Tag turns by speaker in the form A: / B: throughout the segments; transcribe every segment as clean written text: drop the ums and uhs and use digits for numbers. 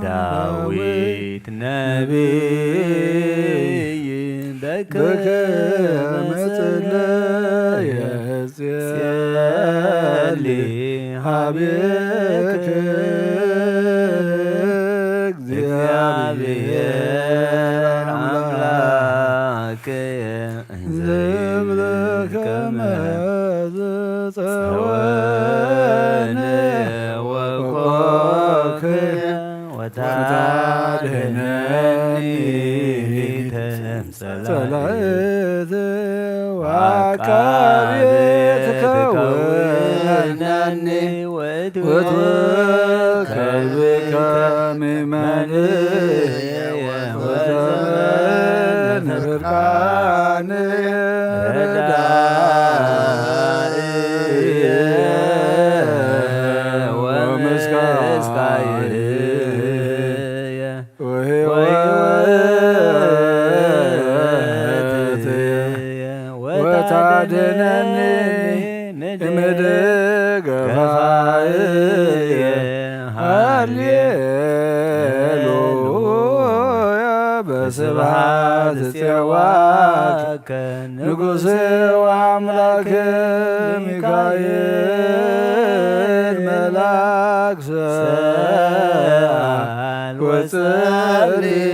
A: ዳዊት ነቢይ በከመ ጸለየ ሀቤከ እግዚአብሔር አምላክየ ዘብለ ከመ ዘጸወነ ወኮክየ ወታድኅነኒ ተምጸላእት ወዐቃቤ ትከውነኒ ወትወከል በከመ መንየ ወዘመነ ፍርቃንየ ረዳኢየ ወመስጋየ ወሕይወትየ አድነኒ እምድገፋየ ሃሌሉያ በስብሐት ጽዋከ ንጉሥ ወአምላክ ሚካኤል መልአክ ሰአል ወጸልይ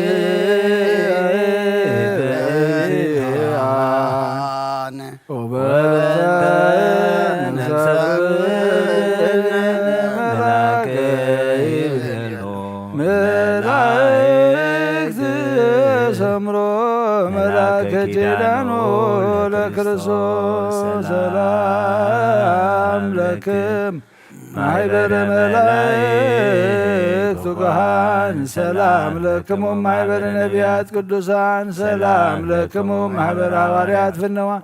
A: ኪዳኑ ለክርስቶስ ሰላም ለክም ማኅበረ መላእክት ወካህን ሰላም ለክሙ ማኅበረ ነቢያት ቅዱሳን ሰላም ለክሙ ማኅበረ ሐዋርያት ፍነዋን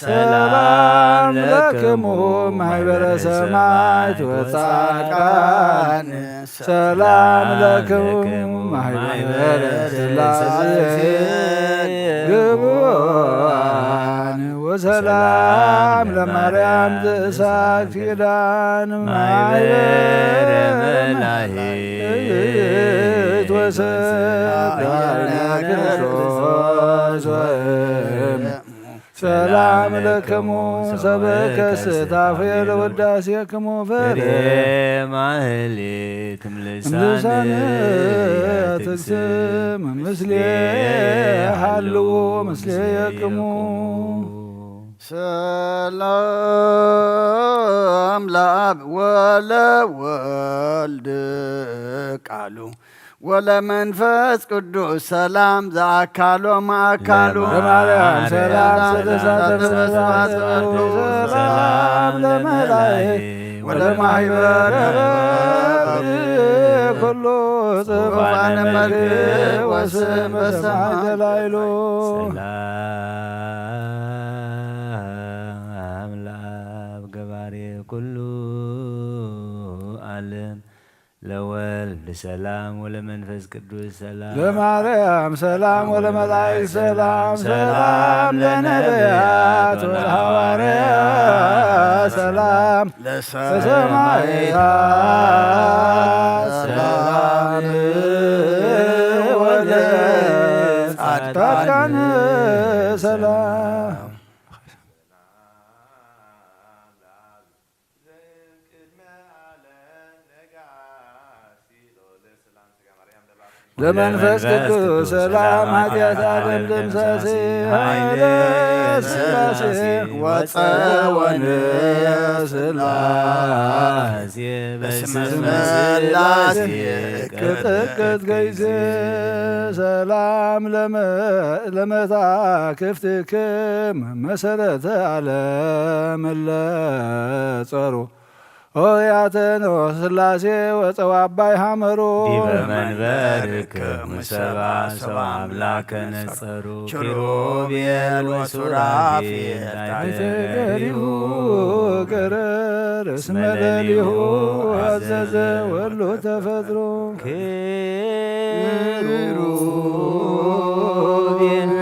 A: ሰላም ለክሙ ማኅበረ ሰማዕት ወጻድቃን ሰላም ለክሙ ማኅበረ ሥላሴ ግቡራን ወሰላም ለማርያም ዘእሳት ኪዳን ማኅበረ መላእክት ወሰብዳነ ክርስቶስ ሰላም ለክሙ ሰበከ ስታፍየ ለውዳሴክሙ ፍሬ ማህሌትም ልሳነ ትክስም ምስሌ ሃልዎ ምስሌክሙ ሰላም ለአብ ወለወልድ ቃሉ ወለመንፈስ ቅዱስ ሰላም ዘአካሎ ማእካሉ ለማርያም ሰላም ሰላም ለመላእክት ወለማኅበረ ኩሉ ጽፉፋነ መልክ ወስም በሰማይ ተላይሎ ሰላም ለአብ ገባሬ ኩሉ ዓለም ለወልድ ሰላም ወለመንፈስ ቅዱስ ሰላም ለማርያም ሰላም ወለመላእክት ሰላም ሰላም ለነቢያት ወለሐዋርያት ሰላም ለሰማዕታት ሰላም ወለጻድቃን ሰላም ለመንፈስ ቅዱስ ሰላም ኃጢአት ዓለም ደምሳሴ ኃይለ ሥላሴ ወፀወን ሥላሴ በስመ ሥላሴ ቅጥቅጥ ገይዜ ሰላም ለመታክፍትክም መሰረተ ዓለም ለጸሩ ሆያተን ሥላሴ ወፀው አባይ ሐመሮ ዲበ መንበርክሙ ሰብአ ሰብአ አምላከ ነጸሩ ኪሩቤል ወሱራፌል ታሕተ ገሪሁ ገረር እስመ ሌሊሁ አዘዘ ወሎ ተፈጥሮ ኪሩቤል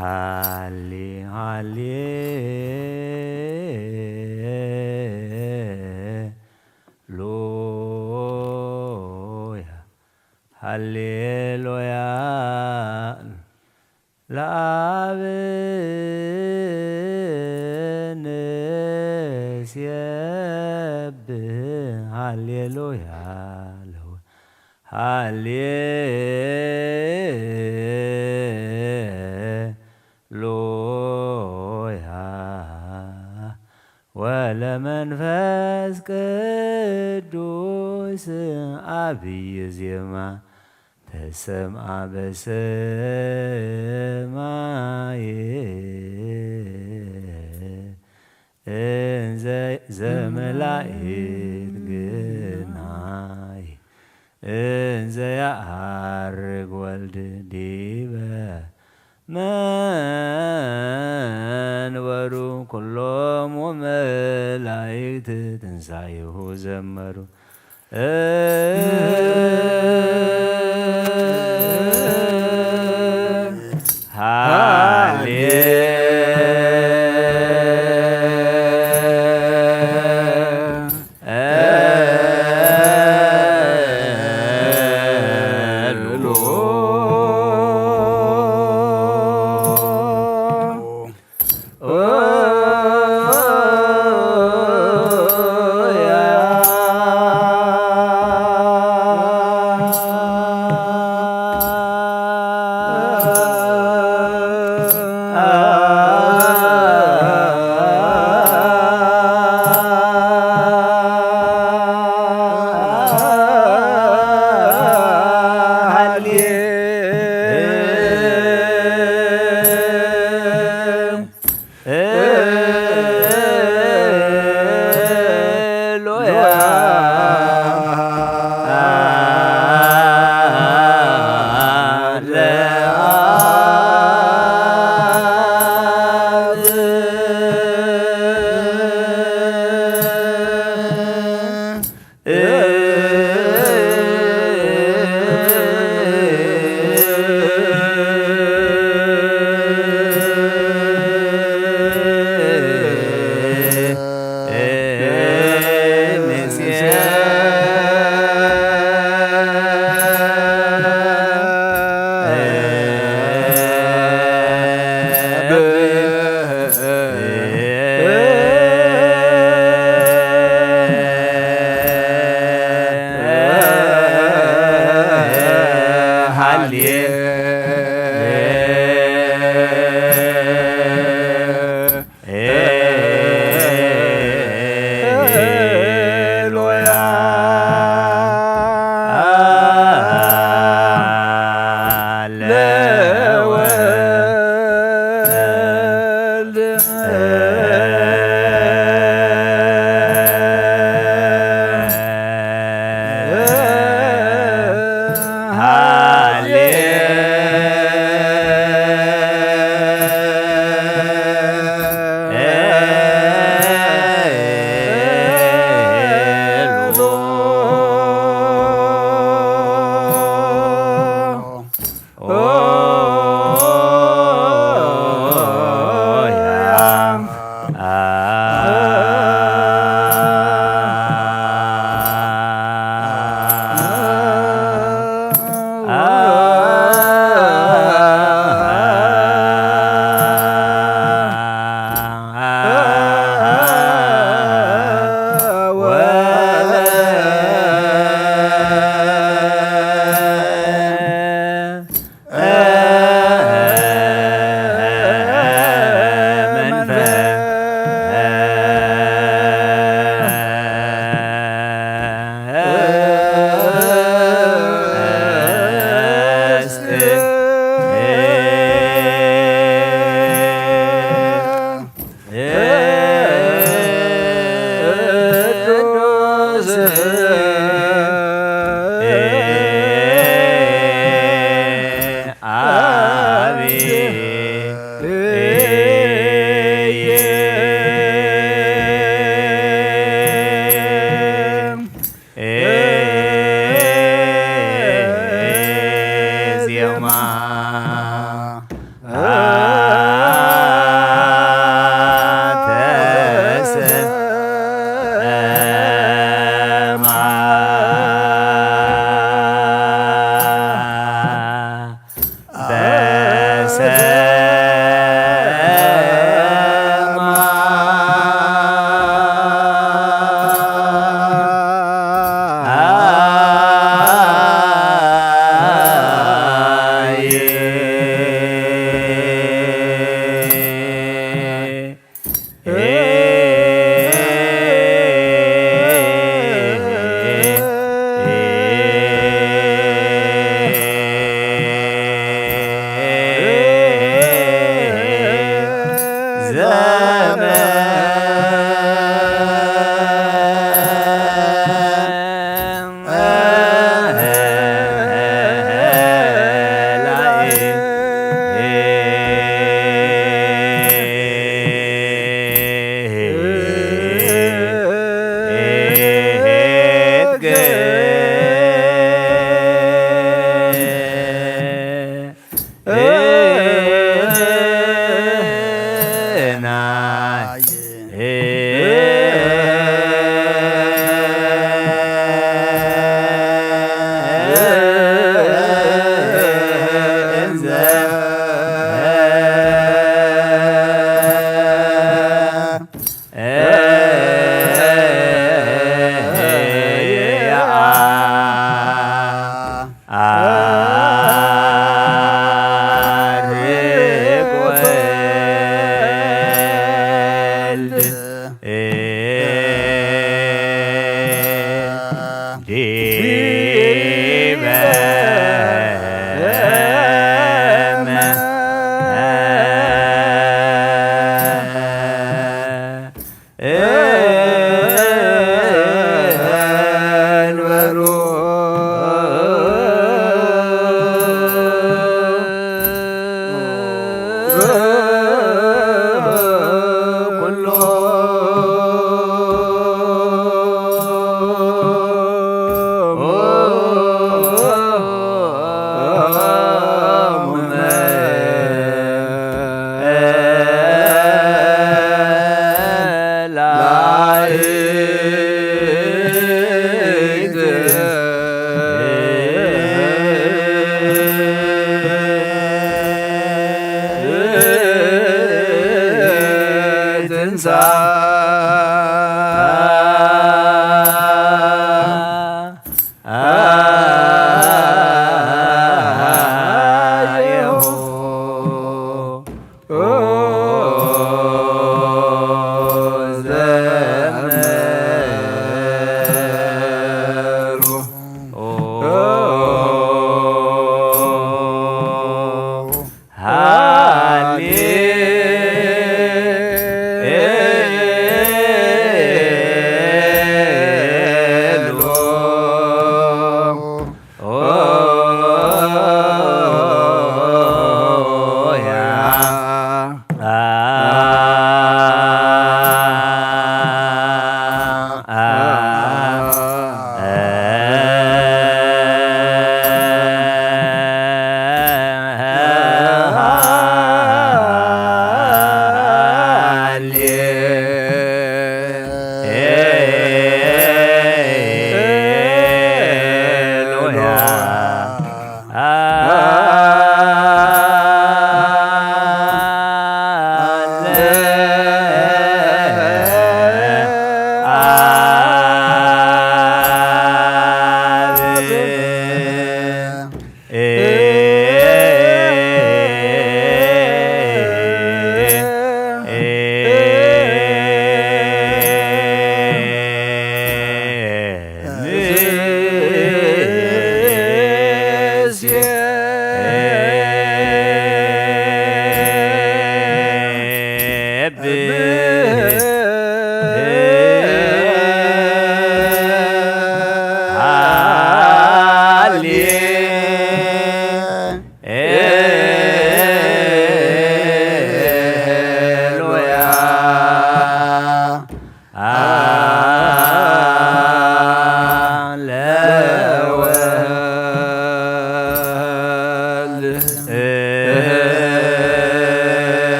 A: ሃሌ ሃሌሉያ ሃሌሉያ ለአብ ንሴብሕ ሃሌሉያ ሃሌሉያ ወለመንፈስ ቅዱስ አብይ ዜማ ተሰምዐ በሰማይ እንዘ ዘመላእክት ግናይ እንዘ ያዐርግ ወልድ ዲበ መንበሩ ኩሎሙ መላእክት ትንሣኤሁ ዘመሩ Yeah.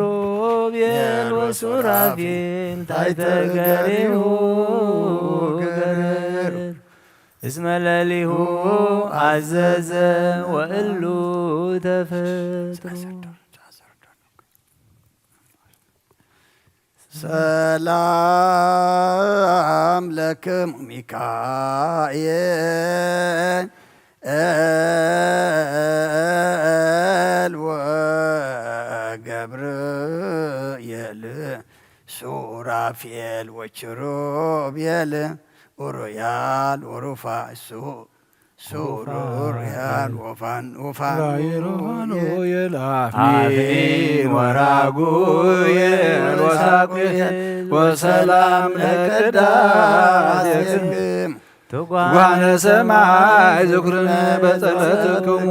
A: ኪሩቤል ወሱራፌል ታሕተ ገሪሁ ገረድ እስመ ሌሊሁ አዘዘ ወእሉ ተፈጥሮ።
B: ሰላም ለክሙ ሚካኤል ወገብርኤል ሱራፌል ወኪሩቤል ኡሩያል ወሩፋዕ ሱሩርያል ወፋኑኤል አፍኒን ወራጉኤል ወሳቁኤል ወሰላም ለቅዳሴክሙ ትጓነ ሰማይ ዝክርነ በጸለትክሙ።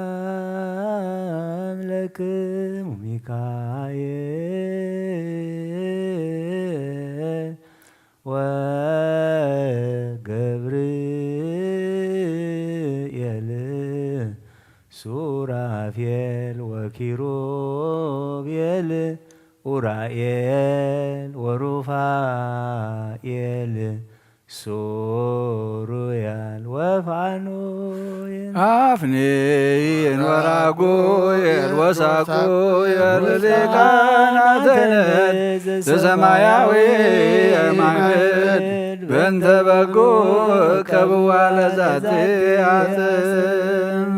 A: ሰላም ለክሙ ሚካኤል ወገብርኤል ሱራፌል ወኪሩቤል ኡራኤል ወሩፋኤል ሱሩያል ወፋኑኤል
B: አፍኒን ወራጉኤል ወሳቁኤል ሊቃናተ ነድ ዘሰማያዊ ማህድ በእንተ በጎ ከብዋ ለዛቲ አጽም።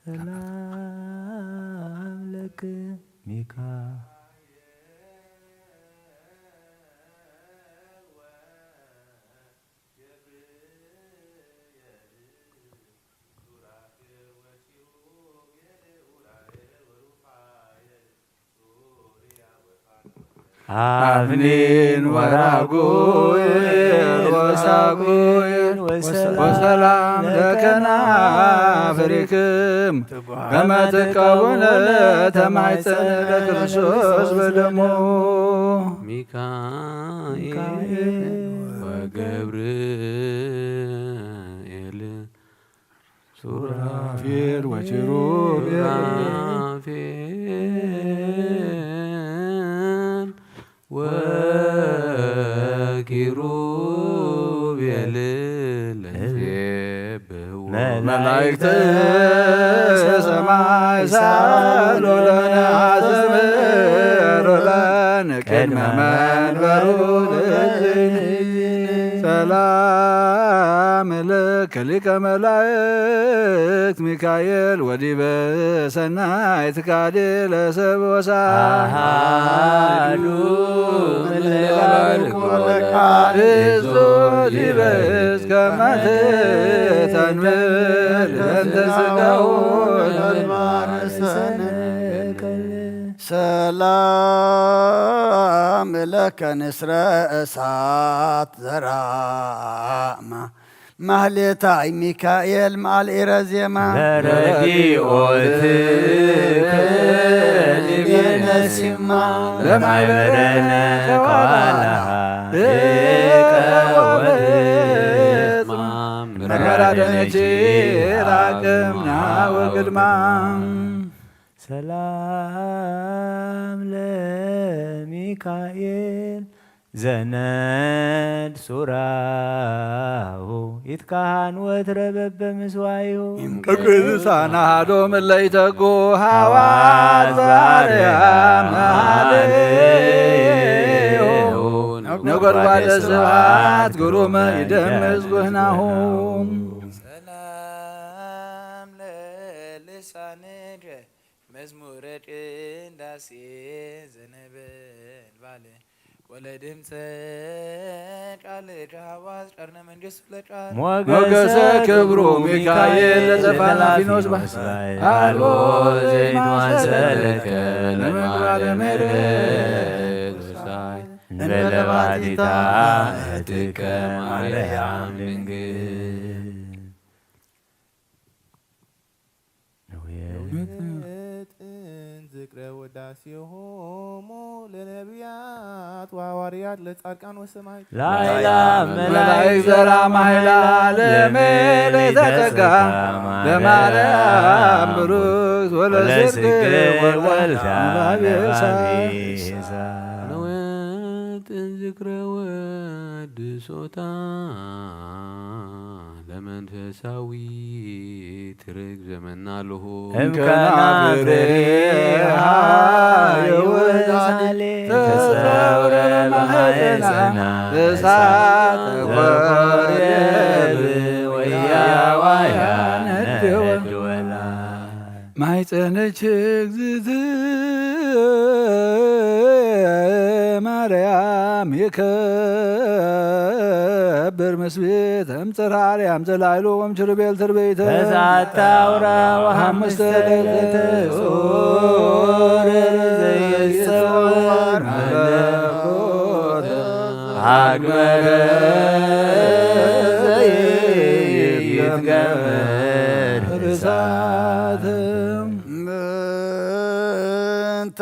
A: ሰላም ለክሙ ሚካኤል
B: አፍኒን ወራጉኤል ወሳጉኤል ወሰላም ለከናፍሪክም ከመ ትቀቡነ ተማኅፀነ ለክርስቶስ በደሙ ሚካኤል ወገብርኤል ሱራፌል ወኪሩቤል ወኪሩቤል መላእክተ ሰማይ ሳሎ ለነ አዘምሮ ለነ ቅድመ መንበሩ ሰላም ለከ ሊቀ መላእክት ሚካኤል ወዲበ ሰናይት ካዴ ለሰብ ወሳዱ ርዞ ዲበስ ከመትተንብል እንተ ስጋው ሰላም ለከ ንስረ እሳት ዘራማ ማህሌታይ ሚካኤል ማልኢረ ዜማ
A: ረጊኦትከ ሊቤነሲማ ለማይበረነ ከዋላሃ ቀወት መራደነች ራቅምና ወግድማ ሰላም ለሚካኤል ዘነድ ሱራሁ ይትካህን ወትረ በበምስዋዩ
B: ቅዱሳን አሐዶም እለ ይተጉ ሐዋዝ በአርያም መኃልዩ ነጐድጓደ ስብሐት ግሩመ ይደምጽ ጉህናሁ
A: ሰላም ለልሳንከ መዝሙረ ቅዳሴ ዘነበልባለ ወለድምፀ ቃልከ ሐዋዝ ጫርነ መንግሥት ለጫር
B: ሞገሰ ክብሩ ሚካኤል ለዘፋናፊኖስ
A: አልቦ ዘይትማሰለከ ለምግባረ ምሕረት እንበለባቲታ እትከ ማርያም ድንግል ዝክረ ወዳሴሆሙ ለነቢያት ወሐዋርያት ለጻድቃን ወሰማዕታት
B: ላይላ መላእክት ዘራ ማይላ ለምልዕተ ጸጋ ለማርያም ብሩክት ወለስርግ ወልወልዳ ባቤሳ ነወጥን ዝክረ ወድሶታ ለመንፈሳዊ ትርግ ዘመናለሁ
A: እምከናፍሬሃ የወዛሌ ተሰውረ ማሕፀና እሳተ ኮሬብ ወያዋያ ነድወላ
B: ማኅፀነች እግዝእትየ ማርያም የከብር ምስቤት እምጽርሐ ዘላይሎ ወምችርቤል ትርቤተ
A: ተዛታውራ ወሐምስተ ለልተ ጾር ዘይሰወር መለኮት አግመረ ዘይትገመር
B: እሳትም
A: ምንተ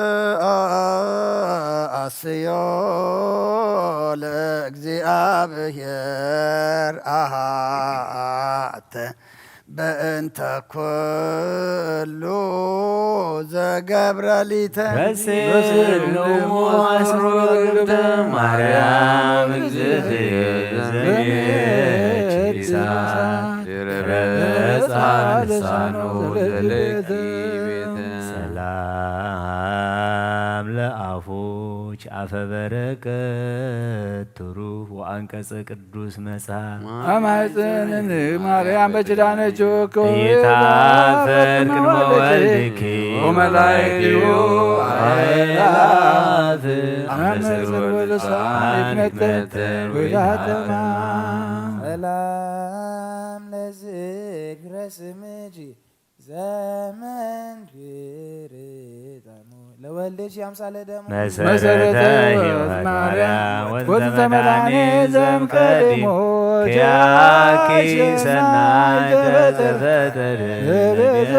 A: አስዮ ለእግዚአብሔር አሃተ በእንተ ኩሉ ዘገብረ ሊተ
B: በስልሙ አስሮ ግብተ
A: ማርያም እግዝእትየ ዘሜች ልሳኖ ዘለቂ ቤተ ሰላም ለአፎች አፈ በረከት ትሩፍ ወአንቀጸ ቅዱስ መጽሐፍ
B: አማጽንን ማርያም በችዳነችው
A: ኢታፈር ቅድመ ወልድኪ
B: ወመላእክቲሁ
A: አእላፍ
B: አመሰር ወልሳን ይትመተን ወይዳተማ
A: ሰላም ለዝክረ ስምኪ ዘመንክር ለወልድሽ ያምሳለ ደሙ
B: መሰረተ ሕይወት ማርያም ወተመድኃኔ ዘእምቀድሞ ኪያኪ ሰናይ ተፈጠረ ቤዛ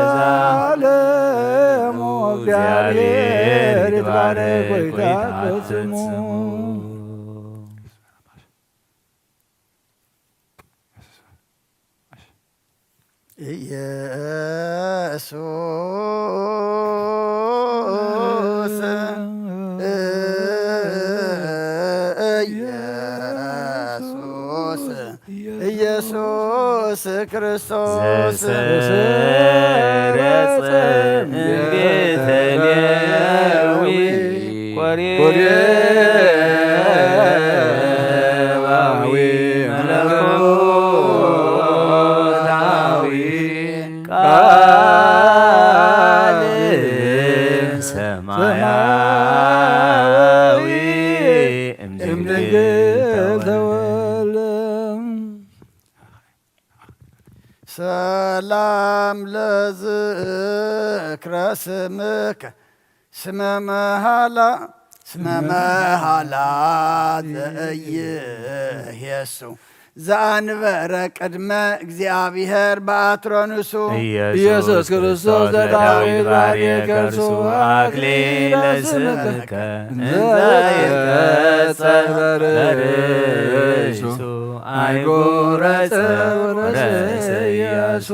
B: ዓለሙ እግዚአብሔር ይትባረክ ወይትቀደስ ስሙ።
C: ኢየሱስ ኢየሱስ ክርስቶስ
B: ዘሰረጸ እምቤተ ሌዊ ኮሬባዊ መለኮታዊ ቃል ሰማያዊ እምድንግል ተወልደ
C: ሰላም ለዝክረ ስምከ ስመ መሃላ ዘኢይሄሱ ዘአንበረ ቅድመ እግዚአብሔር በአትሮንሱ
B: ኢየሱስ ክርስቶስ ዘዳዊት ባሕርይ ከርሱ አክሊለ ስምከ እንዘ ይትቀጸል በርእሱ አይጉረ ጸወረ ኢየሱ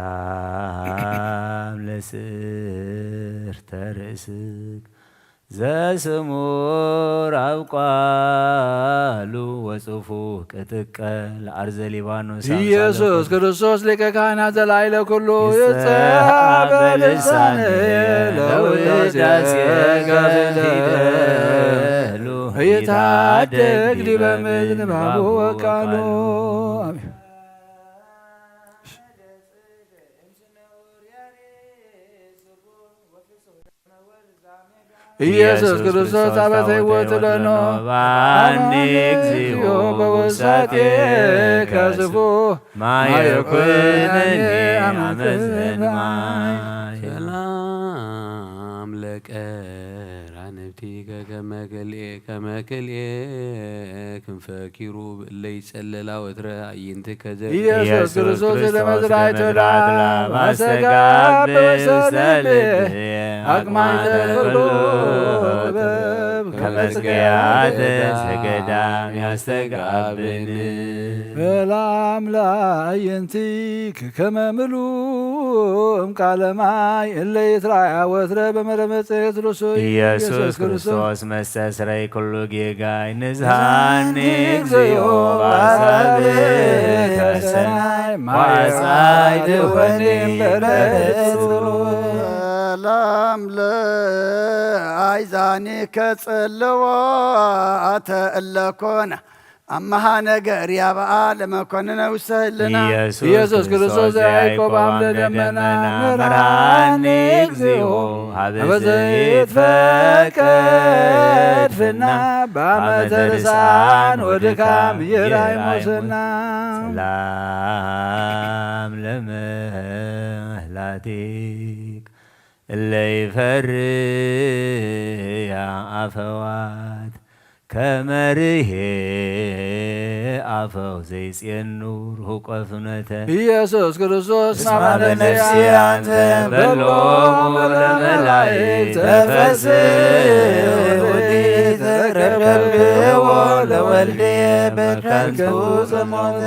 B: ሰላም ለስርተ ርእስክ ዘስሙር አብቋሉ ወጽፉ ቅጥቀል አርዘ ሊባኖስ ኢየሱስ ክርስቶስ ሊቀ ካህናት ዘላዕለ ኩሉ ይትጸሐፍ በልሳነ ለውዳሴ ፊደሉ ይታደግ ዲበ ምድር ንባቡ ወቃሉ ኢየሱስ ክርስቶስ ጻበተ ሕይወት ለነ ባኒ እግዚኦ በውሳጤ ከዝፉ ማየኩነኒ አመዘን ማይ
D: ሰላም ለቀራንብቲከ ከመክልኤ ክንፈ ኪሩብ እለ ይጸልላ ወትረ አዕይንትከ
B: ኢየሱስ ክርስቶስ ለመዝራዕተ ለዓለም አስተጋብ በሰልብ አቅማይተ ኩሉ ከመዝገያተ ዘገዳም ያስተጋብን በላም ለአዕይንቲከ ከመ ምሉእ ቃለ ማይ እለ ይትረአያ ወትረ በመረመጽሔት ርእሱ ኢየሱስ ክርስቶስ መስተስረይ ኩሉ ጌጋይ ንዝሃኒ እግዚኦ በአሳብዕከ ሰናይ ማጻእድ ወኔም በለጽሩ
C: ሰላም ለአይዛኒከ ጽልዋተ እለ ኮነ አመሃ ነገር ያብአ ለመኮንነ ውስተ ህልና
B: ኢየሱስ ክርስቶስ ዘያዕቆብ አምደ ደመና ምርሃኒ እግዚኦ ሀበ ዘይትፈቀድ ፍና በአመተ ርሳን ወድካም የራይ ሞስና ሰላም ለመህላቲክ እለ ይፈርያ አፈዋት ከመርሄ አፈው ዘይጼኑር ሁቆ ፍኖተ ኢየሱስ ክርስቶስ ማመነ ነፍስያንተ በሎሙ ለመላእክት ተፈሥሒ ተረከብዎ ለወልደ በከንቱ ዘሞተ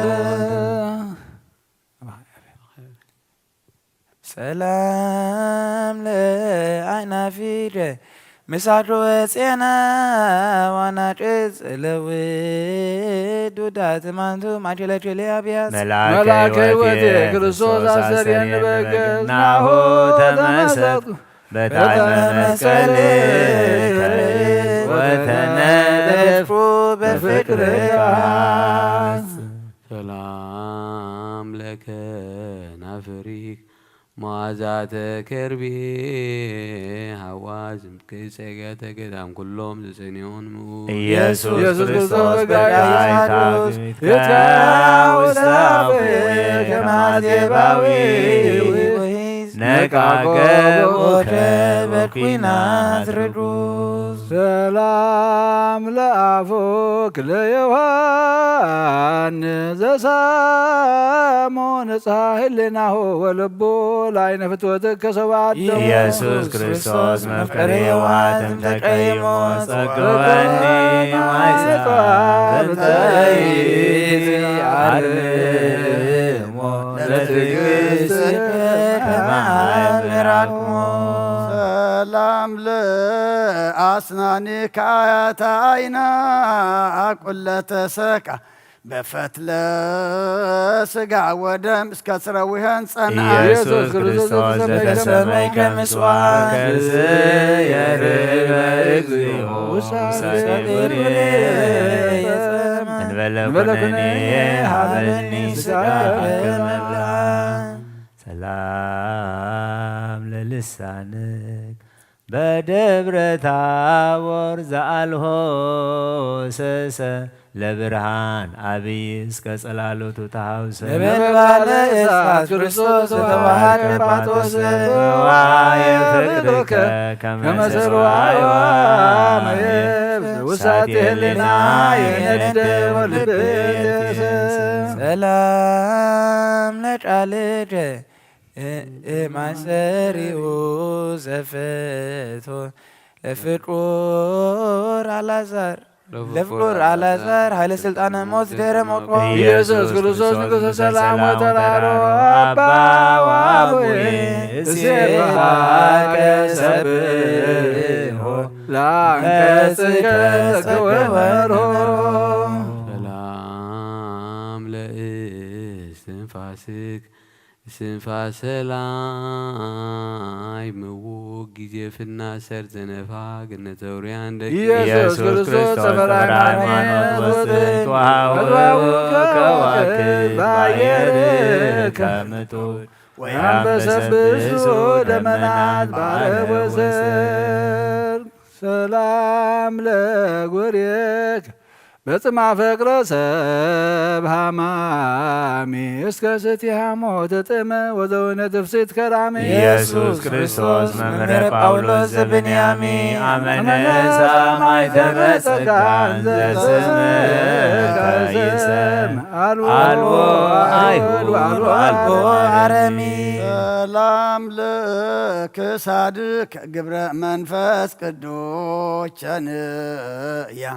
A: ሰላም ለአይናፊደ ምሳዶ ጼና ዋናጭጽ ለውድ ውዳት ማንቱ ማችለችል አብያት
B: መላከ ሕይወት ክርስቶስ አሰሬን በገናሁ ተመሰጥኩ በጣዕመ መስቀል ወተነደፍኩ በፍቅር
D: ሰላም ለከ ናፍሪክ መዓዛተ ከርቤ ሐዋዝም ከጸጋተ ገዳም ኩሎም ዝጽንዮን ምኡ
B: ኢየሱስ ክርስቶስ
A: በጋይታግሚት ከውስታዊ ከማዜባዊ
B: ነቃገቦከ በኩናት ርዱስ
A: ሰላም ለአፎክ ለዮሐንስ ዘሳሞ ነጽሐ ህሊናሁ ወልቦ ላይነ ፍትወትከ ሰብአት
B: ኢየሱስ ክርስቶስ መፍቀሬ የዋሃትም ተቀይሞ ጸግወኒ ማይጸ ብጠይት አርሞ ለትዕግሥት ከማእምራክሞ
C: ሰላም ለአስናኒከ አያታይና አቁለተ ሰቃ በፈትለ ስጋ ወደም እስከ ጽረዊህን ጸና
B: ኢየሱስ ክርስቶስ ዘተሰመይ ከምስዋዕ ከዝየርበ እግዚኦ ውሳጤ እንበለ ኩነኔ ሀበኒ ስጋከ መብላ ሰላም ለልሳንክ በደብረ ታቦር ዘአልሆ ሰሰ ለብርሃን አብይ እስከ ጸላሎቱ ተሐውሰ
A: ለመባለ እሳት ክርስቶስ ተዋሃደ ጳጦስ
B: ዋየ ፍቅርከ ከመሰሯይ ዋመየብ
A: ውሳጤ ህሊና የነደ ወልቤተ
B: ሰላም ለቃልደ ማሰሪኡ ዘፈቶ ለፍቁር አልዓዛር ለፍቁር አልዓዛር ኃይለ ስልጣነ ሞት ድኅረ ሞቆ
A: ኢየሱስ ክርስቶስ ንጉሠ ሰላም ወተራሮ አባ ወአቡዬ እሴብሐከ ሰብሖ ለአንቀጽከ ዘወርሖ
D: ሰላም ለእስትንፋስክ ስንፋሰ ላይ ምውቅ ጊዜ ፍና ሰር ዘነፋ ግነተውሪያን ደ
A: ኢየሱስ ክርስቶስ ተፈራ ሃይማኖት ወስት
B: ከዋክብ ባየር ከምጡቅ
A: ወያንበሰብሱ ደመናት ባሕረ ወሰር ሰላም ለጉሬከ በጽማ ፍቅረ ሰብ ሃማሚ እስከ ስትሐ ሞት ጥመ ወዘውነ ትፍስሕት ከራሚ
B: ኢየሱስ ክርስቶስ መምህረ ጳውሎስ ዘብንያሚ አመነ ሰማዕተ ጸጋን ዘስምከ ይሰምዕ አልቦ አይሁድ አልቦ አረሚ
C: ሰላም ለክሳድከ ግብረ መንፈስ ቅዱስ ቸንያ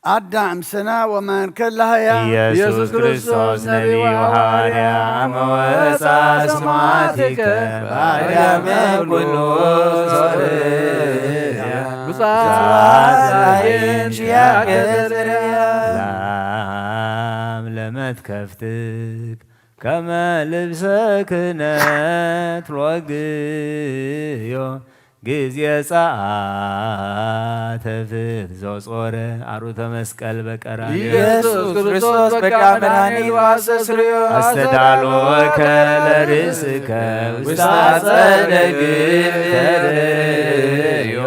C: አዳም ስና ወመንክላህያ
B: ኢየሱስ ክርስቶስ ነቢዩ ሐዋርያ መወፃ ስማቲከ ባርያመ ኩሉ ሶርያ ብጻይን ሽያገዝርያ ላም ለመትከፍትክ ከመ ልብሰ ክህነት ሮግዮ ጊዜ ጸአተ ፍትሕ ዘጾረ አሩተ መስቀል በቀራንዮ
A: ኢየሱስ ክርስቶስ በቃ መድኃኒት ዋሰስርዮ
B: አስተዳሎከ ለርእስከ ውስተ አጸደ ግተርዮ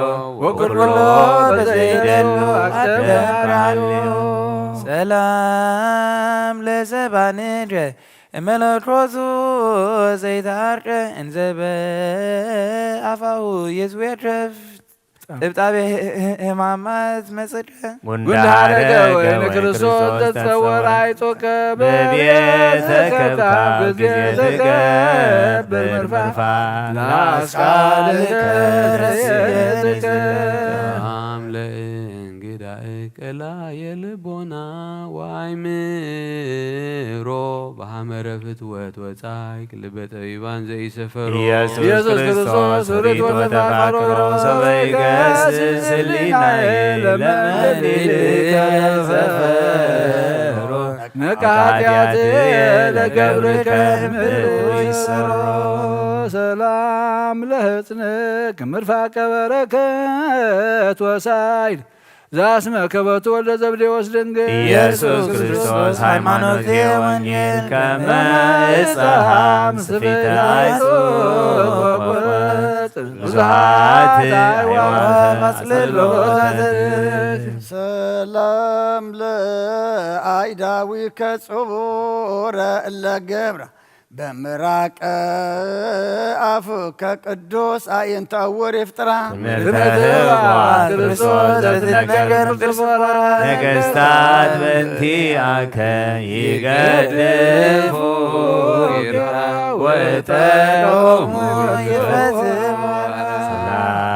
A: ወቁልቁሎ በዘይደሉ አክተባልዮ
B: ሰላም ለዘባንደ መለኮቱ ዘይታርቀ እንዘበ አፋሁ የዝዌትረፍ ጥብጣቤ ሕማማት መጽድቀ
A: ጉንዳረገ ወይነ ክርስቶስ ተጸወረ አይጾከ
B: በቤተ ከብካብ ጊዜ ትገብር መርፋ
A: ለአስካልከ ረስየትከ
D: ሰላም ለእንግዳእ ቀላ የልቦና ዋይምሮ በሐመረ ፍትወት ወጻይቅ ልበ ጠቢባን ዘኢሰፈሮ
B: ኢየሱስ ክርስቶስ ሪት ወተፋቅሮ ሰበይ ገስጽ ሕሊናየ ለመንልከ ዘፈሮ
A: ነቃትያት ለገብርከ ምይሰሮ ሰላም ለሕፅንክ ምርፋቀ በረከት ወሳይል ዛስመ ከበቱ ወልደ ዘብዴዎስ ድንግል
B: ኢየሱስ ክርስቶስ ሃይማኖቴ ወንጌል ከመ እፀሃም ስፌተ አይሶት ብዙኃት ማጽልሎ
C: ሰላም ለአይዳዊ ከጽቡረ እለ ገብረ በምራቀ አፍ ከቅዱስ አይንተ ዕውር ይፍጥራ
B: ክርስቶስ ዘትነገር ነገሥታት በእንቲአከ ይገድፉ ወጠሎሙ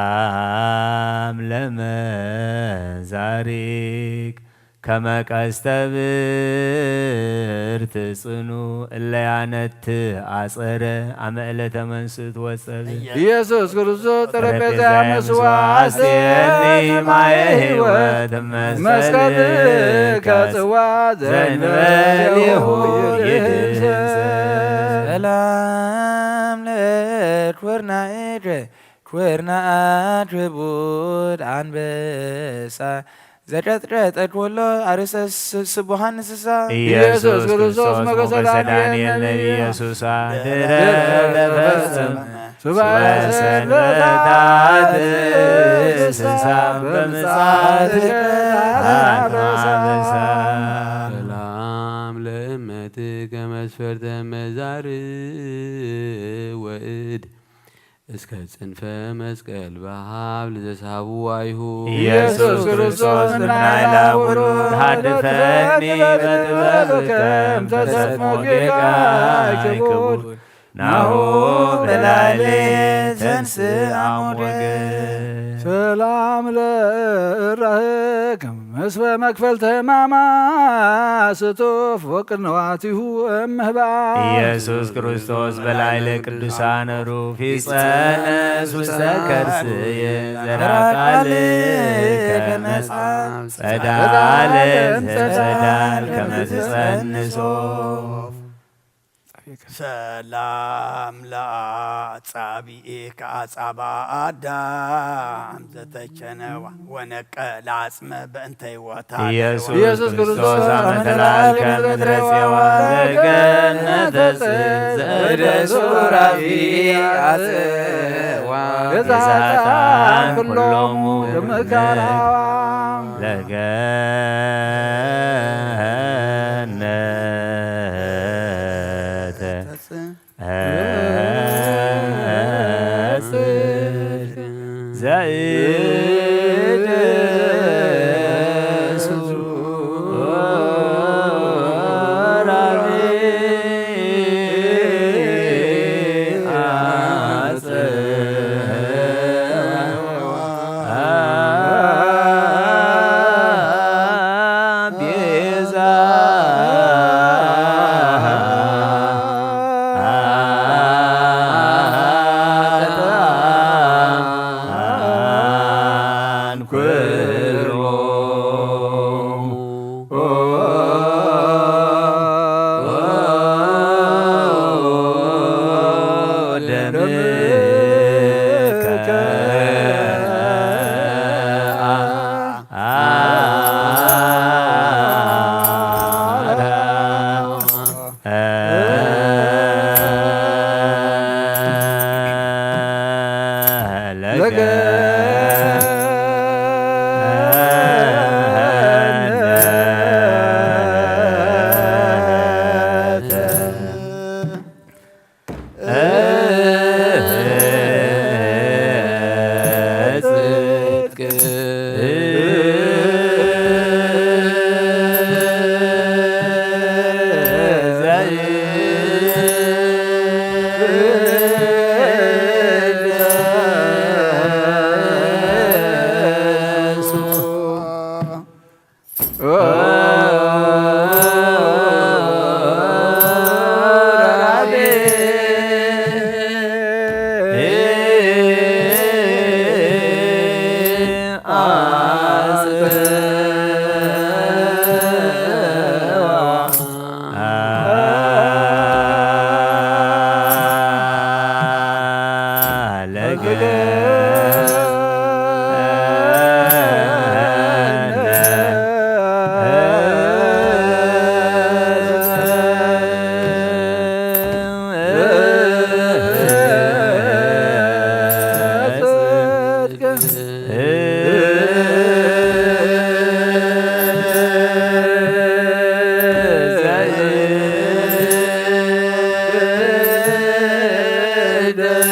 B: ሰላም ለመዛሪክ ከመ ቀስተ ብርት ጽኑ እለ ያነት አጸረ አመ ዕለተ መንስት ወጸብ
A: ኢየሱስ ክርስቶስ ጠረጴዛ መስዋዕት
B: ማየ ሕይወት መስቀል
A: ከጽዋ
B: ዘንበሌሁ ይድህን
E: ሰላም ለትወርናኤድ ቡድ አንበሳ ዘጨጥጨጠች ወሎ አርሰ ስቡሃን እንስሳ
B: ኢየሱስ ክርስቶስ ሞገሰ ዳንኤል ኢየሱስ አድረ ለፈጽም ሰንበታት እንስሳ በምጽአት አበሳ
D: ሰላም ለእመትከ መስፈርተ መዛር ወእድ እስከ ጽንፈ መስቀል በሀብል ዘሳቡ አይሁድ
B: ኢየሱስ ክርስቶስ ምናይላውሩ ታድፈኒ በጥበብከ ተሰጥሞ ጌጋይ ክቡድ ናሁ በላሌ ተንሥአ ሞገድ
A: ሰላም ለእራህከ መስበ መክፈልተ ሕማማ ስቱፍ ወቅንዋቲሁ እምህባ
B: ኢየሱስ ክርስቶስ በላዕለ ቅዱሳን ሩፍ ይጸነስ ውስተ ከርስየ ዘራቃልከ መጽሐፍ ጸዳለ ዘጸዳል ከመ ትጸንሶ
C: ሰላም ለአጻብዒከ አጻብዓ አዳም ዘተቸነዋ ወነቀለ አጽመ በእንተ ሕይወታ
B: ኢየሱስ ክርስቶስ አመተላልከ ምድረ ጽዮን ዘገነተ ዘእደ ሱራፊ አጽዋ ገዛታን ኩሎሙ ለመካራዋ ለገ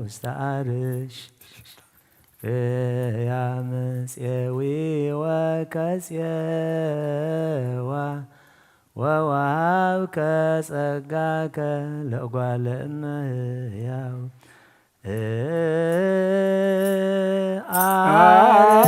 B: ውስተ አርሽ ያምፄዊ ወከፄዋ ወዋሃብከ ጸጋከ ለእጓለ እመሕያው አርከ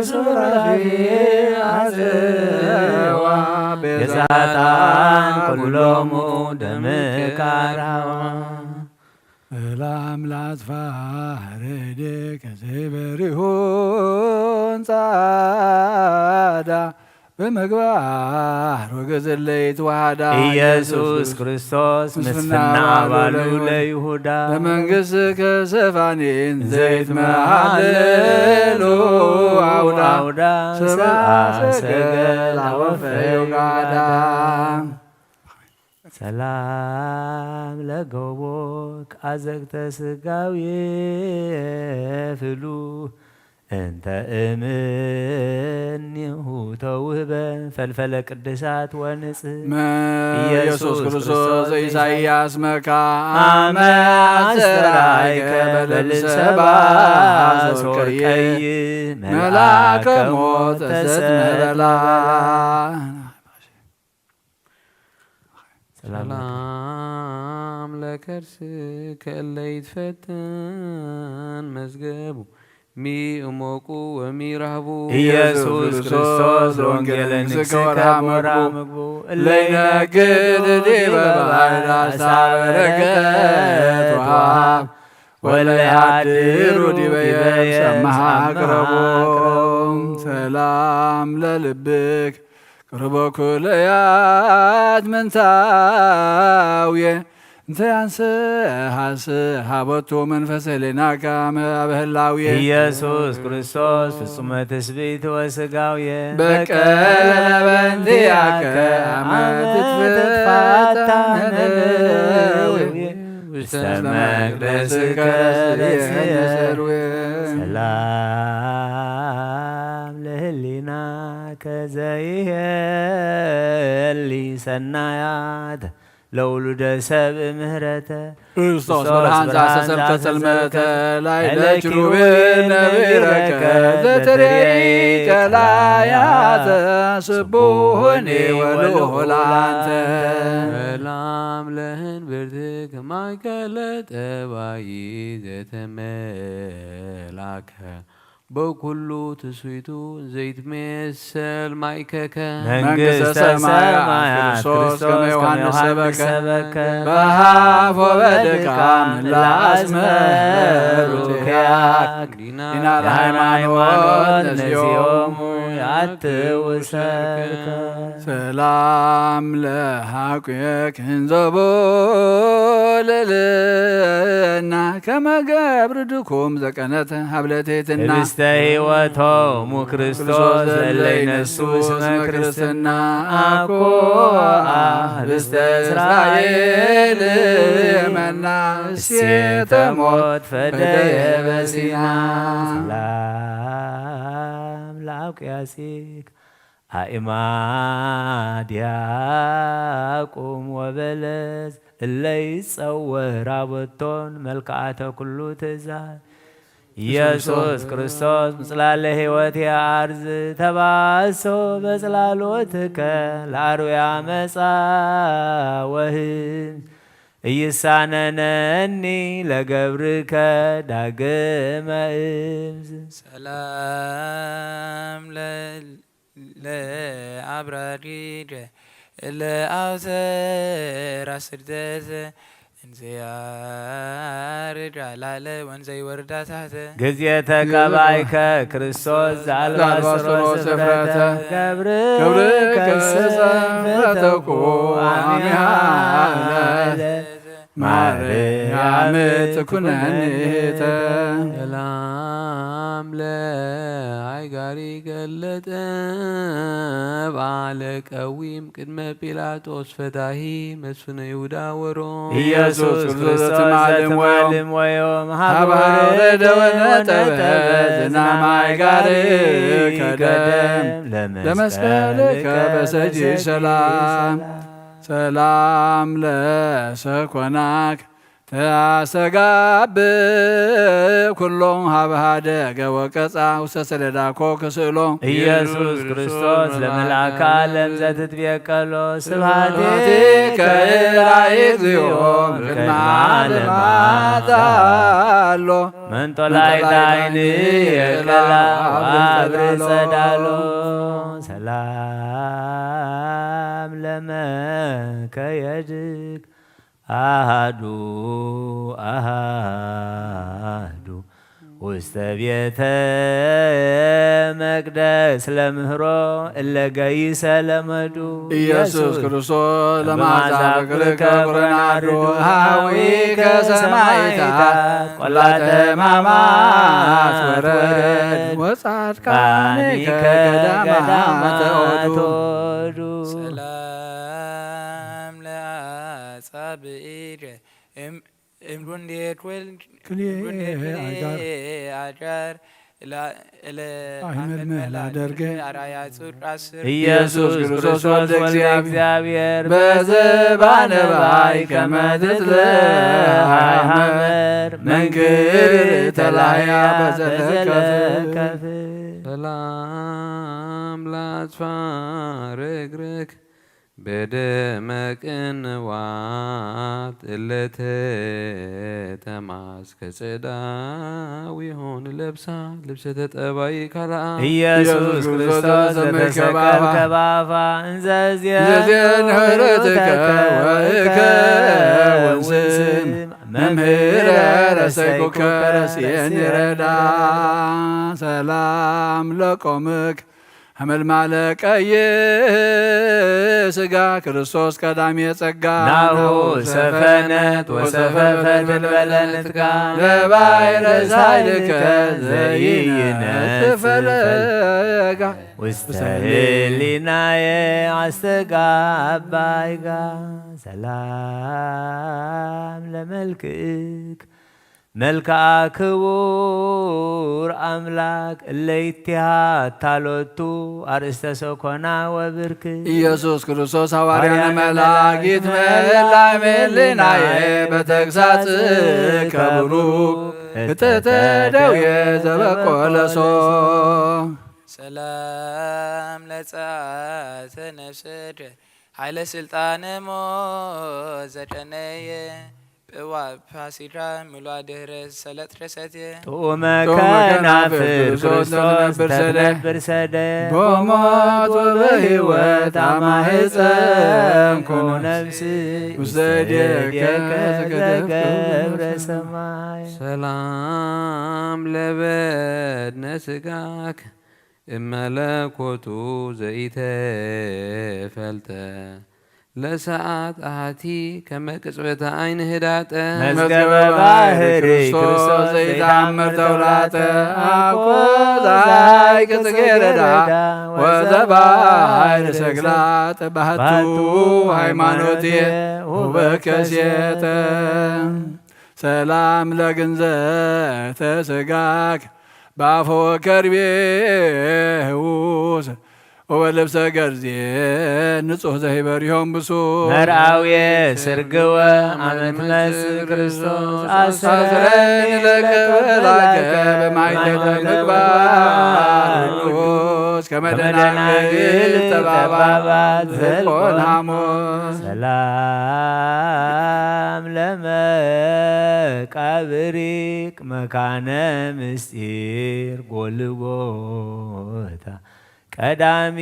A: ሱራፌ አዘዋ
B: የዛጣን ኩሎሙ ደምካራዋ
A: ሰላም ላጽፋረደ ከዘበሪሆን ጻዳ በመግባር ወገዘለይት ዋዳ
B: ኢየሱስ ክርስቶስ ምስፍና ባሉ ለይሁዳ
A: ለመንግሥት ከሰፋኔን ዘይት መሃለሎ አውዳ ሰብአ ሰገል አወፈዮ ጋዳ
B: ሰላም ለገቦክ አዘግተ ስጋዊ ፍሉ እንተ እምኔሁ ተውህበ ፈልፈለ ቅድሳት ወንጽህ
A: ኢየሱስ ክርስቶስ ዘኢሳይያስ መካመ አስተራይከ በልብሰ ባሶርቀይ መልአከ ሞት ተሰትመበላ
D: ሰላም ለከርስከ እለ ይትፈተን መዝገቡ ሚእሞቁ ወሚራህቡ
B: ኢየሱስ ክርስቶስ ወንጌለ ንግሥከ ወራ ምግቡ
A: ለይነግድ ዲበ ባሕር አሳበረከት ወሀብ ወለያድሩ ዲበ የብስ እምሃቅረቦ ሰላም ለልብክ ቅርበ ኩለያት መንታውየ እንተ ያንስሐስሐ ቦቱ መንፈሰ ሌናከ በህላውየ
B: ኢየሱስ ክርስቶስ ፍጹመ ትስብእት ወሥጋውየ
A: በቀለ በእንቲአከ አመ ትትፈታ ነነዌ ውስተ መቅደስከ ለዘርዌ
B: ሰላም ለህሊናከ ዘይሄሊ ሰናያት ለውሉደ ሰብእ ምህረተ
A: ክርስቶስ ብርሃን ዘአስተሰብከ ጸልመተ ላዕለ ኪሩቤል ነቢረከ ዘትሬኢ ቀላያተ ስቡሕኒ ወልዑላንተ
D: ሰላም ለህንብርትከ ማእከለ ጠባይ ዘተመላከ በኩሉ ትስብእቱ ዘይትሜሰል ማእከከ
B: መንግሥተ ሰማያት ክርስቶስ ከመ ዮሐንስ ሰበከ
A: በሃፎ በድካም ለአስመሩትያክ
B: ዲና ለሃይማኖት ነዚዮሙ ያትውሰከ
A: ሰላም ለሐቁየክ እንዘቦ ልልና ከመገብር ድኩም ዘቀነተ ሀብለቴትና
B: ህብስተ ሕይወቶሙ ክርስቶስ ዘለይነሱ እስመ ክርስትና አኮአ ህብስተ እስራኤል
A: መና እሴተ ሞት
B: ፈደየ በሲና ሰላም ለአውቅያሲክ አእማድ ያቁም ወበለስ እለ ይጸወር አበቶን መልክዓተ ኩሉ ትእዛዝ ኢየሱስ ክርስቶስ ምጽላለ ሕይወት የአርዝ ተባሶ በጽላሎትከ ለአርዌ አመፃ ወህም ኢይሳነነኒ ለገብርከ ዳግመ እምዝ
E: ሰላም ለአብራሪደ ለአውተር አስርደተ እንዘያርድ አላለ ወንዘይ ወርዳ ታሕተ
B: ጊዜ ተቀባይከ ክርስቶስ ዘአልባስሮ ስፍረተ ገብርከ ሰንፈተኩ አሚሃለ ማርያም ትኩነኔተ
D: ሰላም ለአይጋሪ ገለጠ ባለ ቀዊም ቅድመ ጲላጦስ ፈታሂ መስፍነ ይሁዳ ወሮም
B: ኢየሱስ ክርስቶስ ዘትማልም ወዮም
A: ሀበረደ ወነጠበ ዝናም አይጋሪ ከደም ለመስቀልከ በሰጂ ሰላም ሰላም ለሰኮናክ ተአሰጋብ ኩሎም ሀብሃደ ገወቀጻ ውስተ ሰሌዳኮ ክስእሎ
B: ኢየሱስ ክርስቶስ ለመልአከ ዓለም ዘትትቤቀሎ ስብሐቲከ
A: ከራእግዚኦ ቅድመ ዓለማት አሎ
B: መንጦላዕተ ዓይን የቀላ አብር ጸዳሎ ሰላም ለመከየድክ አሃዱ አሃዱ ውስተ ቤተ መቅደስ ለምህሮ እለገይሰ ለመዱ
A: ኢየሱስ ክርስቶስ ለማዛ ፍቅርከ ብርናዶ ሃዊ ከሰማይታት ቆላተ ማማት ወረድ ወጻድቃኒከ ገዳማት ተወዱ
E: ሰላም ለአጻብዒከ እምዱንዴት ወልድ አጋር
B: ኢየሱስ ክርስቶስ ወልደ እግዚአብሔር
A: በዘባነ ባይ ከመ ትትለሃመር መንክር ተላያ በዘለከፍ
D: ሰላም ላጽፋርግርክ በደመ ቅንዋት እለተ ተማስከ ጽዳዊሆን ለብሳ ልብሰ ተጠባይ ካልአ
B: ኢየሱስ ክርስቶስ ዘተሰቀል ከባፋ
A: እንዘዝየንህረትከ ወእከ ወንስም መምህረ ረሰይኩከ ረስየን ይረዳ ሰላም ለቆምክ አመልማለ ቀይ ሥጋ ክርስቶስ ቀዳሜ ጸጋ
B: ናሁ ሰፈነት ወሰፈፈት በለንትካ
A: ለባሕረ ሣይልከ ዘይነት ፈለጋ
B: ውስተ ህሊናየ አስተጋባይጋ ሰላም ለመልክክ መልክዓ ክቡር አምላክ እለይትሃት ታሎቱ አርእስተ ሰኮና ወብርክ
A: ኢየሱስ ክርስቶስ ሐዋርያነ መላጊት መላይ ሜልናየ በተግሳጽ ከብሩክ እትተ ደውየ ዘበቆለሶ
E: ሰላም ለጸአተ ነፍስደ ኃይለ ስልጣነ ሞት ዘጨነየ ፋሲካ ምሏ ድህረ ሰለጥረ ሰትየ
B: ጡመ ከናፍር ክርስቶስ ተነብር ሰደ
A: በሞት ወበሕይወት አማህፀንኩ
B: ነፍስ
A: ውስተ እዴከ
B: ዘገብረ ሰማይ
D: ሰላም ለበድነ ሥጋክ እመለኮቱ ዘኢተፈልጠ ለሰዓት አሃቲ ከመቅጽበተ ዓይን ህዳጠ
B: መዝገበ ባህሪ
A: ክርስቶስ ዘይታምር ተውላጠ አቆዛይ ቅጽጌረዳ ወዘባሕር ሰግላጠ ባህቱ ሃይማኖትየ ውበከስየተ ሰላም ለግንዘተ ሥጋክ በአፈ ወከርቤ ውስ ወበልብሰ ገርዜ ንጹሕ ዘይበሪሆም ብሱ
B: መርአውየ ስርግወ አመት መስል ክርስቶስ
A: አሰረን ለከበላከ በማይደለ ምግባር ንጉሥ ከመደናግል ጠባባት ዘልቆን ሐሞስ
B: ሰላም ለመቃብሪቅ መካነ ምስጢር ጎልጎታ ቀዳሚ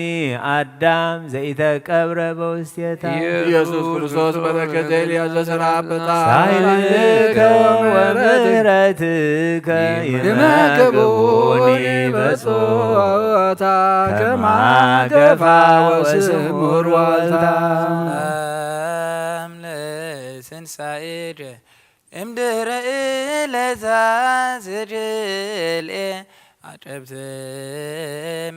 B: አዳም ዘይተቀብረ በውስቴታ
A: ኢየሱስ ክርስቶስ በረከተ ኤልያስ ዘሠራበታ
B: ሳይልከ ወምሕረትከ ይመግቡኒ
A: በጾታ ከማገፋ ወስሙር ዋልታ
E: ሰላም ለትንሣኤደ እምድኅረ ዕለታ ዝድልኤ አጨብተ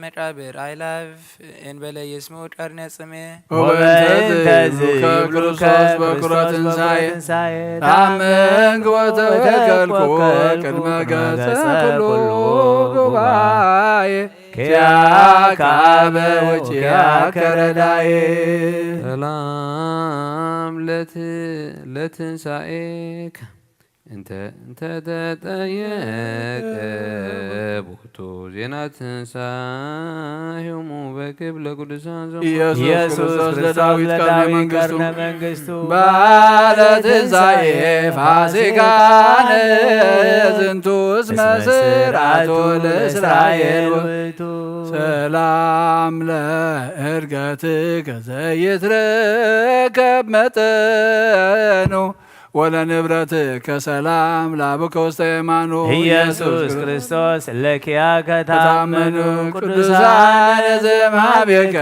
E: መቃብር አይላፍ እንበለ የስሙ ቀርነ ጽሜ
B: ወበእንተ ዝብሉከ
A: ክርስቶስ በኵረ ትንሣኤ ታመንክ ወተወከልኩ ቅድመ ገጸ ኩሉ ጉባኤ ኪያከ አበ ወኪያከ ረዳኤ
D: ሰላም ለትንሣኤከ እንተ ተጠየቀ ቦቱ ዜና ትንሣኤሆሙ በክብር ለቅዱሳን
A: ኢየሱስ ለዳዊት ቀርነ መንግሥቱ
F: ባለ ትንሣኤ ፋሲካነ ዝንቱ እስመ ስርዓቱ ለእስራኤል ውእቱ ሰላም ለዕርገትከ ዘይትረከብ መጠኑ ወለንብረትከ ሰላም ላብከ ውስተ የማኑ
B: ኢየሱስ ክርስቶስ ለኪያከ ታመኑ
F: ቅዱሳነ ዘእምኀቤከ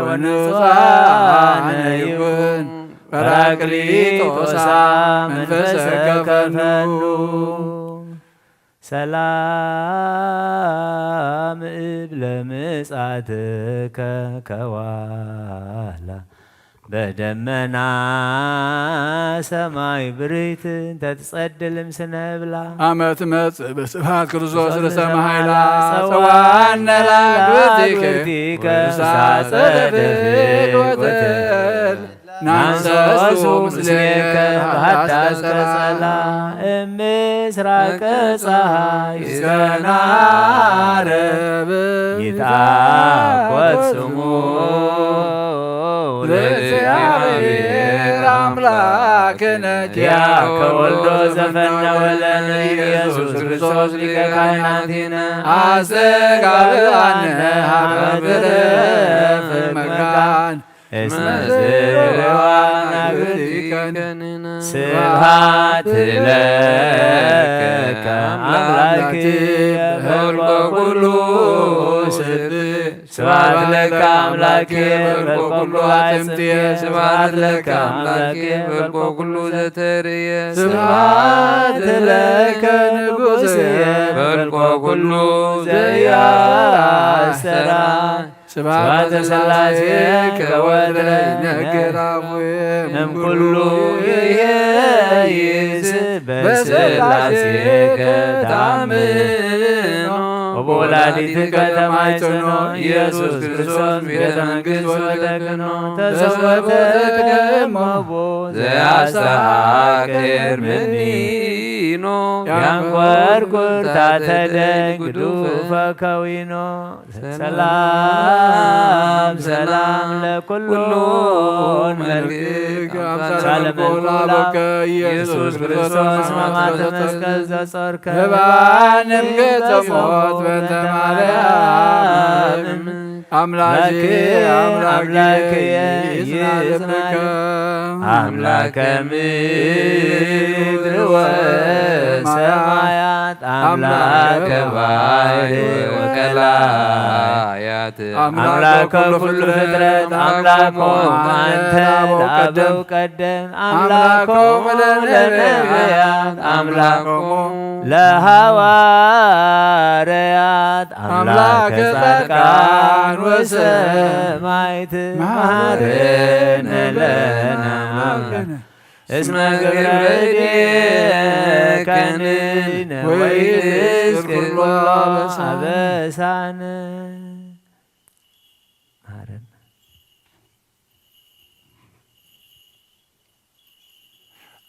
F: ወንጹሐነ ይኩን ጰራቅሊጦሳ መንፈሰ ከፈኑ
B: ሰላም እብለ ምጽአትከ ከዋላ በደመና ሰማይ ብሪት ተትጸድልም ስነብላ
F: አመት መጽእ በስብሐት ክርስቶስ ርእሰ መሃይላ ጸዋነ ላግብርቲከ ሳጸደፍቅ ወተል ናንሰሱ ምስሌከ በሃዳስ ቀጸላ እምስራቀ ፀሐይ እስከ ዓረብ
B: ይትአኰት ስሙ
F: ለእግዚአብሔር አምላክነ
B: ኪያከ ወልዶ ዘፈነወ ለነ ኢየሱስ ክርስቶስ ሊቀ ካህናቲነ
F: አስተጋብአነ ሀበ ዕረፍት መካን
B: እስመ ዝርዋነ
F: ናግሪከንነ
B: ስብሐት ለከ አምላክየ በልቆ ኩሉ ስብሐት ለከ አምላክየ በልቆ ኩሉ አጽምትየ ስብሐት ለከ አምላክየ በልቆ ኩሉ ዘተርየ ስብሐት ለከ ንጉሥየ በልቆ ኩሉ ዘያስተራይ ስብሐተ ሥላሴከ ወልደ እምኩሉ ይሄይስ በሥላሴከ ታምኖ ወበወላዲትከ ተማይጽኖ ኢየሱስ ክርስቶስ ቤተ መንግሥት ወተክኖ ተሰወተ ከመቦ ዘያስተሐቅር ምኒኖ ያንኰርኵር ታሕተ ግዱፈ ከዊኖ ሰላም ሰላም ለኵሉ መልክከ አምሳለ መልኩ ኢየሱስ ክርስቶስ ሕማማተ መስቀል ዘጾርከ
F: እባንም ገጸ ሞት በእንተ ማርያም አምላክየ ይጽናከ
B: አምላከ ምድር ወሰማያት አምላከ ባሕር ወቀላያት አምላከ ኩሉ ፍጥረት አምላኮም አንተ ለአበው ቀደም አምላኮም ለነቢያት አምላኮም ለሐዋርያት አምላከ ጻድቃን ወሰማዕት መሐረነ ለነ እስመ ገብረ እዴከ ወይእዜዝ ኩሎ አበሳነ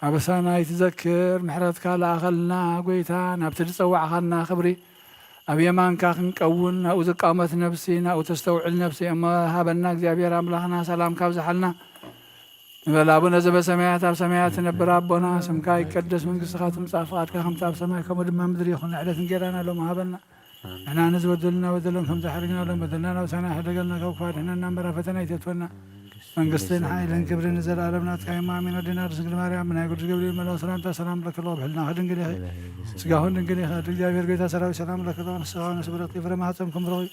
F: አበሳና ይትዘክር ምሕረትካ ለኣኸልና ጐይታ ናብቲ ዝፀዋዕኻልና ክብሪ ኣብ የማንካ ክንቀውን ናብኡ ዝቃመት ነፍሲ ናብኡ ተስተውዕል ነፍሲ እሞ ሃበና እግዚኣብሔር ኣምላኽና ሰላም ካብ ዝሓልና ንበል ኣቡነ ዘበሰማያት ኣብ ሰማያት ትነብር ኣቦና ስምካ ይቀደስ መንግሥትኻ ትምጻእ ፈቓድካ ከምቲ ኣብ ሰማይ ከምኡ ድማ ምድሪ ይኹን ዕለት እንጀራና ሎሚ ሃበና ንሕና ንዝበደሉና በደሎም ከም ዘሕርግናሎም በደልና ናብሳና ሕደገልና ካብ ክፋ ድሕነና እምበራ ፈተና ይተትወና መንግሥትን ሓይልን ክብርን ዘለዓለም ናትካ ኢማ ኣሜን። ወዲና ድንግል ማርያም ብናይ ቅዱስ ገብርኤል መልአክ ሰላምታ ሰላም ለክሎ ብሕልና ድንግል ኢኸ ስጋሁን ድንግል ኢኸ እግዚአብሔር ጌታ ሰራዊት ሰላም ለክሎ ንስኻ ንስብረት ፍረ ማኅፀንኩም ረኺ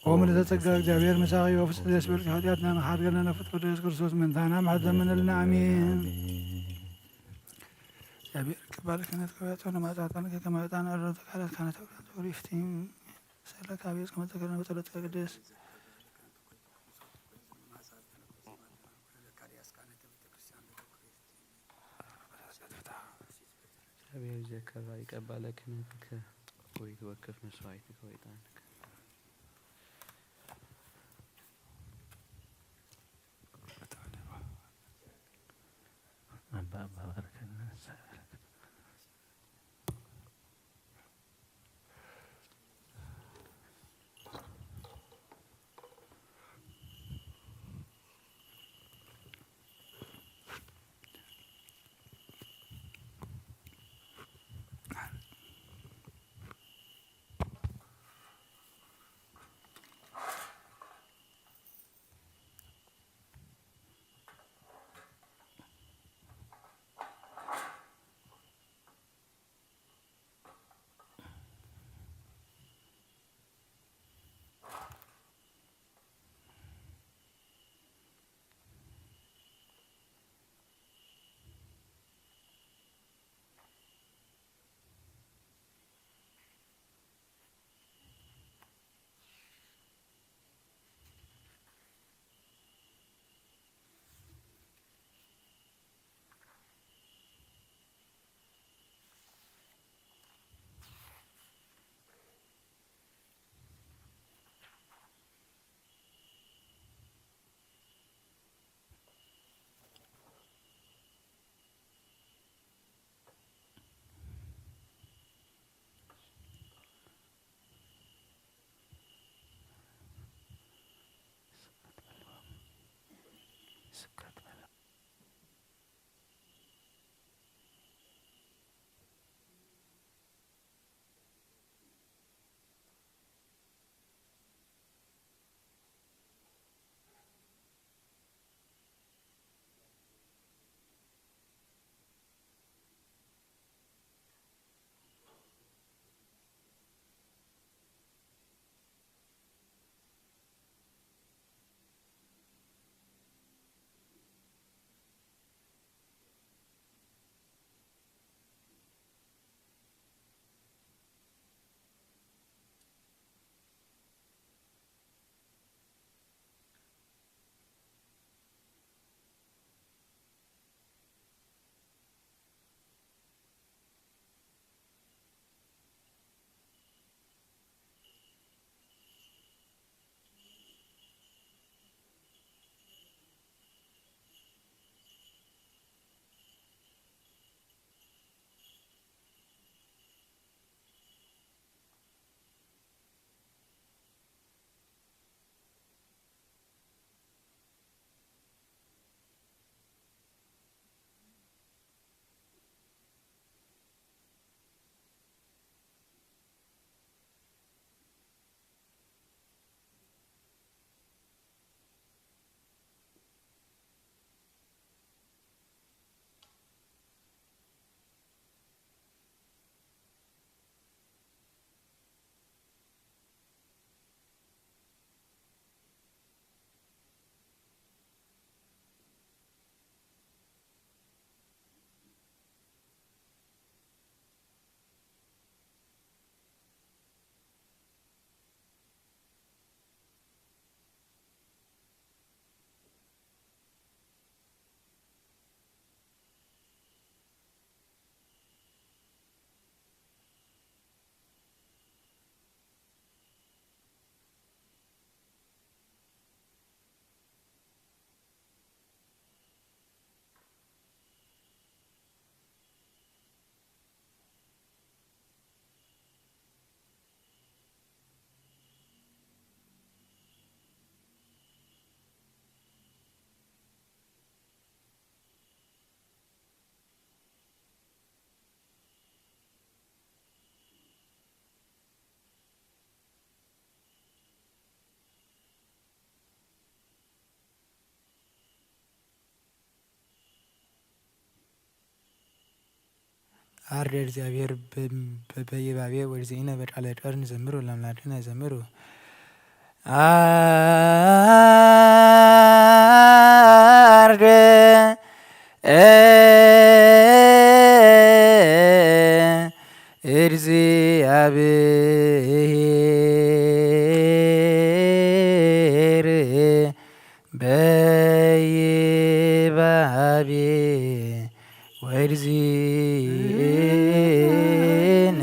F: ወምን ዘጸጋ እግዚአብሔር መሳኺ ወፍጽ ደስ በልኪ ኃጢአትና ንሓድገና ነፍጥሮ ኢየሱስ ክርስቶስ ምንታና ማሕት ዘመነልና አሜን። እግዚአብሔር ክባል ክነት ከበያቸውን ማጣጣን ከመጣን አረተ ካለት ካነት ወሪፍቲም ሰለካ ቤት ከመጠቀና በጸሎት ከቅድስ
D: እግዚአብሔር ዘከራ ይቀባለ ክነትከ ወይ ተወከፍ መስዋዕትከ ወይ ጣንከ
E: አርደ እግዚአብሔር በየባቤ ወርዚእነ በቃለ ጮርን ዘምሩ ለአምላክነ ዘምሩ አርደ እግዚአብሔር በይባቤ ወርዚእነ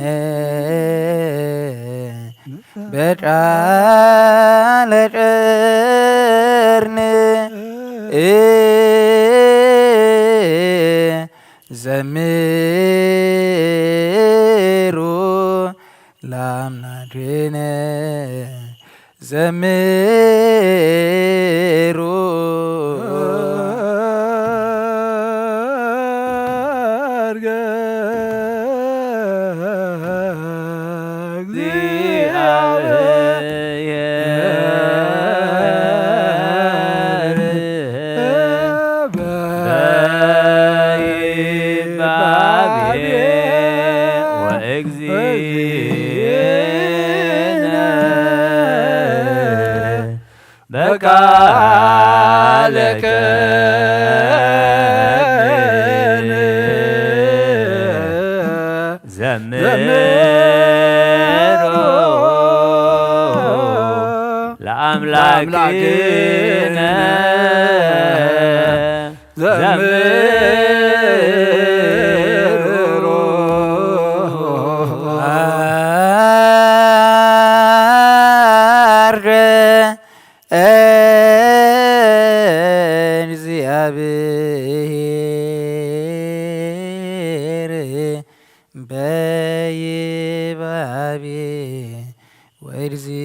E: በቃለ ጮርን ዘምሩ ለአምላክነ ዘምሩ
B: በቃለ ጮርን ዘምሩ ለአምላክነ ዘምሩ አርደ እግዚአብሔር በይባቤ ወርዚእነ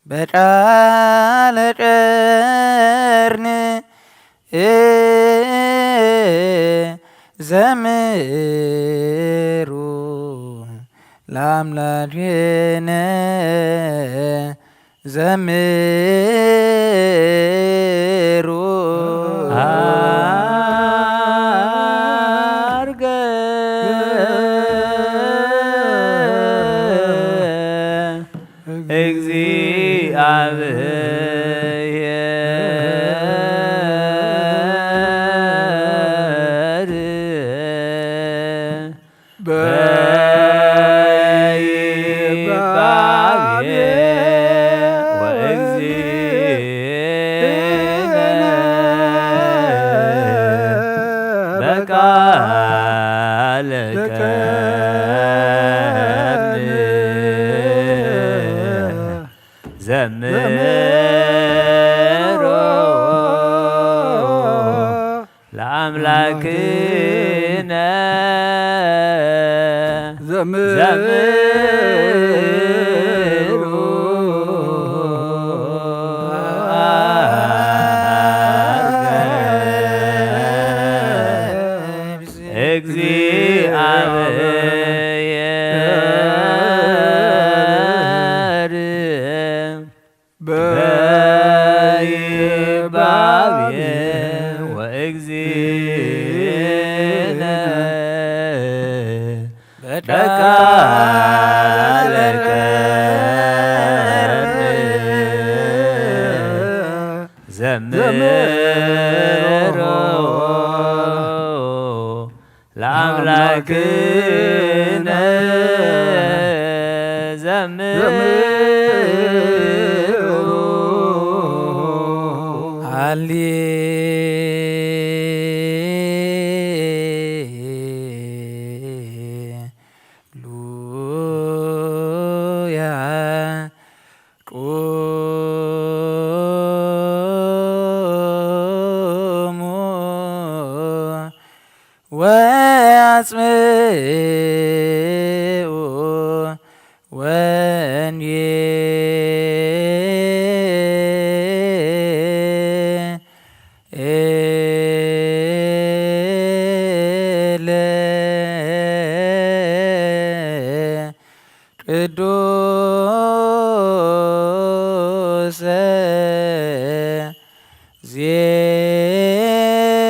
B: በቃለ ጮርን ዘምሩ ለአምላክነ ዘምሩ አርገ እግዚአብሔር በይባቤ ወእግዚእነ በቃለ ጮርን ዘምሩ ለአምላክነ ዘምሩ እግዚአብሔር በይባቤ ወእግዚእነ በቃለ ጮርን ዘምሩ ለአምላክነ ዘምሩ
E: ሃሌሉያ ቁሙ ወአጽምዑ ወንጌለ ቅዱስ ዜና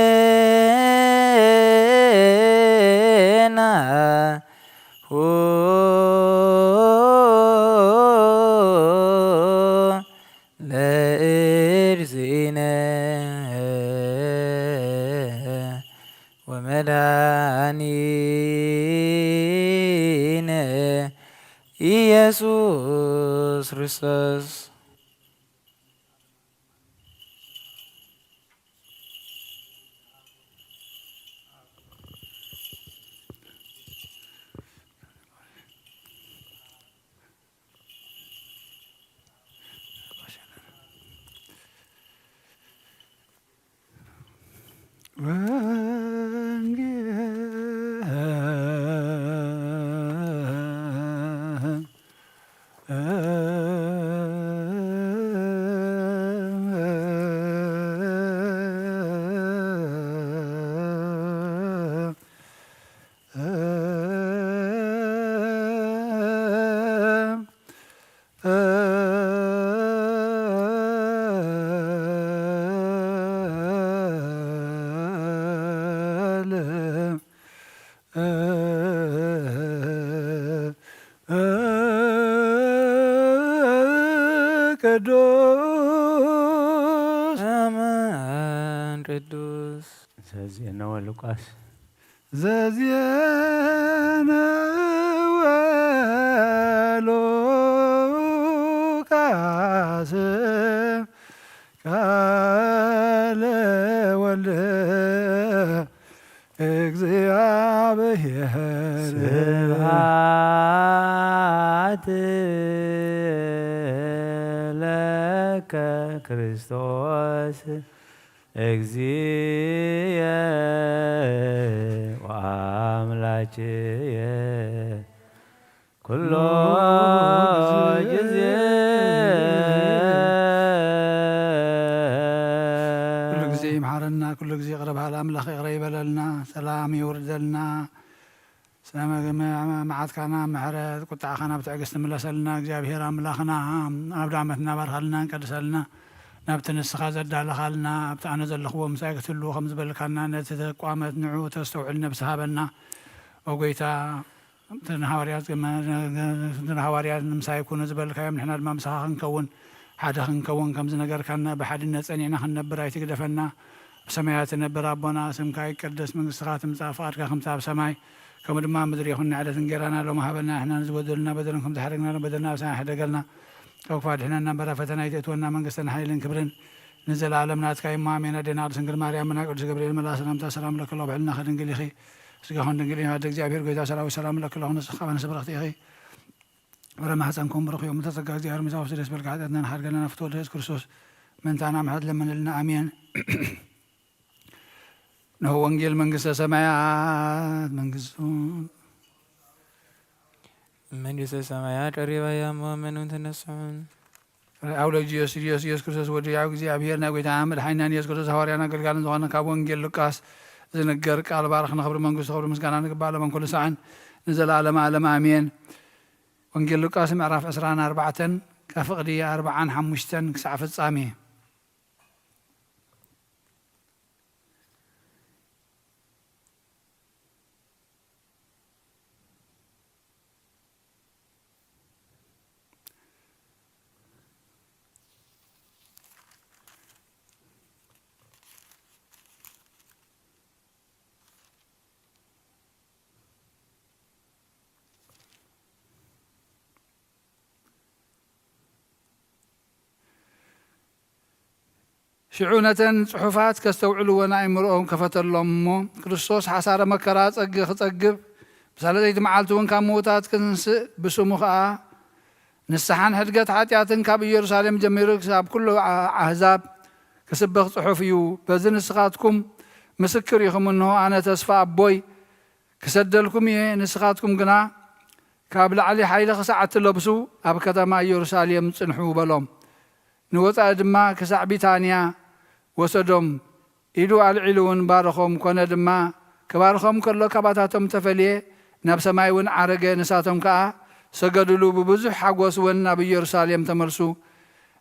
E: ኢየሱስ ክርስቶስ
F: ቅዱስ
E: አማን ቅዱስ
B: ዘዜነ ወሉቃስ
F: ዘዜነ ወሉቃስ ቃለ ወልደ እግዚአብሔር
B: ስብሐት ለከ ክርስቶስ እግዚእየ ወአምላክየ ኩሎ ጊዜ
F: ኩሉ ጊዜ ይምሓረና ኩሉ ጊዜ ቅረብ ሃላ ኣምላኽ ይቕረ ይበለልና ሰላም ይውርደልና መዓትካና ምሕረት ቁጣዕኻና ብትዕግስቲ ምለሰልና እግዚኣብሔር ኣምላኽና ኣብ ዳመትና ባርኻልና ንቀድሰልና ናብቲ ንስኻ ዘዳለኻልና ኣብቲ ኣነ ዘለኽዎ ምሳይ ክትህልዎ ከም ዝበልካና ነቲ ተቋመት ንዑ ተስተውዕል ነብሲ ሃበና ወጎይታ ንሃዋርያት ንምሳይ ኩኑ ዝበልካዮም ንሕና ድማ ምሳኻ ክንከውን ሓደ ክንከውን ከምዚ ነገርካና ብሓድነት ፀኒዕና ክንነብር ኣይትግደፈና ብሰማያት ትነብር ኣቦና ስምካ ይቀደስ መንግስትኻ ትምፃእ ፍቓድካ ከምቲ ኣብ ሰማይ ከምኡ ድማ ምድሪ ይኹን ንዕለት እንጌራና ሎሚ ሃበና ንሕና ዝበደሉና በደልን ከም ዝሓደግና በደልና ኣብ ሰማይ ሕደገልና ካብ ክፋ ድሕነና እምበራ ፈተና ይትእትወና መንግስትን ሓይልን ክብርን ንዘለኣለም ናትካ እሞ ኣሜን። ኣዴና ቅድስት ድንግል ማርያም እና ቅዱስ ገብርኤል መልኣክ ሰላምታ ሰላም ለክሎ ብዕልና ከድንግል ኢኺ ስጋኹን ድንግል ኢኻ እግዚኣብሔር ጎይታ ሰራዊት ሰላም ለክሎ ንስኻ በንስ ብረኽቲ ኢኺ ወረ ማሕፀንኩም ብሩኽ እዮም ተፀጋ እግዚኣብሔር ምሳ ውስጥ ደስ በልካ ሓጢአትና ንሓድገና ናፍቲ ወልደ ኢየሱስ ክርስቶስ ምንታና ምሕረት ለምንልና ኣሜን። ነሆ ወንጌል መንግስተ ሰማያት
E: መንግስተ ሰማያት ቀሪባ እያ መመኑን ተነስዑን
F: ኣውለጅ ኢየሱስ ክርስቶስ ወዲ ያው እግዚኣብሔር ናይ ጎይታ መድሓኒና ኢየሱስ ክርስቶስ ሃዋርያና ኣገልጋልን ዝኾነ ካብ ወንጌል ሉቃስ ዝንገር ቃል ባርኽ ንኽብሪ መንግስቱ ክብሪ ምስጋና ንግባእ ሎምን ኩሉ ሰዓን ንዘለኣለመ ዓለም ኣሜን። ወንጌል ሉቃስ ምዕራፍ 24 ካብ ፍቕዲ 45 ክሳዕ ፍጻሜ ሽዑ ነተን ፅሑፋት ከስተውዕልዎን ኣእምሮኦም ከፈተሎም እሞ ክርስቶስ ሓሳረ መከራ ክፀግብ ብሳለሰይቲ መዓልቲ እውን ካብ ምዉታት ክንስእ ብስሙ ከዓ ንስሓን ሕድገት ሓጢኣትን ካብ ኢየሩሳሌም ጀሚሩ ክሳብ ኩሉ ኣህዛብ ክስበኽ ፅሑፍ እዩ። በዚ ንስኻትኩም ምስክር ኢኹም። እንሆ ኣነ ተስፋ ኣቦይ ክሰደልኩም እየ። ንስኻትኩም ግና ካብ ላዕሊ ሓይሊ ክሳዕ እትለብሱ ኣብ ከተማ ኢየሩሳሌም ፅንሑ በሎም። ንወፃኢ ድማ ክሳዕ ቢታንያ ወሰዶም። ኢዱ ኣልዒሉ እውን ባረኾም። ኮነ ድማ ክባርኾም ከሎ ካባታቶም ተፈልየ ናብ ሰማይ እውን ዓረገ። ንሳቶም ከዓ ሰገድሉ። ብብዙሕ ሓጎስ እውን ናብ ኢየሩሳሌም ተመልሱ።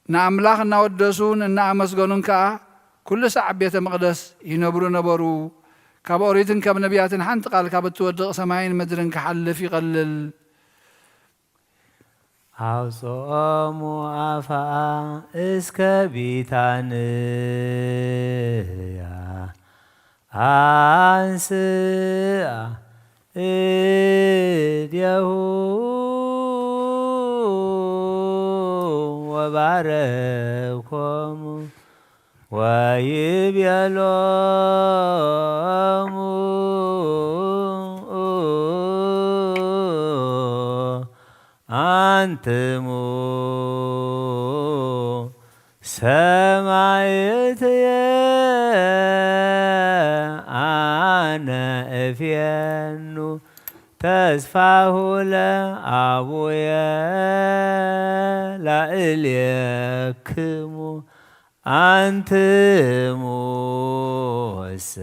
F: ንኣምላኽ እናወደሱን እናኣመስገኑን ከዓ ኩሉ ሰዓብ ቤተ መቕደስ ይነብሩ ነበሩ። ካብ ኦሪትን ካብ ነቢያትን ሓንቲ ቃል ካብ እትወድቕ ሰማይን ምድርን ክሓልፍ ይቐልል።
B: አውፅኦሙ አፍአ እስከ ቢታንያ አንስአ እዴሁ ወባረኮሙ ወይቤሎሙ አንትሙ ሰማዕትየ አነ እፌኑ ተስፋሁ ለአቡየ ላዕሌክሙ አንትሙ ወሰ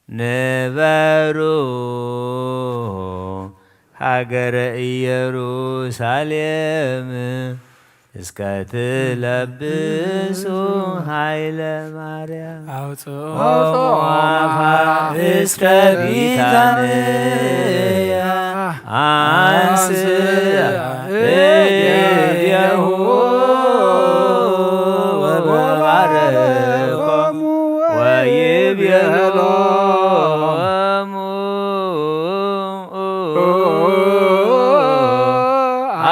B: ንበሩ ሀገረ ኢየሩሳሌም እስከ ትለብሱ ኃይለ ማርያም አውጽኦ እስከ ቢታንያ አንስአ እዴሁ ወባረኮሙ ወይቤሎሙ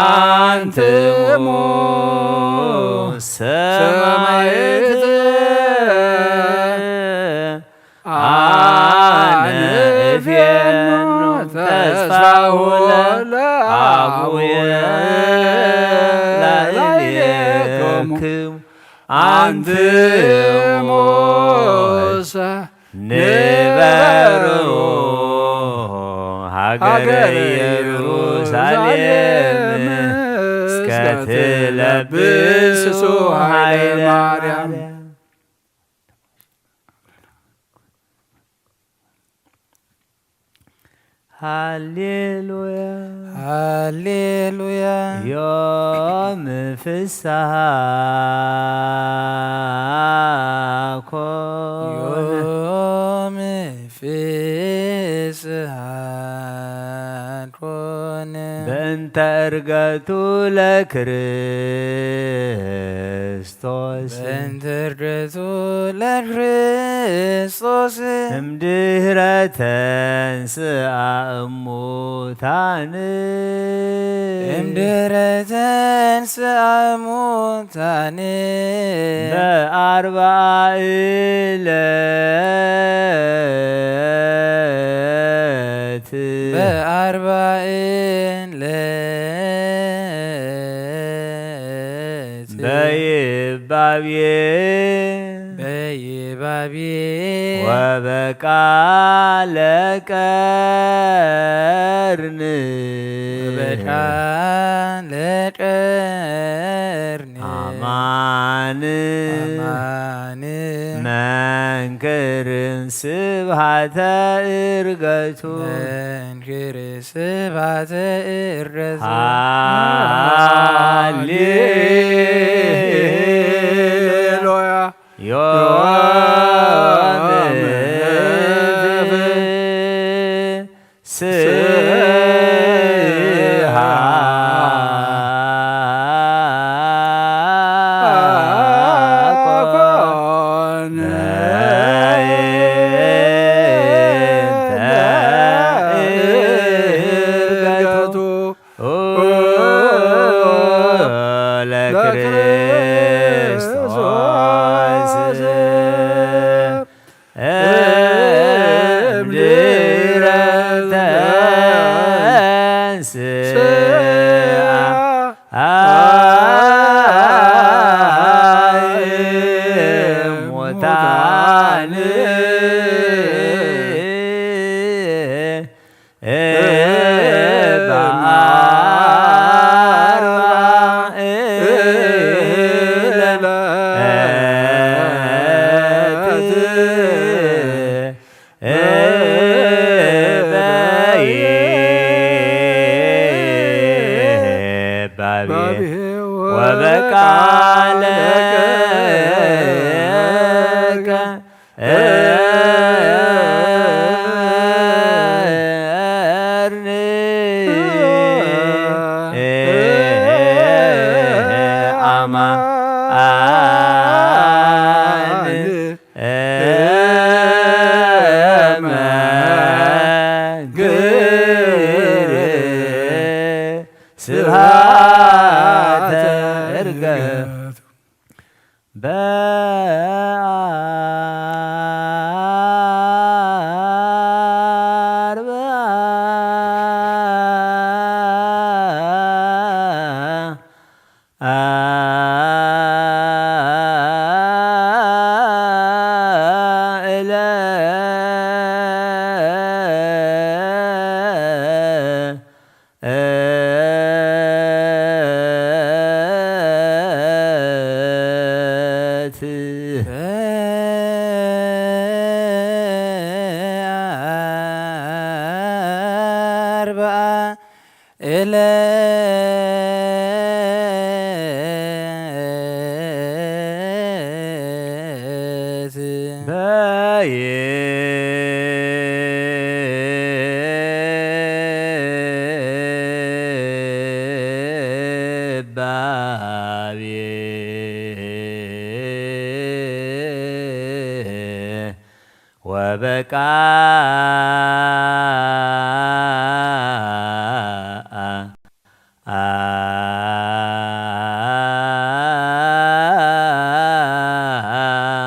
B: አንትሙ ሰማዕት አነ እፌኑ ተስፋሁ ለአቡየ ላዕሌክሙ አንትሙ ንበሩ ሀገረ ኢየሩሳሌም እስከ ትለብሱ ኃይለ ማርያም ሃሌሉያ
E: ሃሌሉያ
B: ዮም ፍስሐ ኮነ
E: ዮም ፍስሐ ኮነ
B: በእንተ ዕርገቱ ለክርስቶስ
E: በእንተ ዕርገቱ ለክርስቶስ
B: እምድኅረ ተንሥአ እሙታን
E: እምድኅረ ተንሥአ እሙታን
B: በአርብዓ ዕለት
E: በአርብዓ ዕለት
B: በይባቤ ወበቃለ ቀርን
E: በቃለ ቀርን
B: አማን መንክርን ስብሐተ ዕርገቱ
E: መንክር ስብሐተ ዕርገቱ
B: ሃሌሉያ ዮም ፍስሐ ኮነ በእንተ ዕርገቱ ለክርስቶስ እምድኅረ ተንሥአ እሙታን በአርብዓ ዕለት ወበቃለ ቀርን አማን መንክር ስብሐተ ዕርገቱ ወበቃ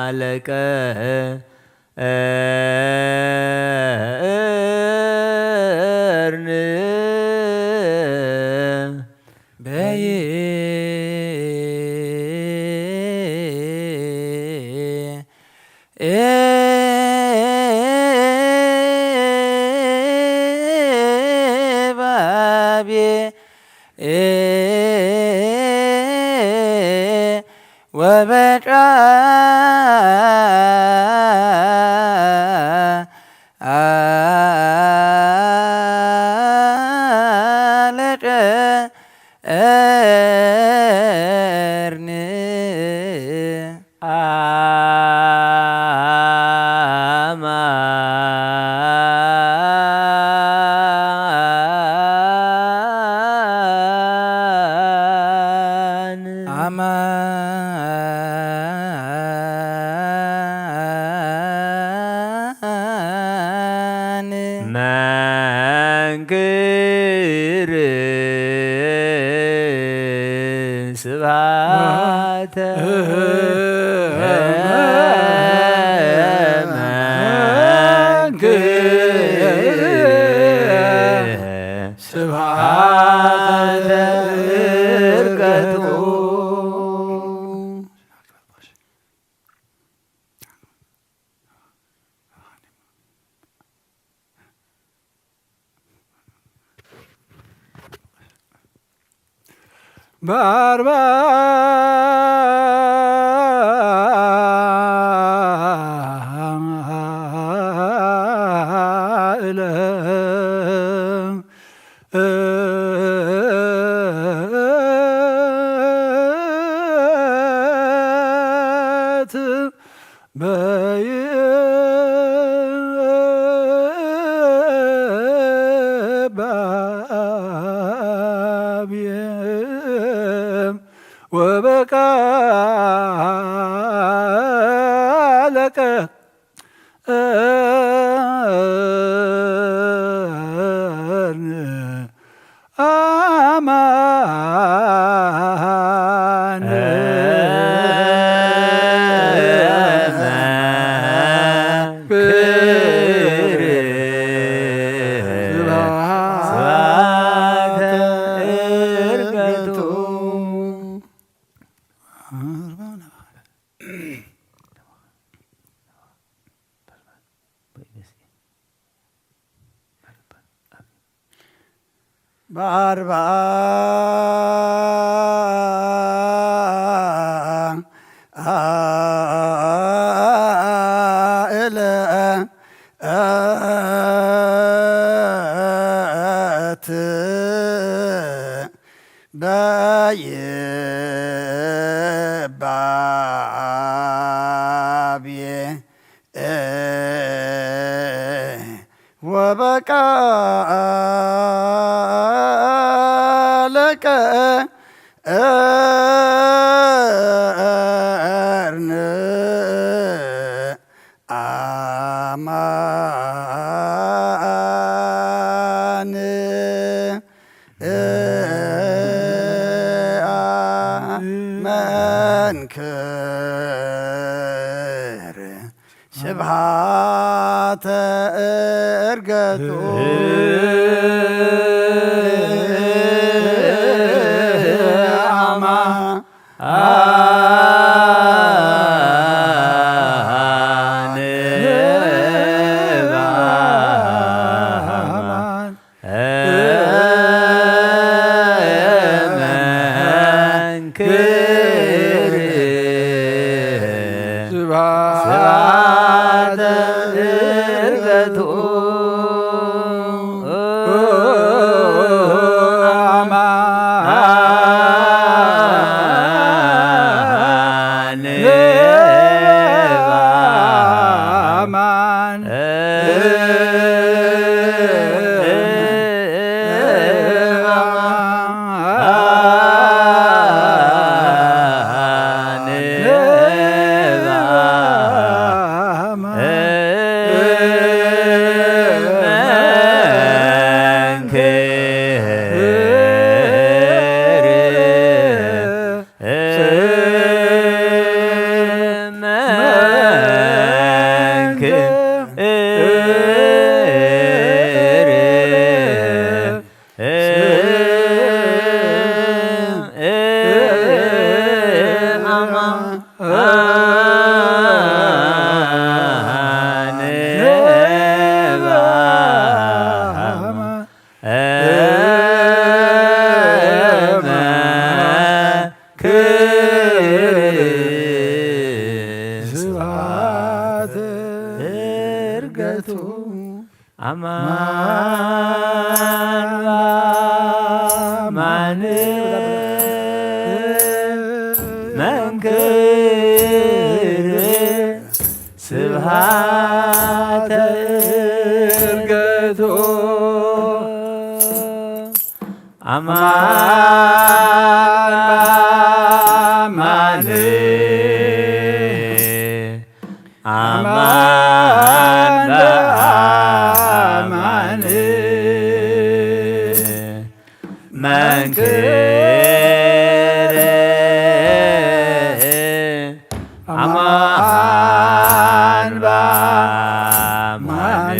B: አለቀ
A: ወበቃ አለቀ እርን መንክር ስብሐተ ስብሐተ ዕርገቱ
F: በአርባ ዕለት ወበቃ አለቀ አማን
C: በአርባ ዕለት በይባቤ ወበቃ አለቀ እርን አማን መንክር ስብሐተ ዕርገቱ አማን
B: አማን በአማን አማን በአማን መንክር አማን በአማን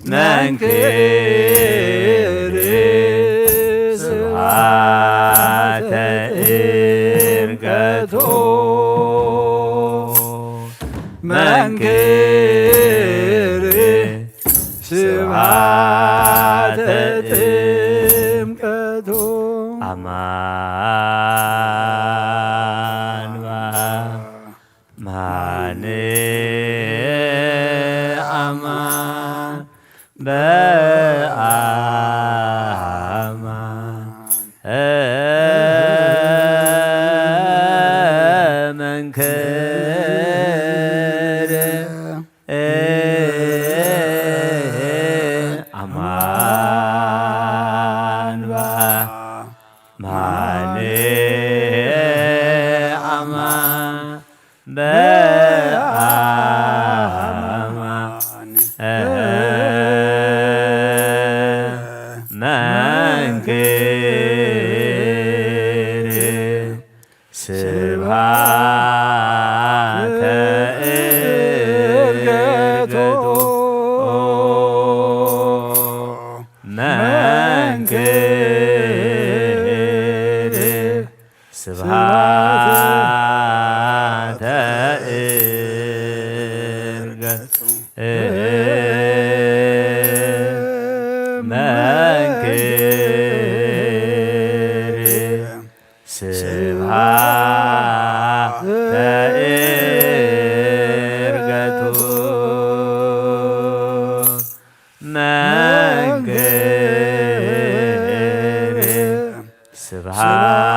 B: መንክር ስብሐተ ዕርገቶ መንክር ስብሐተ ጥምቀቱ አማን በአማን አማን በአማን መንክር አማን በአማን አማን በአማን መንክር ስብሐተ ዕርገቶ መንክር ስብሐተ ዕርገቶ መንክር ስብሐተ ዕርገቱ መንክር ስብሐተ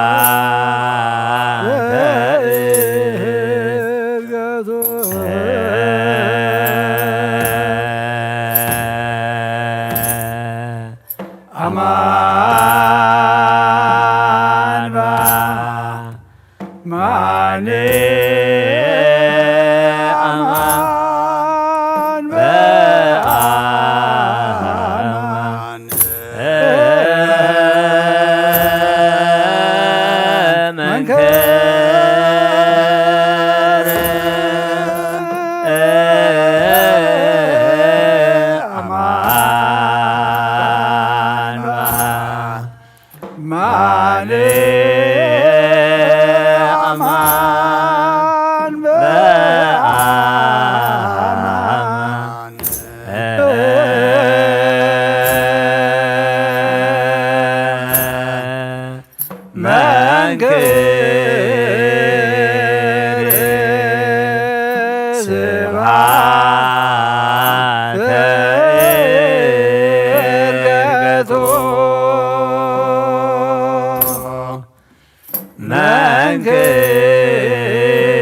B: ዕርገቱ አማን በአማን አማን በአማን መንክር አማን በአማን አማን በአማን መንክር ስብሐተ ዕርገቶ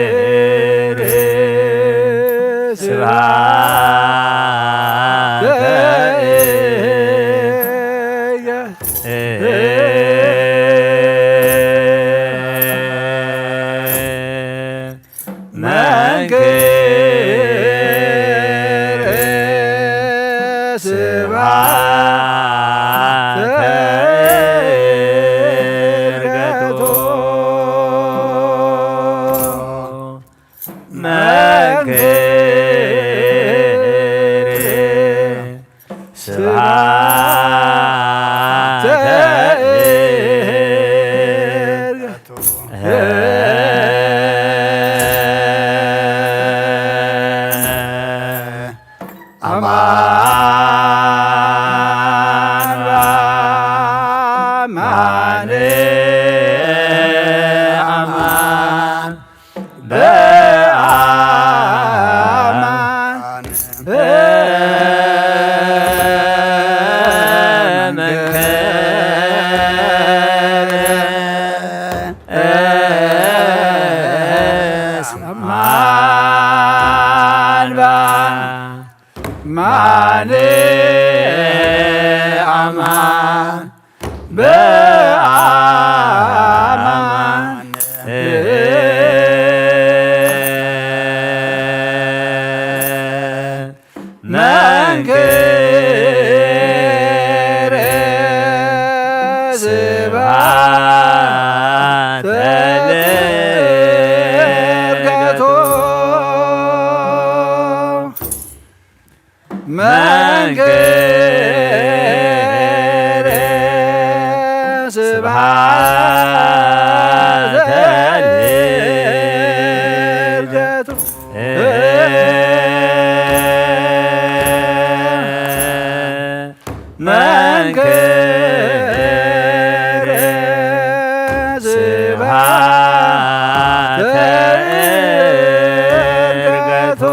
B: መንክር ስብሐተ መንክር ስብሐተ ዕርገቶ መንክር ስብሐተ ዕርገቶ አማን በአማን አማን በአማን አማን ስብሐተ ለዕርገቱ መንክረ ስብሐተ ለዕርገቱ መንክረ ስብሐተ ዕርገቱ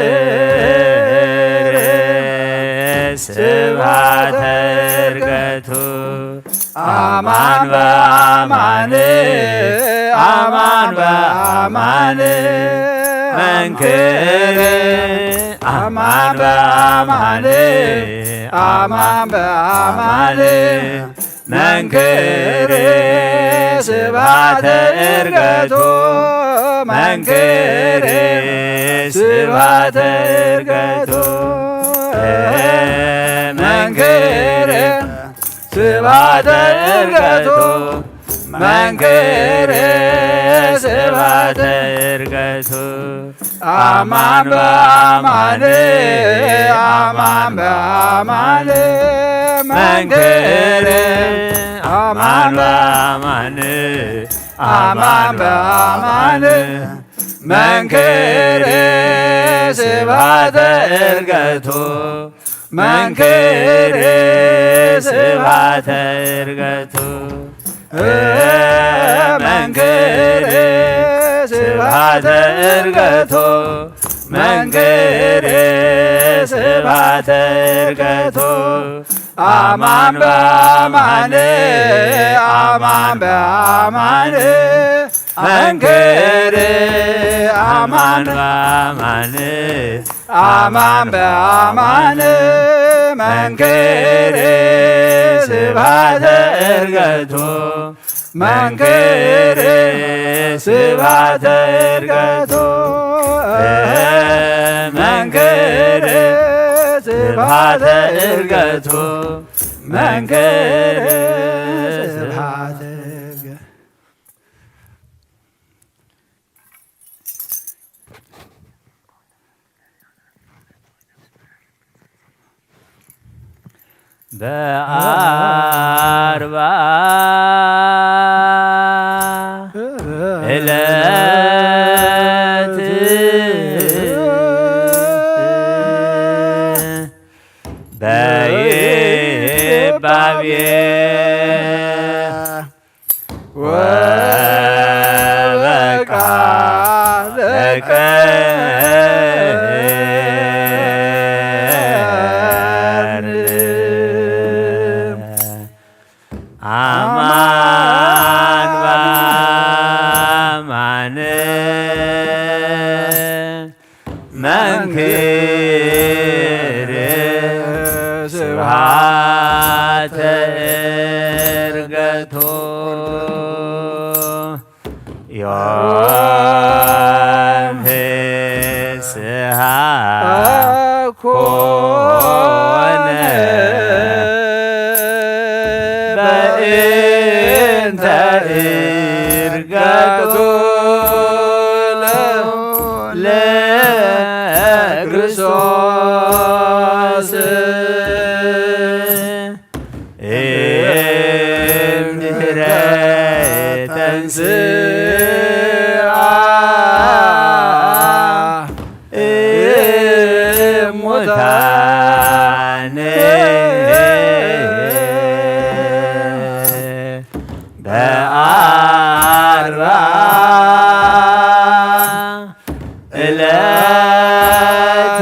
B: መንክረ ስብሐተ ዕርገቱ አማን በአማን አማን በአማን መንክር አማን በአማን አማን በአማን መንክር ስብሐተ ዕርገቱ መንክር ስብሐተ ዕርገቱ መንክር ስብሐተ ዕርገቱ መንክር ስብሐተ ዕርገቱ አማን በአማን አማን በአማን መንክር አማን በአማን አማን በአማን መንክር ስብሐተ ዕርገቱ መንክር ስብሐተ ዕርገቱ መንክር ስብሐተ ዕርገቱ መንክር ስብሐተ ዕርገቱ አማን በአማን አማን በአማን መንክር አማን በአማን አማን በአማን መንክር ስብሐተ ዕርገቱ መንክር ስብሐተ ዕርገቱ መንክር ስብሐተ ዕርገቱ መንክር ስብሐተ ዕርገቱ በአርባ ዕለት በይባቤ ወበቃለ ቀን አማን በአማን መንክር ስብሐተ ዕርገቱ ዮም ፍስሐ ኮነ በእንተ ዕርገቱ ለክርስቶስ እምድኅረ ተንሥአ እሙታን በአርባ ዕለት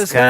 B: እስከ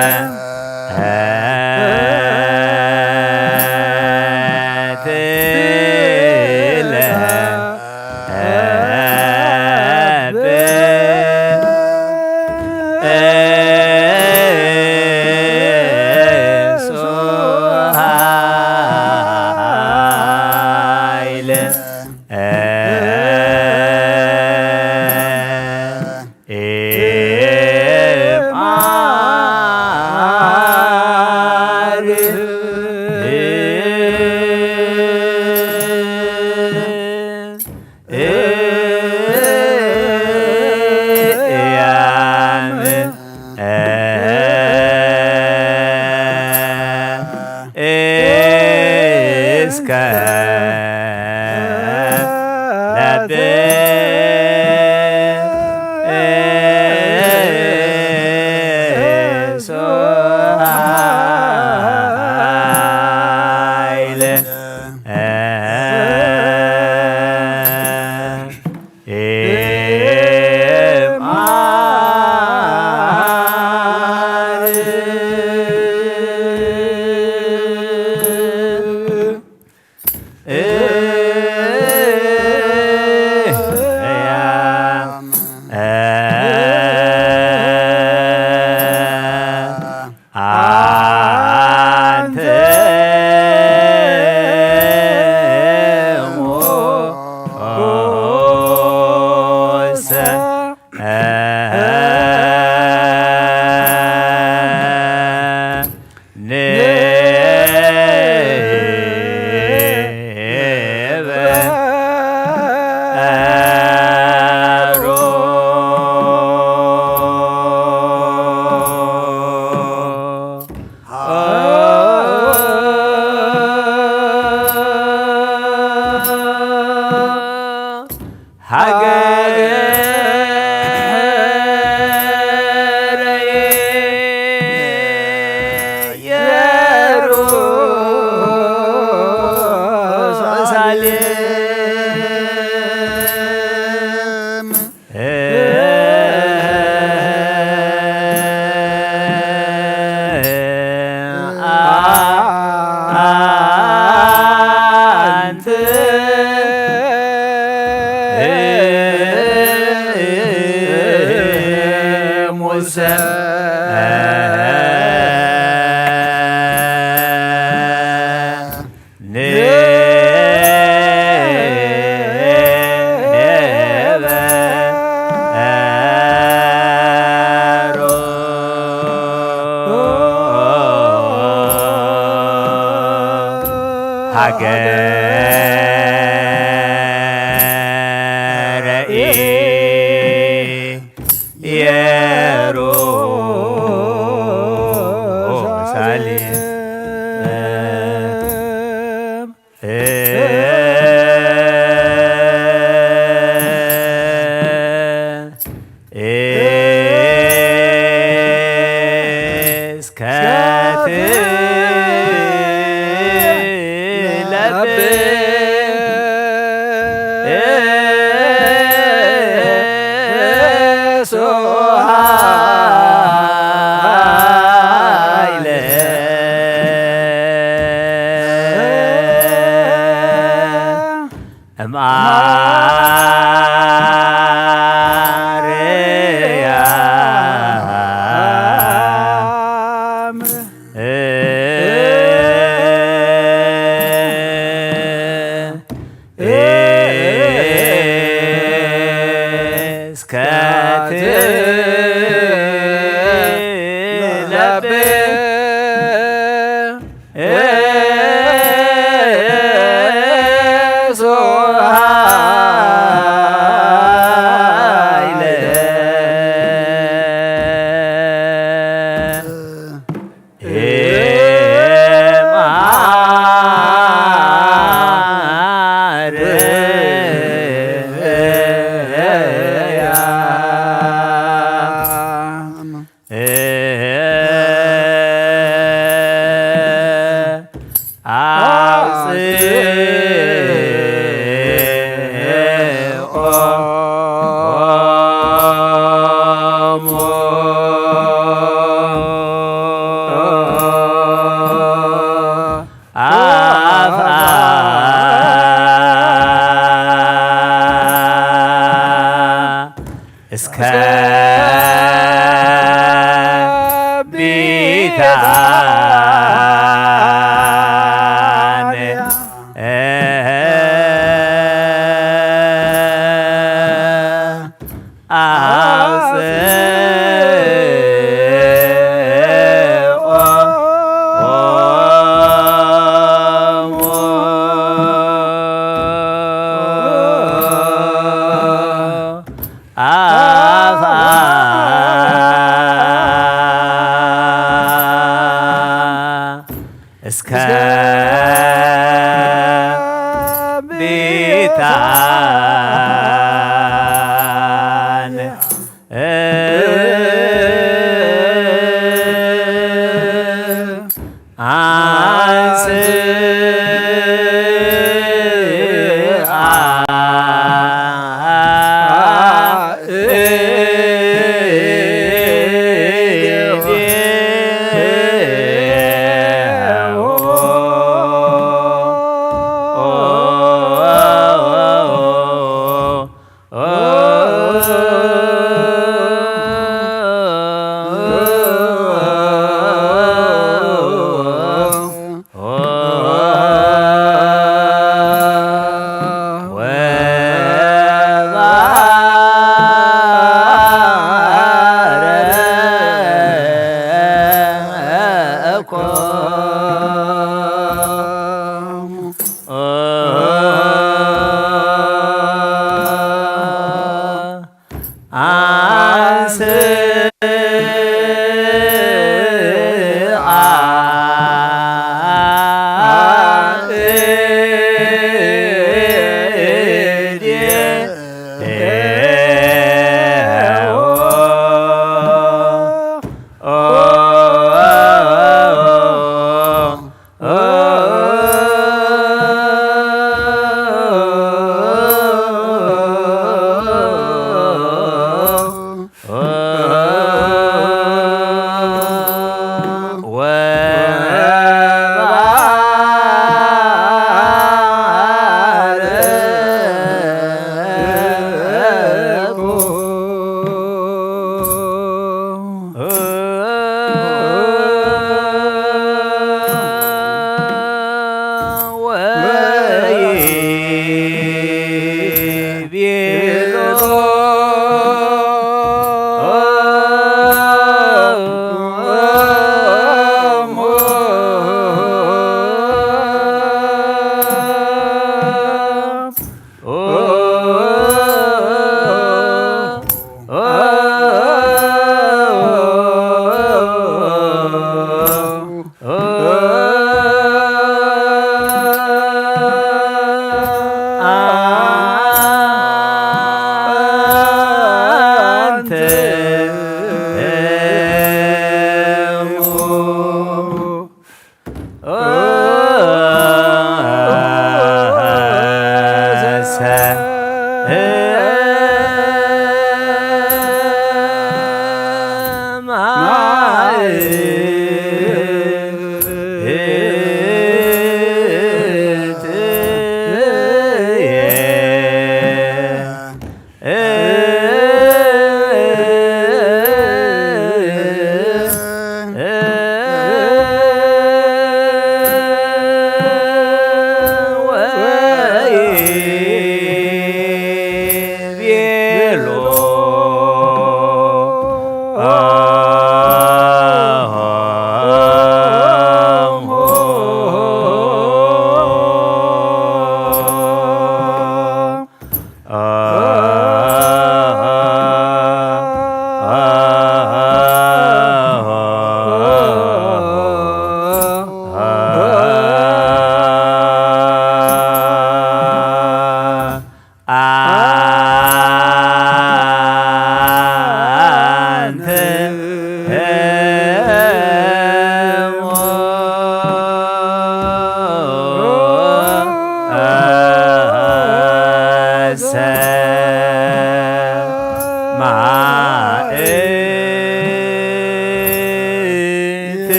B: አፋ እስከ ቤታን
A: አነ።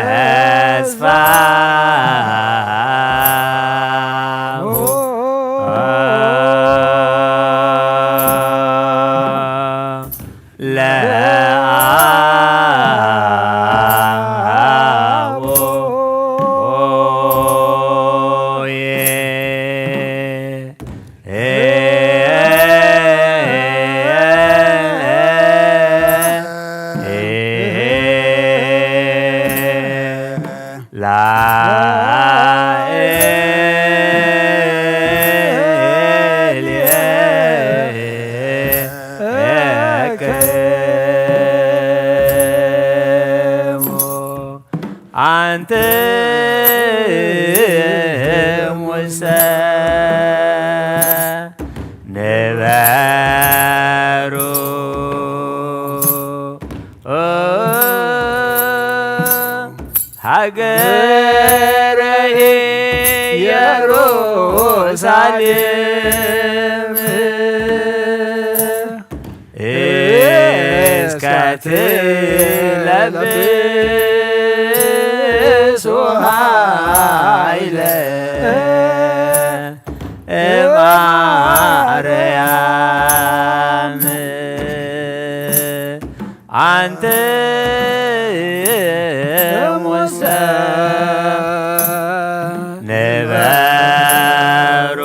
B: ተስፋ አንተ ሙሰ ነበሩ ሀገረ ኢየሩሳሌም እስከትለብስ ኃይለ ማርያም አንተ ሙሰ ነበሩ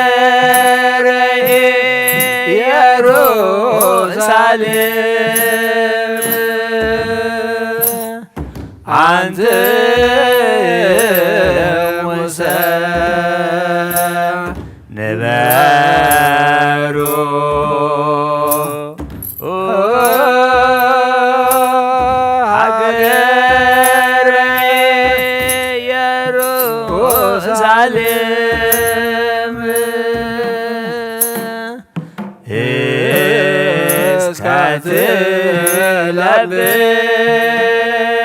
B: ሀገረ ኢየሩሳሌም አንተ ሙሰ ነበሩ ሀገረ ኢየሩሳሌም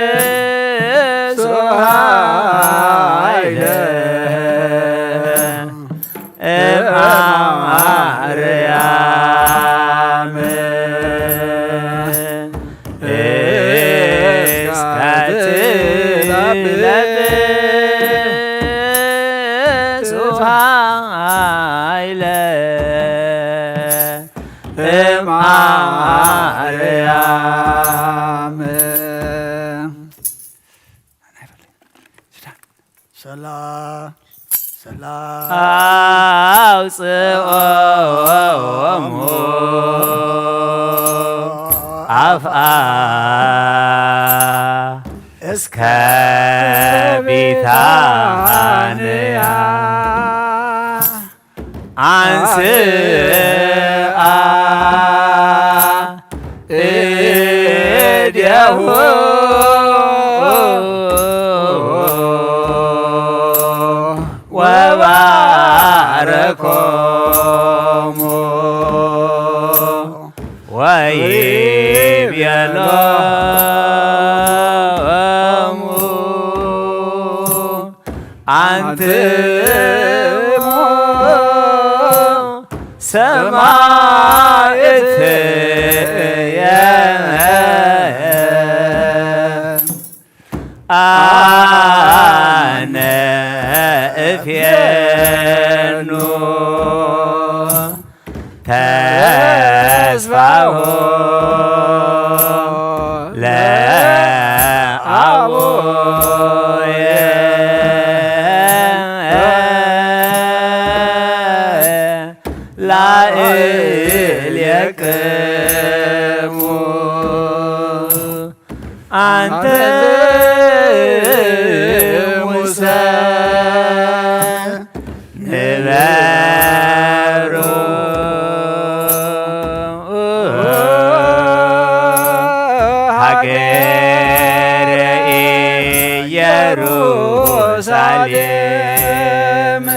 B: እስከትለብስ ኃይለ ማርያም እስከትለብስ ኃይለ ማርያም
C: ሰላም ሰላም
B: አውፅኦሙ አፍአ እስከ ቢታንያ አንስአ እዴሁ ወባረኮሙ ወይቤሎሙ አንትሙ ሰማዕትየ አነ እፌኑ ተስፋሁ ለአቡየ ላዕሌክሙ አንተ ሙሰ ነበሩ ሀገረ ኢየሩሳሌም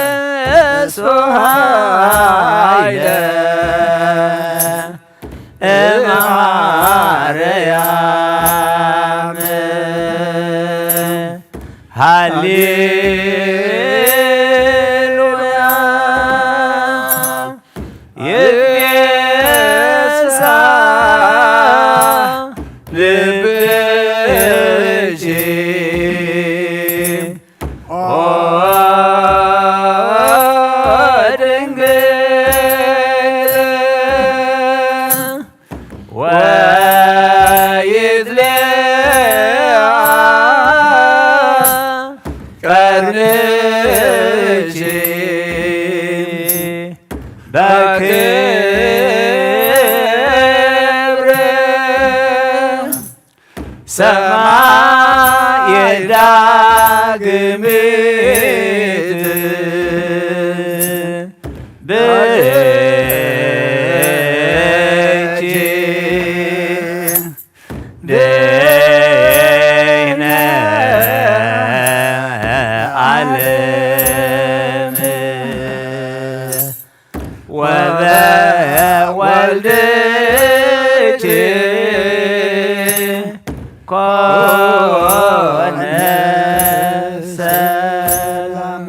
B: እስከትለብስ ኃይለ ማርያም ሃሌሉያ ይትሜሳ ልብሽ ኦ ድንግል ወይትለያ ቀርንሽ በክብር ሰማየ ዳግሚት ብእቲ ደይነ ዓለም ወበወልድኪ ኮነ ሰላም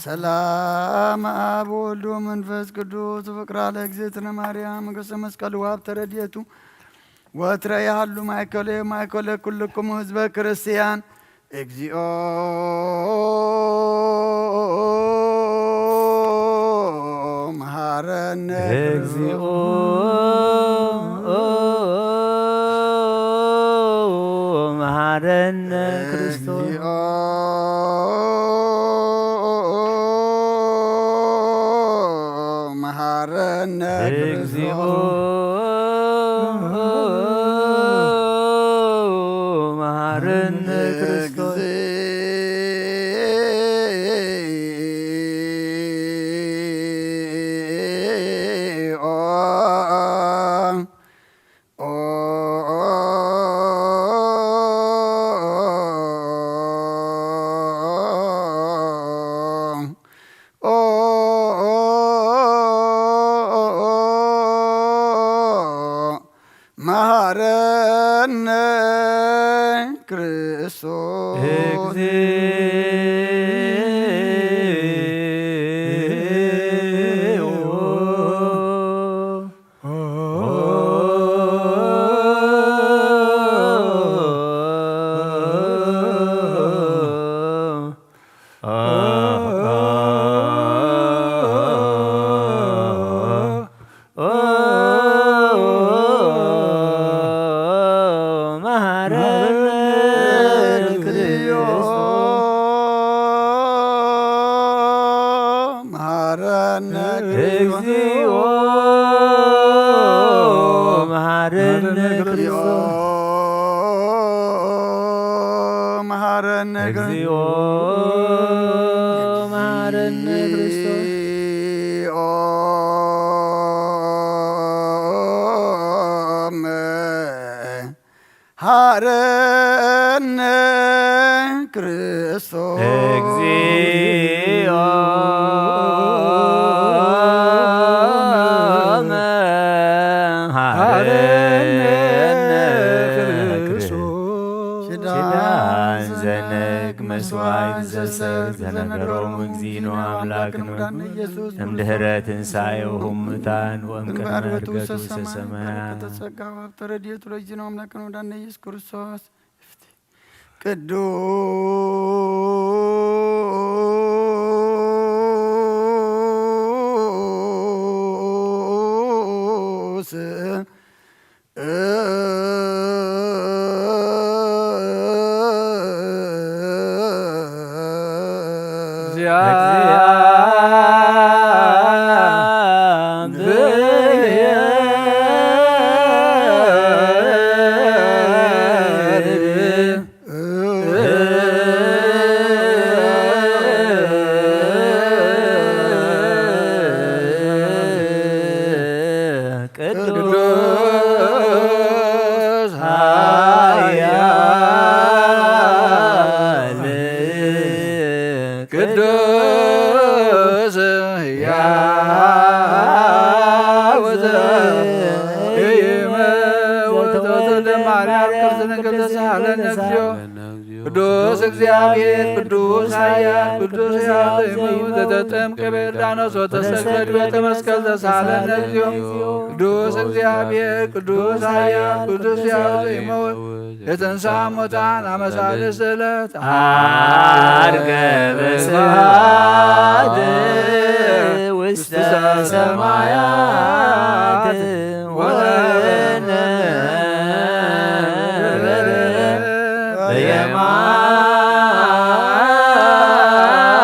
C: ሰላም አብ ወልድ ወመንፈስ ቅዱስ ፍቅራ ለእግዝእትነ ማርያም ቅድስት መስቀል ወሀብተ ረድኤቱ ወትረ ያህሉ ማእከለ ኩልክሙ ህዝበ ክርስቲያን እግዚኦ መሐረነ
B: እግዚኦ መሐረነ ክርስቶስ
C: መሐረነ
B: እግዚኦ መሐረነ ክርስቶስ
C: መሐረነ ክርስቶስ
B: እግዚኦ መሐረነ ክርስቶስ
C: መሐረነ
B: እግዚኦ መሐረነ ክርስቶስ
C: መሐረነ ክርስቶስ
B: እግዚኦ ዘነግ መስዋዕት ዘሰርክ ዘነገሮሙ እግዚእነ አምላክነ እምድኅረ ትንሣኤሁ እሙታን ወእምቅድመ ዕርገቱ ውስተ ሰማያት
C: ተረድኤቱ ለእግዚእነ አምላክነ ወዳነ ኢየሱስ ክርስቶስ ቅዱስ
B: ቅዱስ
F: እግዚአብሔር ቅዱስ ኃያል ቅዱስ ሕያው ዘይመውት ዘተጠምቀ በዮርዳኖስ ወተሰቅለ በቤተ መስቀል ተሳለነ እግዚኦ ቅዱስ እግዚአብሔር ቅዱስ ኃያል ቅዱስ ሕያው ዘይመውት የተንሥአ እሙታን አመ ሣልስት ዕለት
B: ዐርገ በስብሐት ውስተ ሰማያት ወነበረ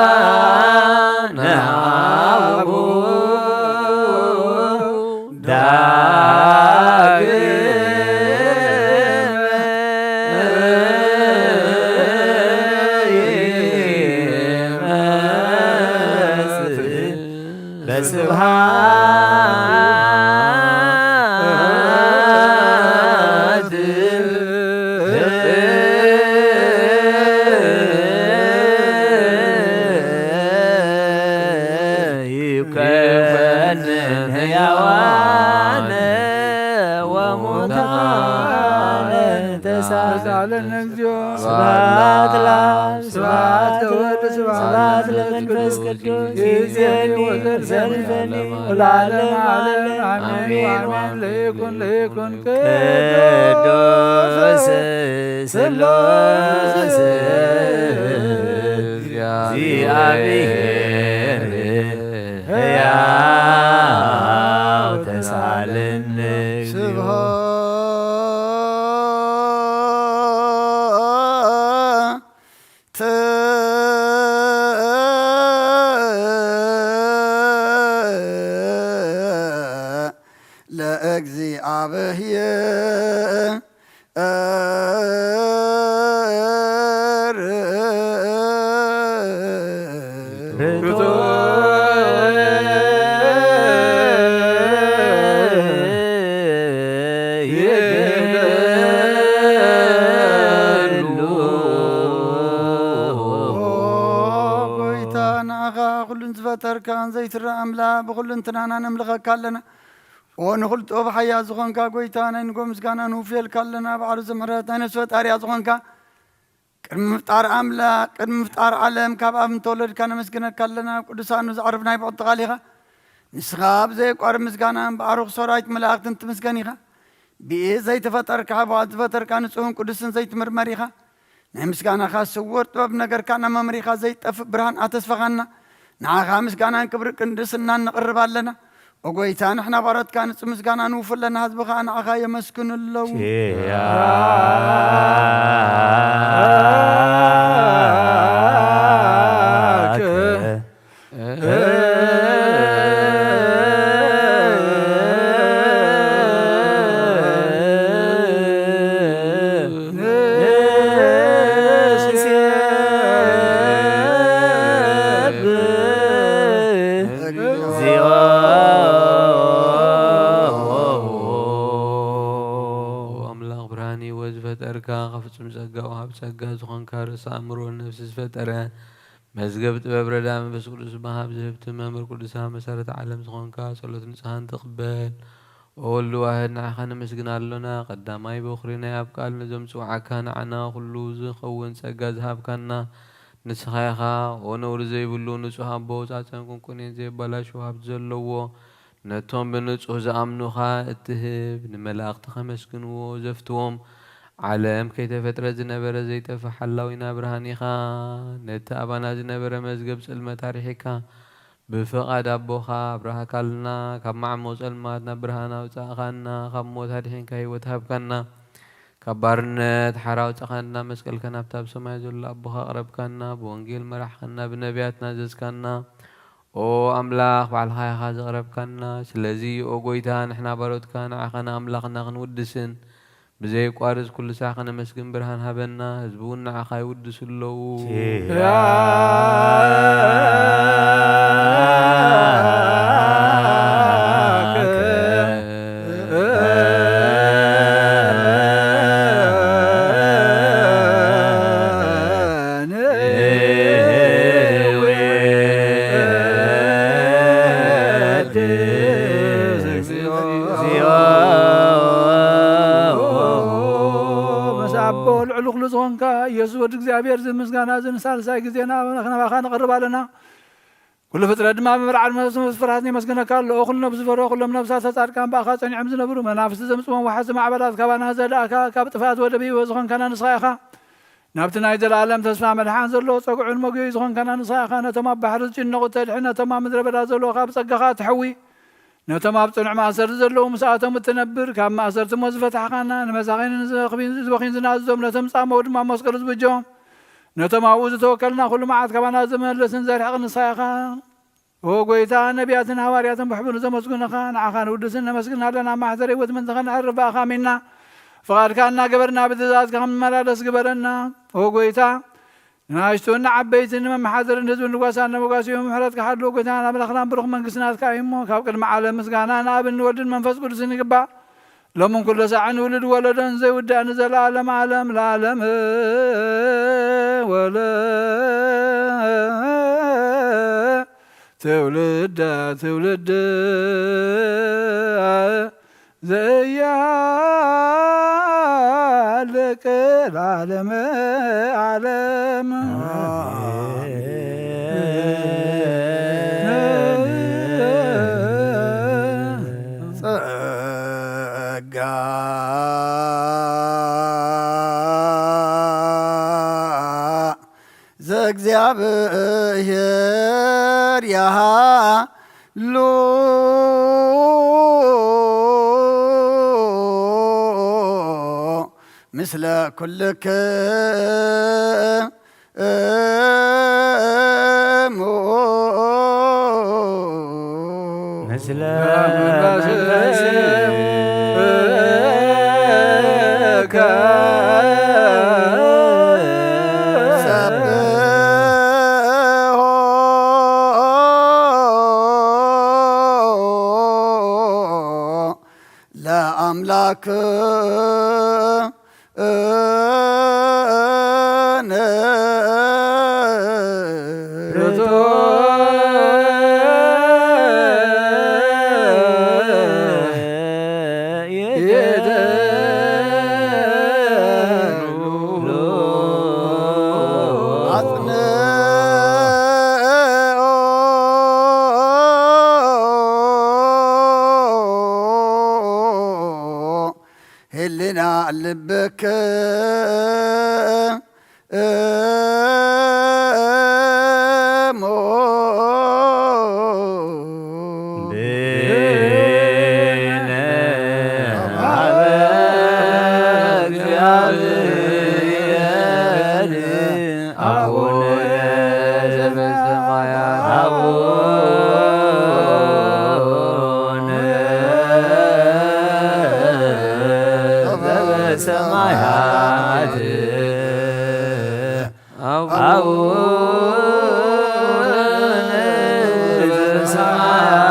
B: በየማነ አቡሁ በስብሐት ይኮንን ሕያዋነ ወሙታነ ተሳለነ እግዚኦ ስብሐት ለአብ ስብሐት ለወልድ ስብሐት ለመንፈስ ቅዱስ ይእዜኒ ወዘልፈኒ ወለዓለመ ዓለም አሜን አሜን። ለይኩን ቅዱስ ሥላሴ እግዚአብሔር ሕያው ተሳለነ
C: ዝፈጠርካን ዘይትረአ ኣምላኽ ብኩሉ እንትናና ነምልኸካ ኣለና ወንኹልጦ ብሓያ ዝኾንካ ጎይታ ናይ ንጎ ምስጋና ንውፍየልካ ኣለና ባዕሉ ዘምሕረት ናይ ነፍሲ ፈጣርያ ዝኾንካ ቅድሚ ምፍጣር ኣምላኽ ቅድሚ ምፍጣር ዓለም ካብ ኣብ እንተወለድካ ነመስግነካ ኣለና ቅዱሳኑ ዝዓርፍ ናይ ብቕቲ ቃል ኢኻ ንስኻ ብዘይቋርብ ምስጋናን ብኣሩኽ ሰራዊት መላእኽትን ትምስገን ኢኻ ብኢድ ዘይተፈጠርካ ብባዕል ዝፈጠርካ ንጹህን ቅዱስን ዘይትምርመር ኢኻ ናይ ምስጋናኻ ስውር ጥበብ ነገርካ ናመምሪኻ ዘይጠፍእ ብርሃን ኣተስፋኻና ንዓኻ ምስጋናን ክብሪ ቅድስናን ነቕርብ ኣለና ወጎይታ ንሕና ባሮትካ ንጹህ ምስጋና ንውፍ ኣለና ህዝብኻ ንዓኻ የመስግኑ ኣለዉ
D: ጸጋ ዝኾንካ ርእሰ ኣእምሮ ነፍሲ ዝፈጠረ መዝገብ ጥበብ ረዳ መንፈስ ቅዱስ መሃብ ዝህብቲ መምህር ቅዱሳ መሰረተ ዓለም ዝኾንካ ጸሎት ንጽሃን ተቕበል ወወልድ ዋህድ ንዓኻ ነመስግን ኣሎና ቀዳማይ በኹሪ ናይ ኣብ ቃል ነዘምጽዋዓካ ንዓና ኩሉ ዝኸውን ጸጋ ዝሃብካና ንስኻ ኢኻ ወነውሪ ዘይብሉ ንጹህ ኣቦ ጻጸን ቁንቁንን ዘይበላሽ ሃብቲ ዘለዎ ነቶም ብንጹህ ዝኣምኑኻ እትህብ ንመላእኽቲ ከመስግንዎ ዘፍትዎም ዓለም ከይተፈጥረ ዝነበረ ዘይጠፍእ ሓላዊና ብርሃን ኢኻ ነቲ ኣባና ዝነበረ መዝገብ ጽልመት ኣርሒካ ብፍቓድ ኣቦኻ ኣብርሃካልና ካብ ማዕሞ ጸልማት ናብ ብርሃን ኣውጻእኻና ካብ ሞት ኣድሒንካ ህይወት ሃብካና ካብ ባርነት ሓራ ኣውጻእኻና መስቀልካ ናብታ ኣብ ሰማይ ዘሎ ኣቦኻ ኣቕረብካና ብወንጌል መራሕካና ብነቢያት ናዘዝካና ኦ ኣምላኽ ባዕልኻ ኢኻ ዘቕረብካና ስለዚ ኦ ጎይታ ንሕና ባሮትካ ንዓኸና ኣምላኽና ክንውድስን ብዘይቋርዝ ኩሉ ሰዓኸ ነመስግን ብርሃን ሃበና ህዝቢ እውን ንዓኻ ይውድሱ ኣለዉ
F: ልዕሉ ዝኾንካ ኢየሱስ ወድ እግዚአብሔር ዝምስጋና ዝንሳልሳይ ጊዜና ነባኻ ንቅርብ ኣለና ኩሉ ፍጥረት ድማ ብመርዓድ መስፍራት ይመስገነካ ኣሎ ኩሉ ነብሲ ፈርሆ ኩሎም ነብሳት ተጻድቃን በኣኻ ጸኒዖም ዝነብሩ መናፍስቲ ዘምጽዎም ወሓዚ ማዕበላት ካባና ዘዳእካ ካብ ጥፋት ወደቢ ዝኾንካና ንስኻ ኢኻ ናብቲ ናይ ዘለኣለም ተስፋ መድሓን ዘለዎ ፀጉዑን መጉዩ ዝኾንካና ንስኻ ኢኻ ነቶም ኣብ ባሕሪ ዝጭነቑ ተድሒ ነቶም ኣብ ምድረ በዳ ዘለዎ ካብ ፀጋኻ ትሕዊ ነቶም ኣብ ጽኑዕ ማእሰርቲ ዘለዉ ምስኣቶም እትነብር ካብ ማእሰርቲ ሞ ዝፈታሕኻና ንመሳኺን ዝበኺን ዝናዝዞም ነቶም ጻመው ድማ መስቀሉ ዝብጆም ነቶም ኣብኡ ዝተወከልና ኩሉ መዓት ካባና ዝመለስን ዘርሕቕ ንስኻ ኢኻ ኦ ጎይታ ነቢያትን ሃዋርያትን ብሕቡር ዘመስጉንኻ ንዓኻ ንውድስን ነመስግን ኣለና ማሕዘር ህይወት ምንትኸ ንዕርፍ በኣኻ ሚና ፍቓድካ እናገበርና ብትእዛዝካ ክንመላለስ ግበረና ኦ ጎይታ ንኣሽቱን ዓበይትን ንመመሓዘርን ህዝብን ንጓሳን ነመጓሲዮም ምሕረትካ ሓልዎ ጎይታ ኣምላኽናን ብሩኽ መንግስትናትካ እዩ እሞ ካብ ቅድሚ ዓለም ምስጋና ንኣብን ንወልድን መንፈስ ቅዱስን ይግባእ ሎምን ኩሉ ሰዓን ውልድ ወለዶን ዘይውዳእ ንዘለኣለም ዓለም ለዓለም ወለ ትውልደ ትውልድ ዘያልቅ ለዓለም ዓለም ጸጋ ዘእግዚአብሔር ያሃሉ ምስለ ኩልክሙ
B: ምስለ መንፈስከ
C: ሰብሖ ለአምላክ ህሊና ልብክ
B: ሰማያት አቡነ ዘበሰማያት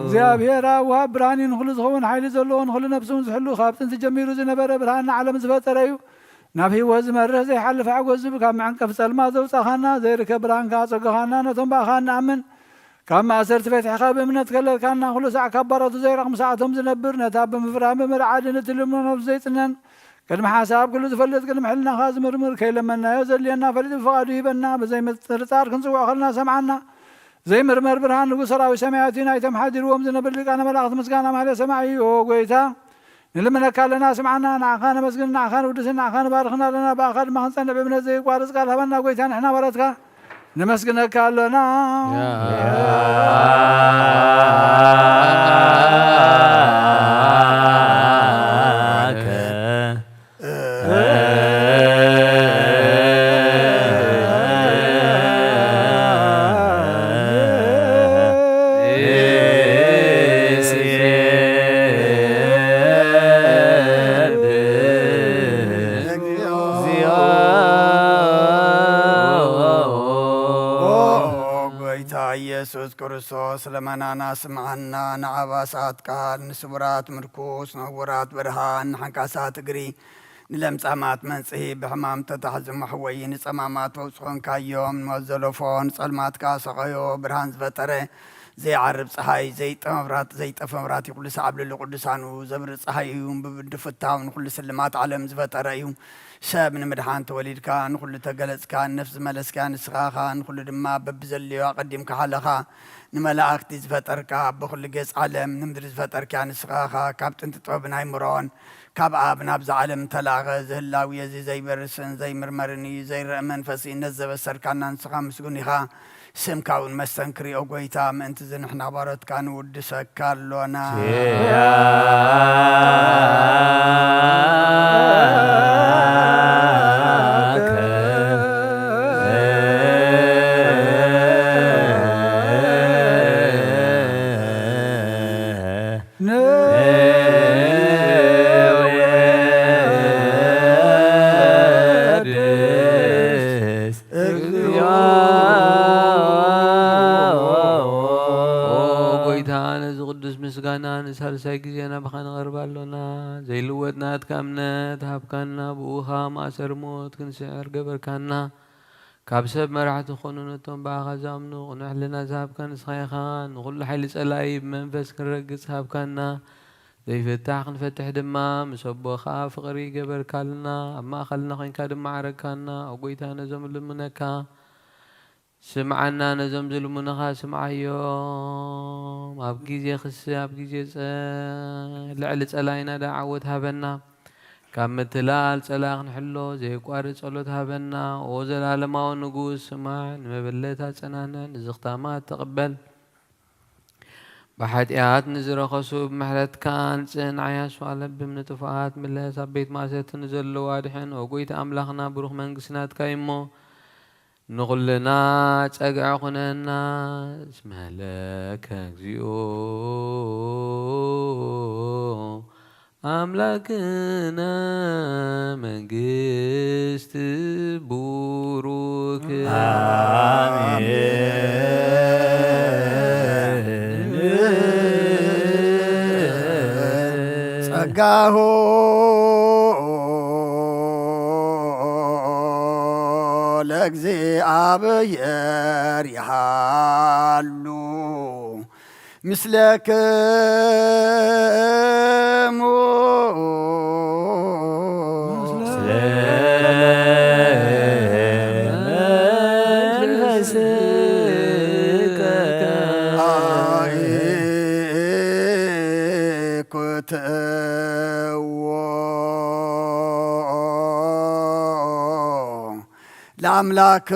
F: እግዚአብሔር ኣብ ወሃብ ብርሃን ንኹሉ ዝኸውን ሓይሊ ዘለዎ ንኹሉ ነብስውን ዝሕሉ ካብ ጥንቲ ጀሚሩ ዝነበረ ብርሃን ዓለም ዝፈጠረ እዩ ናብ ህይወት ዝመርህ ዘይሓልፍ ሓጎስ ዝብል ካብ መዕንቀፍ ጸልማ ዘውፃኻና ዘይርከብ ብርሃንካ ፀጋኻና ነቶም ባእኻ ንኣምን ካብ ማእሰርቲ ፈትሕኻ ብእምነት ከለልካና ኩሉ ሳዕ ካብ ባሮቱ ዘይረቕም ሰዓቶም ዝነብር ነታ ብምፍራን ብምርዓድን እትልሞ ነብሲ ዘይፅነን ቅድሚ ሓሳብ ኩሉ ዝፈልጥ ቅድሚ ሕልናኻ ዝምርምር ከይለመናዮ ዘድልየና ፈሊጡ ብፍቓዱ ሂበና ብዘይምጥርጣር ክንፅውዖ ከለና ሰምዓና ዘይምርመር ብርሃን ንጉሥ ሰራዊት ሰማያት ናይቶም ሓዲርዎም ዝነብር ሊቃነ መላእኽቲ ምስጋና ማህለ ሰማይ ኦ ጎይታ ንልመነካ ኣለና ስምዓና ንዓኻ ነመስግን ንዓኻ ንውድስን ንዓኻ ንባርኽና ኣለና ብኣኻ ድማ ክንፀንዕ ብእምነት ዘይቋርፅ ቃል ሃበና ጎይታ ንሕና ወረትካ ነመስግነካ ኣለና ኢየሱስ ክርስቶስ ለመናና ስምዓና ንዓባሳት ቃል ንስቡራት ምርኩስ ንዕውራት ብርሃን ንሓንካሳት እግሪ
C: نلمصامات منصحي بحمام تتحز محوي نصمامات وصون كايوم نوزلفون صلمات كاسقيو برهان زفتره زي عرب صحاي زي تمرات زي تفمرات كل سعب للقدسانو زبر صحايهم بدفتاون كل سلمات عالم زفتره شاب من مدحان توليد كان كل تجلس كان نفس ملس كان سخاخان كل دما ببزلي وقدم كحلخا نملاك تزفتر كاب بكل جس عالم نمدر زفتر كان سخاخا كابتن تطبنا يمرون كاب ابن ابز عالم تلاغ زهلاوي زي برسن زي مرمرني زي منفسي نزب السركان نسخا مسكونيخا سمكاون مستنكري او قويتا من تزن احنا بارت كان ود سكالونا
D: سالساي جينا بخان غربالونا زي لوتنا تكامنت هابكنا بوها ما سرموت كنسعر قبر كنا كابسب مرحت خونونتهم باغازامنو ونحلنا زهاب كان صيخان نقول حيل سلاي بمنفس كنرقص هاب كنا زي فتاح نفتح دما مسبو خاف غري قبر كالنا اما خلنا خين كادم معرك كنا وقويتا نزم لمنكا سمعنا نزم زلمنها سمع يوم أبقي زي خسي أبقي زي لعلت ألاينا دعوت هبنا كم تلال سلاخ نحلو زي قوارد صلوت هبنا وزل علما ونقوس سمع نمبلتها سنانا نزختامات تقبل بحديات نزر خصوب محلت كان سن عياش وعلب من تفاهات من الله سبيت ما سيت نزل وادحن وقويت أملاخنا بروح منقسنات كايمو نغلنا تقع خننا اسمهلك اكزيو أملاكنا منقست بوروك
C: آمين تقاهو لكزي أبير يحالو مثلك لأملاك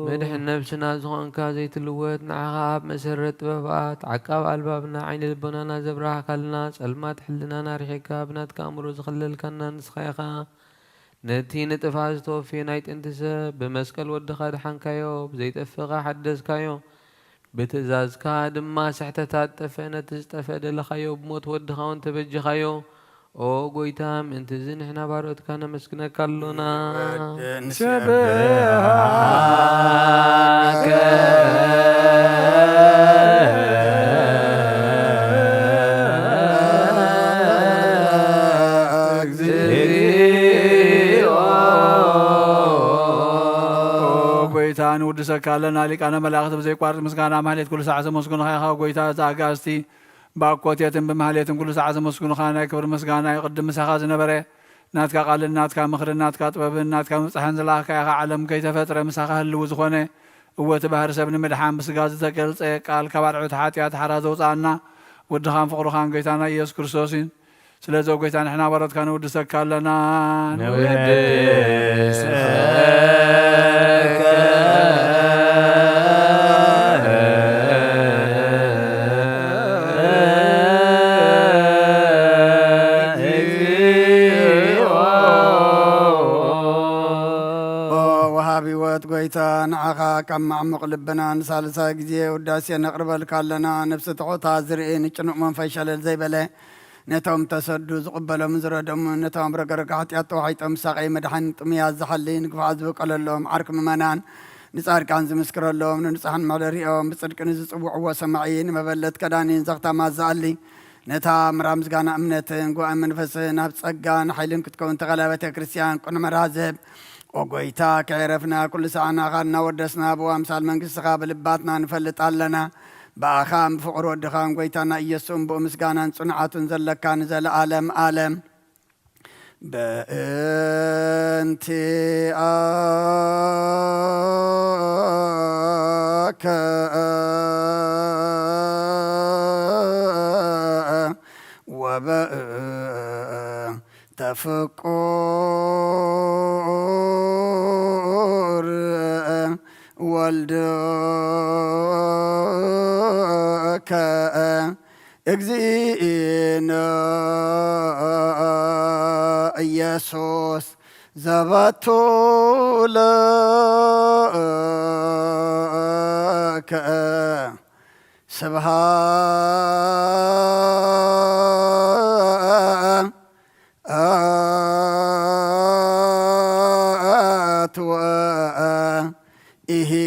D: مدح النفسنا زغن كازيت اللوات نعغاب مسرت بفات عقاب البابنا عين البنانا زبراح كلنا سلمات حلنا نارحيكا بنات كامرو زخلل كنا نسخيخا نتي نتفاز توفي نايت انتسا بمسكال ودخاد حنكايو بزيت افقا حدث كايو بتزاز كادم ما سحتتات تفينا تستفاد لخايو بموت ودخاون تبجي خايو او قويتام انتزين احنا باروت كان مسكنا كالونا شبهاك
F: قويتان ودسك لنا لك أنا ملاقت بزي قارت مسكانا مهليت كل ساعة مسكون خيخا قويتا زاقاستي باقوتيتن بمهليتن كل ساعة مسكون خانا كبر مسكانا يقدم مسخاز نبري ناتكا قال ناتكا مخر ناتكا طبب ناتكا مصحن زلاخ يا عالم كي تفتر مسخا هلو زخونه هو تبهر سبن مدحان بسغاز تقلص قال كبارعت حاتيات حرازو صانا ودخان فقر خان قيتانا يسوع كريستوسين سلازو قيتان احنا برد كانوا ودسك لنا
B: نودس
C: قويتان عخا كم عمق لبنا نسالسا جزيه وداسيا نقرب لك لنا نفس تعوتها زرئين نجنو من فيشل زي بله نتهم تسدو زقبل من زردهم نتهم رقرقات يطوحيتهم ساقي مدحن طمياز زحلين قفاز بقل اللهم عرك ممانان نصار كان زمسكر اللهم نصحن مالريهم بصدق نزص وعوا سمعين مبلت كدانين زغتا ما زالي نتا مرامز غانا امنتن قوى منفسن هبصقان حيلن كتكون تغلبة كريستيان كون مرازب وقويتا كعرفنا كل ساعنا غالنا ودسنا بو امثال منقص غاب لباتنا نفلت علنا بأخام فقر ودخان قويتانا إيسون بو مسقانا صنعات زلكان زل عالم عالم بأنتي تفكر والدك اجزينا يسوس زبطوا لك سبحات وإهز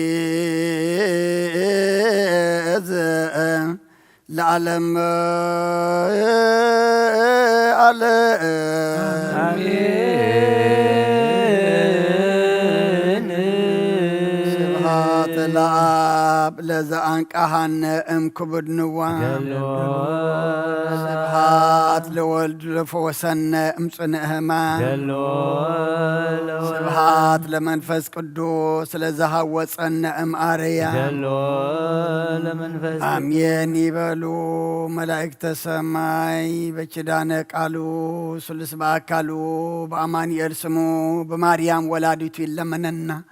C: العالم سبحات العاب لزانك أهن كبد نوان سبحات لولد لفوسن امصنهما سبحات لمنفس قدوس لزهوصن أريا آمين يبلو ملائكة السماي بچدانك قالو سلس باكالو بأماني يرسمو بماريام ولادتو لمننا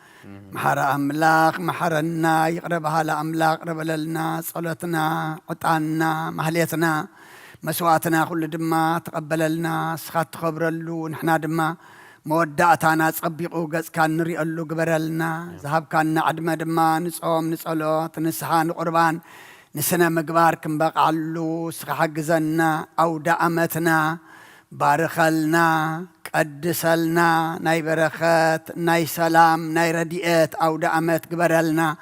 C: محر أملاك محرنا يقربها لأملاك قرب لنا صلتنا عطانا محليتنا مسواتنا كل دما تقبل لنا سخات خبر له نحنا دما مودعتنا صبيقو غص كان نريالو غبرلنا ذهب كان عدم دما نصوم نصلوت نسحان قربان نسنا مغبار كنبقعلو سخ حجزنا او دعمتنا بارخلنا قدسلنا ناي برخات ناي سلام ناي رديئت او دعمت غبرلنا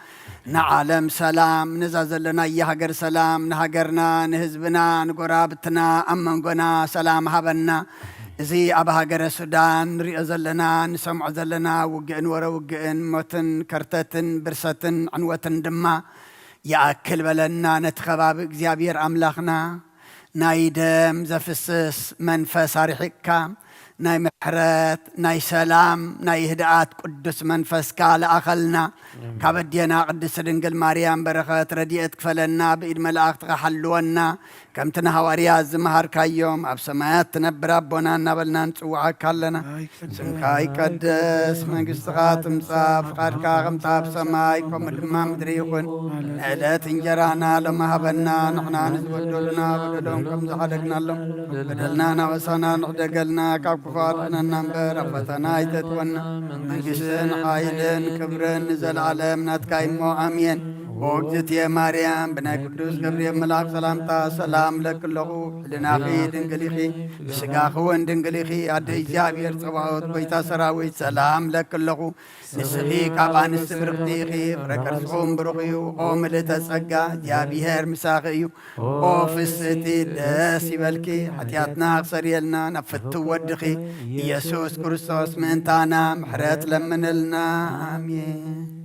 C: نعلم سلام نزازلنا يهجر سلام نهجرنا نهزبنا نقرابتنا أمنقنا سلام هبنا زي أبها جر السودان رئزلنا نسمع زلنا وجئن ورا وجئن متن كرتتن برستن عنوتن دما يأكل بلنا نتخباب زيابير أملاخنا نايدم زفسس منفس ريحكا ناي محرات ناي سلام ناي هداءات قدس منفس كال أخلنا كبدينا قدس دنقل مريم بركات رديئت كفلنا بإيد ملاك تحلونا كم تنهواريا زمهر كيوم أبسمات تنبر ربنا نبلنا نسوعك كلنا سمكاي قدس من قصغات مصاف قاركا غمطاب سماي كم دما مدريكون نعلات انجرانا لما هبنا نحنا نزودلنا بدلهم كم زحدقنا لهم بدلنا نوسنا نحدقلنا كفارنا ننبر فتنا يتتونا من قسن حايلن كبرن نزل عالم نتكايمو أمين وقت يا مريم بنا قدوس قبريل ملاك سلامتا سلام لك له لنا في دنقليخي سقاخو دنقليخي عدي جابير صباوت بيتا سراوي سلام لك له نسخي كابان السبرقتيخي فركرسهم برقيو قوم لتسقى جابيهر مساقيو وفستي داسي بلكي حتياتنا أقصريلنا نفتو ودخي يسوس كريستوس منتانا محرات لمن لنا آمين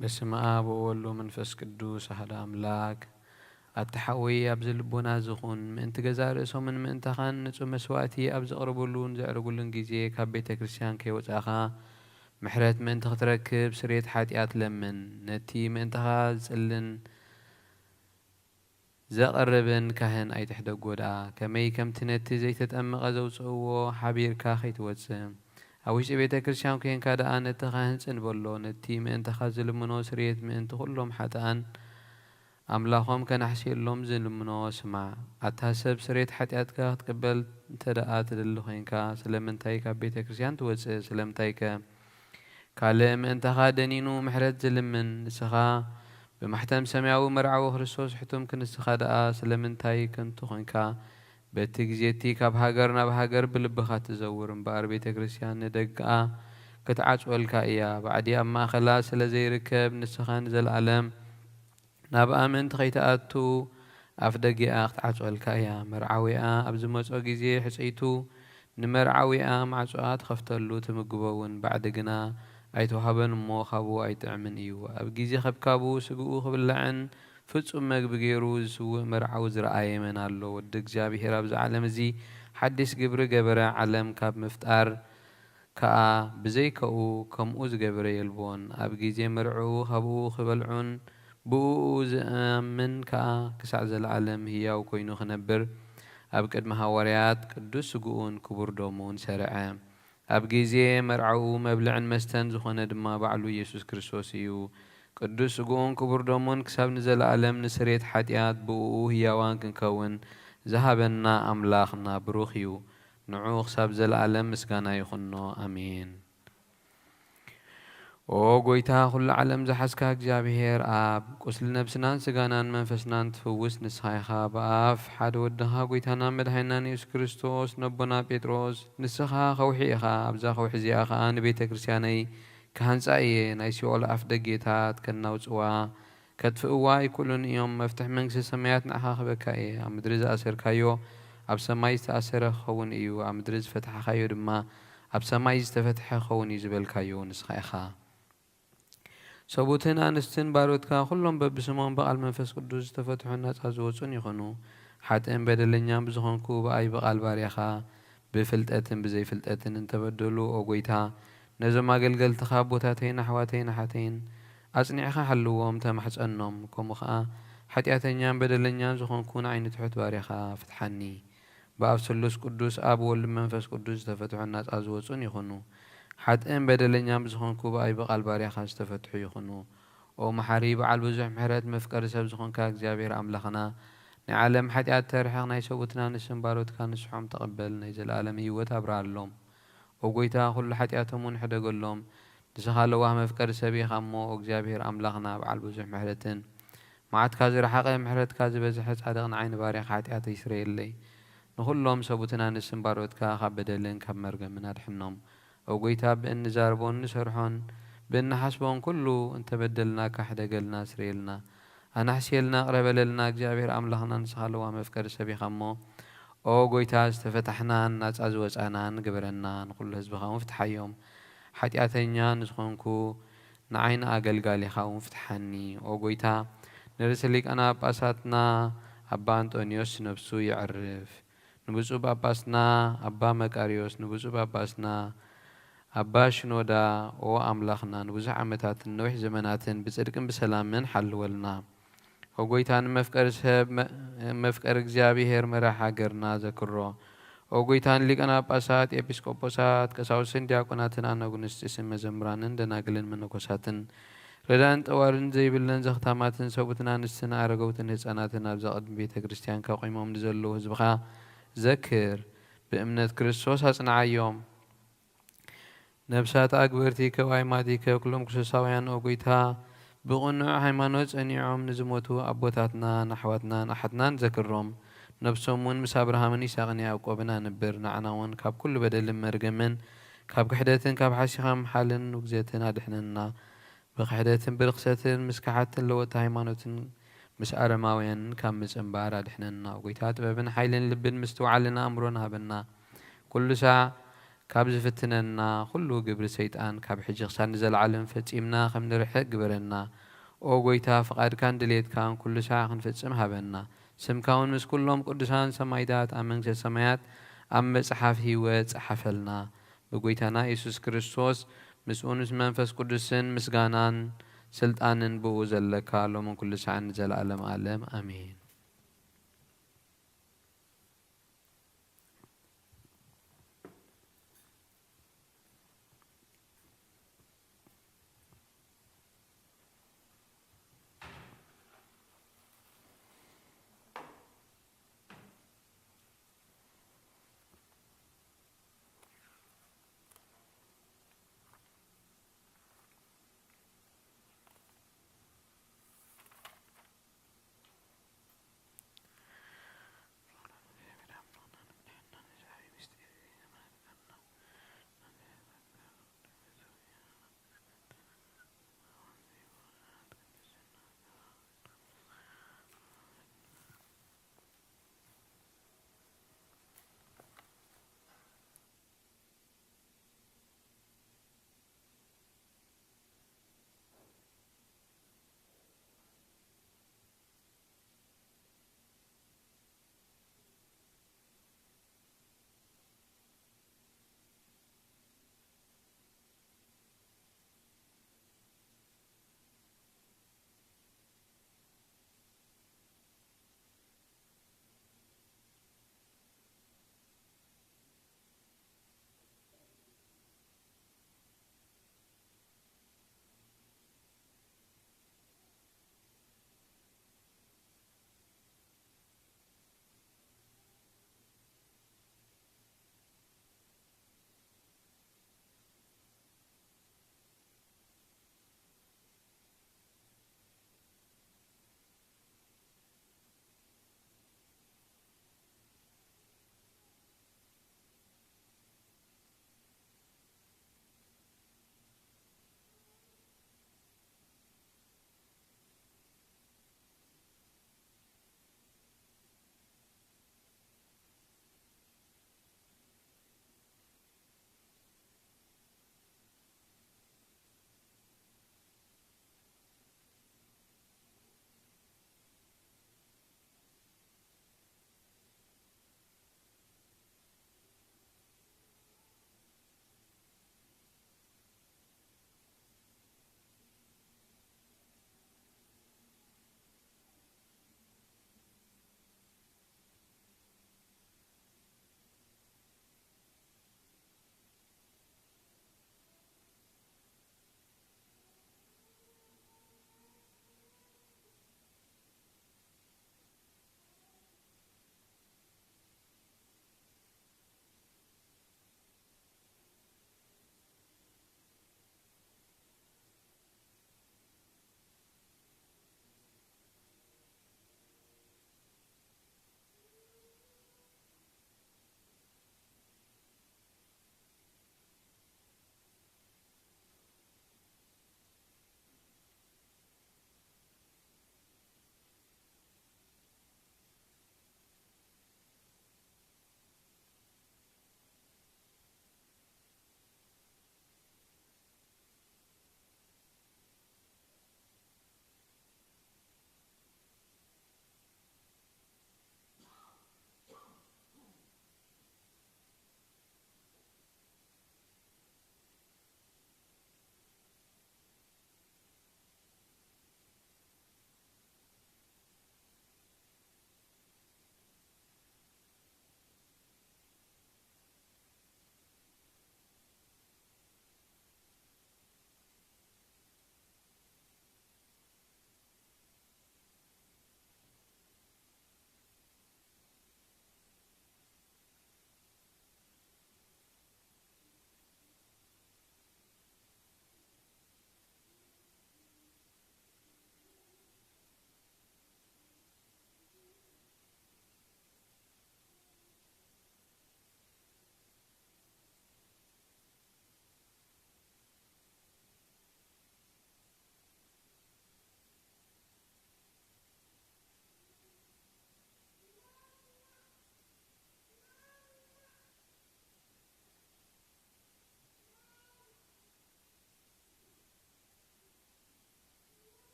D: بسم آب وولو منفس قدوس أحد أملاك التحوي أبز لبونا زخون من تجزار اسم من منتخن نتو مسواتي أبز قربولون زعربولون جيزي كبيت كريستيان كي وتأخا محرت من تختركب سريت حاتيات لمن نتي من تخاز اللن زقربن كهن أي تحت قودا كمي كم تنتي زي تتأمق زوجو حبير كاخي توتسم أويش بيت كريستيان كين كادا أن تخاهن سنبولو نتي من تخاز لمنو سريت من تخلهم حتى أن أملاهم كان حسير لهم زين منو سمع أتحسب سريت حتياتك تقبل تداءات للخينكا سلمن تايكا بيت كريستيان توتس سلم تايكا كالم انت خادنينو محرد زلمن نسخا بمحتم سمعو مرعو خريستوس حتم كنسخا داء سلمن تايكا تخينكا بتجزيتي كاب هاجرنا بهاجر بلبخا تزور مبار بيت كريستيان ندقا كتعصول كايا بعدي أما خلاص لزي ركب نسخا نزل العالم نابا من تخيتاتو أفدقيا قطعصول كايا مرعويا أبزموصو غيزي حصيتو نمرعويا معصوات خفتلو تمقبون بعد قنا أيتوهبن مو خابو أيتعمن إيو أب غيزي خبكابو سقو خبلعن فتصم مقبقيرو سوء مرعو زرعاي من اللو ودق جابي هراب زعلم زي حدث قبر قبر علم كاب مفتار كا بزي كاو كموز قبر يلبون أب غيزي مرعو خابو خبلعون بوز من كا كسعز العالم هي وكوينو خنبر أب قد مهاوريات قدوس سقون كبر دومون سرعا أب غيزي مرعو مبلعن مستن زخونا دما بعلو يسوس كريستوسيو قدوس سقون كبر دومون كساب نزل العالم نسريت حاتيات بو هي وان كنكون ذهبنا أملاخنا بروخيو نعوخ ساب زل العالم مسكانا يخنو أمين او قويتا كل عالم زحسكا እግዚአብሔር አብ ቁስል ነብስናን ስጋናን መንፈስናን ትፈውስ ንስሐይኻ በአፍ ሓደ ወድኻ ጎይታና መድኃኒትና ኢየሱስ ክርስቶስ ነቦና ጴጥሮስ ንስኻ ኸውሒኢኻ ኣብዛ ኸውሒ እዚኣ ኸዓ ንቤተ ክርስቲያነይ ክሃንፃ እየ ናይ ሲኦል ኣፍ ደጌታት ከናውፅዋ ከጥፍእዋ ይኩሉን እዮም መፍትሒ መንግስቲ ሰማያት ንዓኻ ክበካ እየ ኣብ ምድሪ ዝኣሰርካዮ ኣብ ሰማይ ዝተኣሰረ ክኸውን እዩ ኣብ ምድሪ ዝፈትሐኻዮ ድማ ኣብ ሰማይ ዝተፈትሐ ክኸውን እዩ ዝበልካዮ ንስኻ ኢኻ ሰቡትን አንስትን ባሮትካ ሁሉም በብስሞም በቃል መንፈስ ቅዱስ ተፈትሑና ጻዝወጹን ይኹኑ ሓጥን በደለኛም ብዝኾንኩ በአይ በቃል ባርያኻ ብፍልጠትን ብዘይ ፍልጠትን እንተበደሉ ኦጎይታ ነዞም አገልገልትኻ ቦታተይን ኣሕዋተይን ሓተይን ኣጽኒዕኻ ሓልዎም ተማሕፀኖም ከምኡ ከዓ ሓጢአተኛን በደለኛን ዝኾንኩ ንዓይኒ ትሑት ባርያኻ ፍትሓኒ በአብ ስሉስ ቅዱስ አብ ወልድ መንፈስ ቅዱስ ተፈትሑና ጻዝወጹን ይኹኑ حتى بدلنا بزخون كوبا أي بقال باريا خاص تفتحوا يخونو أو محاري بعل بزح محرات مفكر سب زخون كاك جابير أملخنا نعلم حتى أترحنا يسوتنا نسم باروت كان نسحهم تقبل نيزل العالم يوت أبرع اللوم أو قويتا كل حتى أتمون حدا قول لهم تسخالوا وهم مفكر سبي خمو أو جابير أملخنا بعل بزح محرتين معت كازر حقا محرت كازر بزحت عدغنا عين باريا حتى أتيسرائيل لي نقول لهم سوتنا نسم باروت كاك بدلين كمرقم من الحنوم أو قيتا بأن نزاربون نسرحون بأن حسبون كله انت بدلنا كحدا قلنا سريلنا أنا حسيلنا قرب لنا جابير أملخنا نسخالوا ومفكر سبي خمو أو قيتا استفتحنا الناس أزوج أنا نقبرنا نقول هزبخا مفتح يوم حتى أتينا نسخونكو نعين أقل قالي خاو مفتحني أو قيتا نرسلك أنا بأساتنا أبا أنطونيوس نفسو يعرف نبوزو بأباسنا أبا مكاريوس نبوزو بأباسنا أبا شنودا أو أملاخنا نبوزع عمتات النوح زماناتن بصدقن بسلامن حلولنا وقويتان مفكر اجزابي هير مراحة قرنا ذكرو وقويتان لك أنا باسات إبسكوبوسات كساوسين دياقوناتن أنا قنستسم مزمرانن دناقلن منكوساتن ردان توارن زي بلن زختاماتن صوبتنا نستنا أرقوتن هزاناتن أبزاقد بيت كريستيان كاقيمهم نزلو هزبخا ذكر بأمنة كريستوس هصنع يوم نبسات أكبرتيك وعيماتيك كلهم كسوساويان أوقيتها بغنوع هيمانوت أنيعهم نزموتو أبوتاتنا نحواتنا نحتنا نذكرهم نبسومون مسابرهامني ساغني أوقوبنا نبر نعناون كاب كل بدل مرقمن كاب كحداتن كاب حاشيخام حالن وقزيتن أدحننا بقحداتن برقساتن مسكحاتن لوت هيمانوتن مس أرماوين كام مسنبار أدحننا أوقيتات بابن حيلن لبن مستوعلنا أمرنا بنا كل ساعة ካብ ዝፍትነና ኩሉ ግብሪ ሰይጣን ካብ ሕጂ ክሳብ ንዘለዓለም ፈጺምና ከም ንርሕቕ ግበረና። ኦ ጎይታ ፍቓድካን ድሌትካን ኩሉ ሰዓት ክንፍጽም ሃበና። ስምካ እውን ምስ ኩሎም ቅዱሳን ሰማይታት ኣብ መንግስቲ ሰማያት ኣብ መጽሓፍ ህይወት ጸሓፈልና። ብጎይታና ኢየሱስ ክርስቶስ ምስኡ ምስ መንፈስ ቅዱስን ምስጋናን ስልጣንን ብኡ ዘለካ ሎምን ኩሉ ሰዓት ንዘለዓለም ዓለም ኣሜን።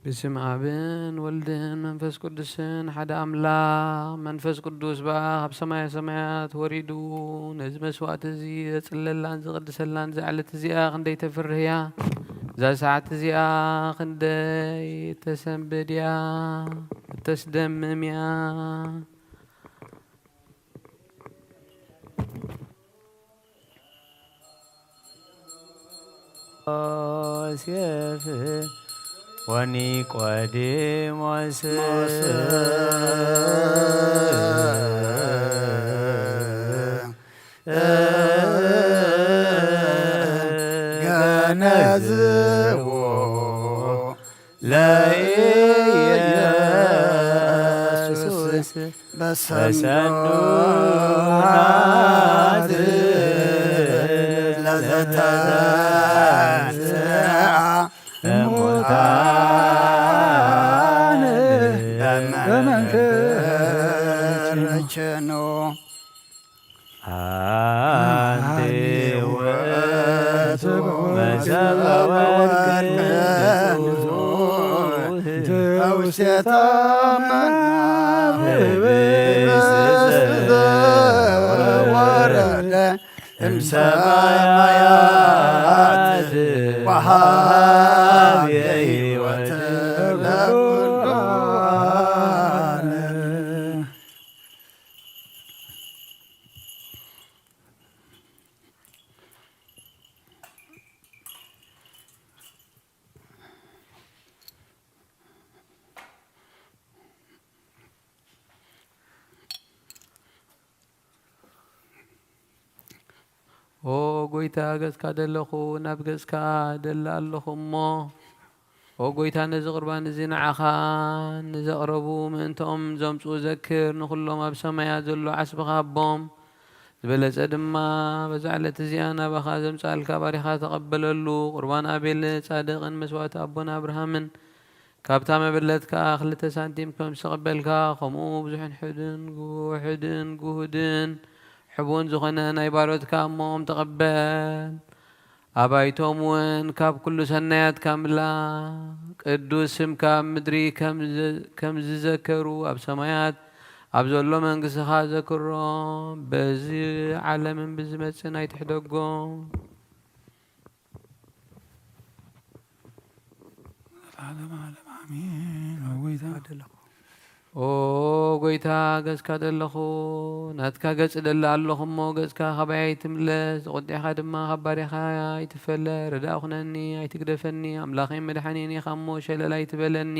D: بسم آبن ولدن منفس قدسن حدا أملاك منفس قدوس بقى بسماء سمايات وريدو نزم سوات زي تسللان زقدسلان زعلت زي خندي تفرهيا زا ساعة زي خندي تسنبديا تسدمميا
B: ዮሴፍ ወኒቆዲሞስ
C: ገነዝዎ ለኢየሱስ በሰኑሃት ለዘተንሥአ እሙታን በመንክርችኑ
B: አንቴ ውእቱ መሰበ ወርቅ
C: ተውስቴተ ወረደ እምሰማያት ወሀበ ሕይወት ለኩሉ ዓለም።
D: ኦ ጎይታ ገጽካ ደለኹ ናብ ገጽካ ደላ ኣለኹ እሞ ኦ ጎይታ ነዚ ቁርባን እዚ ንዓኻ ንዘቕረቡ ምእንቶኦም ዘምፅኡ ዘክር ንኩሎም ኣብ ሰማያት ዘሎ ዓስብኻ ኣቦም ዝበለጸ ድማ በዛ ዕለት እዚኣ ናባኻ ዘምፃልካ ባሪኻ ተቐበለሉ ቁርባን ኣቤል ጻድቕን መስዋእቲ ኣቦና ኣብርሃምን ካብታ መበለትካ 2 ሳንቲም ከም ዝተቐበልካ ከምኡ ብዙሕን ውሕድን ጉህድን حبون زخنا نايبارات كامهم تقبل أبايتهم وين كاب كل سنيات كاملة قدوسم كام مدري كم ذكروا أب سمايات أب زلوا من قصها ذكروا بزي عالم بزمت سنايت حدقوا
F: العالم آمين وويدا
D: ኦ ጎይታ ገጽካ ደለኹ ናትካ ገጽ ደላ ኣለኹ እሞ ገጽካ ኸባይ ኣይትምለስ ዝቆጢዕኻ ድማ ካብ ባሪኻ ኣይትፈለ ረዳእ ኹነኒ ኣይትግደፈኒ ኣምላኸይ መድሓኒኒ ኢኻ እሞ ሸለላ ኣይትበለኒ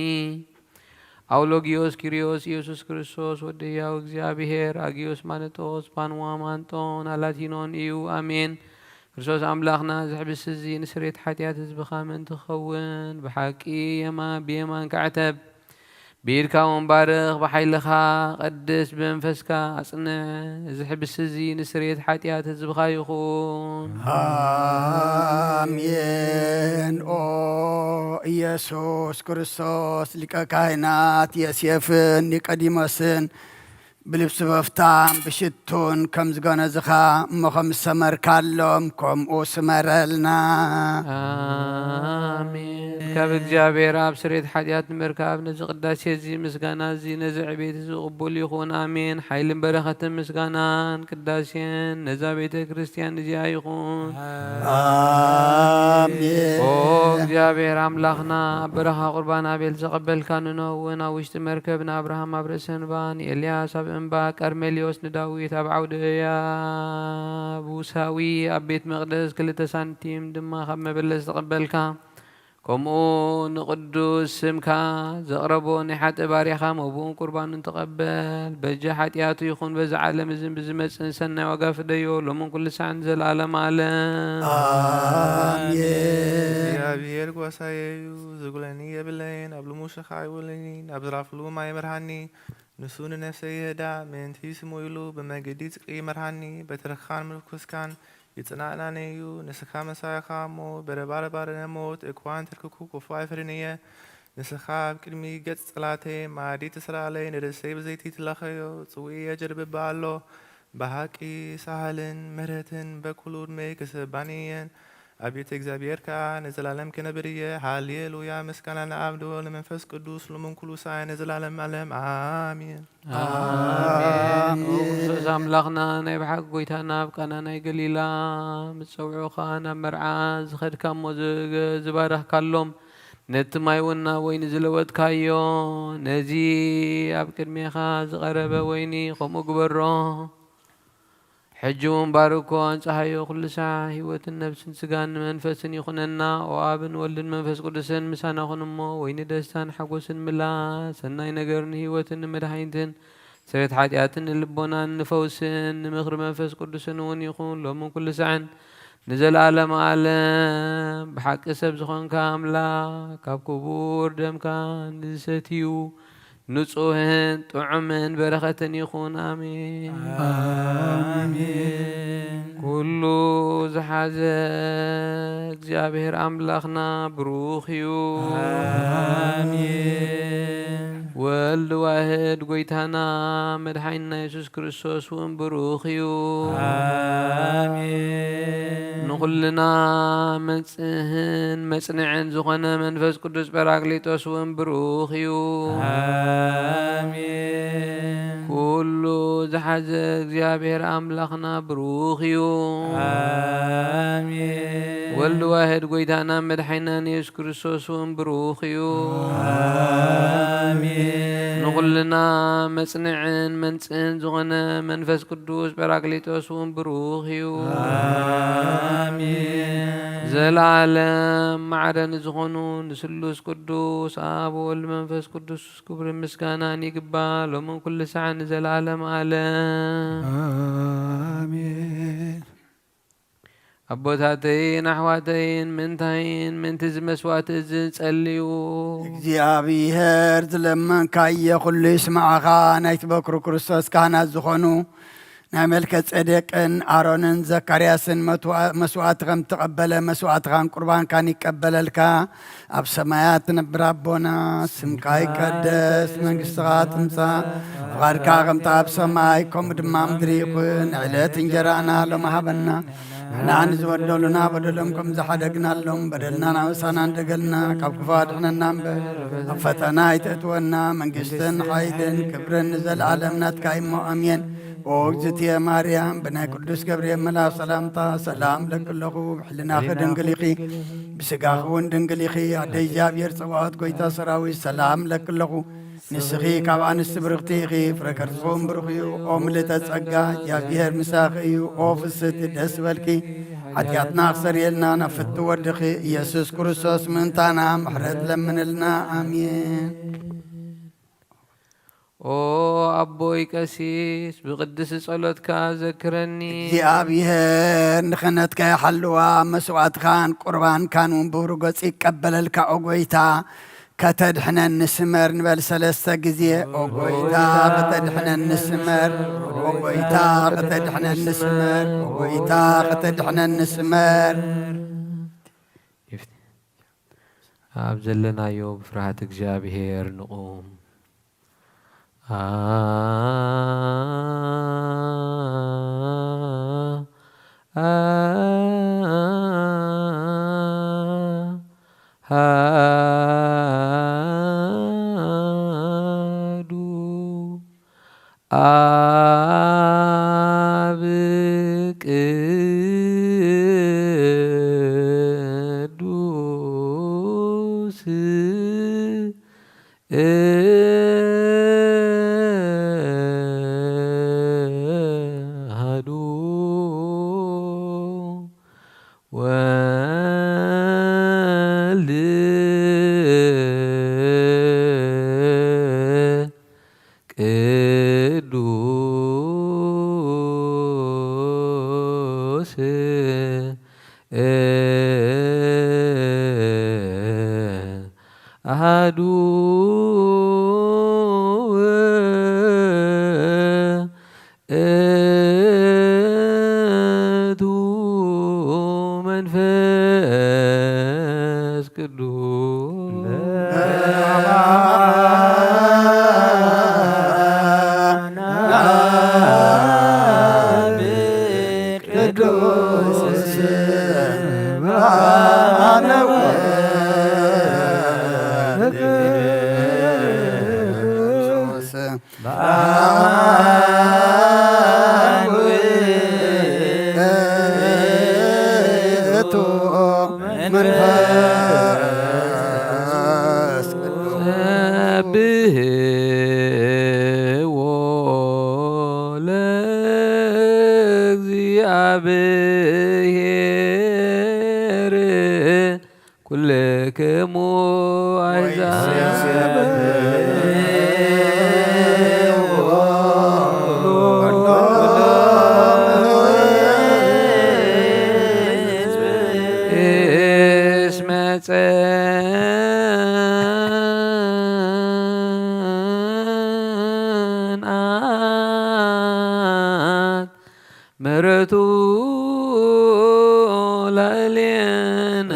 D: ኣውሎጊዮስ ኪሪዮስ ኢየሱስ ክርስቶስ ወዲ ሕያው እግዚኣብሔር ኣጊዮስ ማነጦስ ፓንዋ ማንጦን ኣላቲኖን እዩ ኣሜን ክርስቶስ ኣምላኽና ዝሕብስ እዚ ንስሬት ሓጢኣት ህዝብኻ ምእንቲ ክኸውን ብሓቂ ብየማን ካዕተብ بيركا ومبارك بحيلك قدس بنفسك أصنع زحب السزي نسريت حاتيات الزبخا يخون
C: آمين أو إيسوس كريستوس لك كائنات يسيفن نيقوديموسن بلبس بفتام بشتون كم زغانا زخا مخم سمر كالوم كم او سمرلنا
D: آمين كاب እግዚአብሔር ኣብ ስሬት ሓጢኣት ንምርካብ ነዚ ቅዳሴ እዚ ምስጋና እዚ ነዚ ዕቤት እዚ ቅቡል ይኹን ኣሜን ሓይልን በረኸትን ምስጋናን ቅዳሴን ነዛ ቤተ ክርስቲያን እዚኣ ይኹን
C: ኣሜን
D: ኦ እግዚአብሔር ኣምላኽና ኣብ በረኻ ቁርባን ኣቤል ዘቐበልካ ንነውን ኣብ ውሽጢ መርከብ ንኣብርሃም ኣብ ርእሲ እንባ ንኤልያስ ኣብ እንባ ቀርሜልዮስ ንዳዊት ኣብ ዓውደ ያቡሳዊ ኣብ ቤት መቕደስ 2 ሳንቲም ድማ ካብ መበለት ዝተቐበልካ ከምኡ ንቅዱስ ስምካ ዘቕረቦ ናይ ሓጢ ባሪኻ መቡኡን ቁርባኑን ተቐበል በጃ ሓጢኣቱ ይኹን በዚ ዓለም እዝን ብዝመፅን ሰናይ ዋጋ ፍደዮ ሎምን ኩሉ ሰዓን ዘለዓለም ዓለም
C: ኣሜን
A: እግዚአብሔር ጓሳየ እዩ ዝጉለኒ የብለይን ኣብ ልሙሽኻ ኣይውለኒ ናብ ዝራፍሉ ማይ መርሃኒ ንሱ ንነፍሰይ ይህዳእ ምእንቲ ስሙ ኢሉ ብመገዲ ጽድቂ ይመርሃኒ በትርክኻን ምርኩስካን ይጽናዕናነዩ ንስኻ መሳይኻ እሞ በረባረባረ ሞት እኳን ትርክኩ ክፉ ኣይፈርንየ ንስኻ ኣብ ቅድሚ ገጽ ጽላተይ ማዕዲ ትስራለይ ንርእሰይ ብዘይቲ ትለኸዮ ጽውእ የጀርብባ ኣሎ ብሓቂ ሳህልን ምሕረትን በኩሉ ዕድመይ ክስባኒ እየን أبيت إግዚአብሔር نزلالم كنبرية هاليلويا مسكنا عبده لمنفس قدوس لمن كل ساعة نزلالم علم آمين
D: آمين وخصوص أملاخنا نبحق قويتنا بقنا ناي قليلا متصوعو خانا مرعاز خد كامو زبارح كاللوم نت مايونا وين زلوت كايو نزي أبكر ميخا زغرب ويني خمو قبرو حجون باركو انصحيو كل ساعة هيوة النفس سقان منفس يخننا وابن ولد منفس قدسن مسانا خنمو وين دستان حقوسن ملا سناي نقرن هيوة مدحينتن سريت حاجاتن اللبونا نفوسن مخر منفس قدسن ون يخون لو من كل ساعة نزل عالم عالم بحق سبزخون كاملا كاب كبور دم كان نستيو نصوهن طعمن بركة يخون آمين
E: آمين
D: كله زحاز እግዚአብሔር أملاخنا بروخيو
E: آمين
D: ولد واحد قويتانا مدحينا يسوس كريستوس وان بروخيو
E: آمين
D: نخلنا منسهن مسنعن زخنا منفس قدس براكليتوس وان بروخيو
E: آمين
D: كله زحز እግዚአብሔር أملاخنا بروخيو
E: آمين
D: ولد واحد قويتانا مدحينا يسوس كريستوس وان بروخيو
E: آمين
D: نقولنا مسنعن منسن زغنا منفس قدوس براكليتوس وان بروخيو
E: آمين
D: زلعلم معدن زغنو نسلوس قدوس آب والمنفس قدوس كبر مسكانا يقبال ومن كل ساعة زلعلم عالم
C: آمين
D: أبوتاتين أحواتين منتين من تزمسوات ጸልዩ
C: እግዚአብሔር ዝለመንካዮ ኩሉ ይስማዓኻ ናይቲ በኩር ክርስቶስ ካህናት ዝኾኑ ናይ መልከ ጼዴቅን ኣሮንን ዘካርያስን መስዋዕት ከም ተቐበለ መስዋዕትኻን ቁርባንካን ይቀበለልካ ኣብ ሰማያት ትነብር ኣቦና ስምካ ይቀደስ መንግስትኻ ትምፃእ ፍቓድካ ከምቲ ኣብ ሰማይ ከምኡ ድማ ምድሪ ይኹን ዕለት እንጀራና ሎሚ ሃበና ንሕና ንዝበደሉና በደሎም ከም ዝሓደግናሎም በደልና ናበሳና እንደገልና ካብ ክፉ ኣድሕነና እምበር ኣብ ፈተና ኣይተእትወና መንግስትን ሓይልን ክብርን ንዘለዓለም ናትካ እሞ ኣሜን ኦ እግዝእትየ ማርያም ብናይ ቅዱስ ገብርኤል መልኣክ ሰላምታ ሰላም ለክለኹ ብሕልናኺ ድንግል ኢኺ ብስጋኺ እውን ድንግል ኢኺ ኣደይ እግዚኣብሔር ፀባዖት ጎይታ ሰራዊት ሰላም ለክለኹ ንስኺ ካብ ኣንስቲ ብርኽቲ ኢኺ ፍረ ከርስኹም ብሩኽ እዩ ኦ ምልዕተ ጸጋ እግዚኣብሔር ምሳኺ እዩ ኦ ፍስቲ ደስ በልኪ ሓጢኣትና ክሰርየልና ናብ ፍቲ ወድኺ ኢየሱስ ክርስቶስ ምእንታና ምሕረት ለምንልና ኣሜን
D: ኦ ኣቦይ ቀሲስ ብቅድስ ጸሎትካ ዘክረኒ
C: እግዚኣብሔር ንኽነትካ ይሓልዋ መስዋዕትኻን ቁርባንካን እውን ብብሩ ገጽ ይቀበለልካ ኦ ጎይታ ከተድሕነን ንስመር ንበል ሰለስተ ግዜ ኦ ጎይታ ከተድሕነን ንስመር ኦ ጎይታ ከተድሕነን ንስመር ኦ ጎይታ ከተድሕነን ንስመር
D: ኣብ ዘለናዮ ብፍርሃት እግዚኣብሔር ንቁም አብ ቅዱስ አሐዱ ወልድ ቅዱስ አሐዱ ውእቱ መንፈስ ቅዱስ
C: ብርሃነ
D: ሰብሕዎ ለእግዚአብሔር ኩልክሙ አሕዛብ እስመ ጸንዐት ምሕረቱ ላዕሌነ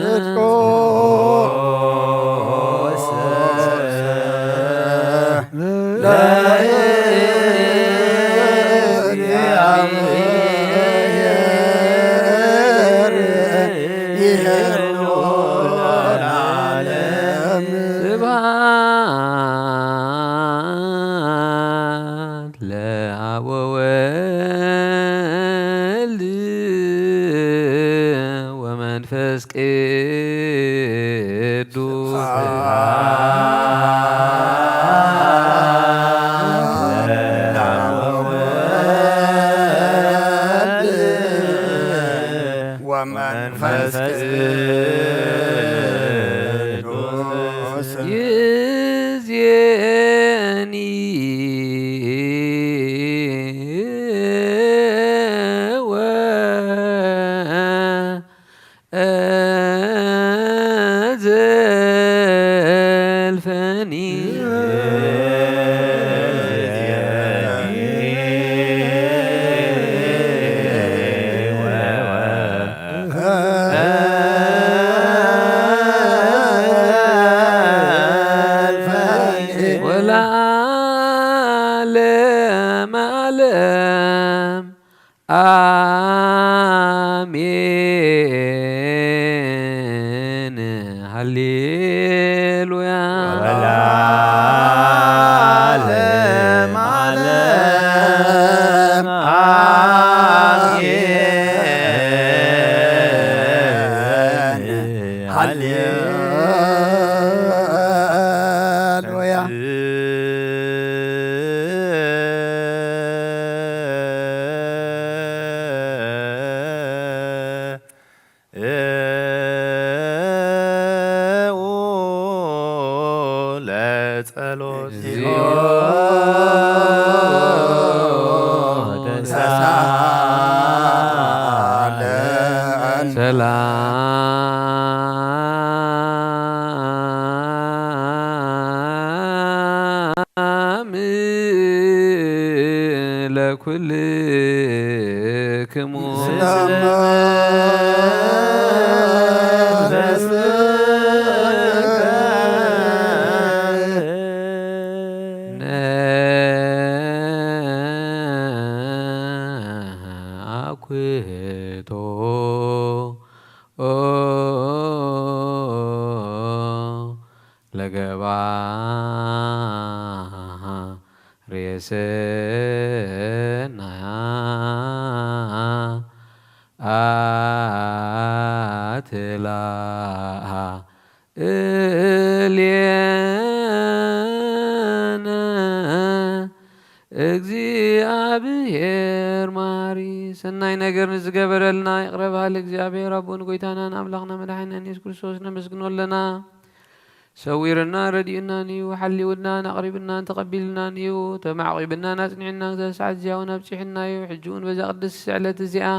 D: ስብሐት ለአብ ወወልድ ወመንፈስ ቅዱስ
C: ወመንፈስ ቅዱስ
D: ይእዜኒ ወዘልፈኒ ወለዓለመ ዓለም አሜን ሃሌሉያ
B: ወለዓለመ ዓለም አሜን
C: ሃሌሉያ
A: ለጸሎት
D: ሰላም ለኩልክሙ አኩቶ ለገባ ሬሰናያ አትላ እልየነ እግዚአብሔር ማሪ ሰናይ ነገር ንዝገበረልና ይቅረባል እግዚአብሔር አቦን ጎይታናን አምላኽና መድኃኒና ኢየሱስ ክርስቶስ ነመስግኖለና ሰዊርና ረዲእና ንዩ ሓሊውና ኣቕሪብና ተቐቢልና ንዩ ተማዕቂብና ናፅኒዕና ክተሰዓት ዝያውን ኣብፂሕና እዩ ሕጂ እውን በዛ ቅድስ ስዕለት እዚኣ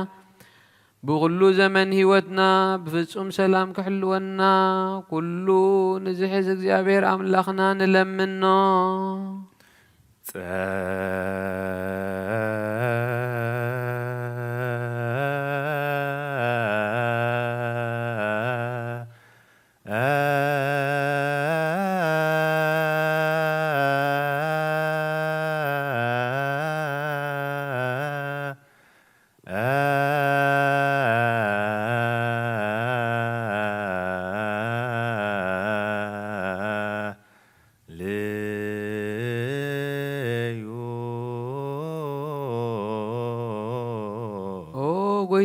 D: ብኩሉ ዘመን ሂወትና ብፍጹም ሰላም ክሕልወና ኩሉ ንዝሕዝ እግዚአብሔር ኣምላኽና ንለምኖ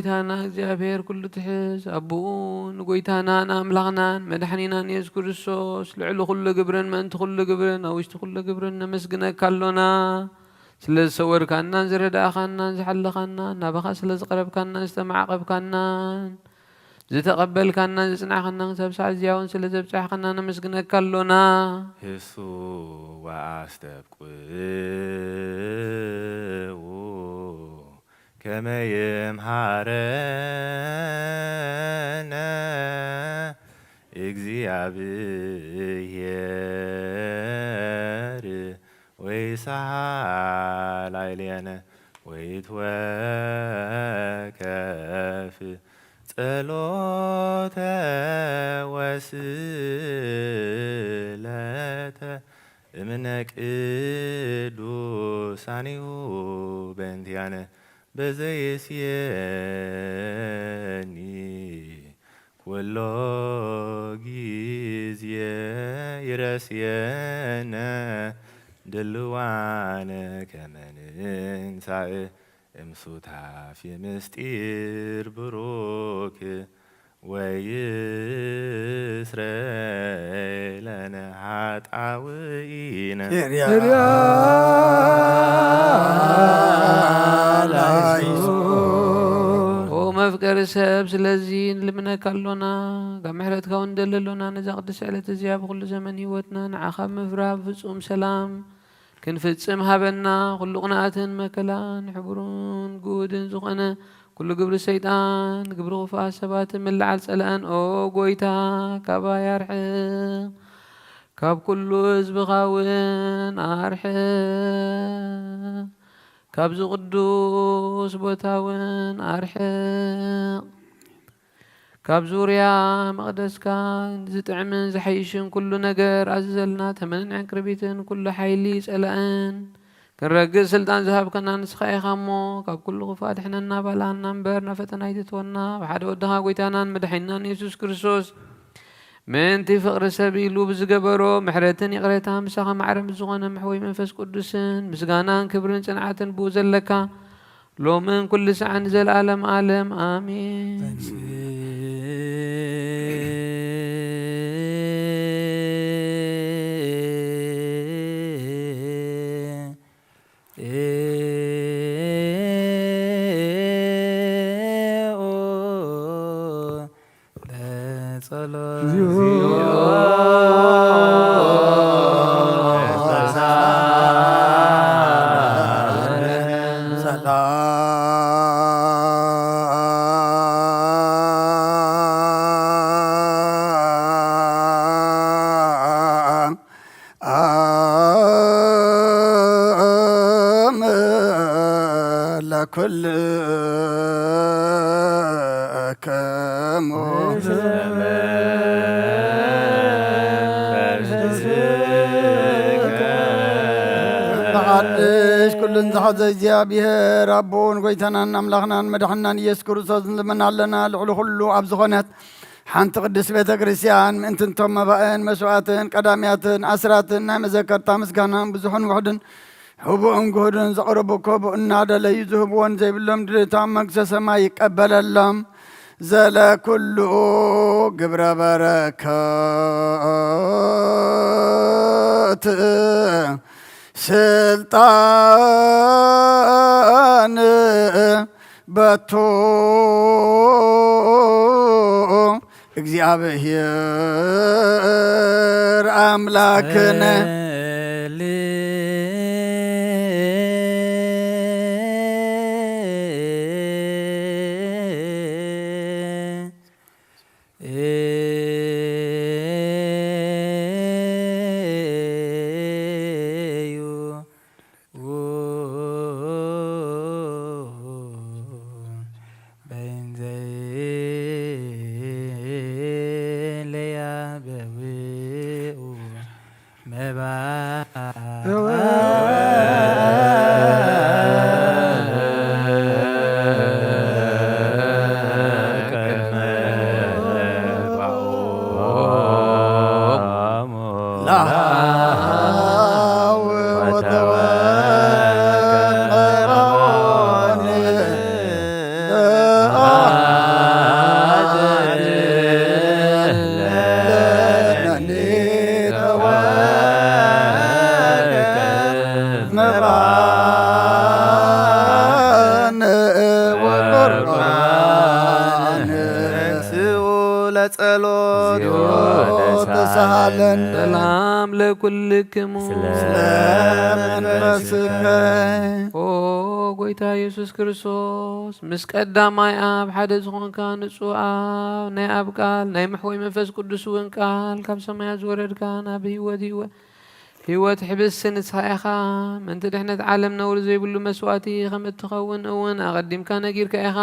D: ጎይታና እግዚአብሔር ኩሉ ትሕዝ አቡኡን ጎይታናን አምላኽናን መድሓኒናን ኢየሱስ ክርስቶስ ልዕሊ ኩሉ ግብርን ምእንቲ ኩሉ ግብርን ኣብ ውሽጢ ኩሉ ግብርን ነመስግነካ ኣሎና ስለ ዝሰወርካናን ዝረዳእኻናን ዝሓለኻናን ናባኻ ስለ ዝቐረብካናን ዝተማዓቐብካናን ዝተቐበልካናን ዝጽናዕኻናን ክሳብ ሳዕ እዚያውን ስለ ዘብፅሕኻና ነመስግነካ ኣሎና
A: ህሱ ወአስተብቁዑ ከመ ይምሃረነ እግዚአብሔር ወይሳሃላይልየነ ወይትወከፍ ጸሎተ ወስለተ እምነ ቅዱሳኒሁ በእንቲአነ በዘይስየኒ ኩሎ ጊዜ ይረስየነ ድልዋነ ከመ ንንሣእ እምሱታፍ ምስጢር ብሩክ ወይስረይለነ ኃጣውኢነ
D: ኦ መፍቀሪ ሰብ ስለዚ ንልምነካ ኣሎና ካብ ምሕረትካ እውን ንደሊ ኣሎና ነዛ ቅዱስ ዕለት እዚኣ ብኩሉ ዘመን ሂወትና ንዓኻ ምፍራህ ብፍጹም ሰላም ክንፍጽም ሃበና ኩሉ ቅንኣትን መከላን ሕቡርን ጉድን ዝኾነ ኩሉ ግብሪ ሰይጣን ግብሪ ክፉኣት ሰባትን ምልዓል ጸላእን ኦ ጎይታ ካባ ያርሕቕ ካብ ኩሉ ህዝብኻ እውን ኣርሕቕ ካብዚ ቅዱስ ቦታ እውን ኣርሕቕ ካብ ዙርያ መቕደስካ ዝጥዕምን ዝሓይሽን ኩሉ ነገር ኣዝዘልና ተመንን ዕንቅርቢትን ኩሉ ሓይሊ ጸላእን ክንረግእ ስልጣን ዝሃብከና ንስኻ ኢኻ እሞ ካብ ኩሉ ክፉእ ኣድሕነና ባልሃና እምበር ናብ ፈተና ኣይትእትወና ብሓደ ወድኻ ጎይታናን መድሓኒናን ኢየሱስ ክርስቶስ ምእንቲ ፍቕሪ ሰብ ኢሉ ብዝገበሮ ምሕረትን ይቕሬታ ምሳኻ ማዕረም ዝኾነ ምሕወይ መንፈስ ቅዱስን ምስጋናን ክብርን ጽንዓትን ብኡ ዘለካ ሎምን ኩሉ ሰዓን ዘለዓለም ዓለም ኣሜን
C: ኩሉን ዝሓዘ እግዚኣብሔር ኣቦን ጎይታናን ኣምላኽናን መድሓኒናን ኢየሱስ ክርስቶስ ንልመና ኣለና ልዕሊ ኩሉ ኣብ ዝኾነት ሓንቲ ቅድስት ቤተ ክርስቲያን ምእንትንቶም መባእን መስዋዕትን ቀዳምያትን ኣስራትን ናይ መዘከርታ ምስጋናን ብዙሕን ውሕድን ህቡእን ጉህድን ዘቕርቡ እናደለዩ ዝህብዎን ዘይብሎም ድሌቶም መንግሥተ ሰማይ ይቀበለሎም ዘለኩሉ ግብረ በረከት ስልጣን በቶ እግዚአብሔር አምላክነ
E: Bye.
B: ቁርባን
A: እንስኡ ለጸሎት
C: ተሳሃለን
D: ሰላም ለኩልክሙ
C: ስለመንፈስከ
D: ኦ ጎይታ ኢየሱስ ክርስቶስ ምስ ቀዳማይ ኣብ ሓደ ዝኾንካ ንጹህ ኣብ ናይ ኣብ ቃል ናይ መሕወይ መንፈስ ቅዱስ እውን ቃል ካብ ሰማያት ዝወረድካ ናብ ህይወት ሕብስን ንስኻኢኻ ምንቲ ድሕነት ዓለም ነውሪ ዘይብሉ መስዋእቲ ከም እትኸውን እውን ኣቐዲምካ ነጊርካ ኢኻ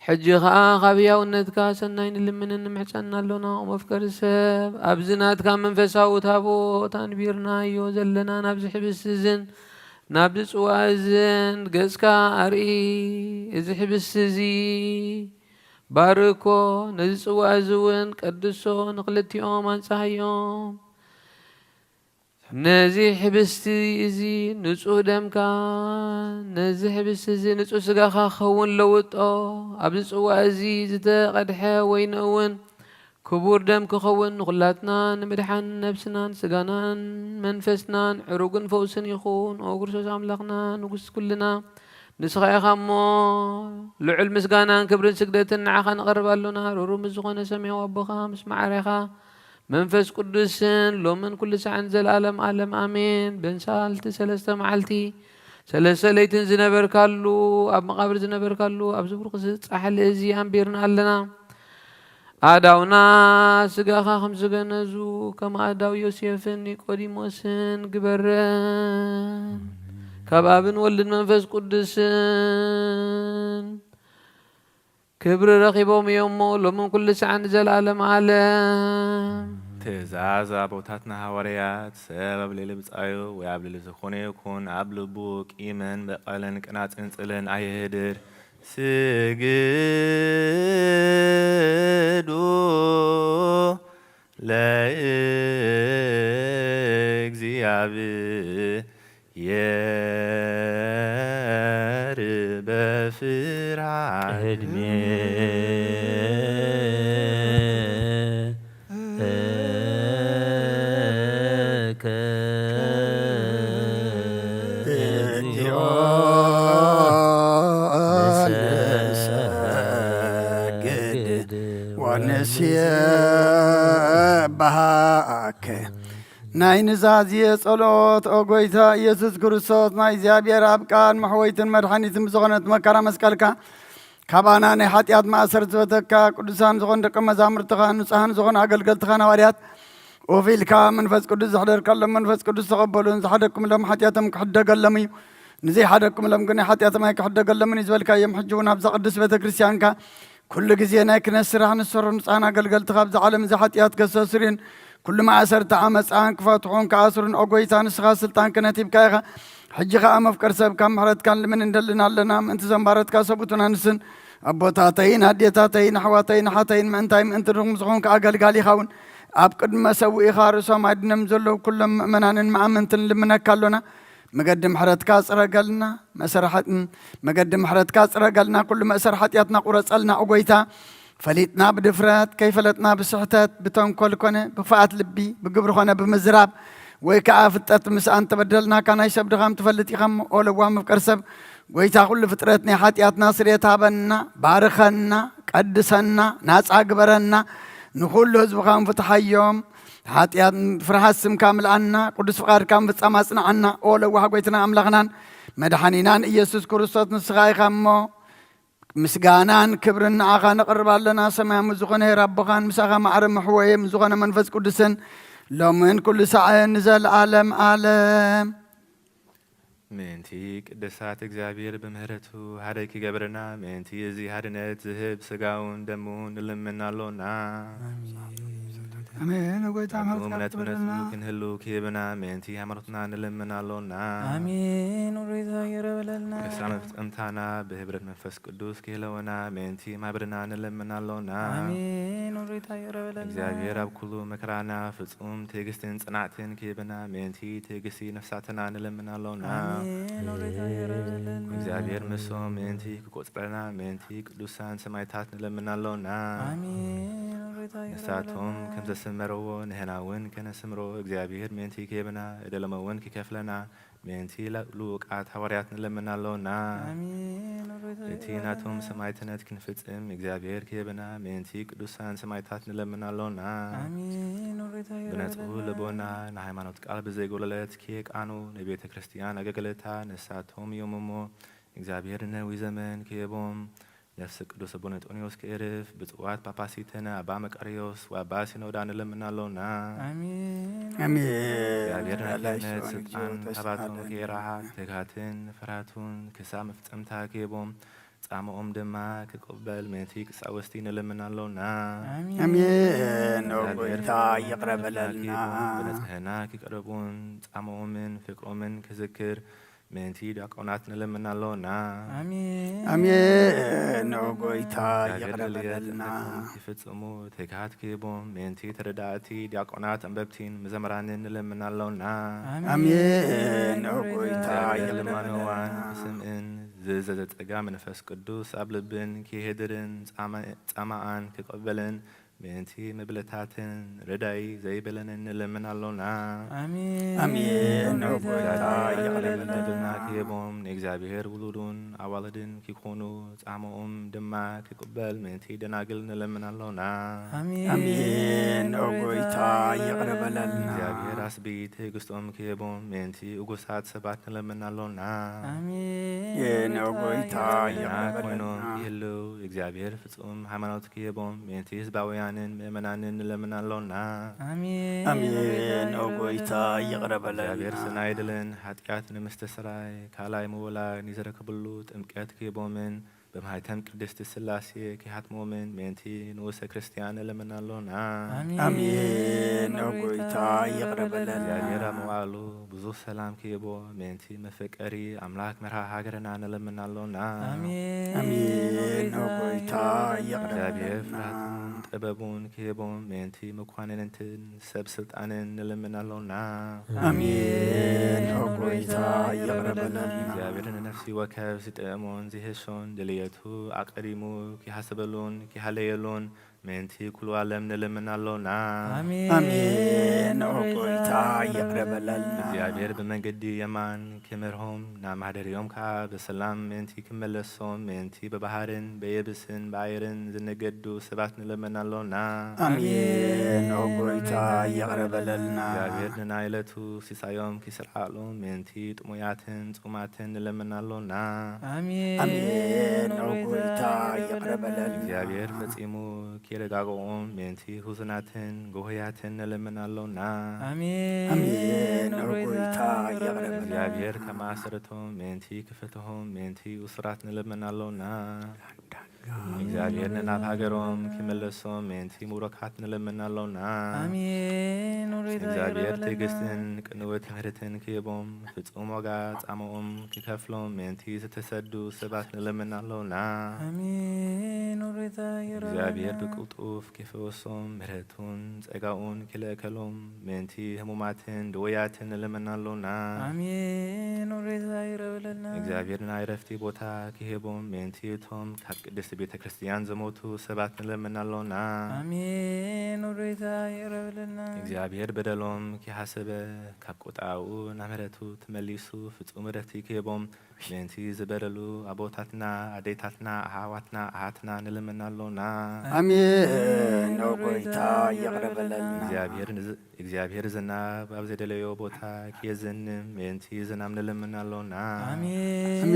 D: ሕጂ ኸዓ ካብ ሕያውነትካ ሰናይ ንልምንን ንምሕፀና ኣሎና መፍቀሪ ሰብ ኣብዚ ናትካ መንፈሳዊ ታቦት ኣንቢርናዮ ዘለና ናብዚ ሕብስ እዝን ናብዚ ጽዋዕ እዝን ገጽካ ኣርኢ እዚ ሕብስ እዚ ባርኮ ነዚ ጽዋዕ እዚ እውን ቀድሶ ንኽልቲኦም አንጻሕዮም ነዚ ሕብስቲ እዚ ንጹህ ደምካ ነዚ ሕብስቲ እዚ ንጹህ ስጋኻ ክኸውን ለውጦ ኣብዚ ጽዋዕ እዚ ዝተቐድሐ ወይኒ እውን ክቡር ደም ክኸውን ንኹላትና ንምድሓን ነብስናን ስጋናን መንፈስናን ዕሩግን ፈውስን ይኹን ኦ ክርስቶስ ኣምላኽና ንጉስ ኩልና ንስኻ ኢኻ እሞ ልዑል ምስጋናን ክብርን ስግደትን ንዓኻ ነቐርብ ኣሎና ሩሩም ዝኾነ ሰማያዊ ኣቦኻ ምስ ማዕረኻ መንፈስ ቅዱስን ሎምን ኩሉ ሰዓን ዘለዓለም ዓለም ኣሜን ብንሳልቲ 3 መዓልቲ 3 ለይትን ዝነበርካሉ ኣብ መቃብር ዝነበርካሉ ኣብ ዝብሩኽ ጻሕሊ እዚ ኣንቢርና ኣለና ኣዳውና ስጋኻ ከም ዝገነዙ ከም ኣዳው ዮሴፍን ኒቆዲሞስን ግበረን ካብ ኣብን ወልድን መንፈስ ቅዱስን ክብሪ ረኺቦም እዮም እሞ ሎምን ኩሉ ሰዓን ዘለዓለም ዓለም
A: ትእዛዝ ኣቦታትና ሃዋርያት ሰብ ኣብ ልዕሊ ብፃዩ ወይ ኣብ ልዕሊ ዝኾነ ይኹን ኣብ ልቡ ቂምን በቐልን ቅናፅን ጽልን ኣይህድር ስግዱ ለእግዚአብሔር በፍርሃት
B: ቅድሜ
C: ወንሴብሐከ ናይ ንዛዝየ ጸሎት ኦ ጎይታ ኢየሱስ ክርስቶስ ናይ እግዚኣብሔር ኣብ ቃል መሕወይትን መድሓኒትን ብዝኾነት መከራ መስቀልካ ካባና ናይ ሓጢኣት ማእሰር ዝበተካ ቅዱሳን ዝኾኑ ደቀ መዛሙርትኻ ንጹሓን ዝኾኑ ኣገልገልትኻ ሃዋርያት ወፊልካ መንፈስ ቅዱስ ዝሕደርከሎም መንፈስ ቅዱስ ተቐበሉን ዝሓደኩምሎም ሓጢኣቶም ክሕደገሎም እዩ ንዘይሓደኩምሎም ግን ሓጢኣቶም ኣይክሕደገሎምን እዩ ዝበልካዮም ሕጂ እውን ኣብዛ ቅዱስ ቤተ ክርስቲያንካ ኩሉ ግዜ ናይ ክነት ስራሕ ንሰሩ ንጹሓን ኣገልገልትኻ ኣብዚ ዓለም እዚ ሓጢኣት ከሰስርን ኩሉ ማእሰርቲ ዓመፃን ክፈትሑን ከኣስሩን ኦ ጎይታ ንስኻ ስልጣን ክነት ሂብካ ኢኻ ሕጂ ከዓ መፍቀር ሰብ ካብ ምሕረትካን ልምን እንደልና ኣለና ምእንቲ ዘንባረትካ ሰቡትን ኣንስን ኣቦታተይን ኣዴታተይን ኣሕዋተይን ሓተይን ምእንታይ ምእንቲ ድኹም ዝኾንካ ኣገልጋሊ ኢኻ እውን ኣብ ቅድመ ሰዊኡ ኢኻ ርእሶም ኣድነም ዘለዉ ኩሎም ምእመናንን መኣምንትን ልምነካ ኣሎና መገዲ ምሕረትካ ጽረገልና መገዲ ምሕረትካ ጽረገልና ኩሉ መእሰር ሓጢኣትና ቁረጸልና ኦ ጎይታ ፈሊጥና ብድፍረት ከይፈለጥና ብስሕተት ብተንኰል ኮነ ብኽፍኣት ልቢ ብግብሪ ኮነ ብምዝራብ ወይ ከዓ ፍጠት ምስኣን ተበደልናካ ናይ ሰብ ድኻም ትፈልጥ ኢኻ ኦ ለዋ መፍቀር ሰብ ጎይታ ኩሉ ፍጥረት ናይ ሓጢኣትና ስርየት ሃበና ባርኸና ቀድሰና ናፃ ግበረና ንኩሉ ህዝብኻ ንፍትሓዮም ሓጢኣት ፍርሃት ስምካ ምልኣና ቅዱስ ፍቓድካ ምፍጻም ኣጽንዓና ኦ ለዋህ ጎይትና ኣምላኽናን መድሓኒናን ኢየሱስ ክርስቶስ ንስኻ ኢኻ እሞ ምስጋናን ክብርን ንዓኻ ነቕርብ ኣለና ሰማያዊ ዝኾነ ሄራቦኻን ምሳኻ ማዕረ መሕወየ ዝኾነ መንፈስ ቅዱስን ሎምን ኩሉ ሰዓን ንዘለዓለም ዓለም
A: ምእንቲ ቅድሳት እግዚአብሔር በምህረቱ ሃደይ ክገብረና ምእንቲ እዚ ሃድነት ዝህብ ስጋውን ደሙን ንልምና ኣሎና
F: አሜን ጎይታ
A: እምነት ክንህሉ ክህብና ምእንቲ ሃይማኖትና ንልምና ኣሎና
E: አሜን ወሬታ ይረበለልና
A: ከሳነ ፍጽምታና ብህብረት መንፈስ ቅዱስ ክህለወና ምእንቲ ማህበርና ንልምና ኣሎና
E: አሜን ወሬታ ይረበለልና
A: እግዚአብሔር ኣብ ኩሉ መከራና ፍጹም ትዕግስትን ጽናዕትን ክህብና ምእንቲ ትዕግስቲ ነፍሳትና ንልምና ኣሎና
E: አሜን ወሬታ ይረበለልና
A: እግዚአብሔር ምሶም ምእንቲ ክቆጽረና ምእንቲ ቅዱሳን ሰማዕታት ንልምና ኣሎና
E: አሜን ወሬታ
A: ንሳቶም ከምዘሰመረዎ ንሕና እውን ከነስምሮ እግዚአብሔር ምእንቲ ክህብና እደለመ እውን ክከፍለና ምእንቲ ሉቃት ሐዋርያት ንለምናለውና እቲናቶም ሰማዕትነት ክንፍጽም እግዚአብሔር ክህበና ምእንቲ ቅዱሳን ሰማዕታት ንለምናለውና ብነጽሁ ልቦና ንሃይማኖት ቃል ብዘይጎለለት ኪየቃኑ ንቤተ ክርስቲያን አገልግሎታ ንሳቶም እዮም እሞ እግዚአብሔር ነዊ ዘመን ክህቦም ነፍስ ቅዱስ አቡነ ጦንዮስ ከዕርፍ ብጽዋት ጳጳሲተነ አባ መቃርዮስ ወአባ ሲኖዳ ንለምናለውና እግዚአብሔር ናይነት ስልጣን ካባቶም ከየራሃ ትጋትን ፍርሃቱን ክሳብ መፍጸምታ ክህቦም ጻምኦም ድማ ክቅበል ምእንቲ ቅሳወስቲ ንለምናለውና
C: አሜን። ጌታ ይቅረበለልና
A: ብንጽሕና ክቀርቡን ጻምኦምን ፍቅሮምን ክዝክር ምእንቲ ዲያቆናት ንለምናለውና
C: አሜን። ጌታ ይቅረበለልና
A: ይፍጽሙ ትጋት ክህቦም ምእንቲ ተረዳእቲ ዲያቆናት አንበብቲን መዘምራንን ንለምናለውና
C: አሜን። ጌታ
A: ይልማነዋን ስምዕን ዝዘጸጋ መንፈስ ቅዱስ ኣብ ልብን ክሄድርን ጻማኣን ክቀበልን ምእንቲ መብለታትን ረዳይ ዘይበለንን ንለምናለውና
C: አሜን። ጌታ
A: ይቅረበለልና ክህቦም ንእግዚአብሔር ውሉዱን ኣዋልድን ክኮኑ ጻምኦም ድማ ክቅበል ምእንቲ ደናግል ንለምናለውና
C: አሜን። ጌታ ይቅረበለልና
A: እግዚአብሔር አስቢ ትዕግስቶም ክህቦም ምእንቲ እጉሳት ሰባት ንለምናለውና
C: ጌታ
A: ኮይኖም
C: ይቅረበለልና
A: ይህልው እግዚአብሔር ፍጹም ሃይማኖት ክህቦም ምእንቲ ህዝባውያንን ምእመናንን ንለምናለውና
C: አሜን። ጌታ ይቅረበለልና
A: እግዚአብሔር ስናይ ድልን ኃጢአት ንምስተስራይ ካልኣይ ምውላድ ንዝረክብሉ ጥምቀት ክህቦምን በማኅተም ቅድስት ሥላሴ ክሃትሞምን ምእንቲ ንኡሰ ክርስቲያን ንለምናለውና
C: አሜን። ጌታ ይቅረበለልና
A: እግዚአብሔር ኣብ መዋዕሉ ብዙሕ ሰላም ክህቦ ምእንቲ መፈቀሪ ኣምላክ መርሃ ሃገርና ንለምናለውና
C: አሜን። ጌታ
A: እግዚአብሔር
C: ይቅረበለልና
A: ፍርሃቱን ጥበቡን ክህቦም ምእንቲ መኳንንትን ሰብ ስልጣንን ንለምናለውና
C: አሜን። ጌታ ይቅረበለልና
A: እግዚአብሔር ንነፍሲ ወከብ ዝጥዕሞን ዝህሾን ድልየቱ አቀዲሙ ኪሃስበሉን ኪሃለየሉን ምእንቲ ኩሉ ዓለም ንለምናለውና
C: አሜን። ጌታ ይቅረበለልና
A: እግዚአብሔር ብመንገዲ የማን ክምርሆም ናብ ማሕደሪኦም ከዓ ብሰላም ምእንቲ ክመለሶም ምእንቲ በባህርን በየብስን በአየርን ዝነገዱ ሰባት ንለምናለውና
C: አሜን። ጌታ ይቅረበለልና
A: እግዚአብሔር ንናይ ዕለቱ ሲሳዮም ኪስርዓሎም ምእንቲ ጥሙያትን ጹማትን ንለምናለውና
C: አሜን። ጌታ ይቅረበለልና
A: እግዚአብሔር ፈጺሙ ኪረጋግኦም ምእንቲ ሁዝናትን ጎህያትን ንለምናለውና
C: አሜን። ጌታ ይቅረበለልና
A: እግዚአብሔር ከማእሰረቶም ምእንቲ ክፍትሆም ምእንቲ ውስራት ንለምናለውና እግዚአብሔር ናብ ሃገሮም ክመለሶም ምእንቲ ሙረካት ንለምናለውና እግዚአብሔር ትዕግስትን ቅንውት ምህረትን ክህቦም ፍጹም ዋጋ ጻምኦም ክከፍሎም ምእንቲ ዝተሰዱ ሰባት ንለምናለውና እግዚአብሔር ብቅልጡፍ ክፈወሶም ምህረቱን ጸጋኡን ክልእከሎም ምእንቲ ህሙማትን ድወያትን ንለምናለውና እግዚአብሔር ናይ ዕረፍቲ ቦታ ክህቦም ምእንቲ እቶም ካብ ቅድስቲ ቤተ ክርስቲያን ዘሞቱ ሰባት ንለምናለውና እግዚአብሔር በደሎም ኪሓሰበ ካብ ቁጣኡ ናብ ምህረቱ ተመሊሱ ፍጹም ዕረፍቲ ክህቦም ምእንቲ ዝበደሉ ኣቦታትና ኣዴታትና ኣሓዋትና ኣሓትና ንለምናለውና
C: አሜን። ጌታ ይቅረበለልና
A: እግዚአብሔር ዝናብ ኣብ ዘደለዮ ቦታ ክየዝንም ምእንቲ ዝናብ ንለምናለውና
C: አሜን።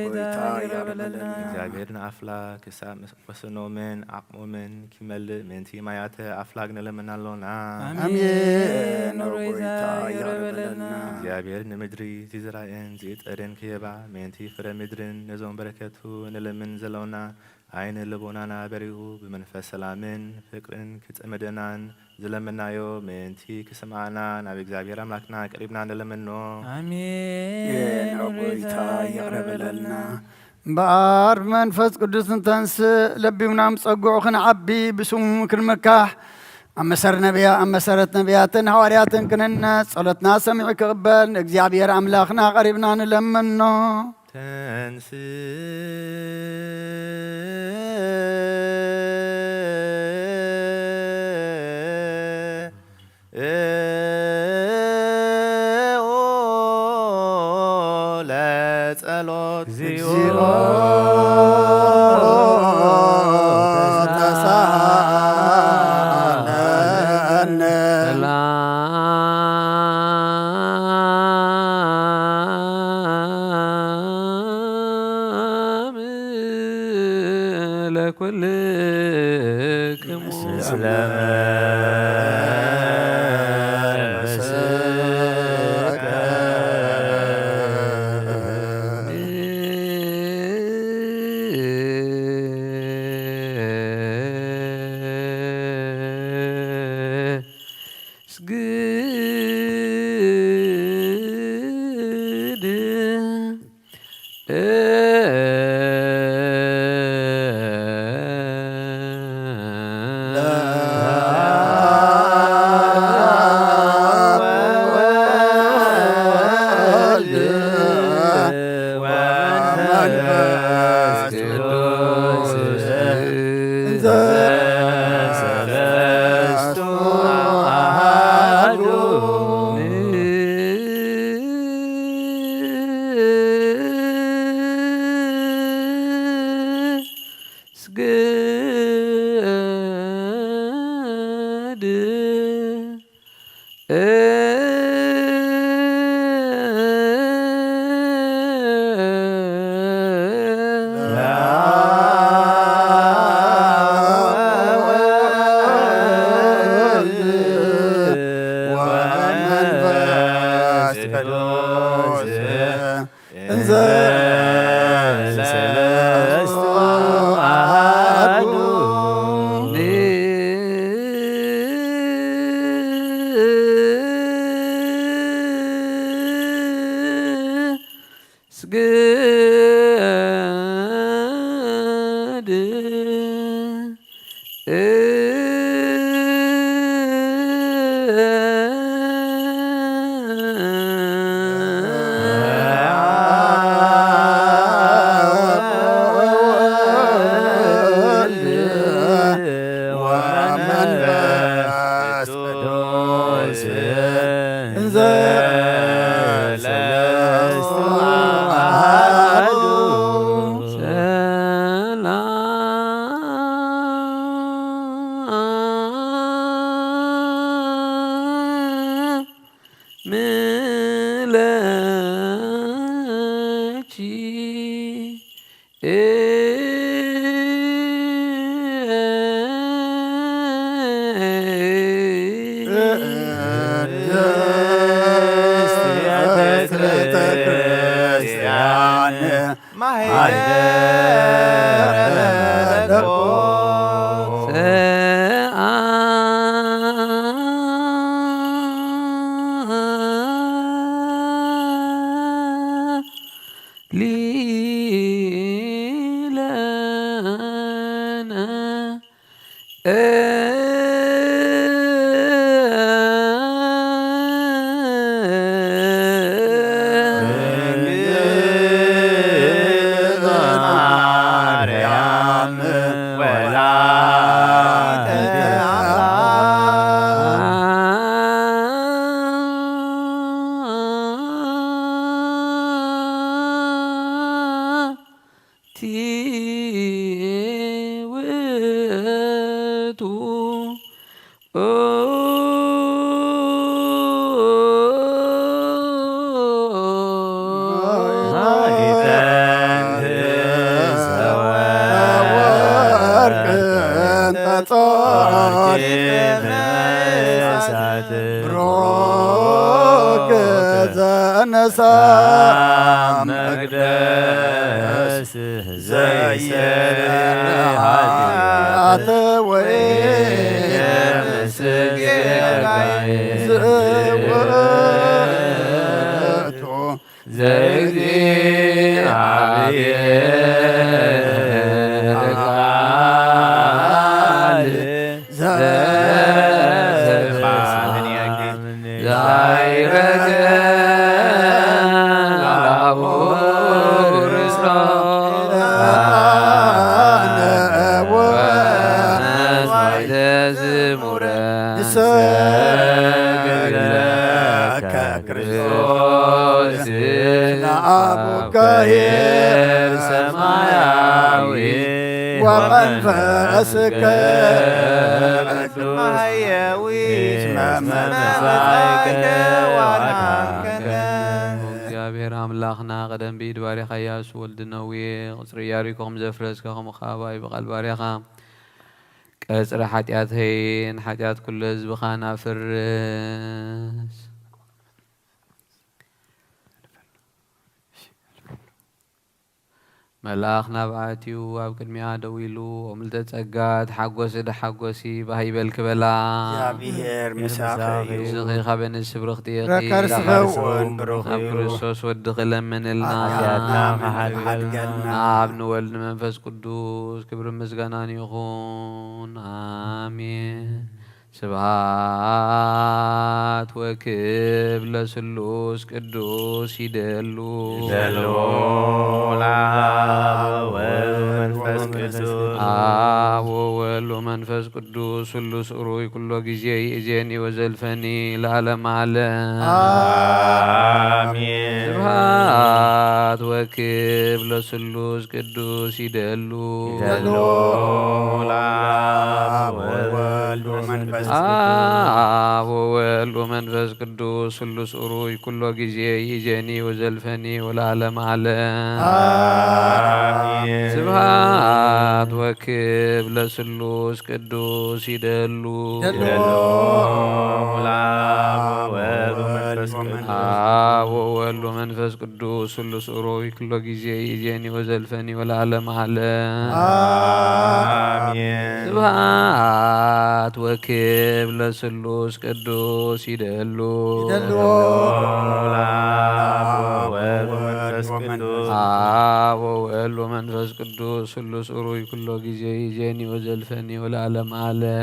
C: ጌታ ይቅረበለልና
A: እግዚአብሔር ንኣፍላግ ክሳብ ወሰኖምን ዓቕሞምን ክመልእ ምእንቲ ማያተ ኣፍላግ ንለምናለውና
C: አሜን። ጌታ ይቅረበለልና
A: እግዚአብሔር ንምድሪ ዝዝራእን ዝእጠርን ክህባ ምእንቲ ፍረ ምድርን ነዞም በረከቱ ንለምን ዘለውና ዓይን ልቦናና በሪሁ ብመንፈስ ሰላምን ፍቅርን ክጽምደናን ዝለምናዮ ምእንቲ ክስማዓና ናብ እግዚአብሔር አምላክና ቀሪብና ንለምኖ
C: አሜን። ጌታ ይቅረበለልና በአብ መንፈስ ቅዱስን ተንስእ ለቢውናም ጸጉዑ ክንዓቢ ብስሙ ክንምካሕ ኣብ መሰረት ነቢያትን ሐዋርያትን ክንነጽ ጸሎትና ሰሚዑ ክቕበል ንእግዚአብሔር አምላኽና ቀሪብና ንለምኖ
A: ተንስ
D: ለኩልክሙ
B: መቅደስ ዘይሰራት
C: ዘወቱ
B: ዘእግዚአብሔር ቃል ዛይረገ ክርስቶስ አቡካሄር ሰማያዊ ወመንፈስከ
A: ማህየዊ
B: መመጻእከ
A: ዋናከ
D: እግዚአብሔር أملاخنا قدم بيد باريخا ياسو ولد نوي قصر ياريكم زفرس كهم خاباي بقال باريخا كسر حاجات هين حاجات كل زبخانا فرس ملاخنا بعتيو وابكد ميادو ويلو وملتت أقاد حقوسي حقوسي بهاي بالكبلا
C: እግዚአብሔር مساخي
D: زغي خابن السبرختي
C: ركر سغون
D: ناب كريستوس ودخل من لنا ناب نولد منفس قدوس كبر مزغانان يخون آمين سبحات وكب لسلوس قدوس يدلو وولو منفس قدوس سلوس أروي كل جزي إجاني وزلفني العالم على
B: آمين
D: سبحات وكب لسلوس قدوس يدلو وولو منفس قدوس سلوس أروي كل جزي إجاني وزلفني والعالم على
B: آمين
D: سبحات وكب لسلوس قدوس يدلو وولو منفس قدوس سلوس أروي كل جزي إجاني وزلفني والعالم على
B: آمين
D: سبحات وكب لسلوس قدوس يدلو وولو منفس قدوس سلوس أروي كل جزي إجاني وزلفني والعالم على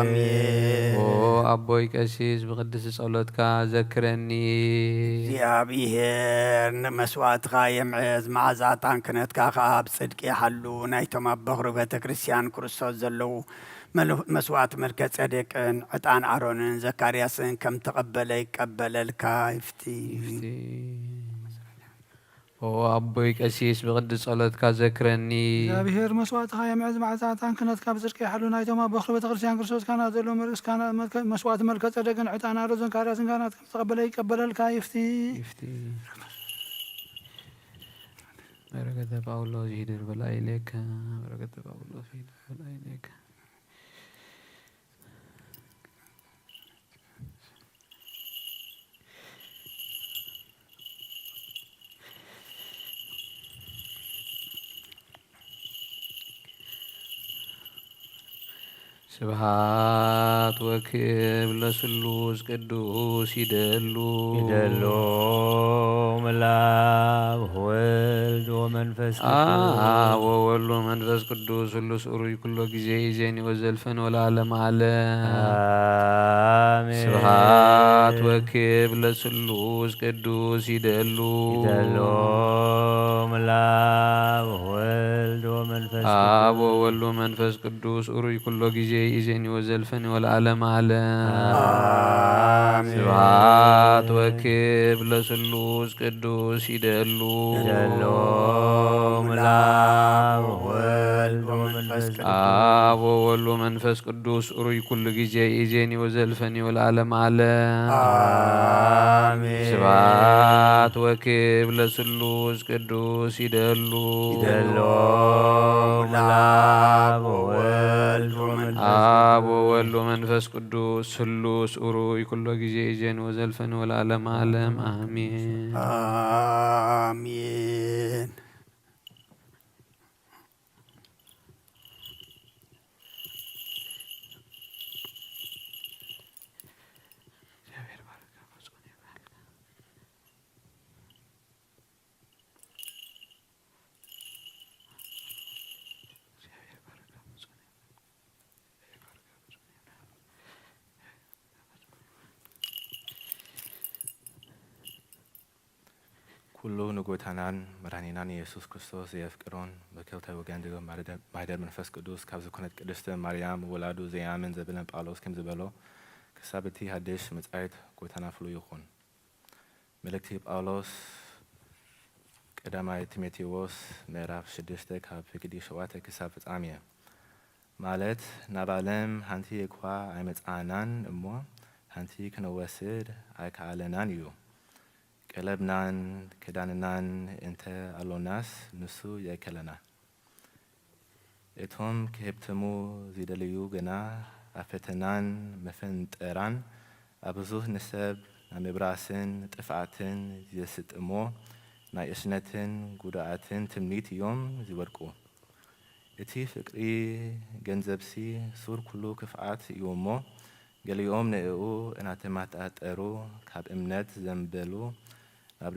C: آمين
D: أبوي كسيس بقدس صلاتك ذكرني
C: እግዚአብሔር ንመስዋዕትካ የምዕዝ መዓዛታን ክነትካ ካብ ጽድቂ ይሓሉ ናይቶም ኣብ በኽሪ ቤተ ክርስቲያን ክርስቶስ ዘለዉ መስዋዕት መልከ ጸዴቅን ዕጣን ኣሮንን ዘካርያስን ከም ተቐበለ ይቀበለልካ ይፍቲ
D: أبوي كسيس بقدس صلاتك ذكرني
F: እግዚአብሔር መስዋዕትኻ የምዕዝ መዓዛታን ክነትካ ብጽድቂ ይሓሉ ናይቶም ኣብ በኽሪ ቤተ ክርስቲያን ክርስቶስ ካህናት ዘለዉ መርግስ ካህናት መስዋዕት መልከ ጸዴቅን ዕጣን ኣሮን ዘካርያስን ካህናት ከም ተቐበለ ይቀበለልካ ይፍቲ
D: بركة باولوس يدير بلا إليك بركة باولوس يدير بلا إليك سبحات وكب لسلوس قدوس يدلو
B: ملاك ولد ومنفس
D: وولد ومنفس قدوس سلوس أروي كل جزي زيني وزلفن والعالم على
B: آمين
D: سبحات وكب لسلوس قدوس يدلو
B: ملاك ولد ومنفس
D: وولد ومنفس قدوس أروي كل جزي إذن وزلفن والعالم على سبحات وكب لسلوس قدوس يدلو
B: ملاك ولد ومنفس
D: وولد ومنفس قدوس أروي كل جزي إذن وزلفن والعالم على سبحات وكب لسلوس قدوس يدلو
B: ملاك ولد
D: وولد ومنفس قدوس سلوس أروي كل جزي إذن وزلفن والعالم علم آمين
C: آمين
A: كله نقوتانان مرانينان يسوع كريستوس يفكرون بكلتا وجندو مايدر منفس قدوس كابز كونت قدست مريم ولادو زيامن زبلن باولوس كم زبلو كسابتي هدش متعيد قوتانا فلو يخون ملكتي باولوس قداماي تيموثيوس ميراف شدشته كاب فيكدي شواته كسابت عاميه مالت نبالم هانتي يكوا ايمت آنان امو هانتي كنوسد اي كالنان يو ቀለብናን ክዳንናን እንተ አሎናስ ንሱ የከለና እቶም ክህብትሙ ዝደልዩ ገና አፈተናን መፈንጠራን አብዙህ ንሰብ ናምብራስን ጥፍዓትን ዘስጥሞ ናይ እስነትን ጉዳኣትን ትምኒት እዮም ዝወድቁ እቲ ፍቅሪ ገንዘብሲ ሱር ኩሉ ክፍዓት እዩ እሞ ገሊኦም ንእኡ እናተማጣጠሩ ካብ እምነት ዘንበሉ ናብ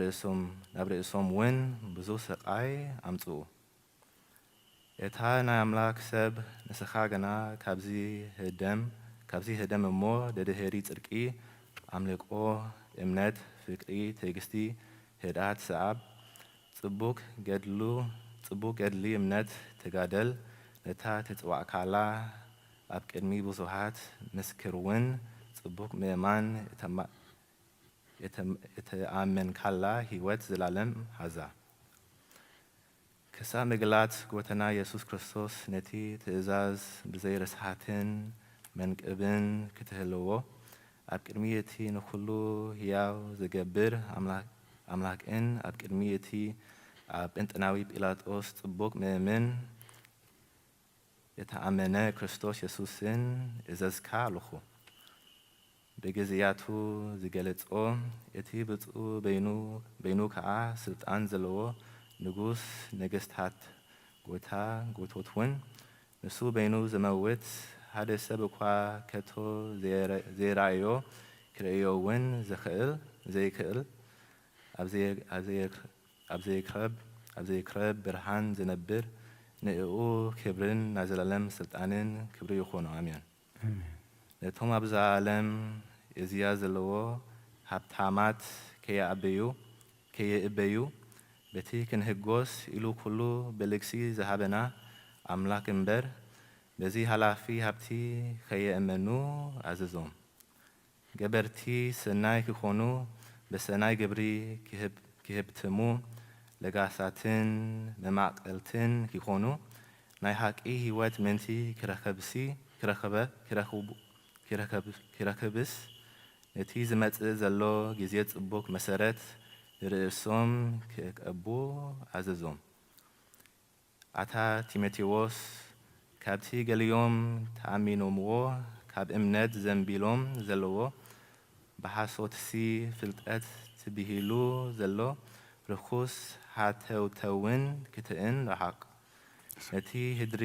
A: ርእሶም እውን ብዙሕ ስቃይ ኣምፅኡ እታ ናይ ኣምላክ ሰብ ንስኻ ገና ካብዚ ህደም እሞ ደድህሪ ጽድቂ ኣምልቆ እምነት ፍቅሪ ትዕግስቲ ህድኣት ሰዓብ ጽቡቅ ገድሊ እምነት ትጋደል ነታ ትጽዋዕካላ ኣብ ቅድሚ ብዙሓት ምስክር እውን ጽቡቅ ምእማን እተኣመንካላ ህይወት ዘላለም ሃዛ ክሳብ ምግላት ጎተና ኢየሱስ ክርስቶስ ነቲ ትእዛዝ ብዘይ ርስሓትን መንቅብን ክትህልዎ ኣብ ቅድሚ እቲ ንኩሉ ህያው ዝገብር ኣምላክን ኣብ ቅድሚ እቲ ኣብ ጴንጥናዊ ጲላጦስ ጽቡቅ ምእምን የተኣመነ ክርስቶስ ኢየሱስን እዘዝካ ኣለኹ ብግዝያቱ ዝገለጾ እቲ ብፁዕ በይኑ ከዓ ስልጣን ዘለዎ ንጉስ ነገስታት ጎቶት እውን ንሱ በይኑ ዘመውት ሓደ ሰብ እኳ ከቶ ዘይረአዮ ክርእዮ እውን ዘይክእል ኣብ ዘይክረብ ብርሃን ዝነብር ንእኡ ክብርን ናይ ዘላለም ስልጣንን ክብሪ ይኹኑ ኣሜን ነቶም ኣብዛ ዓለም እዚያ ዘለዎ ሃብታማት ከየእበዩ በቲ ክንህጎስ ኢሉ ኩሉ ብልግሲ ዝሃበና ኣምላክ እምበር በዚ ሃላፊ ሃብቲ ከየእመኑ ኣዘዞም ገበርቲ ሰናይ ክኾኑ በሰናይ ግብሪ ክህብትሙ ለጋሳትን መማቀልትን ክኾኑ ናይ ሓቂ ህይወት ምንቲ ክረከብስ ነቲ ዝመጽእ ዘሎ ግዜ ጽቡቅ መሰረት ርእሶም ክቀቡ ኣዘዞም ኣታ ቲሞቴዎስ ካብቲ ገሊኦም ተኣሚኖምዎ ካብ እምነት ዘንቢሎም ዘለዎ ብሓሶትሲ ፍልጠት ትብሂሉ ዘሎ ርኩስ ሓተውተውን ክትእን ረሓቅ ነቲ ህድሪ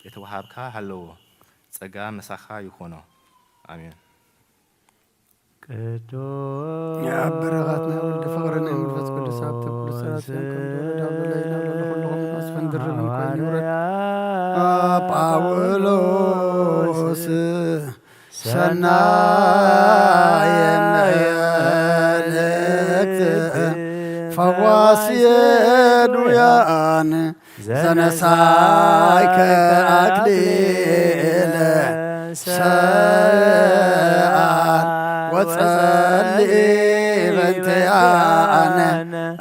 A: የተዋሃብካ ሃለዎ ጸጋ መሳኻ ይኾኖ ኣሜን
B: ቅዱስ
C: የአበረኻትና ወልድ ፍቅርና መንፈስ ቅዱስ ሀብተ ኩሉ ሰራት ጳውሎስ ሰናየ መልእክት ፈዋስ የዱያን ዘነሳይከ አክሊለ ሰአል ወጸልኢ በእንቲአነ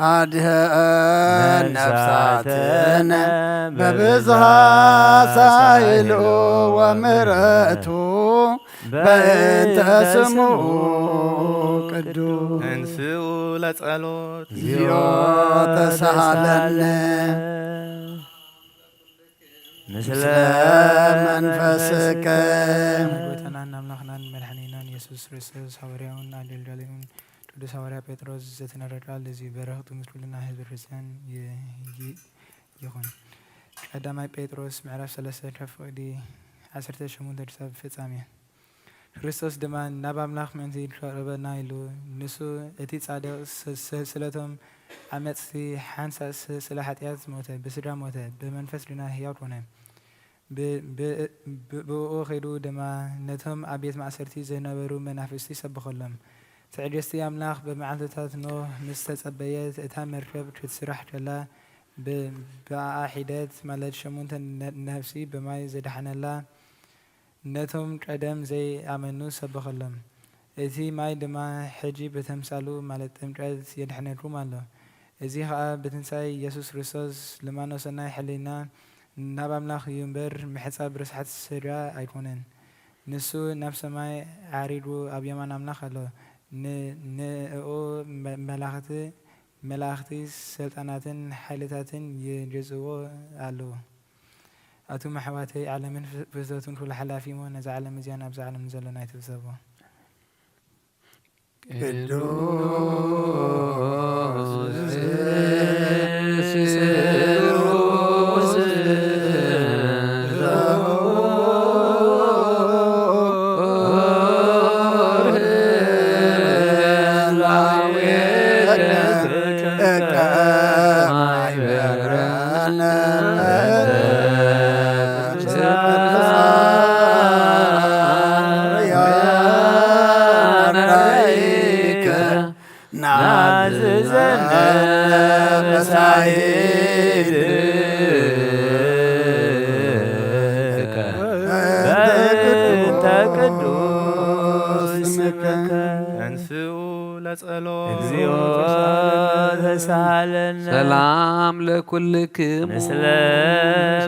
C: አድኅን ነፍሳትነ በብዝሃ ሳይሉ ወምሕረቱ በእንተ ስሙ ቅዱስ
A: እንስኡ ለጸሎት
C: እግዚኦ ተሳሃለነ ምስለ መንፈስከ
E: ጎይታናን አምላክናን መድኃኒናን ኢየሱስ ክርስቶስ ሐዋርያውን አገልጋዩን ቅዱስ ሐዋርያ ጴጥሮስ ዘተነረዳል ለዚህ በረከቱ ምስሉልና ህዝብ ክርስቲያን ይኹን። ቀዳማይ ጴጥሮስ ምዕራፍ 3 ከፍቅዲ 18 ክሳብ ፍጻሜ ክርስቶስ ድማ ናብ ኣምላኽ ምእንቲ ቀረበና ኢሉ ንሱ እቲ ጻድቕ ስለቶም ዓመፅቲ ሓንሳእ ስለ ሓጢኣት ሞተ ብስድራ ሞተ ብመንፈስ ድማ ህያው ኮነ ብእኡ ኸይዱ ድማ ነቶም ኣብ ቤት ማእሰርቲ ዝነበሩ መናፍስቲ ይሰብኸሎም ትዕግስቲ ኣምላኽ ብመዓልትታት ኖህ ምስ ተጸበየት እታ መርከብ ክትስራሕ ከላ ብኣኣ ሒደት ማለት 8 ነፍሲ ብማይ ዘድሓነላ ነቶም ቀደም ዘይኣመኑ ሰብኸሎም እቲ ማይ ድማ ሕጂ ብተምሳሉ ማለት ጥምቀት የድሕነኩም ኣሎ እዚ ከዓ ብትንሳኤ ኢየሱስ ክርስቶስ ልማኖ ሰናይ ሕሊና ናብ ኣምላኽ እዩ እምበር ምሕፃብ ርስሓት ስድራ ኣይኮነን ንሱ ናብ ሰማይ ዓሪዱ ኣብ የማን ኣምላኽ ኣሎ نأو ملاختي سلطاناتن حيلتاتن يجزو علو أتو محواتي عالمين فزوتون كل حلافي مو نزع عالم زيان أبزع عالم نزلنا يتبسبو
D: سلام لكلكم
B: مثل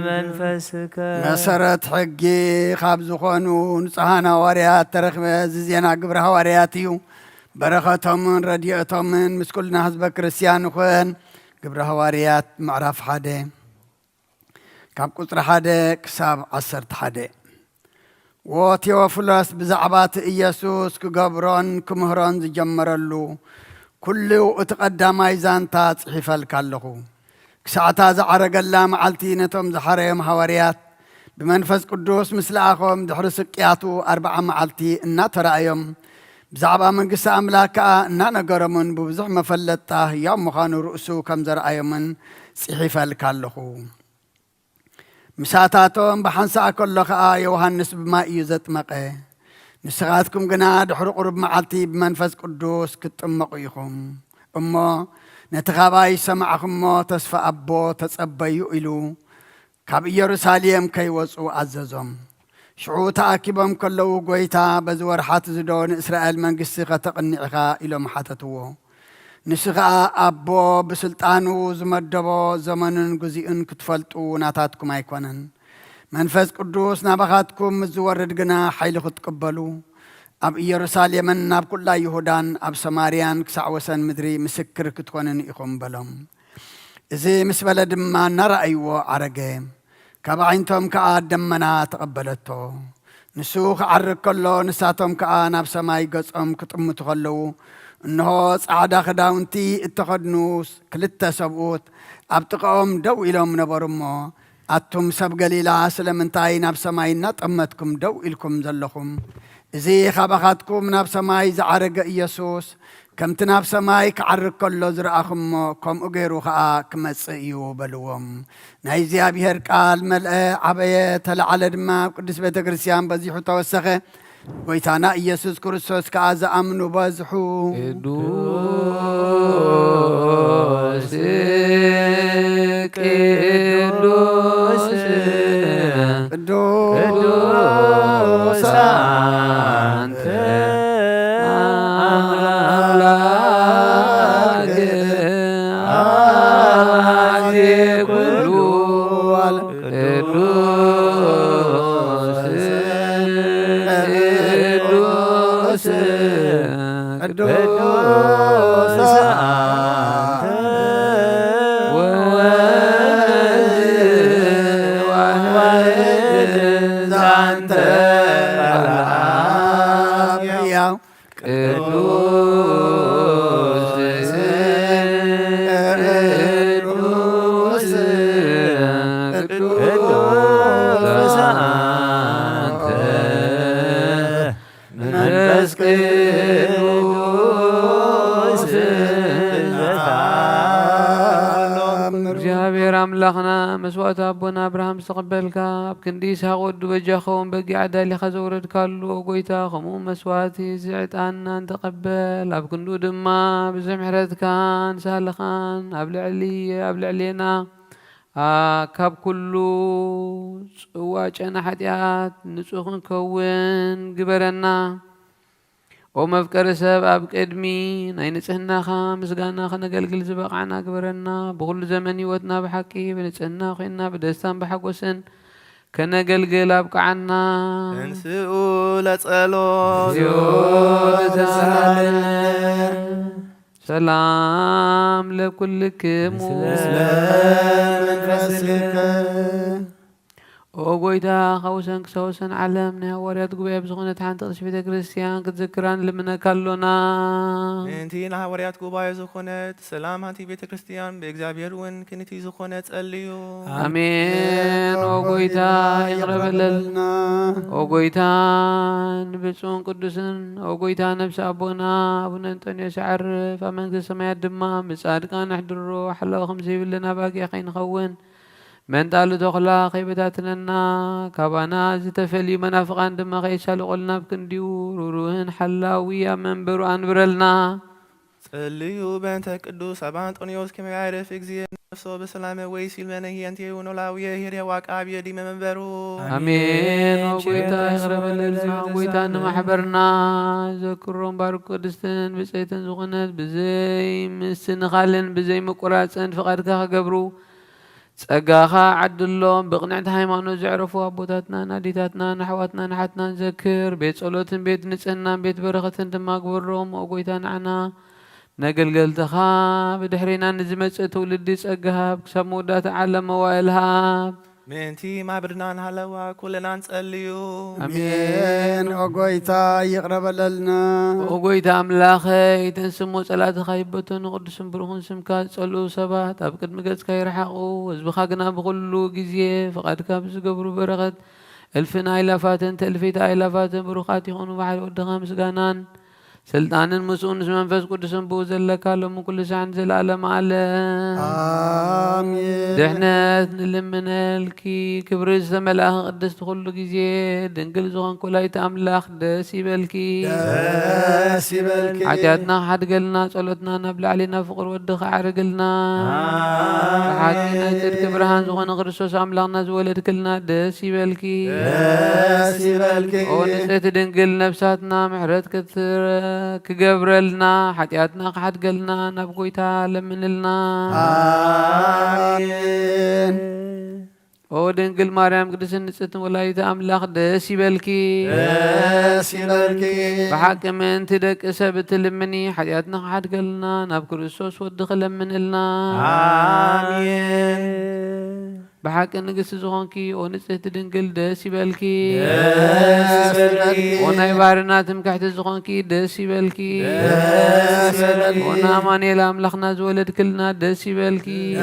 B: منفسك
C: مسرت حقي خابز خونون صهانا واريات ترخب زينا قبرها وارياتيو بركتهم من رديئتهم من مسكولنا حزب كريستيان خوين قبرها واريات معرف حدا كاب قطر حدا كساب عصرت حدا وتيوفلس بزعبات إيسوس كقبران كمهران زجمرلو كله اتقدم ايزانتا صحيف الكالخو كساعتا زعرق الله معلتينتهم زحريم حواريات بمنفس قدوس مثل اخوهم دحر سقياتو 4 معلتي انا ترايم بزعبا من قصة املاكا انا نقرمن ببزح مفلتا يوم مخانو رؤسو كم زرعيمن صحيف الكالخو مساتاتهم بحنسا كلخا يوهنس بما يزت مقه نسغاتكم قنا دحر قرب معلتي بمنفس قدوس كتمقيكم اما نتغاباي سمعكم تسفى ابو تصبيو الو كاب يروساليم كي وصو عززهم شعو تاكبهم كلو قويتا بزور حات زدون اسرائيل منقسي تقنعها الو محاتتوه نسغا ابو بسلطانو زمدبو زمنن قزيئن كتفلتو ناتاتكم ايكونن منفس قدوس نابخاتكم مزورد قنا حيلخ تقبلو اب يروساليمن ناب كل يهودان اب سماريان كسعوسن مدري مسكر كتكونن يخم بلهم ازي مسبلد ما نرأيو عرقه كبعينتهم كآدمنا تقبلتو نسوخ عرق كله نساتهم كآناب سماي قصهم كتم تغلو انه صعدا خداونتي اتخدنوس كلتا سبوت ابتقهم دو إلهم نبرمو أتم سب قليلا سلمنتاي ناب سماينا تأمتكم دو إلكم زلكم زي خبخاتكم ناب سماي زعرق إيسوس كم تناب سماي كعرق كله زرعكم كم أغيرو خاء كمسئيو بلوهم نايزي أبيهر قال ملأ عباية تلعال دما قدس بيت كريستيان بزيحو توسخه ويتانا إيسوس كريستوس كعز أمنو بزحو
D: قدوس قدوس قدوس أنت أملاك أعطي كل قدوس أملاخنا مسوات أبونا أبراهام استقبلك بكنديس هاقود بجاخون بقي عدالي خزورد كالو وقويتا خموم مسواتي زعت أنا نتقبل أبكندو دما بزمحرت كان سالخان أبلعلينا كاب كلو واجنا حديات نسوخن كون قبرنا ومفكر سب أبك أدمين أين نتسهنا مسقانا نقلقل زبقعنا قبرنا بكل زمن يوتنا بحكي بنتسهنا خينا بدستان بحق وسن كنجلجل أبقعنا
A: انسئو لጸሎት
D: سلام لكلكم وقويتا خوسن كسوسن علمنا وريات قبيع بزغنة حانت قدش في كريستيان كتذكران لمنا كلنا
A: انتي نحوريات قبايا زخونت سلام هانتي بيت كريستيان بإكزابير ون كنتي زخونت أليو
D: آمين وقويتا يغرب لنا وقويتا بسون قدسن وقويتا نفس أبونا أنطونيو سعرف أمانك السماء الدماء مسادقان نحضر الروح الله خمسي بلنا باقي خين خون من تعالوا دخلا خيبتاتنا كابانا زتفلي منافقان دم خيشال قلنا بكنديو روحن حلاوية من برو أنبرلنا
A: أليو بنت قدوس أبا أنطونيوس كما يعرف إكزي نفسه بسلامة ويسيل من هي أنتي ونولاوية هيريا واقع بيدي من برو
D: آمين وقويتا يغرب لنا وقويتا نمحبرنا ذكرهم بارك قدستن بسيتن زغنت بزي مسن خالن بزي مقراتن فقدك خقبرو ጸጋኻ ዓድሎም ብቕንዕቲ ሃይማኖት ዘዕረፉ ኣቦታትና ናዲታትና ናሕዋትና ናሓትና ንዘክር ቤት ጸሎትን ቤት ንጽህናን ቤት በረኸትን ድማ ግበሮም ኦ ጐይታ ንዓና ነገልገልትኻ ብድሕሪና ንዝመጽእ ትውልዲ ጸጋሃብ ክሳብ መወዳእታ ዓለም መዋእልሃብ
A: ምእንቲ ማብርናን ሃለዋ ኩለና ንጸልዩ
C: አሜን። ኦጎይታ ይቅረበለልና
D: ኦጎይታ አምላኸይ ተንስሞ ጸላትኻ ይበተኑ ቅዱስን ብሩኽን ስምካ ዝጸልኡ ሰባት ኣብ ቅድሚ ገጽካ ይረሓቑ ህዝብኻ ግና ብኩሉ ግዜ ፍቓድካ ብዝገብሩ በረኸት እልፍን ኣይላፋትን ተእልፊት ኣይላፋትን ብሩኻት ይኾኑ ባሕሪ ወድኻ ምስጋናን سلطان مسؤون منفس قدسن بو زلكا لهم كل ساعة زلالم على
C: آمين
D: دحنات نلمنالكي كبرز ملاخ قدس كل جزي دنقل زغن كلايت أملاخ داسي بالكي حاجاتنا حد قلنا صلتنا نبل علينا فقر ودخ عرقلنا حاجنا جد كبرهان زغن غرسوس أملاخنا زولد كلنا داسي بالكي ونسيت دنقل نفساتنا محرد كثير كجبرلنا حتياتنا قحد قلنا نبقيتا لمنلنا
C: آمين
D: ودنقل مريم قدس نسيت ولايت أملاخ داسي بالكي بحق من تدك سبت لمني حتياتنا قحد قلنا نبقر السوس ودخل لمنلنا
C: آمين
D: بحق نقص زغنكي ونسيت دنقل داسي بالكي وناي بارنا تمكحت زغنكي داسي بالكي وناماني لاملخنا زولد كلنا داسي بالكي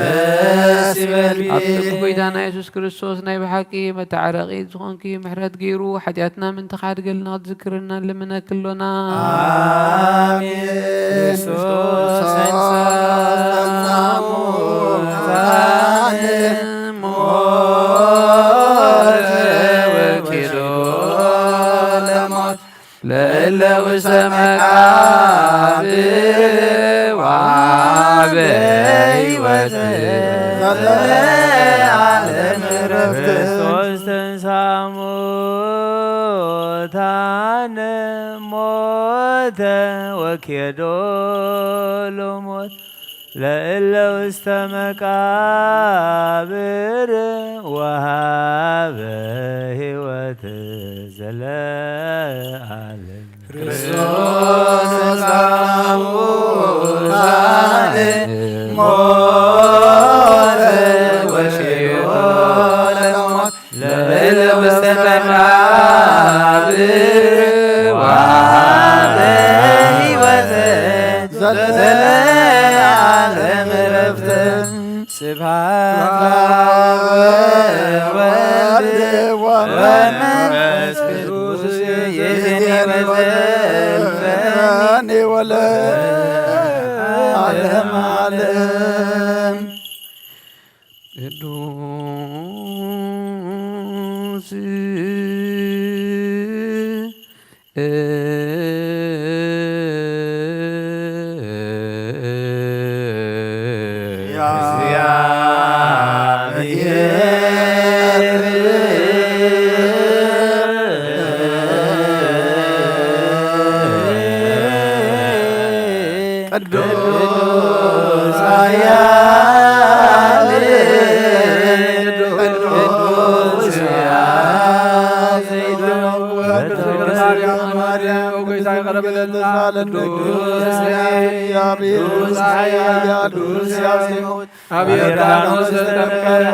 D: أبتكو بيدانا يسوس كريستوس ناي بحقي متعرقي زغنكي محرات غيرو حدياتنا من تخاد قلنا تذكرنا لمنا كلنا
C: آمين يسوس
D: لإلا وسمك عابر وعابي وزير
C: عالم
B: ክርስቶስ ተንሳሙታን ሞተ ወኬዶ ሎሞት ለእለ ውስተ መቃብር ወሃበ ሕይወት ዘለዓለም
C: ክርስቶስ ተንሳሙታን ሞተ ወኬዶ ሎሞት ለእለ ውስተ መቃብር ወሃበ ሕይወት ዘለዓለም ስብሐት ለወልድ ወመንፈስ ቅዱስ ይእዜኒ ወለዓለመ ዓለም
D: ቅዱስ
C: ቅዱስ ለነ ቅዱስ እግዚአብሔር ቅዱስ ኃያል ቅዱስ ያዜሞት
F: አብዮርዳኖስ ተጠምቀን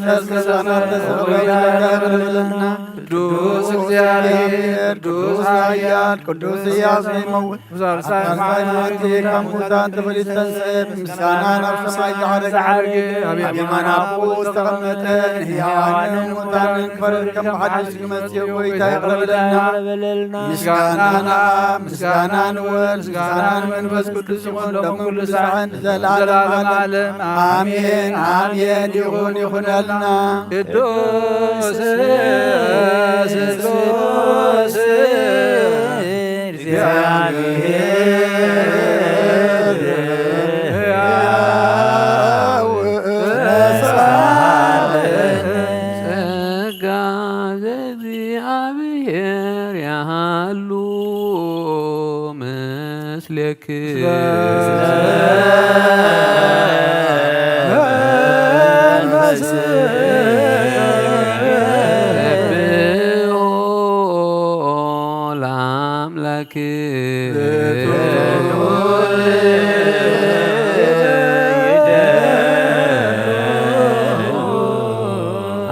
F: ተስከሰናለና ቅዱስ እግዚአብሔር ቅዱስ ኃያል ቅዱስ ያዜሞት ሳልሳይማቴ ከሙታን ተፈልተንሰብ ምስጋናን ኣብ ሰማይ ዝዓረገ ኣብ የማናቡ ዝተቐመጠን ሕያዋንን ሙታንን ክፈርድ ከም ሓድሽ ክመጽእ ጎይታ ይቕረብለና ምስጋናና ምስጋናን ወልድ ምስጋናን መንፈስ ቅዱስ ይኹን ሎሙ ኩሉ ሰዓን ዘለዓለም ዓለም አሜን አሜን ይሁን ይሁነልና። ቅዱስ ስሉስ እግዚአብሔር ጸጋ ዘእግዚአብሔር ያሃሉ ምስሌክሙ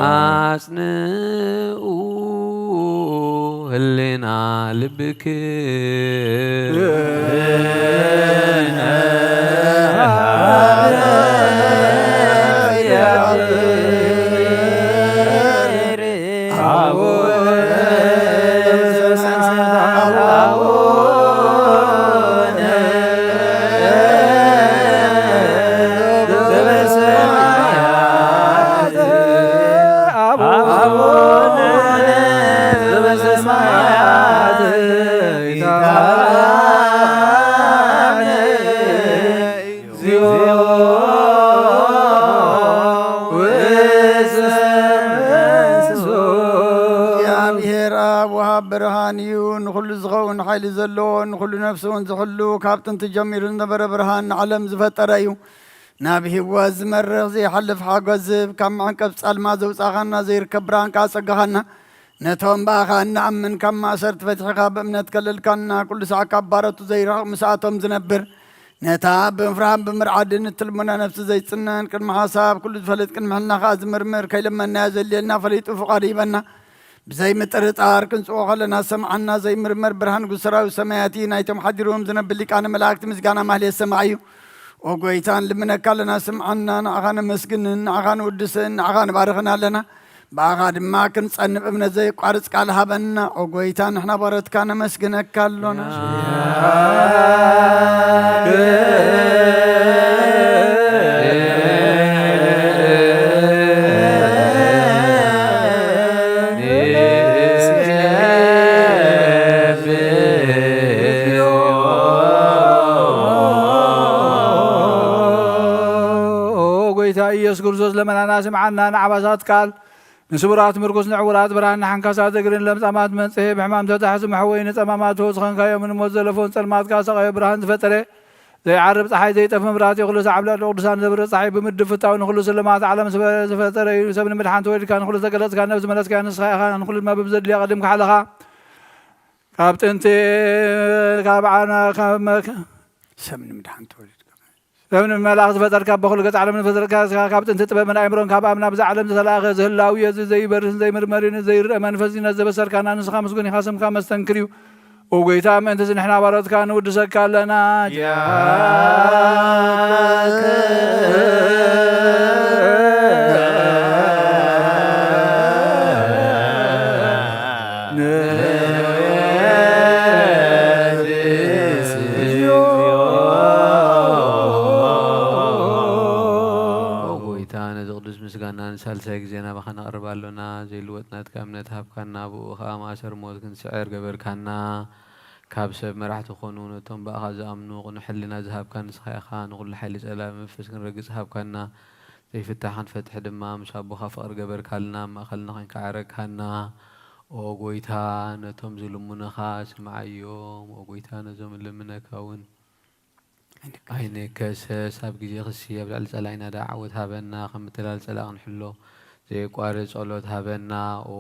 F: አጽንዑ ህሊና ልብክሙ ብርሃን እዩ ንኩሉ ዝኸውን ሓይሊ ዘለዎ ንኩሉ ነፍሲ እውን ዝሕሉ ካብ ጥንቲ ጀሚሩ ዝነበረ ብርሃን ንዓለም ዝፈጠረ እዩ። ናብ ህይወት ዝመርኽ ዘይሓልፍ ሓጎስ ዝህብ ካብ መዕንቀፍ ጻልማ ዘውፃኻና ዘይርከብ ብርሃን ካ ፀጋኻና ነቶም ባኻ እናኣምን ካብ ማእሰርቲ ፈቲሕኻ ብእምነት ከለልካና ኩሉ ሰዓት ካብ ባረቱ ዘይረቕ ምስኣቶም ዝነብር ነታ ብምፍራህን ብምርዓድን እትልሙና ነፍሲ ዘይፅነን ቅድሚ ሓሳብ ኩሉ ዝፈልጥ ቅድሚ ሕልና ከዓ ዝምርምር ከይለመናዮ ዘልየልና ፈሊጡ ፍቓድ ይበና ብዘይ ምጥርጣር ክንጽኦ ኸለና ሰምዓና ዘይምርመር ብርሃን ጉስራዊ ሰማያቲ ናይቶም ሓዲሮም ዝነብር ሊቃነ መላእክቲ ምስጋና ማህሌት ሰማዕ እዩ። ኦ ጐይታን ልምነካ ኣለና ስምዓና ንዓኻ ነመስግንን ንዓኻ ንውድስን ንዓኻ ንባርኽን ኣለና ብኣኻ ድማ ክንጸንብ እምነት ዘይቋርጽ ቃል ሃበና ኦ ጐይታ ንሕና ባረትካ ነመስግነካ ኣሎና ኢየሱስ ክርስቶስ ለመናና ስምዓና ንዓባሳት ቃል ንስቡራት ምርኩስ ንዕውራት ብርሃን ንሓንካሳት እግርን ለምጻማት መንጽሔ ብሕማም ተታሕዚ መሕወይ ንጸማማት ዝኸንካዮም ንሞት ዘለፎን ጸልማትካ ሰቃዮ ብርሃን ዝፈጠረ ዘይዓርብ ፀሓይ ዘይጠፍ መብራህቲ ኩሉ ሰዓብላዕ ቅዱሳን ዘብረ ፀሓይ ብምድብ ፍታዊ ንኩሉ ስልማት ዓለም ዝፈጠረ እዩ ሰብ ንምድሓንቲ ወዲድካ ንኩሉ ተገለጽካ ነብዚ መለስካ ንስኻ ኢኻ ንኩሉ ድማ ብዘድልያ ቀዲምካ ሓለኻ ካብ ጥንቲ ካብ ዓና ሰብ ንምድሓንቲ ወዲድካ ለምን መላእክት ዝፈጠርካ በኩሉ ገጽ ዓለም ዝፈጠርካ ካብ ጥንቲ ጥበብን ኣእምሮን ካብ ኣብና ብዛ ዓለም ዝተላኸ ዝህላዊ እዚ ዘይበርስን ዘይምርመርን ዘይርአ መንፈስነት ዘበሰርካና ንስኻ ምስጉን ኢኻ ስምካ መስተንክር እዩ ኦ ጐይታ ምእንቲ ንሕና ባሮትካ ንውድሰካ ኣለና ሳልሳይ ጊዜ ናባኻ ነቕርብ ኣሎና ዘይልወጥናትካ እምነት ሃብካና ብኡ ከዓ ማእሰር ሞት ክንስዕር ገበርካና ካብ ሰብ መራሕቲ ዝኾኑ ነቶም ብኣኻ ዝኣምኑ ቅኑ ሕሊና ዝሃብካ ንስኻ ኢኻ ንኩሉ ሓይሊ ጸላም መንፈስ ክንረግጽ ሃብካና ዘይፍታሕ ክንፈትሕ ድማ ምስ ኣቦኻ ፍቕሪ ገበርካልና ማእኸልና ኮንካ ዓረግካና ኦ ጐይታ ነቶም ዝልሙነኻ ስምዓዮም ኦ ጐይታ ነዞም ልምነካ እውን ኣይነከሰስ ኣብ ግዜ ክሲ ኣብ ልዕሊ ጸላኢና ዳዓወት ሃበና ከም ምትላል ጸላቕ ንሕሎ ዘይቋርጽ ጸሎት ሃበና ኦ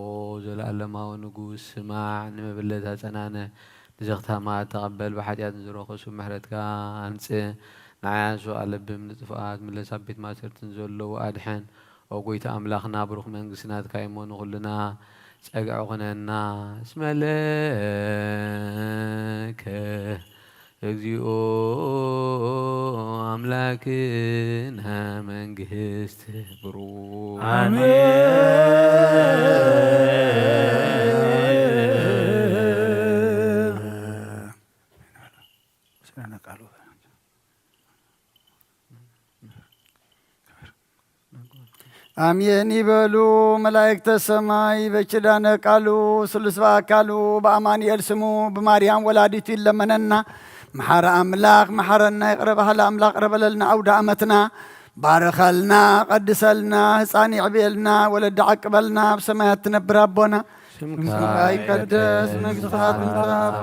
F: ዘለኣለማዊ ንጉስ ስማዕ ንመበለት ኣጸናነ
D: زغتها ما تقبل بحاجات نزروخ شو محرتك أنت نعيان شو قلب من الطفقات من اللي سبيت ما صرت نزول له وأدحن وقويت أملاخنا بروح من قسنات كايمون وغلنا سأقع غننا اسم لك እግዚኦ አምላክነ መንግስት ብሩክ
C: አሜን ይበሉ መላእክተ ሰማይ በኪዳነ ቃሉ ስሉስ በአካሉ በአማኑኤል ስሙ በማርያም ወላዲቱ ይለመነና محر أملاك محرنا يقرب أهل أملاك قرب لنا عود أمتنا بارخلنا قدسلنا هساني عبيلنا ولد عقبلنا بسماياتنا بربنا
D: ስምካ
C: ይቀደስ መንግሥትህ ትምጣ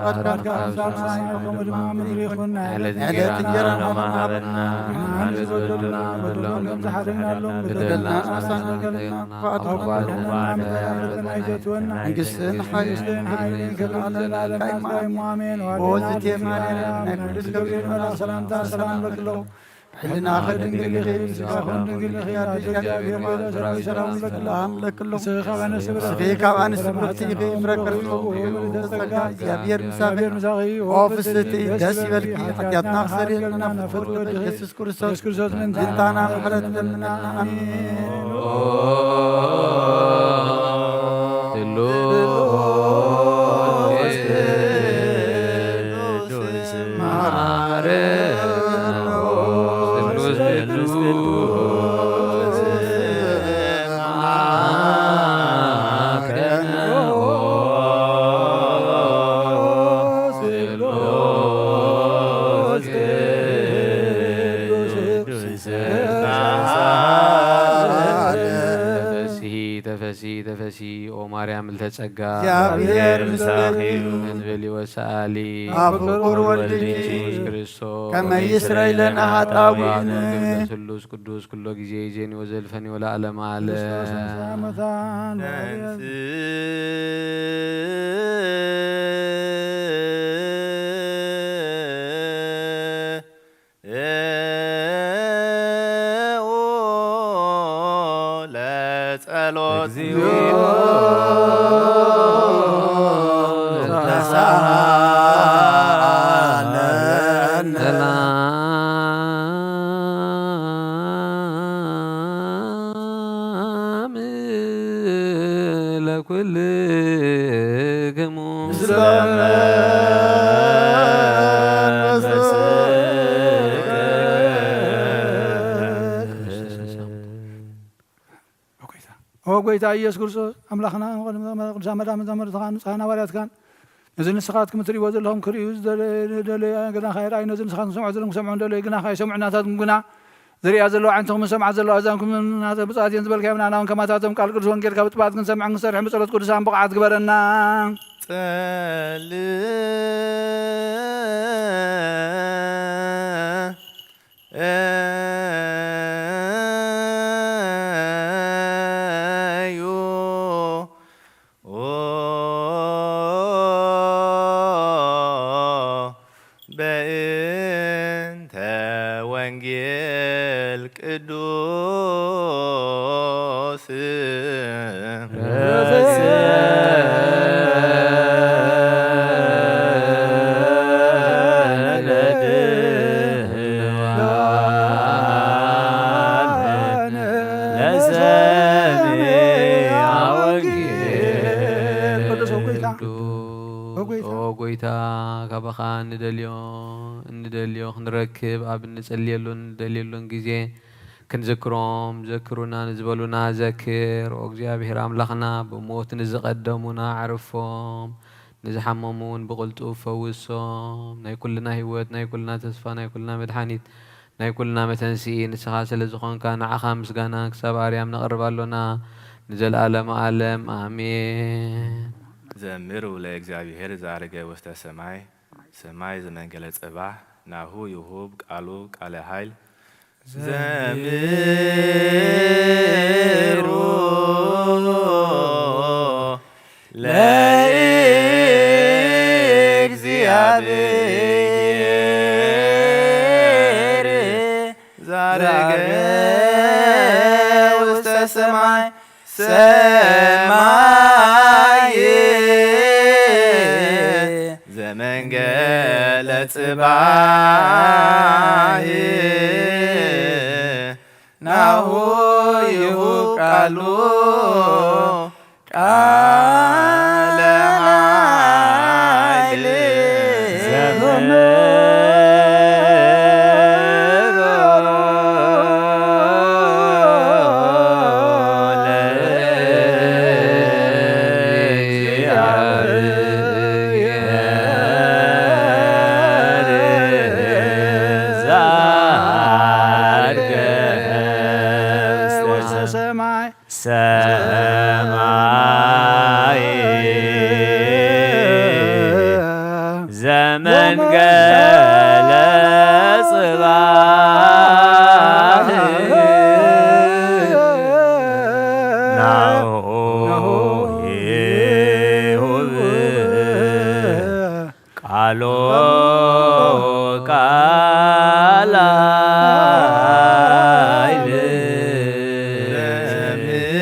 C: ፈቃድህ በሰማይ እንደሆነ ዕለት እንጀራችንን ስጠን በደልና አሳንገልና መንግሥትን ኃይልን ከለዓለም አሜን ወዝቴ ማርያም ናይ ቅዱስ ገብርኤል መልአክ ሰላምታ ሰላም በክለው حلنا خدن قلخي سخون قلخي እግዚአብሔር ሰራዊ ሰላም ለክሎ ስኺካ ባንስ ብርክቲ ፍረቅርቶ ተጸጋ እግዚአብሔር ምሳኺ ኦፍስቲ ደስ ይበልኪ ኃጢአትና ክሰሪልና ፍቅር ኢየሱስ ክርስቶስ ዝንታና ምሕረት ለምና
D: ተፈሲ ኦ ማርያም ልተጸጋ
C: እግዚአብሔር ምስሌኪ
D: እንበሊ ወሰአሊ
C: አፍቁር ወልድኪ
D: ክርስቶስ
C: ከመ ይስረይ ለነ ኃጣውኢነ
D: ስሉስ ቅዱስ ኩሎ ጊዜ ይዜኒ ወዘልፈኒ ወለዓለመ ዓለም
F: ጎይታ ኢየሱስ ክርስቶስ አምላኽና ቅዱሳን መዳመ ዘመርትኻን ንጽሕና ዋርያትካን ነዚ ንስኻትኩም እትሪእዎ ዘለኹም ክርእዩ ዝደለዩ ግና ኸይርኣዩ ነዚ ንስኻትኩም ሰምዑ ዘለኹም ክሰምዑ እንደለዩ ግና ኸይሰምዑ ናታትኩም ግና ዝርያ ዘለዋ ዓይንትኹም ሰምዓ ዘለዋ እዛንኩም ብፅዋት እየን ዝበልካ የምና ናውን ከማታቶም ቃል ቅዱስ ወንጌልካ ብጥባት ክንሰምዕ ክንሰርሕ ብጸሎት ቅዱሳን ብቕዓት ግበረና
A: በእንተ ወንጌል ቅዱስ
D: ጎይታ ካባኻ እንደልዮ ክንረክብ ኣብ እንጸልየሉን እንደልየሉን ጊዜ ክንዝክሮም ዘክሩና ንዝበሉና ዘክር ኦ እግዚአብሔር ኣምላኽና ብሞት ንዝቐደሙና ዕርፎም ንዝሓመሙን ብቕልጡፍ ፈውሶም ናይ ኩልና ህይወት ናይ ኩልና ተስፋ ናይ ኩልና መድሓኒት ናይ ኩልና መተንስኢ ንስኻ ስለ ዝኾንካ ንዓኻ ምስጋና ክሳብ ኣርያም ነቕርባሎና ንዘለኣለመ ዓለም ኣሜን
A: ዘምሩ ለእግዚአብሔር ዘአረገ ውስተ ሰማይ ሰማይ ዘመንገለ ጽባህ ናሁ ይሁብ ቃሉ ቃለ ኃይል ዘምሩ ለእግዚአብሔር ሰማይ ሰማይ ዘመንገለ ጽባህ ናሁ ይሁቃሉ ቃለ ኃይል
B: ሰማይ ዘመንገለ ጽባህ ናሁ ይሁብ ቃሎ ቃለ ኃይል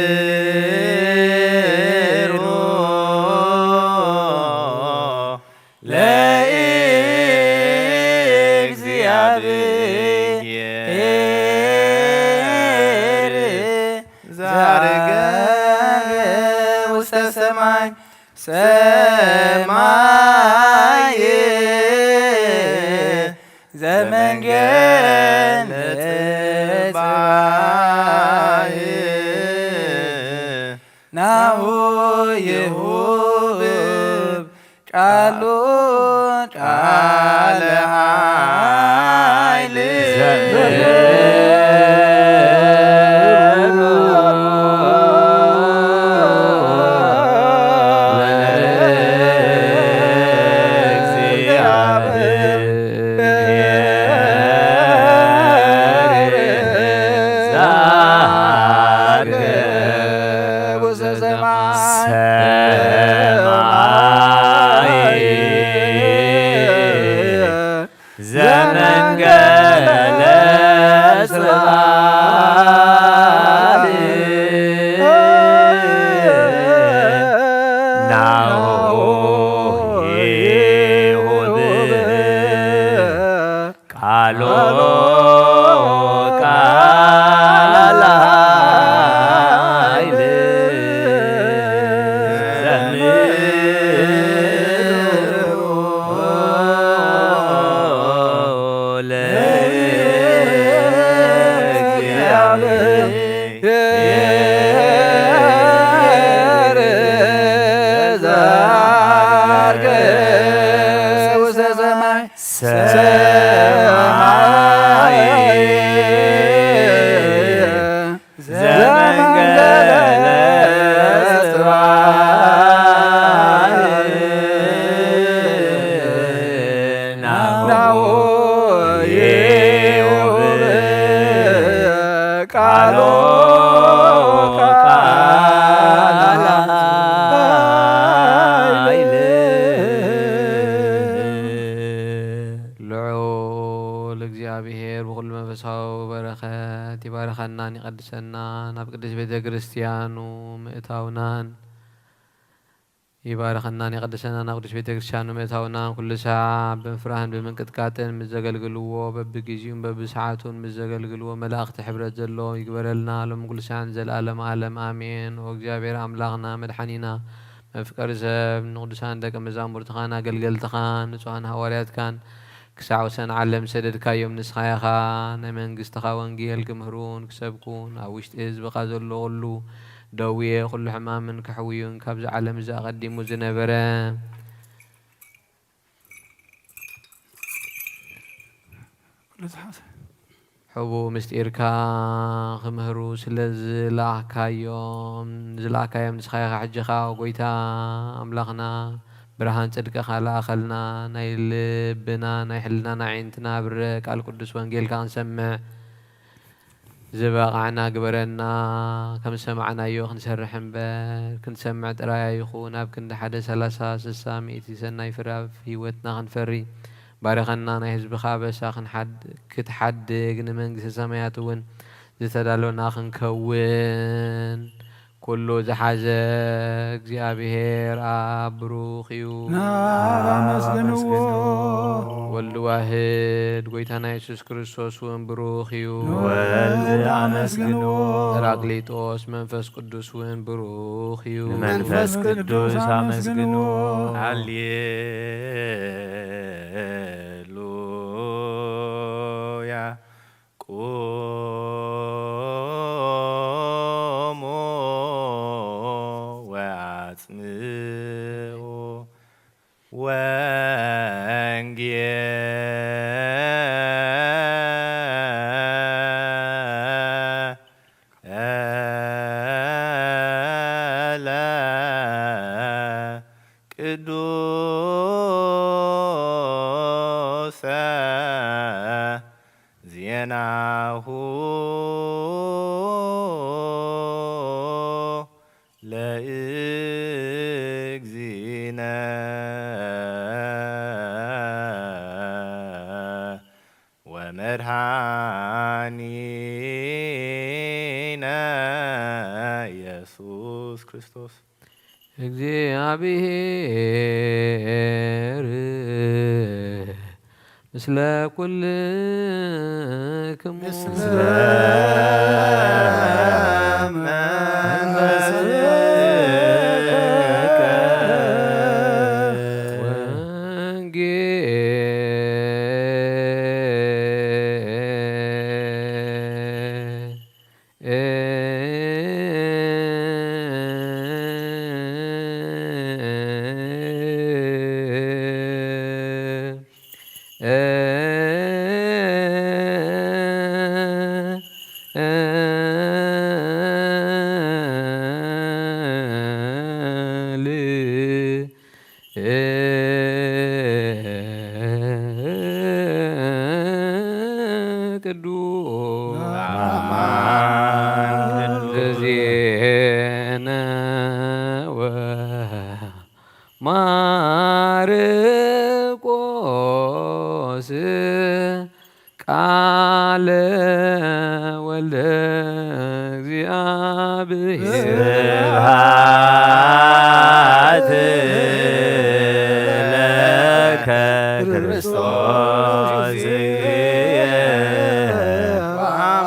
A: ሰማይ ዘመንገለ ጽባህ ናሁ ይሁብ ቃሉ ቃለ ኃይል
B: ዘመንገለ ጽባህ ናሁ ይሁብ ቃሎ ቃለ ኃይል ቃሎ ቃለ ኃይል
D: ልዑል እግዚአብሔር ብኩሉ መንፈሳዊ በረኸት ይባረኸናን ይቀድሰናን ናብ ቅዱስ ቤተ ክርስቲያኑ ምእታውናን ይባረኸናን ይቀድሰናን ናብ ቅዱስ ቤተ ክርስቲያኑ ምእታውናን ኩሉ ሰዓት ብምፍራህን ብምንቅጥቃጥን ምስ ዘገልግልዎ በብግዚኡን በብሰዓቱን ምስ ዘገልግልዎ መላእኽቲ ሕብረት ዘለዎ ይግበረልና ሎም ኩሉ ሰዓት ዘለኣለም ዓለም ኣሜን። ወእግዚአብሔር ኣምላኽና መድሓኒና መፍቀሪ ሰብ ንቅዱሳን ደቀ መዛሙርትኻን ኣገልገልትኻን ንጹሃን ሃዋርያትካን ክሳዕ ወሰን ዓለም ሰደድካዮም ንስኻ ኢኻ ናይ መንግስትኻ ወንጌል ክምህሩን ክሰብኩን ኣብ ውሽጢ ህዝብኻ ዘሎ ኩሉ ደውየ ኩሉ ሕማምን ክሕውዩን ካብዚ ዓለም እዚ ኣቐዲሙ ዝነበረ ሕቡእ ምስጢርካ ክምህሩ ስለ ዝለኣካዮም ንስኻ ኢኻ ሕጂኻ ጎይታ ኣምላኽና ብርሃን ጽድቅኻ ለኣኸልና ናይ ልብና ናይ ሕልናና ዓይንትና ብረ ቃል ቅዱስ ወንጌልካ ክንሰምዕ ዝበቃዕና ግበረና ከም ሰማዕናዮ ክንሰርሕ እምበር ክንሰምዕ ጥራይ ይኹን ኣብ ክንዲ 1 30 60 100 ሰናይ ፍረ ኣብ ሂወትና ክንፈሪ ባረኸና ናይ ህዝብኻ በሳ ክትሓድግ ንመንግስቲ ሰማያት እውን ዝተዳለወና ክንከውን ኩሉ ዝሓዘ እግዚኣብሔር ኣብ ብሩኽ እዩ
F: ናመስግንዎ
D: ወልድ ዋህድ ጎይታና ኢየሱስ ክርስቶስ እውን ብሩኽ እዩ
B: ወልድ አመስግንዎ
D: ጰራቅሊጦስ መንፈስ ቅዱስ እውን ብሩኽ እዩ
B: መንፈስ ቅዱስ አመስግንዎ
A: ሃሌሉያ ቆሞ ወአጽምዑ ወንጌለ ቅዱሰ ዜናሁ ለእግዚእነ ወመድኃኒነ ኢየሱስ ክርስቶስ
D: እግዚአብሔር ምስለ ኩልክሙ ማርቆስ ቃለ ወልደ እግዚአብሔር
B: ስብሐት ለከ ክርስቶስ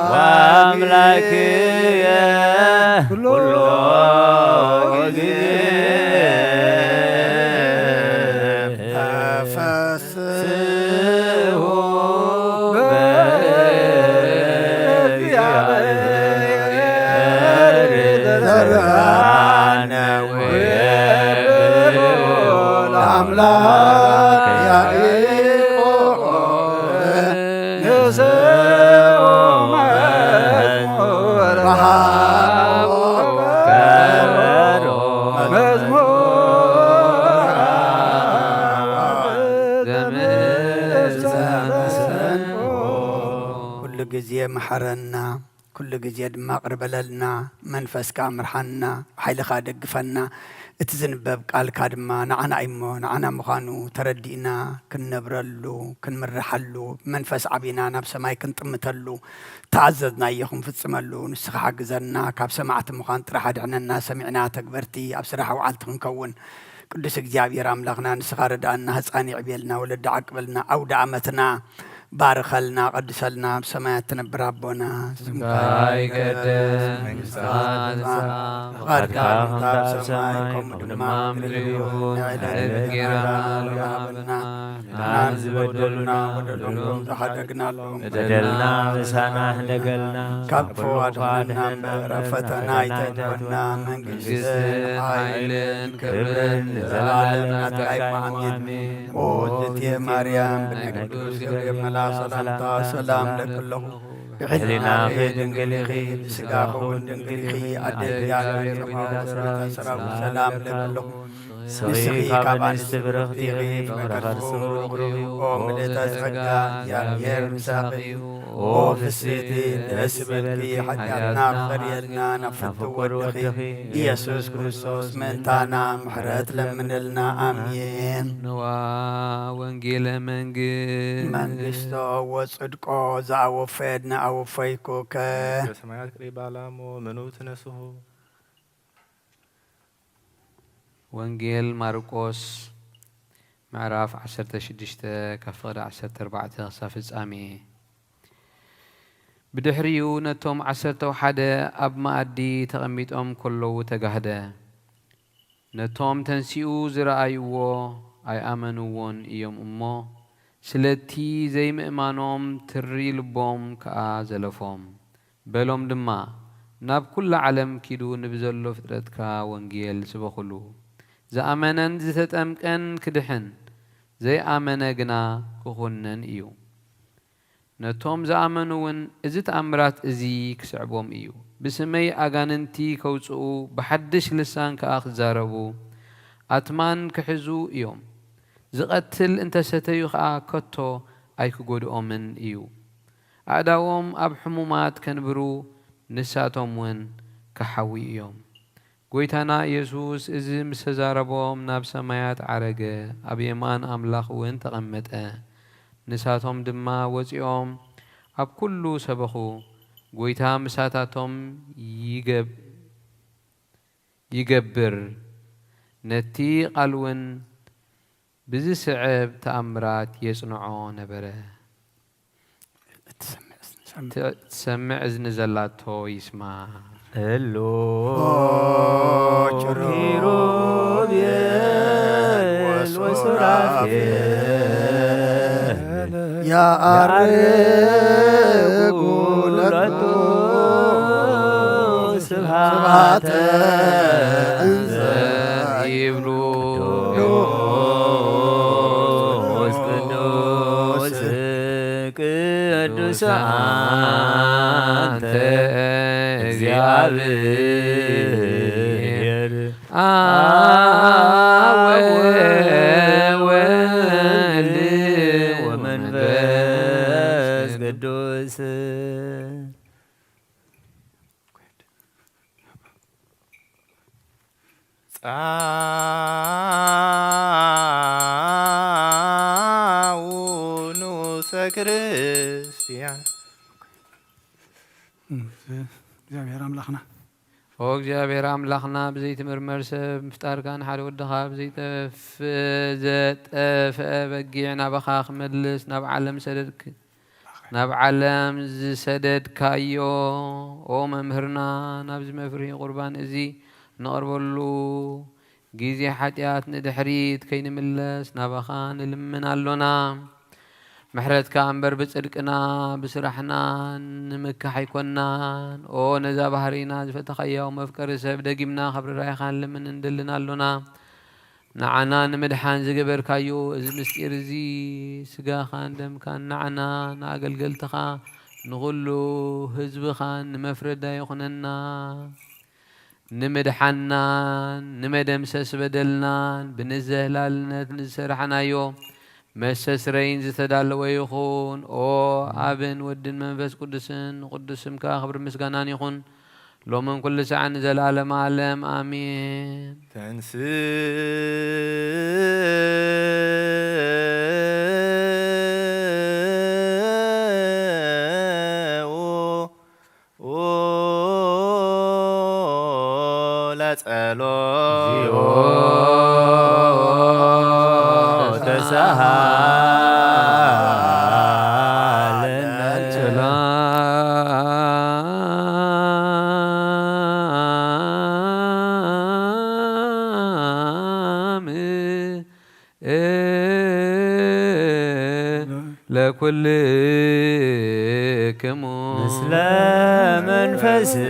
B: ወአምላክየ ኩሎ ጊዜ ተፈስሑ በእግዚአብሔር ዘርአነ ወየብሎ ለአምላክ ያዕቆብ ንስኡ መዝሙረ ከበሮ
C: ኩሉ ግዜ መሐረና ኩሉ ግዜ ድማ ቅርበለልና መንፈስካ ምርሓና ሓይልኻ ደግፈና እቲ ዝንበብ ቃልካ ድማ ንዓና እሞ ንዓና ምዃኑ ተረዲእና ክንነብረሉ ክንምርሓሉ መንፈስ ዓቢና ናብ ሰማይ ክንጥምተሉ ተኣዘዝናዮ ክንፍፅመሉ ንስኻ ሓግዘና ካብ ሰማዕቲ ምዃን ጥራሕ ኣድሕነና ሰሚዕና ተግበርቲ ኣብ ስራሕ ውዓልቲ ክንከውን ቅዱስ እግዚአብሔር ኣምላኽና ንስኻ ረዳእና ህፃን ይዕብየልና ወለዲ ዓቅበልና ኣውደ ዓመትና ባርከልና ቀድሰልና ብሰማያት ትነብር ኣቦና
D: ይቀደስ መንግሥትካ ትምጻእ
C: ፈቃድካ ኣብ ሰማይ ከምኡ ድማ ምድሪ ይኹን ዕለት ጌራና ሃበና ንሕና ዝበደሉና በደሎም ዝሓደግናሎም
B: በደልና ምሳና ሕደገልና
C: ካብ ክፉ ኣድሕነና እምበር ኣብ ፈተና ኣይተግበና መንግሥትን ሓይልን ክብርን ንዘላለሙ ናትካ ይኩን ኦ እግዝእትየ ማርያም ብቅዱስ ገብርኤል መልአክ ሰላምታ ሰላም ለክለኹ ብሕሊናኺ ድንግል ኢኺ ብስጋኺ እውን ድንግል ኢኺ ኣደ እግዚአብሔር ሰራዊት ሰላም ለክለኹ
B: سخي كابن استبرختي مخر سخور
C: او ملتا زغا يا مساقي او فسيتي نسبلكي حتى خريرنا نفطور ودخي يسوع كريستوس منتانا محرت لمنلنا امين
D: نوا وانجيل
C: መንግስቶ ወጽድቆ ዘአወፈድና አወፈይኮከ
A: በሰማያት ቅሪብ አላሞ ምኑ ትነስሁ
D: ወንጌል ማርቆስ ምዕራፍ 16 ከፍቅዲ 14 ክሳብ ፍጻሜ ብድሕሪኡ ነቶም 11 ኣብ ማኣዲ ተቐሚጦም ከለዉ ተጋህደ ነቶም ተንሲኡ ዝረኣይዎ ኣይኣመንዎን እዮም እሞ ስለቲ ዘይምእማኖም ትሪ ልቦም ከዓ ዘለፎም በሎም ድማ ናብ ኩሉ ዓለም ኪዱ ንብዘሎ ፍጥረትካ ወንጌል ስበኹሉ ዝኣመነን ዝተጠምቀን ክድሕን ዘይኣመነ ግና ክኹነን እዩ ነቶም ዝኣመኑውን እዚ ተኣምራት እዚ ክስዕቦም እዩ ብስመይ ኣጋንንቲ ከውፅኡ ብሓድሽ ልሳን ከዓ ክዛረቡ ኣትማን ክሕዙ እዮም ዝቐትል እንተሰተዩ ከዓ ከቶ ኣይክጎድኦምን እዩ ኣእዳዎም ኣብ ሕሙማት ከንብሩ ንሳቶም ውን ክሓዊ እዮም ጎይታና ኢየሱስ እዚ ምስ ተዛረቦም ናብ ሰማያት ዓረገ ኣብ የማን ኣምላኽ ውን ተቐመጠ ንሳቶም ድማ ወፂኦም ኣብ ኩሉ ሰበኹ ጎይታ ምሳታቶም ይገብር ነቲ ቃል ውን ብዝስዕብ ተኣምራት የጽንዖ ነበረ ትሰምዕ እዝኒ ዘላቶ ይስማ
B: እሎ
C: ኪሩቤል ወሱራፌል ያአርጉ ለቶ ስብሐተ እንዘ
D: ይብሉ
B: ቅዱስ አንተ እግዚአብሔር
D: አብ ወወልድ
B: ወመንፈስ ቅዱስ
A: ክርስቲያን
F: እግዚአብሔር አምላኽና
D: ኦ እግዚአብሔር አምላኽና ብዘይትምርመር ሰብ ምፍጣርካ ንሓደ ወድኻ ብዘይጠፍአ በጊዕ ናባኻ ክመልስ ናብ ዓለም ዝሰደድካዮ ኦ መምህርና ናብዚ መፍርሂ ቁርባን እዚ ንቐርበሉ ጊዜ ሓጢኣት ንድሕሪት ከይንምለስ ናባኻ ንልምን ኣሎና ምሕረትካ እምበር ብጽድቅና ብስራሕና ንምካሕ ኣይኮናን ኦ ነዛ ባህሪና ዝፈተኸያው መፍቀሪ ሰብ ደጊምና ኸብርራይኻ ንልምን እንደልን ኣሎና ንዓና ንምድሓን ዝገበርካዮ እዚ ምስጢር እዚ ስጋኻን ደምካን ንዓና ንኣገልገልትኻ ንኹሉ ህዝብኻን ንመፍረዳ ይኹነና ንምድሓናን ንመደምሰስ በደልናን ብንዘህላልነት ንዝሰራሕናዮ መሰስረይን ዝተዳለወ ይኹን ኦ ኣብን ወድን መንፈስ ቅዱስን ቅዱስምካ ክብሪ ምስጋናን ይኹን ሎምን ኩሉ ሰዓት ንዘለዓለመ ዓለም ኣሜን ለኩልክሙ
B: ምስለ መንፈስከ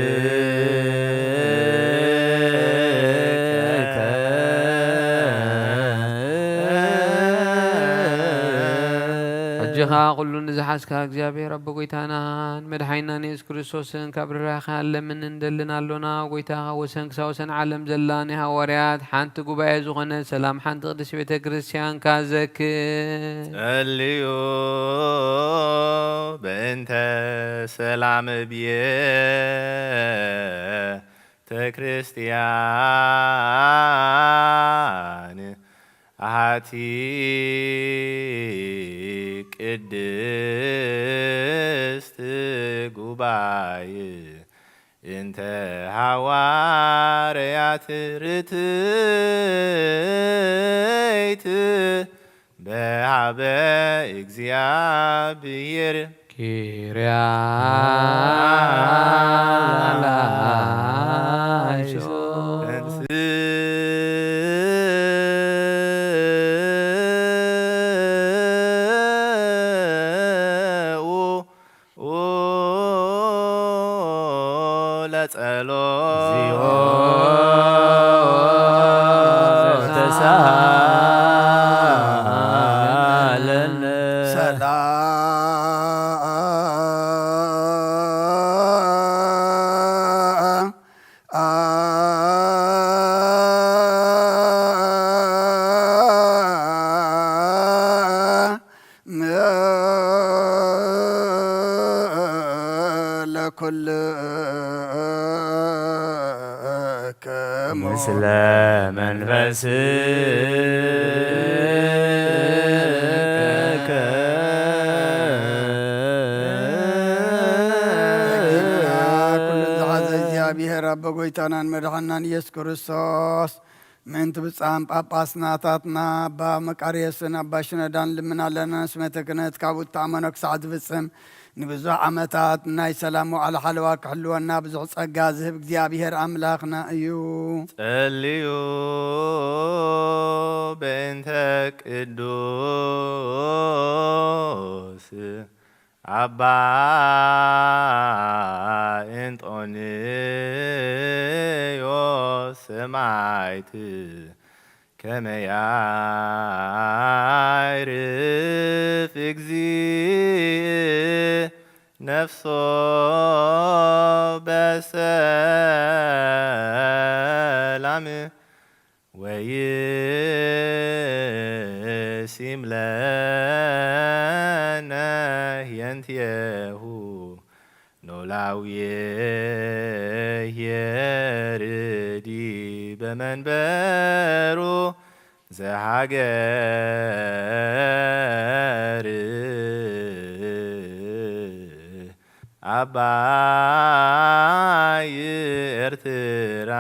D: ሕጂ እጅኻ ኩሉ ንዝሓዝካ እግዚኣብሔር ኣቦ ጎይታናን መድሓኒናን ኢየሱስ ክርስቶስን ካብ ርራኻ ለምን እንደልን ኣሎና ጎይታ ወሰን ክሳብ ወሰን ዓለም ዘላ ናይ ሃዋርያት ሓንቲ ጉባኤ ዝኾነት ሰላም ሓንቲ ቅድስት ቤተ ክርስቲያንካ ዘክር
A: ጸልዩ በእንተ ሰላም ቤተ ክርስቲያን አሐቲ ቅድስት ጉባኤ እንተ ሐዋርያት ርትዕት በኀበ እግዚአብሔር
D: ኪርያ
B: ምስለ መንፈስከ
C: እግዚአብሔር አበ ጎይታናን መድኃኒናን ኢየሱስ ክርስቶስ ምንት ብጻም ጳጳስናታትና አባ መቃርየስን አባ ሽነዳን ልምናለና ስመተ ክህነት ካብኡ ተኣመኖ ክሳዕ ዝፍጽም ንብዙሕ ዓመታት ናይ ሰላም ዋዕላ ሓለዋ ክሕልወና ብዙሕ ጸጋ ዝህብ እግዚኣብሔር ኣምላኽና እዩ።
A: ጸልዩ በእንተ ቅዱስ አባ እንጦንዮስ ሰማዕት ከመ ያዕርፍ እግዚእ ነፍሶ በሰላም ወይሲም ለነ የንትየሁ ኖላውየ የርዲ በመንበሩ ዘሃገር አባይ ኤርትራ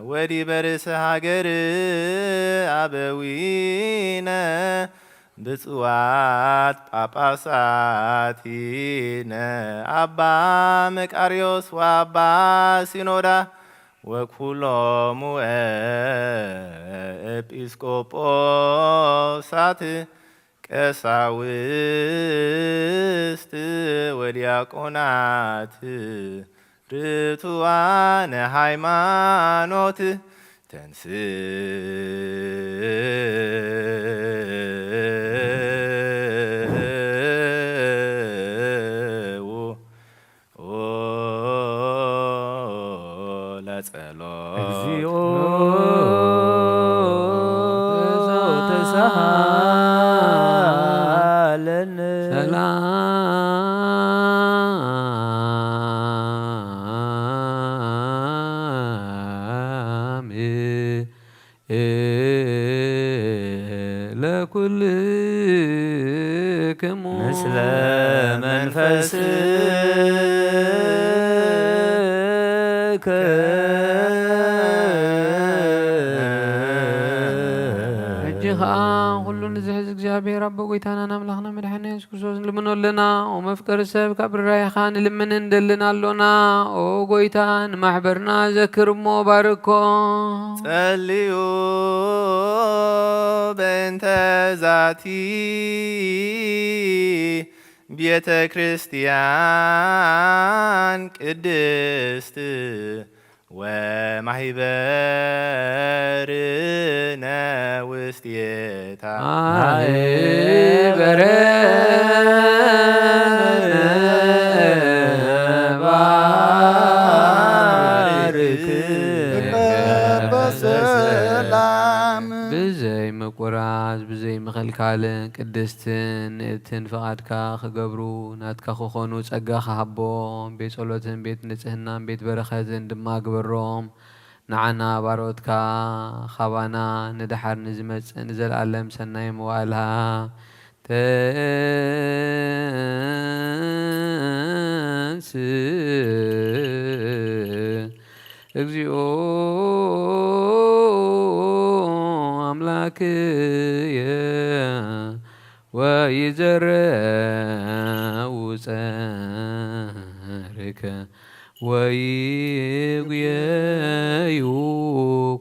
A: ወዲህ በርእሰ ሃገር አበዊነ ብፁዓት ጳጳሳቲነ አባ መቃርዮስ ወአባ ሲኖዳ ወኩሎሙ ኤጲስቆጶሳት ቀሳውስት ወዲያቆናት ርቱዓነ ሃይማኖት ተንሥኡ ለጸሎት
B: እግዚኦ ተሳሃለነ
D: ሰላም ለኩልክሙ
B: ምስለ መንፈስከ
D: እጅኻ ሁሉን ዝሕዝ እግዚአብሔር ኣቦ ጎይታናን ኣምላኽና መድሓኒና ኢየሱስ ክርስቶስ ንልምኖ ኣለና ኦ መፍቀሪ ሰብ ካብ ርራይኻ ንልምን እንደልን ኣሎና ኦ ጎይታ ንማሕበርና ዘክር እሞ ባርኮ
A: ጸልዩ በእንተ ዛቲ ቤተ ክርስቲያን ቅድስት ወማሂበርነ ውስቴታ
D: ማህበረ
C: በሰላም
D: ብዘይ ምቁራዝ ብዘይ ምኽልካልን ቅድስትን ንእትን ፍቓድካ ክገብሩ ናትካ ክኾኑ ጸጋ ክሃቦም ቤት ጸሎትን ቤት ንጽህናን ቤት በረኸትን ድማ ግበሮም ንዓና ባሮትካ ኻባና ንድሓር ንዝመጽእ ንዘለኣለም ሰናይ መዋእልሃ ተንስ እግዚኦ አምላክየ ወይዘረው ጸርከ ወይጉየዩ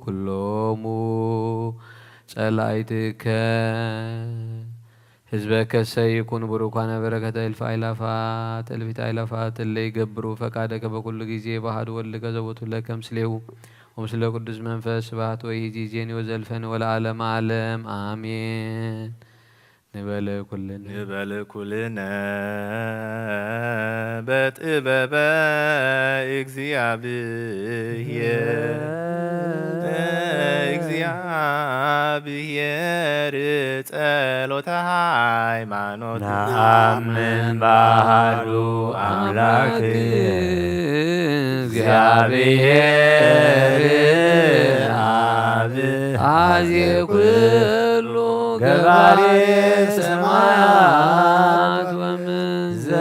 D: ኩሎሙ ጸላእትከ ህዝበከ ሰይኩን ቡሩካነ በረከተ እልፍ አእላፋት እልፊት አእላፋት እለ ይገብሩ ፈቃደከ በኩሉ ጊዜ ባህዱ ወልድከ ዘቦቱ ለከ ምስሌሁ ወምስለ ቅዱስ መንፈስ ስብሐት ወኢዜኒ ወዘልፈን ወለዓለመ ዓለም አሜን። ንበለ ኩልነ
A: በጥበበ እግዚአብሔር ጸሎተ ሃይማኖት
B: ነአምን በአሐዱ አምላክ እግዚአብሔር አብ
D: አዝየ ኩሉ
B: ገባሬ
D: ሰማያት ወምድር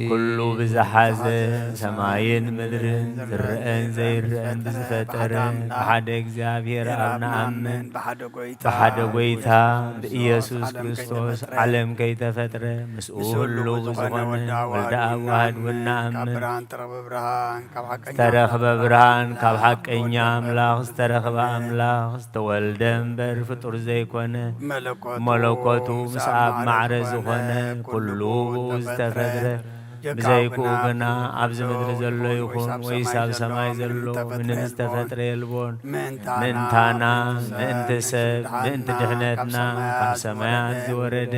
B: ኩሉ ብዝሓዘ ሰማይን ምድርን ዝርአን ዘይርአን ብዝፈጠረ ብሓደ እግዚአብሔር ኣብ ንኣምን ብሓደ ጎይታ ብኢየሱስ ክርስቶስ ዓለም ከይተፈጥረ ምስኡ ሁሉ ብዝኾነ ወልደ ኣብ ዋህድ ወናኣምን ዝተረኽበ ብርሃን ካብ ሓቀኛ ኣምላኽ ዝተረኽበ ኣምላኽ ዝተወልደ እምበር ፍጡር ዘይኮነ መለኮቱ ምስ ኣብ ማዕረ ዝኾነ ኩሉ ብኡ ዝተፈጥረ ብዘይክኡ ግና ኣብዚ ምድሪ ዘሎ ይኹን ወይስ ኣብ ሰማይ ዘሎ ምንም ዝተፈጥረ የልቦን ምእንታና ምእንቲ ሰብ ምእንቲ ድሕነትና ካብ ሰማያት ዝወረደ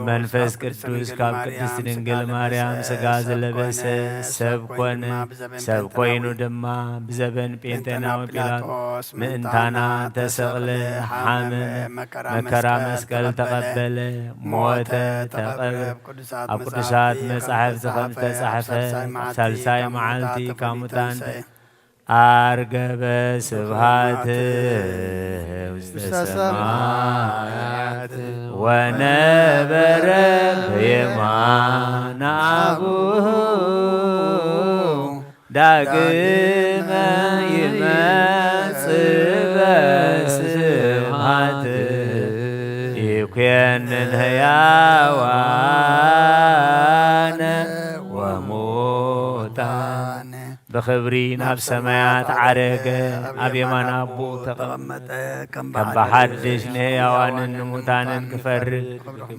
B: መንፈስ ቅዱስ ካብ ቅድስቲ ድንግል ማርያም ስጋ ዝለበሰ ሰብ ኮነ ሰብ ኮይኑ ድማ ብዘበን ጴንጤናዊ ጲላጦስ ምእንታና ተሰቕለ ሓመ መከራ መስቀል ተቐበለ ሞተ ተቐብረ ኣብ ቅዱሳት መጻሕፍቲ ከም ዝተጻሕፈ ሳልሳይ መዓልቲ ካብ ሙታን አርገበ ስብሐት ውስተ ሰማያት ወነበረ በየማነ አቡሁ ዳግመ ይመጽእ በስብሐት ይኩነን ሕያዋነ ወሙታነ በኽብሪ ናብ ሰማያት ዓረገ ኣብ የማነ አቡኡ ተቐመጠ ከም ብሓድሽ ንሕያዋንን ንሙታንን ክፈርድ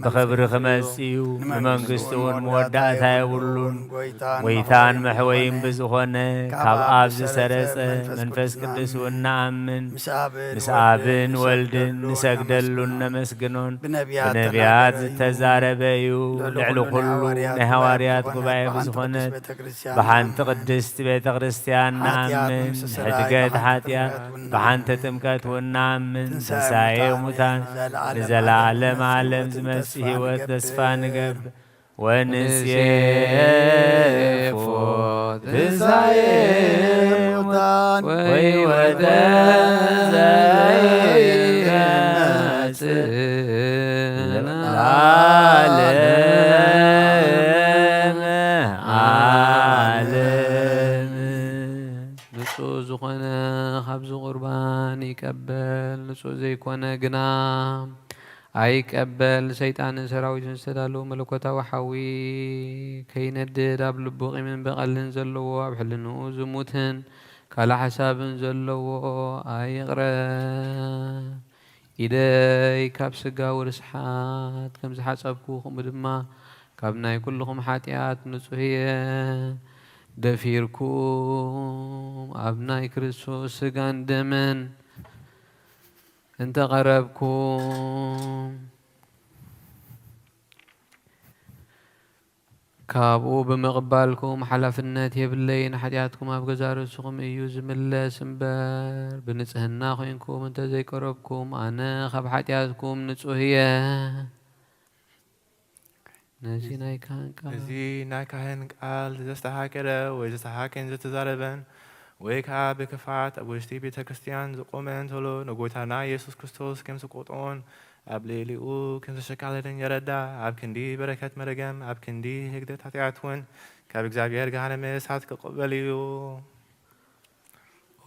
B: ብኽብሪ ክመጽእ እዩ ንመንግሥቱ እውን መወዳእታ የብሉን ጎይታን መሕወይን ብዝኾነ ካብ ኣብ ዝሰረጸ መንፈስ ቅዱስ እውን ንኣምን ምስ ኣብን ወልድን ንሰግደሉን ነመስግኖን ብነቢያት ዝተዛረበ እዩ ልዕሊ ኩሉ ናይ ሃዋርያት ጉባኤ ብዝኾነት ብሓንቲ ቅድስቲ ቤተ ክርስቲያን ንኣምን ሕድገት ሓጢአት ብሓንቲ ጥምቀት እውን ንኣምን ትንሣኤ ሙታን ንዘለዓለም ዓለም ዝመጽእ ሕይወት ተስፋ ንገብር ወንሴፎ ትንሣኤ ሙታን ወሕይወተ ዘይመጽእ ለዓለመ ዓለም ንጹህ ዝኾነ ካብዚ ቁርባን ይቀበል ንጹህ ዘይኮነ ግና ኣይቀበል ሰይጣንን ሰራዊትን ዝተዳለዉ መለኮታዊ ሓዊ ከይነድድ ኣብ ልቡ ቂምን በቐልን ዘለዎ ኣብ ሕልንኡ ዝሙትን ካልእ ሓሳብን ዘለዎ ኣይቕረብ ኢደይ ካብ ስጋዊ ርስሓት ከም ዝሓጸብኩ ከምኡ ድማ
D: كابناي كلكم حاتيات نصوهية دفيركم أبناي كريستوس سجان دمن انت قربكم كابو بمقبالكم حلفنات يبلين حدياتكم أبغزار سقم إيوز ملا سنبر بنصهنا خوينكم انت زي قربكم أنا خب حدياتكم نصوهية نزي
A: نايكاهن قال زستحاكرة وزستحاكن زتزاربن ويكا بكفات أبوشتي بيتا كريستيان زقومن تولو نقويتانا يسوس كريستوس كم سقوطون أبليليو كم سشكالتن يردا أب كندي بركات مرقم أب كندي هكذا تحتياتون كاب إكزابير غانا ميسات كقبليو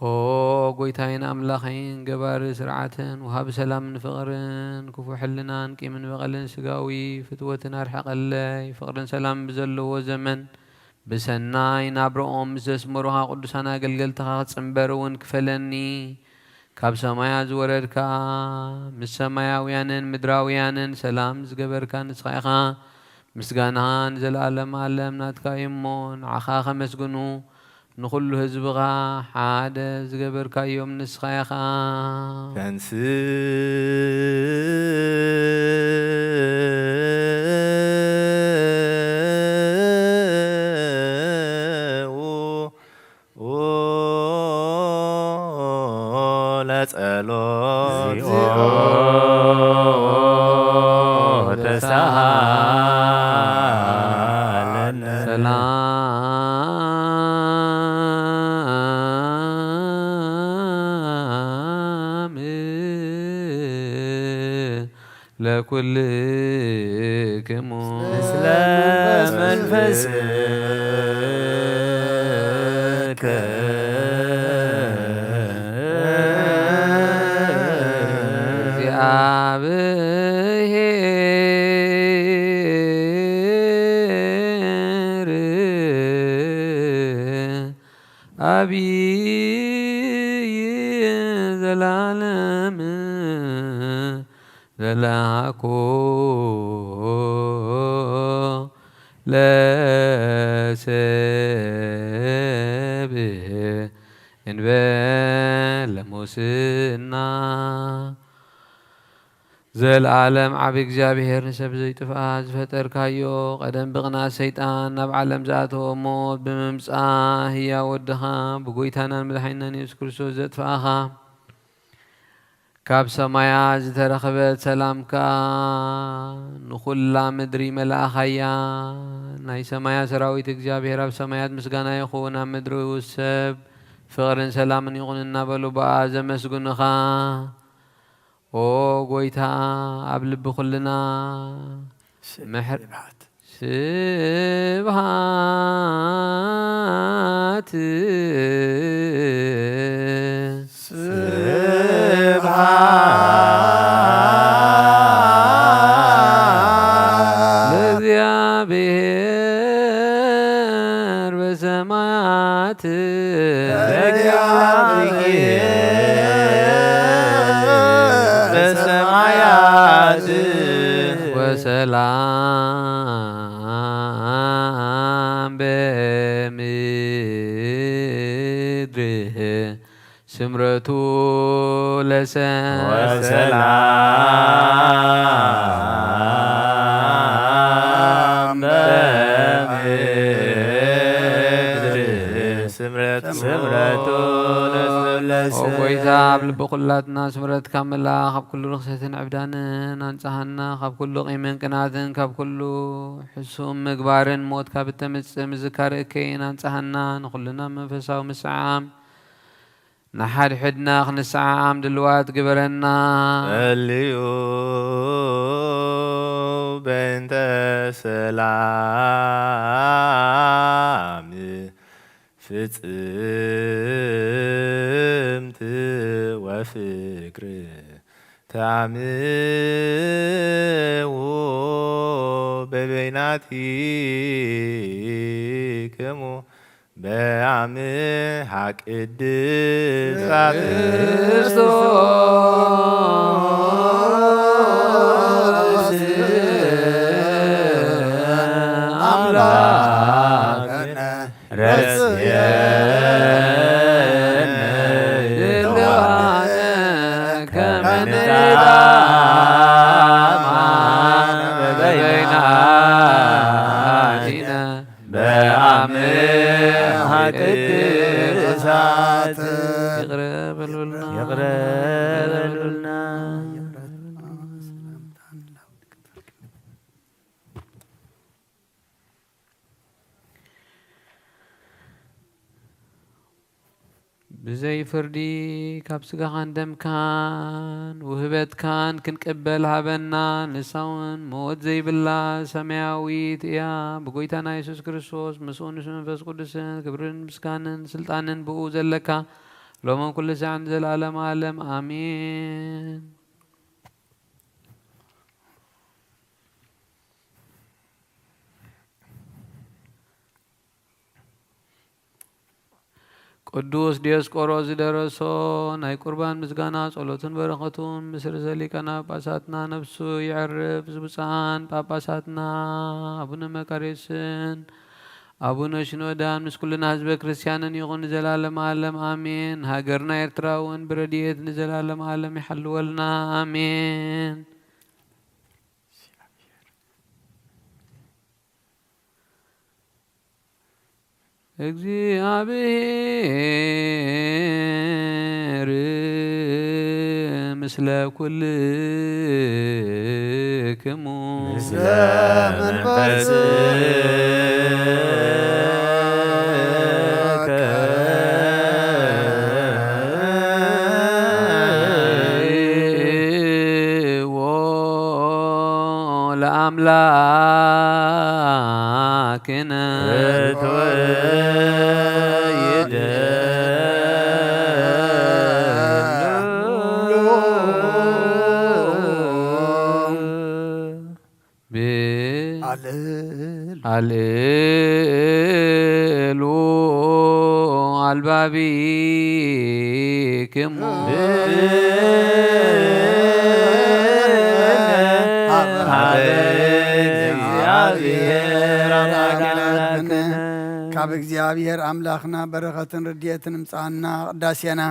D: أو قويتاين أملاخين قبار سرعتن وهاب سلام فقرن كفو حلنان كيمن بغلن سقاوي فتوتنا رحق اللي فقرن سلام بزلو وزمن بسناي نابرؤهم مزسمروها قدسانا قلقلتها تسنبرون كفلني كاب سمايا زوردكا مس سماياويانن مدراويانن سلام زقبركا نسخيخا مسقانهان زلالم عالم ناتكا يمون عخاخا مسقنو نخل هزبغا حاد زقبركا يوم نسخيخا
A: كنسي
D: سلام لكلكم
B: مثل منفسك
D: أبي زلالم زلاكو لا سبه إن بالمسنا زالعالم عبيك جابهر نسب زي تفاز فتر كايو قدم بغنا سيطان نب عالم ذاته موت بممساه هي ودها بقويتانا المدحينا نيوس كرسو زت فاها كاب سمايا زترخبت سلامكا نخلا مدري ملاخيا ناي سمايا سراويتك جابهر بسمايات مسقانا يخونا مدري والسب فغرن سلام يغن النبلو بآز مسقنخا او قويتا قبل بخلنا محر سبحات لذيابير بسمات وسلام بمدره سمرته لسان
A: وسلام بمدره سمرته
D: وقويتا بالبقلاتنا سمرت كاملة خب كل رخصة عبدان انصحنا خب كل قيمن قناتن خب كل حسوم مقبارن موت خب التمس مذكر كين انصحنا نخلنا منفسا ومسعام نحد حدنا خنسعام دلوات قبرنا
A: الليو بنت سلام ፍጽምት ወፍቅር ተአምዎ በበይናቲክሙ በአምሃ ቅድሳት ክርስቶስ
B: አምላክነ ረስየነ ድልዋነ ከመ ንጣማ በበይናቲነ በአምሃ ቅድሳት ይቅረ በሉልና ብዘይ ፍርዲ ካብ ስጋኻን ደምካን ውህበትካን ክንቅበል ሃበና ንሳውን ሞት ዘይብላ ሰማያዊት እያ ብጎይታና ኢየሱስ ክርስቶስ ምስኡ ንስ መንፈስ ቅዱስን ክብርን ምስጋንን ስልጣንን ብኡ ዘለካ ሎሞን ኩሉ ሰዓን ዘላለም ዓለም አሜን። ቅዱስ ዲዮስቆሮስ ዝደረሶ ናይ ቁርባን ምስጋና ጸሎትን በረኸቱን ምስ ርእሰ ሊቃነ ጳጳሳትና ነፍሱ ይዕርፍ ዝብፃን ጳጳሳትና አቡነ መቃርዮስን አቡነ ሽኖዳን ምስ ኩልና ህዝበ ክርስቲያንን ይኹን ንዘላለም ዓለም አሜን። ሃገርና ኤርትራ እውን ብረድኤት ንዘላለም ዓለም ይሓልወልና አሜን። እግዚአብሔር ምስለ ኩልክሙ
C: ምስለ መንፈስከ
B: ለአምላክነ አልሉ አልባቢክሙ
C: ካብ እግዚአብሔር አምላኽና በረኸትን ርድኤትን ምጽአና ቅዳሴና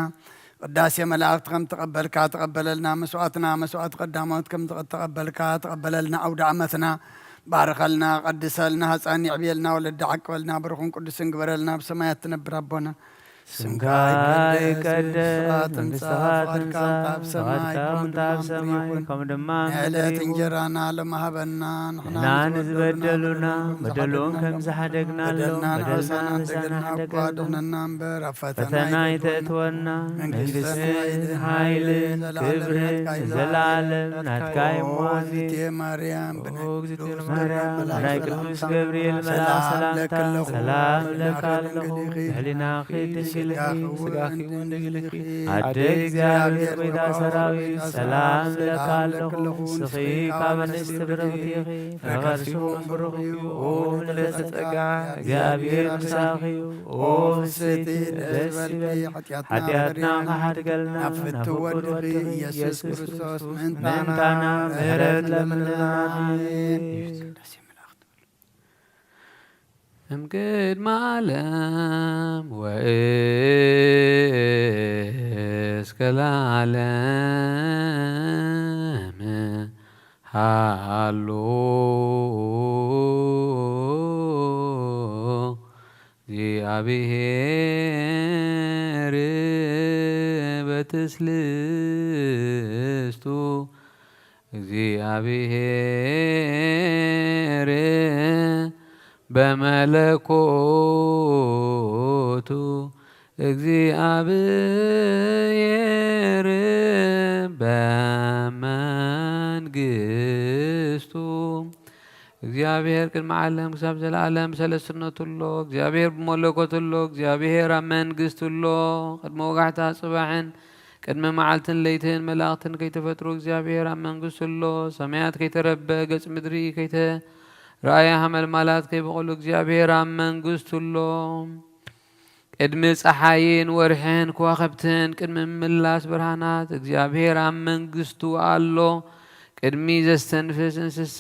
C: ቅዳሴ መላእክት ከም ተቀበልካ ተቀበለልና መስዋዕትና መስዋዕት ቀዳሞት ከም ተቀበልካ ተቀበለልና አውደ ዓመትና ባርከልና ቀድሰልና ህፃን ይዕብየልና ወለድ ዓቅበልና ብሩኽን ቅዱስን ግበረልና ብሰማያት ትነብር አቦና ስምካ ይቀደስ መንግሥትካ በሰማይ ከም ድማ ዕለት እንጀራና ለማህበና ንሕና ንዝበደሉና በደሉን ከም ዝሓደግናሎም በደልና ንሰና ሓደገና እምበር ኣብ ፈተና ይተእትወና መንግሥትን ሃይልን ክብርን ዘለዓለም ናትካ እሞዚት ማርያም ናይ ቅዱስ ገብርኤል መልአክ ሰላምታ ሰላም ለካ ኣለኹ ሕሊናኺ ስጋኺ ወንድግልኪ አደ እግዚአብሔር ቤታ ሰራዊት ሰላም ለካ ኣለኹ ስኺ ካብ ኣንስቲ ብርኽቲ ኢኺ ተቐርሱ ብሩኽ እዩ ኦ ምልዕተ ጸጋ እግዚአብሔር ምሳኺ እዩ ኦ ፍስሕቲ ደስ ይበል ሓጢኣትና ከሓድገልና ናብ ፍትሒ ወድኺ ኢየሱስ ክርስቶስ ምእንታና ምሕረት ለምንና አሜን። እምቅድመ ዓለም ወእስከ ለዓለም ሃሎ እግዚአብሔር በትስልስቱ እግዚአብሔር በመለኮቱ እግዚአብሔር በመንግስቱ እግዚአብሔር ቅድመ ዓለም ክሳብ ዘለዓለም ሰለስትነቱሎ እግዚአብሔር ብመለኮቱሎ እግዚአብሔር ኣብ መንግስቱሎ ቅድመ ወጋሕታ ጽባሕን ቅድመ መዓልትን ለይትን መላእክትን ከይተፈጥሩ እግዚአብሔር ኣብ መንግስቱሎ ሰማያት ከይተረበ ገጽ ምድሪ ከይተ ራእያ ሓመልማላት ከይበቐሉ እግዚአብሔር ኣብ መንግስቱሎ ቅድሚ ፀሓይን ወርሕን ከዋኸብትን ቅድሚ ምምላስ ብርሃናት እግዚአብሔር ኣብ መንግስቱ ኣሎ
D: ቅድሚ ዘስተንፍስ እንስሳ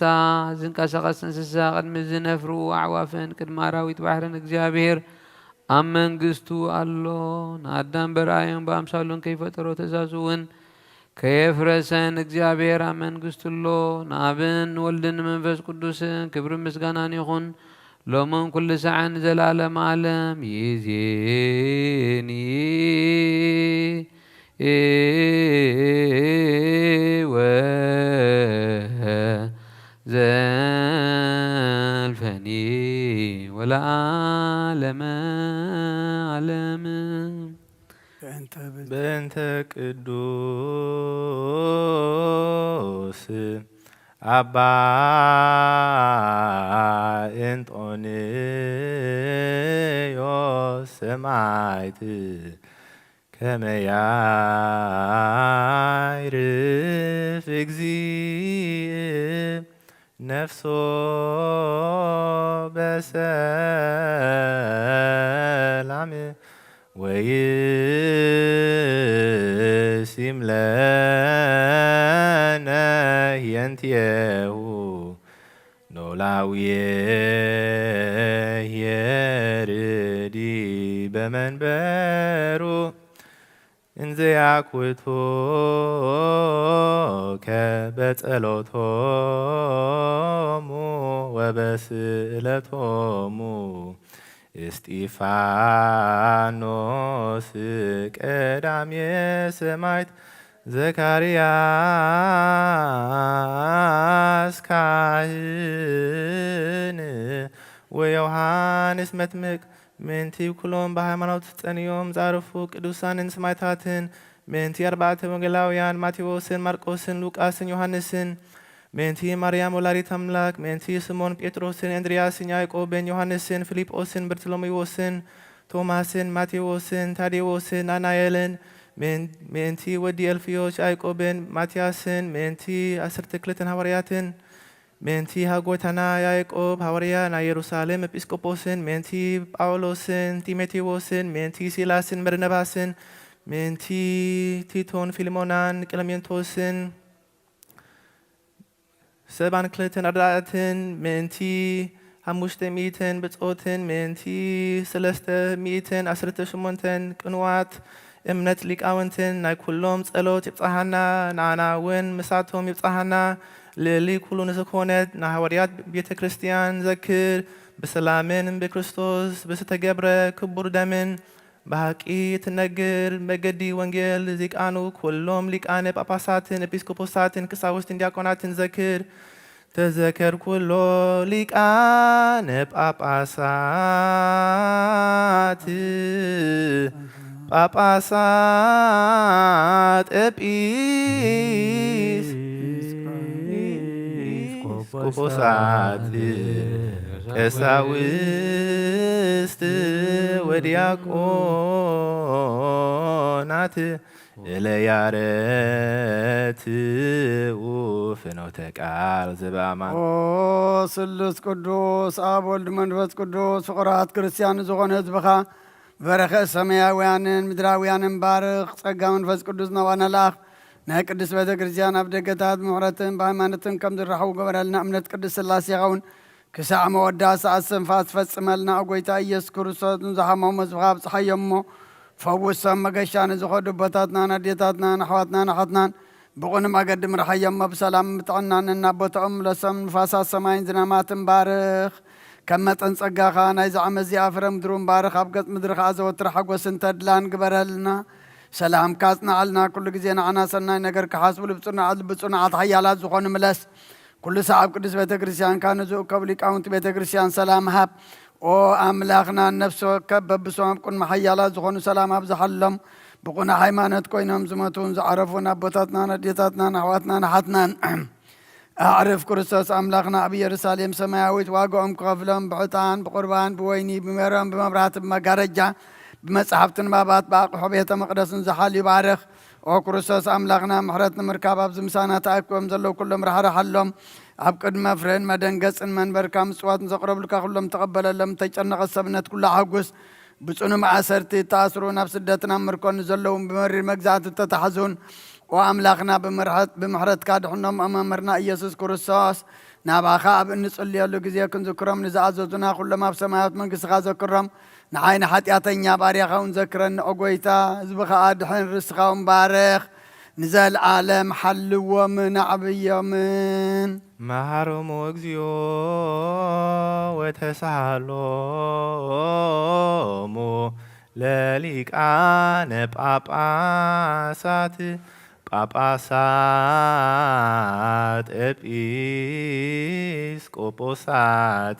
D: ዝንቀሳቐስ እንስሳ ቅድሚ ዝነፍሩ ኣዕዋፍን ቅድሚ ኣራዊት ባሕርን እግዚአብሔር ኣብ መንግስቱ ኣሎ። ንኣዳም በረኣዮም ብኣምሳሉን ከይፈጠሮ ትእዛዙ እውን ከየፍረሰን እግዚአብሔር ኣብ መንግስቱ ኣሎ። ንኣብን ንወልድን መንፈስ ቅዱስን ክብሪ ምስጋናን ይኹን ሎምን ኩሉ ሰዓን ዘላለም ዓለም ይእዜኒ ወዘልፈኒ ወለዓለመ ዓለም
A: በእንተ ቅዱስ አባ እንጦንዮስ ሰማዕት ከመ ያዕርፍ እግዚእ ነፍሶ በሰላም ወይሲም ለነ የንትየሁ ኖላውየ የርዲ በመንበሩ እንዘ ያኩቶከ ወበስእለቶሙ እስጢፋኖስ ቀዳምየ ሰማዕት ዘካርያስ ካህን ወዮሐንስ መጥምቅ ምንቲ ኩሎም በሃይማኖት ጸንዮም ዛረፉ ቅዱሳንን ሰማዕታትን ምንቲ አርባዕተ ወንጌላውያን ማቴዎስን፣ ማርቆስን፣ ሉቃስን፣ ዮሐንስን ምንቲ ማርያም ወላዲተ አምላክ ምንቲ ስምዖን ጴጥሮስን፣ እንድርያስን፣ ያዕቆብን፣ ዮሐንስን፣ ፊልጶስን፣ በርተሎሜዎስን፣ ቶማስን፣ ማቴዎስን፣ ታዴዎስን፣ ናትናኤልን ምንቲ ወዲ እልፍዮስ ያዕቆብን፣ ማትያስን ምንቲ 12 ሐዋርያትን ምንቲ ሃጎታና ያዕቆብ ሐዋርያ ናይ ኢየሩሳሌም ኤጲስቆጶስን ምንቲ ጳውሎስን፣ ጢሞቴዎስን ምንቲ ሲላስን፣ በርነባስን ምንቲ ቲቶን፣ ፊልሞናን፣ ቀለሜንቶስን 72 ኣርዳእትን ምንቲ 500 ብጾትን ምንቲ 300 18 ቅንዋት እምነት ሊቃውንትን ናይ ኩሎም ጸሎት ይብጽሓና ንዓና እውን ምሳቶም ይብጽሓና ልዕሊ ኩሉ ንዝኾነት ናይ ሃዋርያት ቤተ ክርስቲያን ዘክር ብሰላምን ብክርስቶስ ብዝተገብረ ክቡር ደምን በሃቂ ትነግር መገዲ ወንጌል ዚቃኑ ኩሎም ሊቃነ ጳጳሳትን ኤጲስቆጶሳትን ቀሳውስትን ዲያቆናትን ዘክር ተዘከር ኩሎ ሊቃነ ጳጳሳት ኤጲስቆጶሳት ቀሳውስት ወዲያቆናት እለያረትኡ ፍኖተ ቃል ዘበአማን
C: ስሉስ ቅዱስ አብ ወልድ መንፈስ ቅዱስ ፍቁራት ክርስቲያን ዝኾነ ህዝብኻ በረኸ ሰማያውያንን ምድራውያንን ባርኽ ጸጋ መንፈስ ቅዱስ ናባና ላኽ ናይ ቅዱስ ቤተ ክርስቲያን ኣብ ደገታት ምሕረትን ብሃይማኖትን ከም ዝረኸቡ ገበረልና እምነት ቅዱስ ሥላሴ ይኸውን ክሳዕ መወዳእታ እስትንፋስ ፈጽመልና ጎይታ ኢየሱስ ክርስቶስ ንዝሓመሙ ህዝብኻ ኣብፅሓዮም እሞ ፈውሶም መገሻ ንዝኸዱ ቦታትናን ኣዴታትናን ኣሕዋትናን ኣሓትናን ብቑኑ መገዲ ምርሓዮም ብሰላም ምጥዕናን እናቦቶኦም ለሶም ንፋሳት ሰማይን ዝናማትን ባርኽ ከም መጠን ጸጋኻ ናይ ዝዓመት እዚኣ ፍረ ምድሩን ባርኽ ኣብ ገጽ ምድሪ ከዓ ዘወትር ሓጐስን ተድላን ግበረልና ሰላምካ ጽናዓልና ኩሉ ግዜ ንዓና ሰናይ ነገር ክሓስቡ ብጽኑዓት ሓያላት ዝኾኑ ምለስ ኩሉ ሰዓብ ቅዱስ ቤተ ክርስቲያንካ ንዝእከቡ ሊቃውንቲ ቤተ ክርስቲያን ሰላም ሃብ ኦ ኣምላኽና ነፍሲ ወከፍ በብሶም ኣብ ቅድሚ ሓያላት ዝኾኑ ሰላም ኣብዝሓሎም ብቑና ሃይማኖት ኮይኖም ዝመቱን ዝዓረፉን ኣቦታትናን ኣዴታትናን ኣሕዋትናን ኣሓትናን ኣዕርፍ ክርስቶስ ኣምላኽና ኣብ ኢየሩሳሌም ሰማያዊት ዋግኦም ክኸፍሎም ብዕጣን ብቁርባን ብወይኒ ብሜሮን ብመብራህቲ ብመጋረጃ ብመጽሓፍትን ባባት ብኣቕሑ ቤተ መቕደስን ዝሓልዩ ባርኽ ኦ ክርስቶስ ኣምላኽና ምሕረት ንምርካብ ኣብዚ ምሳና ተኣኪቦም ዘለዉ ኩሎም ረሓርሓሎም ኣብ ቅድመ ፍሬን መደንገጽን መንበርካ ምጽዋት ዘቕረብልካ ኩሎም ተቐበለሎም ተጨነቐት ሰብነት ኩሉ ሓጉስ ብጽኑ መዓሰርቲ ተኣስሩ ናብ ስደትን ኣብ ምርኮን ዘለውን ብመሪር መግዛእቲ ተታሕዙን ኦ وأملاخنا بمحرت كادحنهم أمامرنا إيسوس كريستوس ناباخا أب نصلي له جزية كنذكرهم نزعزوتنا كل ما بسماوات من قصة ذكرهم نحين حتياتين يا باريخا ونذكرن أقويتا زبخا أدحن رزقا ومبارخ نزال عالم حل ومن عبي من
A: مهارم وغزيو وتسالومو لليك أنا باباسات إبيسكوبوسات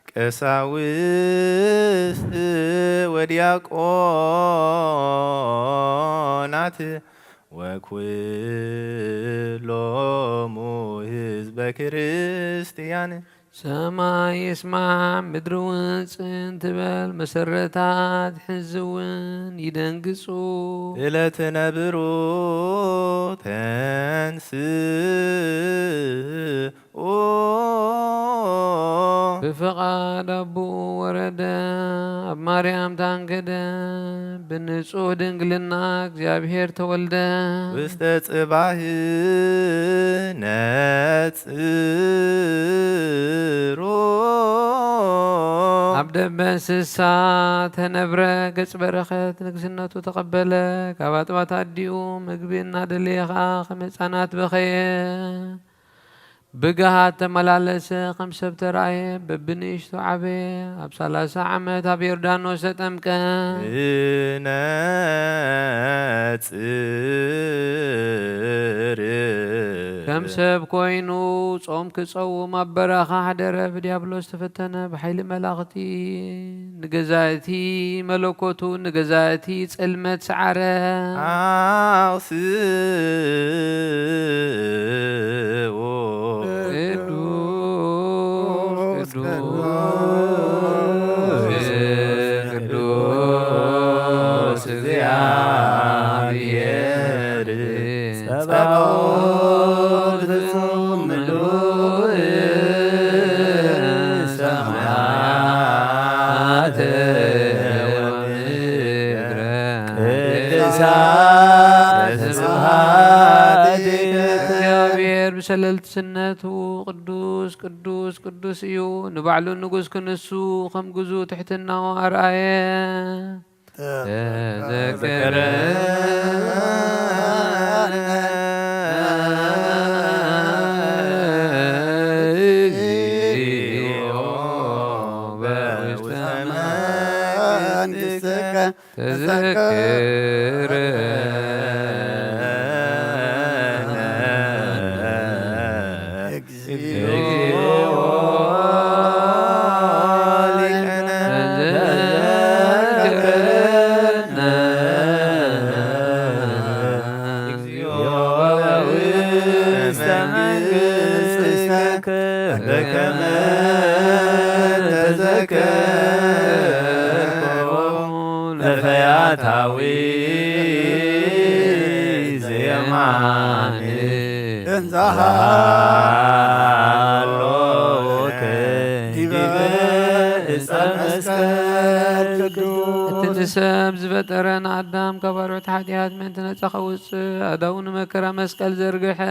A: كساوست ودياقونات وكلهم حزب كريستيان
D: سماي يسمع مدرون سنتبال مسرتات حزون يدنقصو
A: إلى تنبرو تنسي
D: بفقاد أبو وردا أب مريم تانكدا بنسو دنقلنا እግዚአብሔር ተወልደ
A: ውስተ ጽባህ ነጽሮ
D: عبد بسسا تنبر قص برخت نقسنته تقبل كباطبات أديو مقبينا دليخا خمسانات بخيه بقهات تملالس خمسة بترعي ببنيش تعبي أبسالة عمت أبير دانو ستمك كم سب كوينو صوم كصوم أبرخا حدر بديابلوس تفتنا بحيل ملاغتي نجزاتي ملوكوتو نجزاتي تسلمت سعره بسللت سنته قدوس قدوس قدوس يو نبعلو نقوس كنسو خم قزو تحتنا وأرآيه تذكر تذكر تنسب زبترن عدام كبروت حديات من تنتخوص أدون مكرا مسكال زرقحة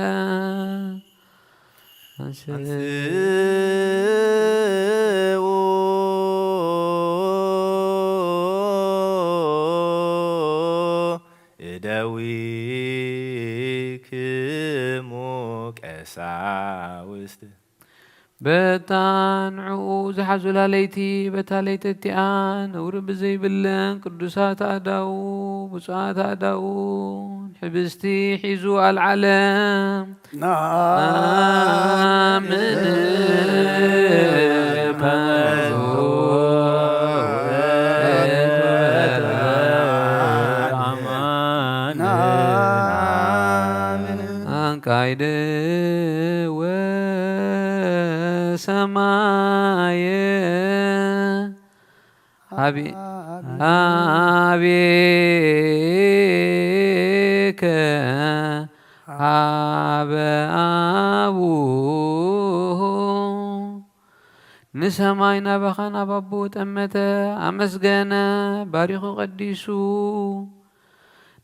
D: بتانعو زحزولا ليتي بتاليت التيان ورب زي بلن قدسات أداو بسعات أداو حبستي حيزو العالم آمن قايده وسماي أبيك أبوه نسماينا بخنا بابو تمته أمسجنا باريخو قديسو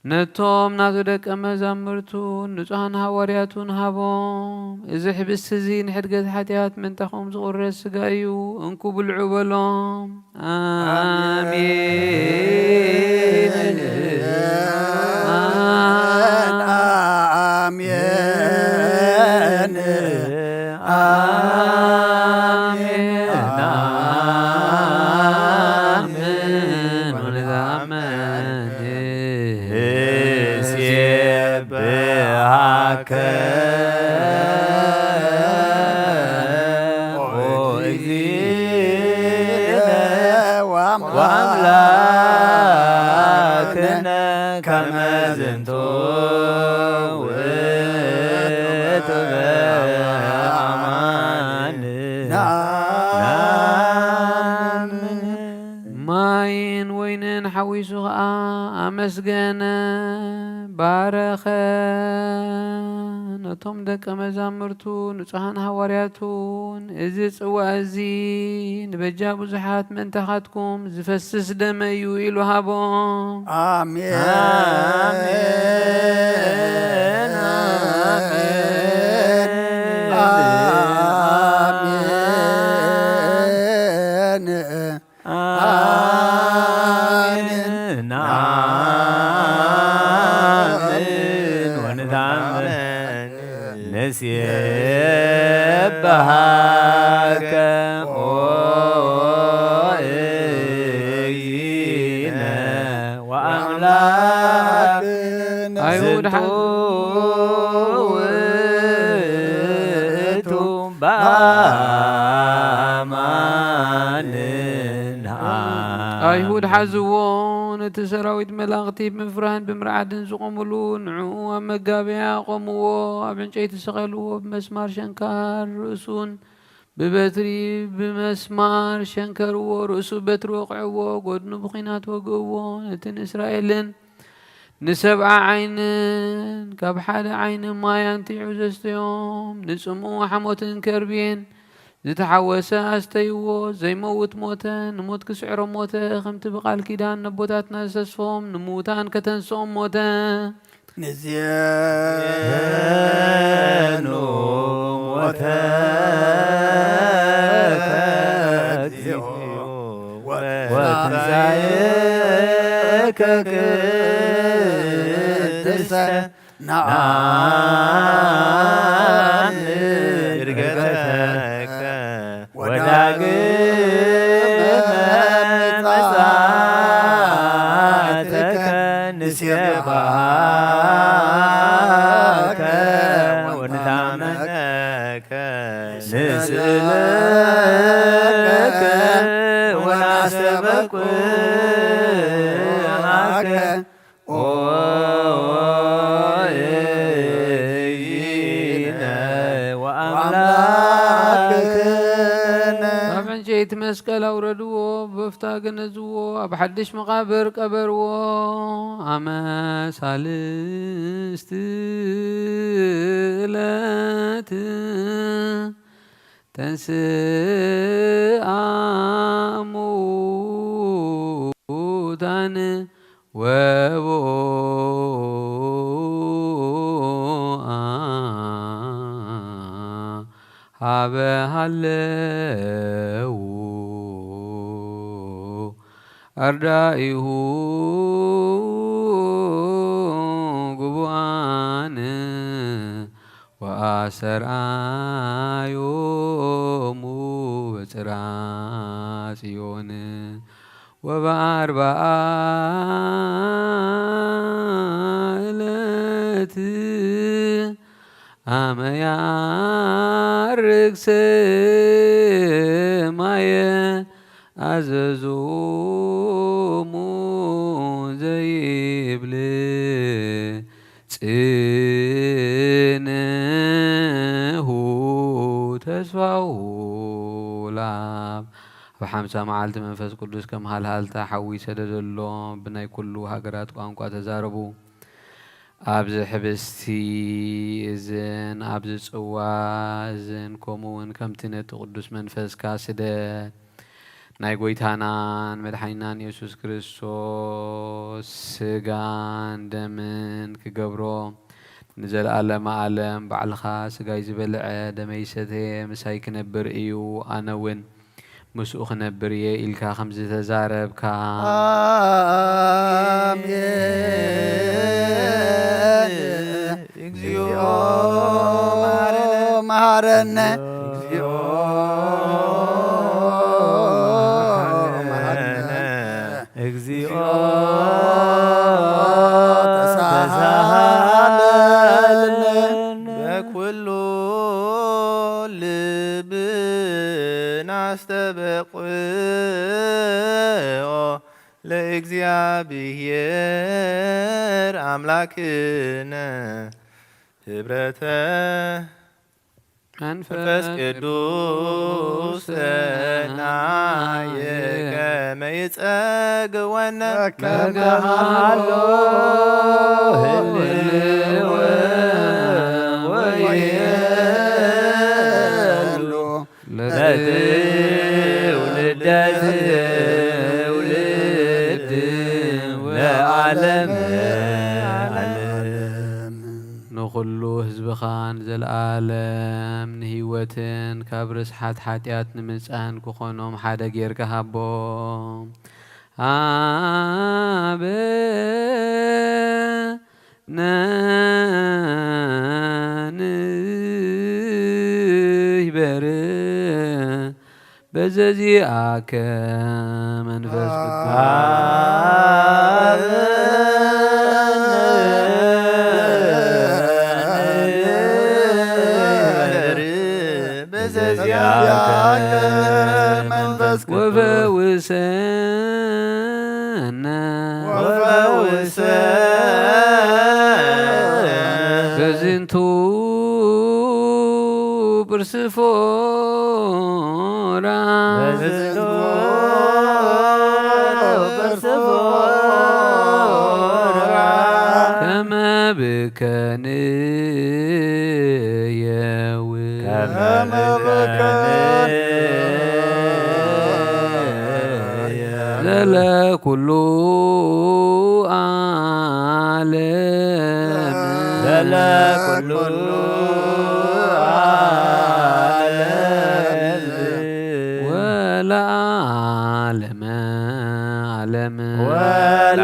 D: نتوم ناتو دك مزامرتون نصحن حوارياتون هابوم إذا حبست زين حرقت حتيات من تخوم زغر السقايو انكو بالعبلهم آمين
C: آمين
B: وأملاكنا كما زنتو
D: ماين وينن حويسو أمسجنا بارخن نتوم دك مزامرتون نصحن حوارياتون إذ صوازي نبجا بزحات من تحتكم زفسس دميو إلو هابون
C: آمين
B: نسيبهاك وأملاك
D: أيود
B: زتوتم باماننا
D: أيهود حزوون تسراويت ملاغتي بمفرهن بمرعدن زقوملون نعو مقابيا قومو أبنشيت سغلو بمسمار شنكار رؤسون ببتري بمسمار شنكر ورؤسو بتر وقعو قدنو بخينات وقوو نتن إسرائيلن نسبع عين كاب حد عين ما ينتي عزستيوم نسمو حموتن كربين زتحوسا استيوو زي موت موتا نموت كسعر موتا خمت بقال كيدان نبوتاتنا سسفوم نموتان كتنسوم موتا
C: نزيانو
B: موتا وتنزايك كدسة نعم إرقتك وداقم مساعتك نسيبك وندعمك نسألك ونعسبك ونعك
D: جيت مسكال أوردوه بفتاق نزوه بحدش مقابر قبروه أما سالستلات تنسى أمودان وبو هلو أردائه قبوان وآسر آيوم وتراسيون وبأربعة أما يارك سمايا عززومو زيبلي تنهو تسفاو لاب بحمسة معالت منفس قدس كم هالتا حوي سدد الله بناي كلو هاقرات قانقوا تزاربو أبز حبستي إذن أبز صوا إذن كومون كم تنت قدس منفس كاسدة ናይ ጎይታናን መድሓኒናን ኢየሱስ ክርስቶስ ስጋን ደምን ክገብሮ ንዘለኣለመ ዓለም ባዕልኻ ስጋይ ዝበልዐ ደመይ ሰተየ ምሳይ ክነብር እዩ ኣነ እውን ምስኡ ክነብር እየ ኢልካ ከምዚ ተዛረብካ
C: አሜን እግዚኦ መሐረነ እግዚኦ
B: እግዚኦ
C: ተሳሃለነ
A: በኩሉ ልብን አስተበቁኦ ለእግዚአብሔር አምላክነ ህብረተ መንፈስ ቅዱስ ሰናየ ከመ ይጸግወነ
C: ከመሃሎ ህልወ ወየሉ
B: ለትውልደ ትውልድ ወዓለም
D: ንኩሉ ህዝብኻን ዘለኣለም ንህይወትን ካብ ርስሓት ሓጢኣት ንምፅኣን ክኾኖም ሓደ ጌርካ ሃቦም ኣበ ንይበር በዘዚኣከ መንፈስ
C: መንፈስ
D: ወፈውሰነ በዝንቱ ብርስፎራ ከመ ብከንየው ዘለኩሉ ዓለም
B: ዘለኩሉ
D: ወለዓለመ ዓለም
B: ወለዓለመ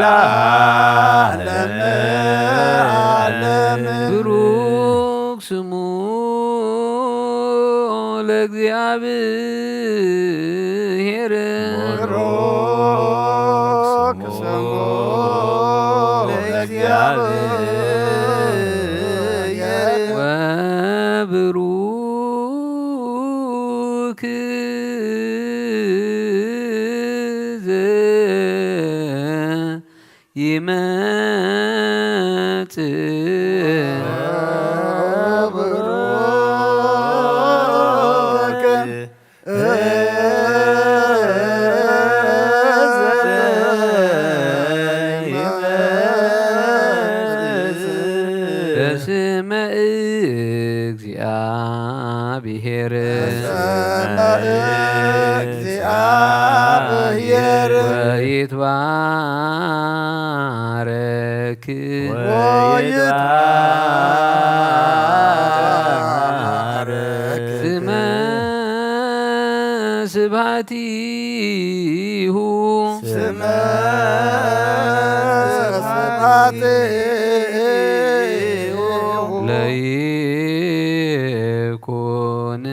D: ብሩክ ስሙ ለእግዚአብሔር
C: ብሩክ ስሙ ለእግዚአብሔር
D: ወብሩክ ይመጽእ በስመ እግዚአብሔር
C: እግዚአብሔር
D: ወይትባረክ ስመ ስብሐቲሁ
C: ስመ ስብሐቲሁ
D: ለይኩን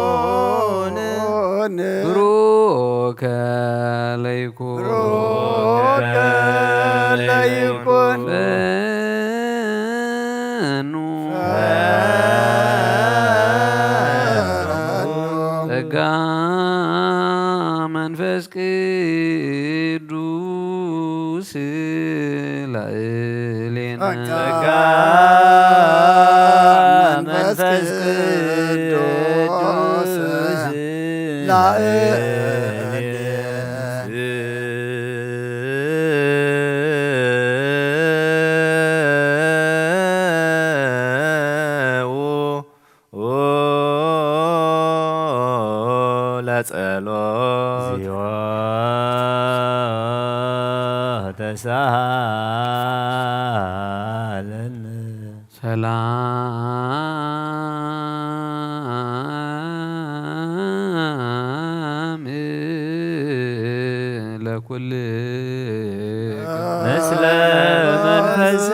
D: ለይኩን ብሩከ ለይኩን ፈኑ ጸጋ መንፈስ ቅዱስ ላዕሌነ
C: ጸጋ መንፈስ ቅዱስ ላዕሌነ
A: ጸሎት
B: ዚዮ ተሳሃለን
D: ሰላም ለኩል
B: ምስለ መንፈስ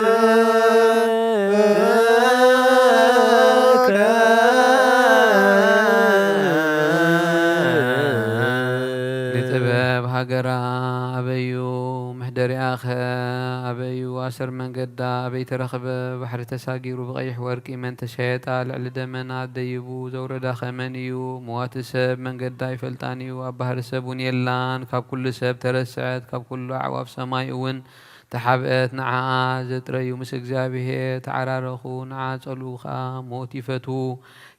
D: لጥበብ ሃገራ አበዩ ምሕደሪያኸ አበዩ አስር መንገዳ አበይ ተረኸበ ባሕሪ ተሳጊሩ ብቀይሕ ወርቂ መን ተሸየጣ ልዕሊ ደመና ደይቡ ዘውረዳ ኸመን እዩ መዋቲ ሰብ መንገዳ ይፈልጣን እዩ ኣብ ባህሪ ሰብ እውን የላን ካብ ኩሉ ሰብ ተረስዐት ካብ ኩሉ ኣዕዋፍ ሰማይ እውን ተሓብአት ንዓዓ ዘጥረዩ ምስ እግዚኣብሔር ተዓራረኹ ንዓ ጸልኡ ከዓ ሞት ይፈቱ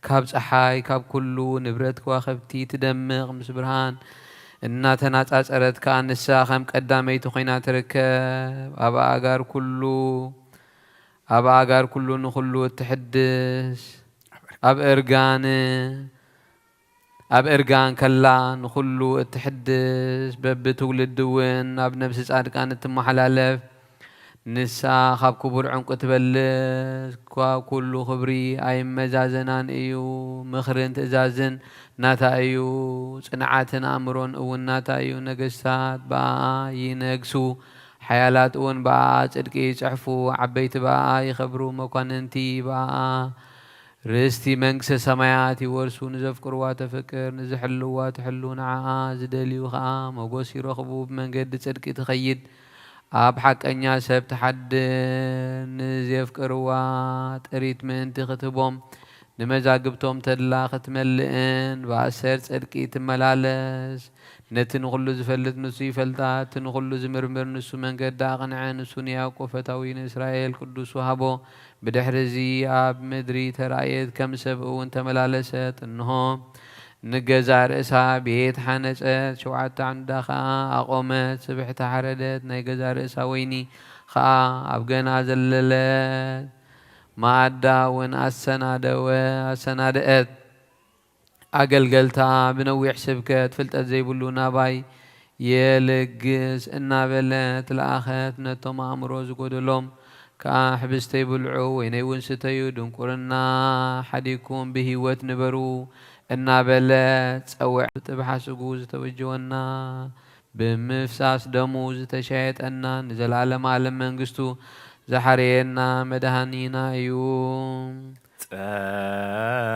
D: ካብ ፀሓይ ካብ ኩሉ ንብረት ከዋኸብቲ ትደምቕ ምስ ብርሃን እናተናጻጸረት ከዓ ንሳ ከም ቀዳመይቲ ኮይና ትርከብ ኣብ ኣጋር ኩሉ ንኩሉ እትሕድስ ኣብ እርጋን ከላ ንኩሉ እትሕድስ በብትውልድ እውን ኣብ ነብሲ ጻድቃን እትመሓላለፍ ንሳ ካብ ክቡር ዕንቁ ትበልስ ካብ ኩሉ ክብሪ ኣይመዛዘናን እዩ ምኽርን ትእዛዝን ናታ እዩ ጽንዓትን ኣእምሮን እውን ናታ እዩ ነገስታት በኣ ይነግሱ ሓያላት እውን በኣ ጽድቂ ይጽሕፉ ዓበይቲ በኣ ይኸብሩ መኳንንቲ በኣ ርስቲ መንግስቲ ሰማያት ይወርሱ ንዘፍቅርዋ ተፍቅር ንዝሕልዋ ትሕሉ ንዓኣ ዝደልዩ ከዓ መጎስ ይረኽቡ ብመንገዲ ጽድቂ ትኸይድ ኣብ ሓቀኛ ሰብ ተሓድር ንዘፍቅርዋ ጥሪት ምእንቲ ክትቦም ንመዛግብቶም ተድላ ክትመልእን ብኣሰር ጽድቂ ትመላለስ ነቲ ንኹሉ ዝፈልጥ ንሱ ይፈልጣ እቲ ንኹሉ ዝምርምር ንሱ መንገዲ ኣቕንዐ ንሱ ንያዕቆብ ፈታዊ ንእስራኤል ቅዱስ ወሃቦ ብድሕሪ እዚ ኣብ ምድሪ ተራእየት ከም ሰብ እውን ተመላለሰት እንሆ ንገዛ ርእሳ ቤት ሓነፀት 7 ዓምዳ ከዓ ኣቆመት ስብሕቲ ሓረደት ናይ ገዛ ርእሳ ወይኒ ከዓ ኣብ ገና ዘለለት ማዕዳ እውን ኣሰናድአት ኣገልገልታ ብነዊሕ ስብከት ፍልጠት ዘይብሉ ናባይ የልግስ እናበለት ለኣኸት ነቶም ኣእምሮ ዝጎደሎም ከዓ ሕብስተ ይብልዑ ወይነይ እውን ስተዩ ድንቁርና ሓዲኩም ብሂወት ንበሩ እናበለት ፀውዕ ብጥብሓ ስጉ ዝተወጅወና ብምፍሳስ ደሙ ዝተሻየጠና ንዘላለም ዓለም መንግስቱ زحرينا مدهنينا يوم
B: بكم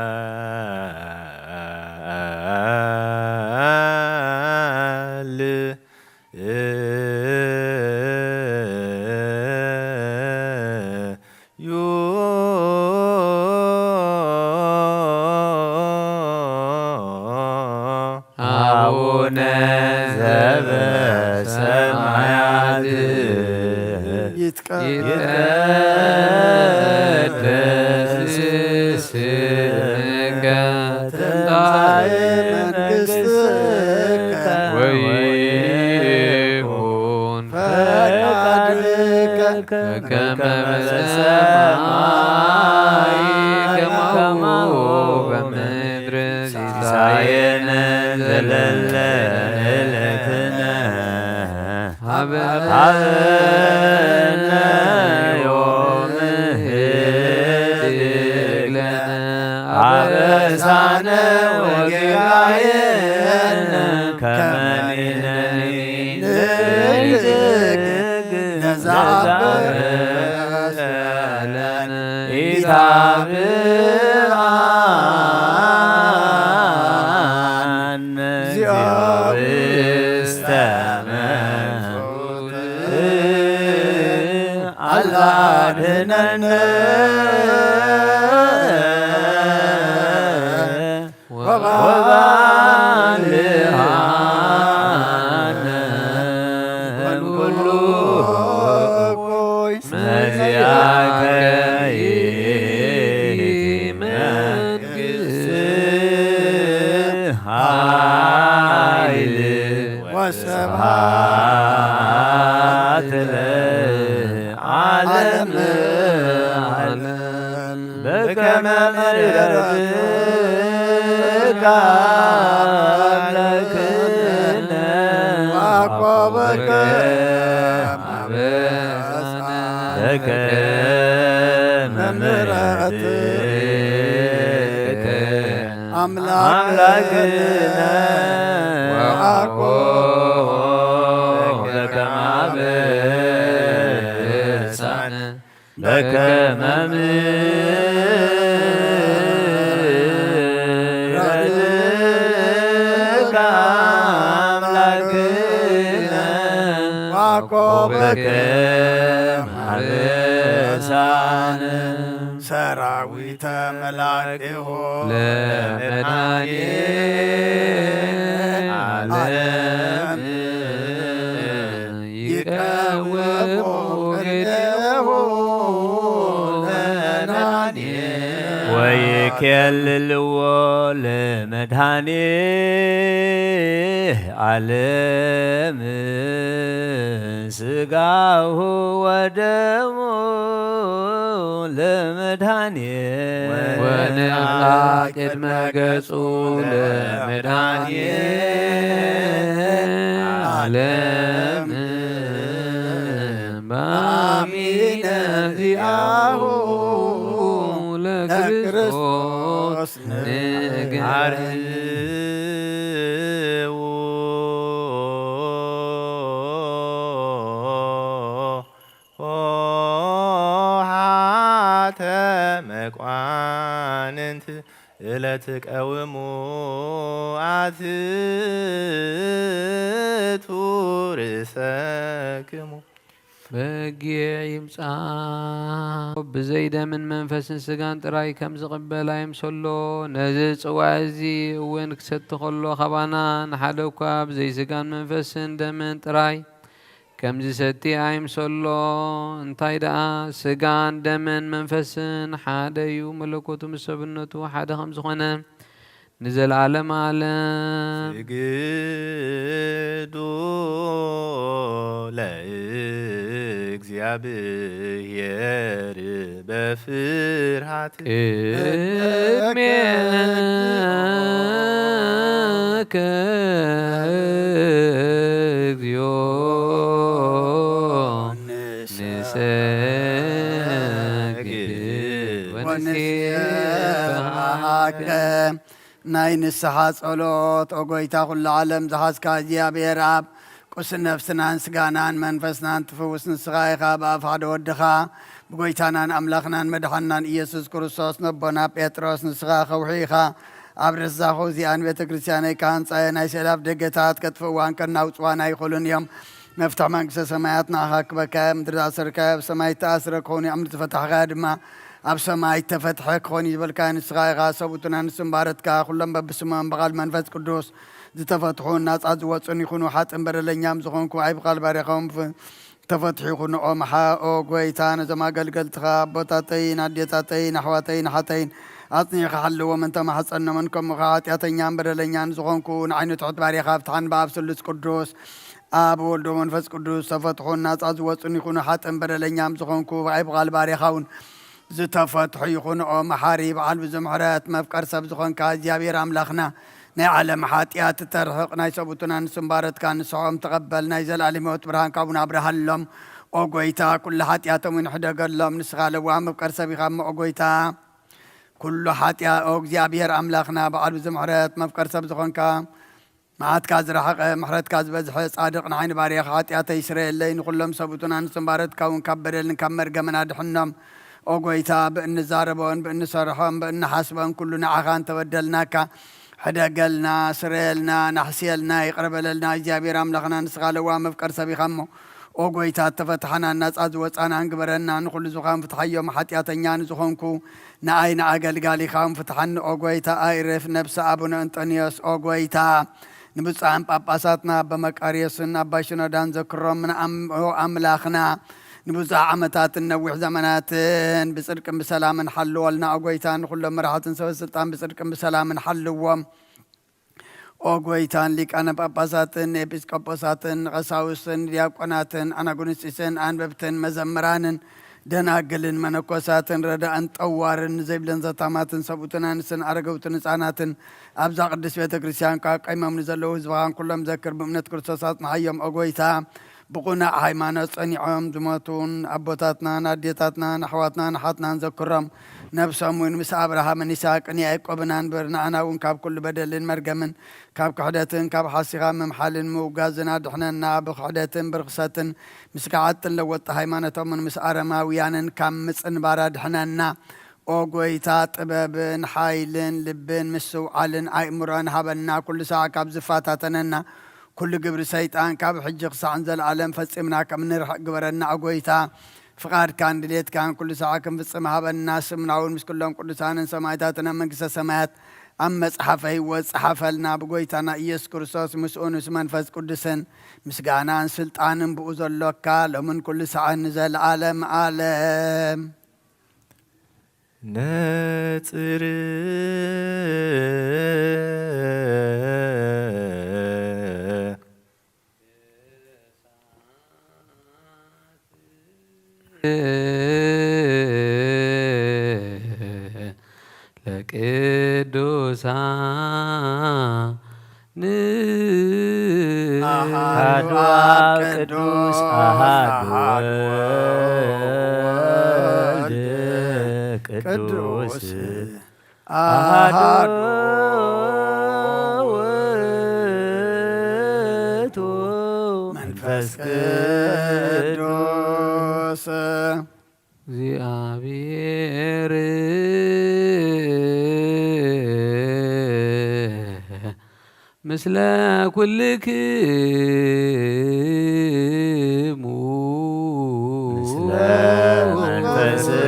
B: በከመ ምሕረትከ አምላክነ ወአኮ በከመ አበሳነ በከመ ምሕረትከ አምላክነ ወአኮ በከመ አበሳነ ሰራዊተ መላእክቲሁ ለመድኃኒተ ዓለም ይቀውሙ እዴሁ ለመድኃኒተ ወይኬልልዎ ለመድኃኒተ ዓለም ሥጋሁ ወደሙ ለመድኃኒተ
D: ወንዕላ ቅድመ ገጹ ለመድኃኒተ ዓለም በአሚነ ዚአሁ ለክርስቶስ ንግአርኅዉ ሆሃተ መኳንንት እለትቀውሙ አትቱ ርእሰክሙ በጊዕ ይምፃ ብዘይደምን መንፈስን ስጋን ጥራይ ከም ዝቕበል ኣይምሰሎ ነዚ ጽዋዕ እዚ እውን ክሰቲ ከሎ ኸባና ንሓደ እኳ ብዘይ ስጋን መንፈስን ደምን ጥራይ ከም ዝሰቲ ኣይምሰሎ እንታይ ደኣ ስጋን ደምን መንፈስን ሓደ እዩ መለኮቱ ምስ ሰብነቱ ሓደ ከም ዝኾነ ንዘለዓለም ዓለም
A: ስግዱ ለእግዚአብሔር በፍርሃት
D: ቅድሜከ እግዚኦ ንሰግድ ወንሴብሐከ
C: ናይ ንስሓ ጸሎት ኦጎይታ ኩሉ ዓለም ዝሓዝካ እግዚኣብሔር ኣብ ቁስ ነፍስናን ስጋናን መንፈስናን ትፍውስ ንስኻ ኢኻ ብኣፍ ሓደ ወድኻ ብጎይታናን ኣምላኽናን መድሓናን ኢየሱስ ክርስቶስ ነቦና ጴጥሮስ ንስኻ ኸውሒ ኢኻ ኣብ ርዛኹ እዚኣን ቤተ ክርስቲያነይ ካህንፃየ ናይ ሰላፍ ደገታት ከጥፍእዋን ከናውፅዋን ኣይኽእሉን እዮም መፍትሕ መንግስተ ሰማያት ንኣኻ ክበካ ምድሪ ኣስርከ ኣብ ሰማይ ተኣስረ ክኾኑ ኣብ ምድሪ ፈታሕካ ድማ ኣብ ሰማይ ተፈትሐ ክኾን ይበልካ ንስኻ ኢኻ ሰቡትና ንስምባረትካ ኩሎም በብስሞም ብቓል መንፈስ ቅዱስ ዝተፈትሑ ናፃ ዝወፁን ይኹኑ ሓጥን በደለኛም ዝኾንኩ ኣይ ብቓል ባሪኻዎም ተፈትሑ ይኹኑ ኦ ጎይታ ነዞም ኣገልገልትኻ ኣቦታተይን ኣዴታተይን ኣሕዋተይን ሓተይን ኣጽኒኻ ሓልዎም እንተማሕፀኖምን ከምኡኻ ኃጢአተኛን በደለኛን ዝኾንኩ ንዓይኑ ትሑት ባሪኻ ፍትሓን በኣብ ስሉስ ቅዱስ ኣብ ወልዶ መንፈስ ቅዱስ ተፈትሑ ናፃ ዝወፁን ይኹኑ ሓጥን በደለኛም ዝኾንኩ ኣይ ብቓል ባሪኻውን ዝተፈትሑ ይኹኑ መሓሪ በዓል ብዙምሕረት መፍቀር ሰብ ዝኾንካ እግዚኣብሔር ኣምላኽና ናይ ዓለም ሓጢአት ተርሕቕ ናይ ሰቡትና ንስምባረትካ ንስሖም ተቐበል ናይ ዘለኣለም ሕይወት ብርሃን ካብኡን ኣብርሃሎም ኦ ጎይታ ኩሉ ሓጢአቶም ይንሕደገሎም ንስኻ ለዋ መፍቀር ሰብ ኢኻ ኦ ጎይታ ኩሉ ሓጢአ ኦ እግዚኣብሔር ኣምላኽና በዓል ብዙምሕረት መፍቀር ሰብ ዝኾንካ መዓትካ ዝረሓቐ ምሕረትካ ዝበዝሐ ጻድቕ ንዓይኒ ባርያኻ ሓጢአተይ ይስረየለይ ንኩሎም ሰቡትና ንስምባረትካ እውን ካብ በደልን ካብ መርገምን ኣድሕኖም ኦ ጎይታ ብእንዛረቦን ብእንሰርሖም ብእንሓስቦን ኩሉ ንዓኻ እንተበደልናካ ሕደገልና ስረየልና ናሕስየልና ይቕርበለልና እግዚኣብሔር ኣምላኽና ንስኻ ለዋ መፍቀር ሰብ ኢኻ እሞ ኦ ጎይታ ተፈትሓና ናፃ ዝወፃና እንግበረና ንኩሉ ዝኻን ፍትሓዮም ሓጢአተኛ ንዝኾንኩ ንኣይ ንኣገልጋሊ ኢኻም ፍትሓኒ ኦ ጎይታ ኣይርፍ ነብሲ ኣቡነ እንጦንዮስ ኦ ጎይታ ንብፁዓን ጳጳሳትና በመቃርዮስን ኣባ ሽኖዳን ዘክሮም ኣምላኽና ንብዙሕ ዓመታትን ነዊሕ ዘመናትን ብጽድቅን ብሰላምን ሓልወልና ኦ ጎይታ ንኩሎም መራሕትን ሰበስልጣን ብጽድቅን ብሰላምን ሓልዎም ኦ ጎይታን ሊቃነ ጳጳሳትን ኤጲስቆጶሳትን ቀሳውስትን ዲያቆናትን ኣናጉንስጢስን ኣንበብትን መዘምራንን ደናግልን መነኮሳትን ረዳእን ጠዋርን ዘይብለን ዘታማትን ሰቡትን አንስን አረገውትን ህፃናትን አብዛ ቅዱስ ቤተ ክርስቲያን ቀይመም ንዘለዉ ህዝብኻን ኩሎም ዘክር ብእምነት ክርስቶስ አጽናሕዮም አጎይታ ብቁና ሃይማኖት ጸኒዖም ዝሞቱን አቦታትናን አዴታትናን አሕዋትናን ሓትናን ዘክሮም ነብሶም እውን ምስ አብርሃምን ይስሐቅን ያዕቆብን አንበር ንዓና እውን ካብ ኩሉ በደልን መርገምን ካብ ክሕደትን ካብ ሓሲኻ ምምሓልን ምውጋዝን አድሕነና ብክሕደትን ብርክሰትን ምስ ከዓጥን ለወጣ ሃይማኖቶምን ምስ አረማውያንን ካብ ምጽንባር አድሕነና ኦ ጎይታ ጥበብን ሓይልን ልብን ምስውዓልን አእምሮን ሃበና ኩሉ ሰዓ ካብ ዝፋታተነና كل قبر سيطان كاب حجق سعن زل عالم فصمنا كم نرح قبرنا أقويتا فقار كان دليت كان كل ساعة كم فصمها بالناس من عون مش كلهم كل ساعة سمايتاتنا من قصة سمايات أما صحفه وصحفه لنا بقويتنا إيس كرسوس مسؤون اسمان فز قدسن مسقانا سلطان بؤذر لوكال ومن كل ساعة نزل عالم عالم
A: نتر
D: لقدوسان
B: أحد قدوس أحد ولد قدوس أحد منفس قدوس
D: እግዚአብሔር ምስለ ኩልክሙ
B: ምስለ መንፈስከ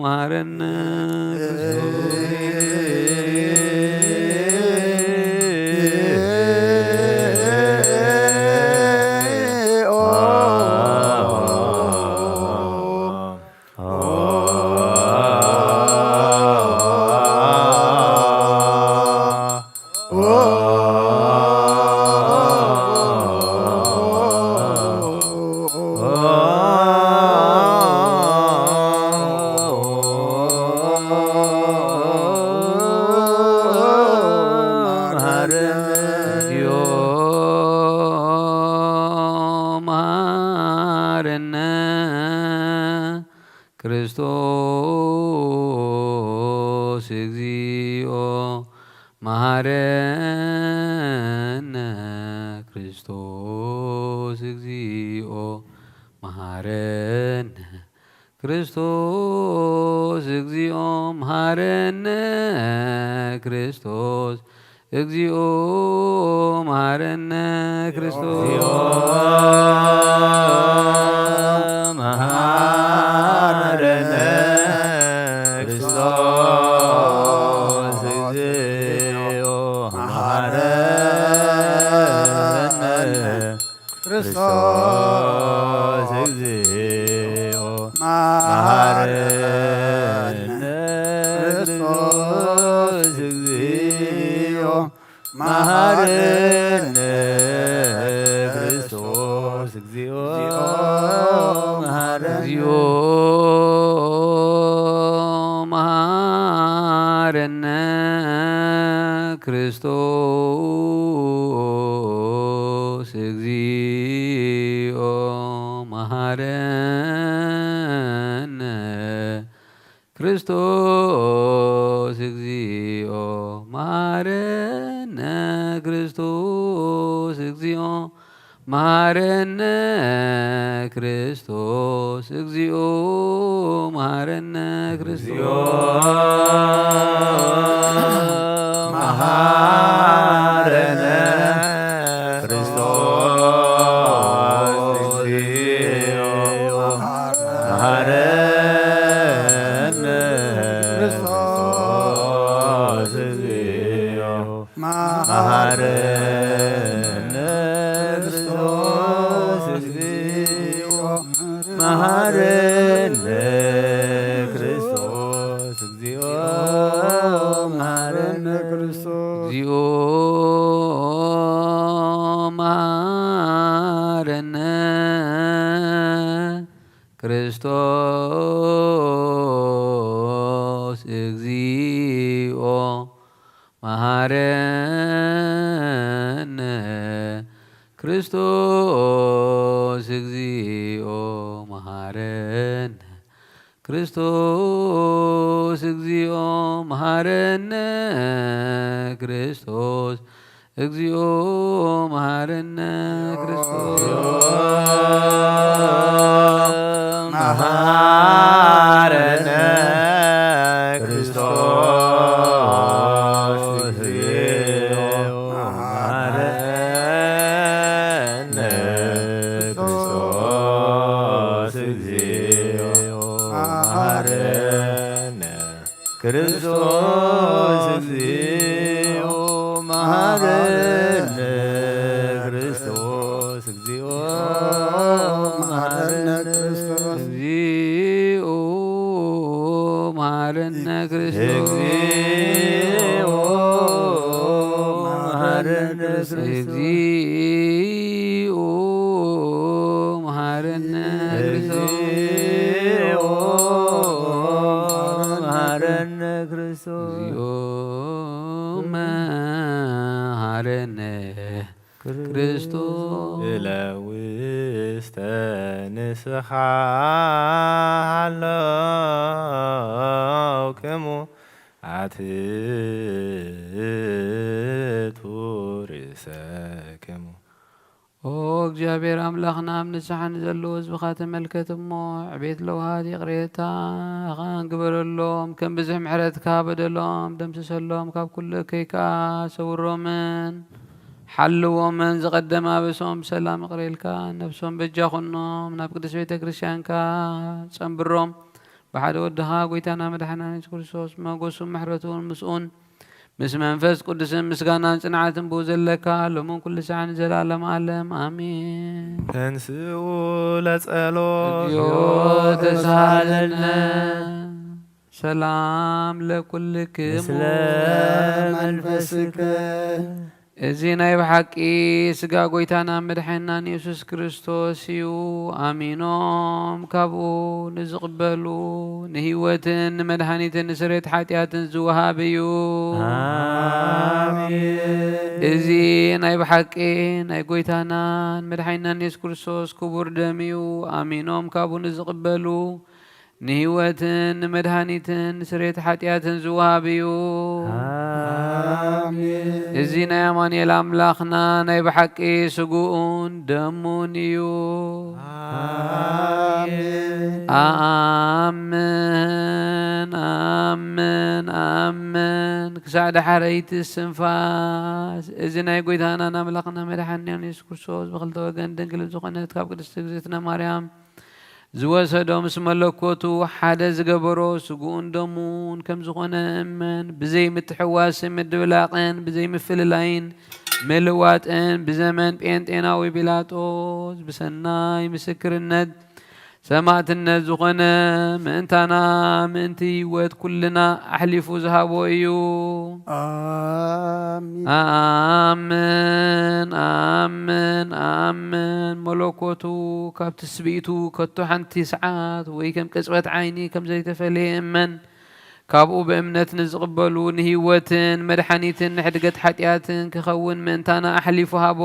D: ማረነ ክርስቶስ እግዚኦ መሐረነ ክርስቶስ እግዚኦ መሐረነ ክርስቶስ እግዚኦ መሐረነ ክርስቶስ እግዚኦ መሐረነ ክርስቶስ
B: ክርስቶስ እግዚኦ መሐረነ ክርስቶስ እግዚኦ መሐረነ ክርስቶስ እግዚኦ
D: መሐረነ ክርስቶስ እግዚኦ መሐረነ ክርስቶስ እግዚኦ መሐረነ ክርስቶስ እግዚኦ መሐረነ ክርስቶስ እግዚኦ መሐረነ ክርስቶስ
B: መሐረነ ክርስቶስ እግዚኦ መሐረነ ክርስቶስ እግዚኦ መሐረነ ክርስቶስ እግዚኦ መሐረነ ክርስቶስ እግዚኦ መሐረነ ክርስቶስ
D: እግዚኦ መሐረነ ክርስቶስ እግዚኦ መሐረነ ክርስቶስ እግዚኦ መሐረነ ክርስቶስ እግዚኦ መሐረነ ክርስቶስ እግዚኦ መሐረነ ክርስቶስ
B: መሐረነ ክርስቶስ እግዚኦ መሐረነ ክርስቶስ እግዚኦ መሐረነ ክርስቶስ እግዚኦ መሐረነ ክርስቶስ እግዚኦ መሐረነ ክርስቶስ
D: እግዚኦ መሐረነ ክርስቶስ
B: እግዚኦ መሐረነ
D: እግዚኦ መሐረነ
B: እግዚኦ መሐረነ ክርስቶስ
D: እግዚኦ መሐረነ ክርስቶስ
B: ለውስተ ንስሐ ሃለውክሙ አትቱ ርእሰክሙ።
D: ኦ እግዚአብሔር አምላኽና ኣብ ንስሓን ዘለዎ ህዝብኻ ተመልከት እሞ ዕቤት ለውሃት ይቕሬታ ግበረሎም ከም ብዙሕ ምሕረትካ በደሎም ደምስሰሎም ካብ ኩሉ ከይካ ሰውሮምን ሓልዎምን ዝቐደማ በሶም ብሰላም እቕሬልካ ነብሶም በጃኹኖም ናብ ቅዱስ ቤተ ክርስቲያንካ ጸንብሮም ብሓደ ወድኻ ጐይታና መድሓና ኢየሱስ ክርስቶስ መጎሱን ምሕረቱን ምስኡን مس منفس قدس مسغانا صنعتن بوزلك لمن كل ساعة زلالم عالم آمين
A: تنسو لصالوت
D: يو تسالنا سلام لكلكم
C: ምስለ መንፈስከ
D: እዚናይ ብሓቂ ስጋ ጎይታና መድሓኒናን ኢየሱስ ክርስቶስ እዩ ኣሚኖም ካብኡ ንዝቕበሉ ንህይወትን ንመድሓኒትን ንስርየት ሓጢኣትን ዝወሃብ እዩ እዚ ናይ ብሓቂ ናይ ጎይታናን መድሓኒናን ኢየሱስ ክርስቶስ ክቡር ደም እዩ ኣሚኖም ካብኡ ንዝቕበሉ ንህይወትን ንመድሓኒትን ንስርየት ሓጢኣትን ዝወሃብ እዩ እዚ ናይ ኣማኑኤል ኣምላኽና ናይ ብሓቂ ስጉኡን ደሙን እዩ ኣሜን ኣሜን ኣሜን ክሳዕ ዳሕረይቲ ስንፋስ እዚ ናይ ጎይታናን ኣምላኽና መድሓኒና ኢየሱስ ክርስቶስ ብክልተ ወገን ድንግል ዝኾነት ካብ ቅድስቲ እግዝእትና ማርያም ዝወሰዶ ምስ መለኮቱ ሓደ ዝገበሮ ስጉኡን ደሙን ከም ዝኾነ እመን ብዘይ ምትሕዋስን ምድብላቕን ብዘይ ምፍልላይን ምልዋጥን ብዘመን ጴንጤናዊ ጲላጦስ ብሰናይ ምስክርነት ሰማዕትነት ዝኾነ ምእንታና ምእንቲ ህይወት ኩልና ኣሕሊፉ ዝሃቦ እዩ ኣሜን ኣሜን ኣሜን መለኮቱ ካብ ትስብኢቱ ከቶ ሓንቲ ሰዓት ወይ ከም ቅጽበት ዓይኒ ከም ዘይተፈለየ እመን ካብኡ ብእምነት ንዝቕበሉ ንህይወትን መድሓኒትን ንሕድገት ሓጢኣትን ክኸውን ምእንታና ኣሕሊፉ ሃቦ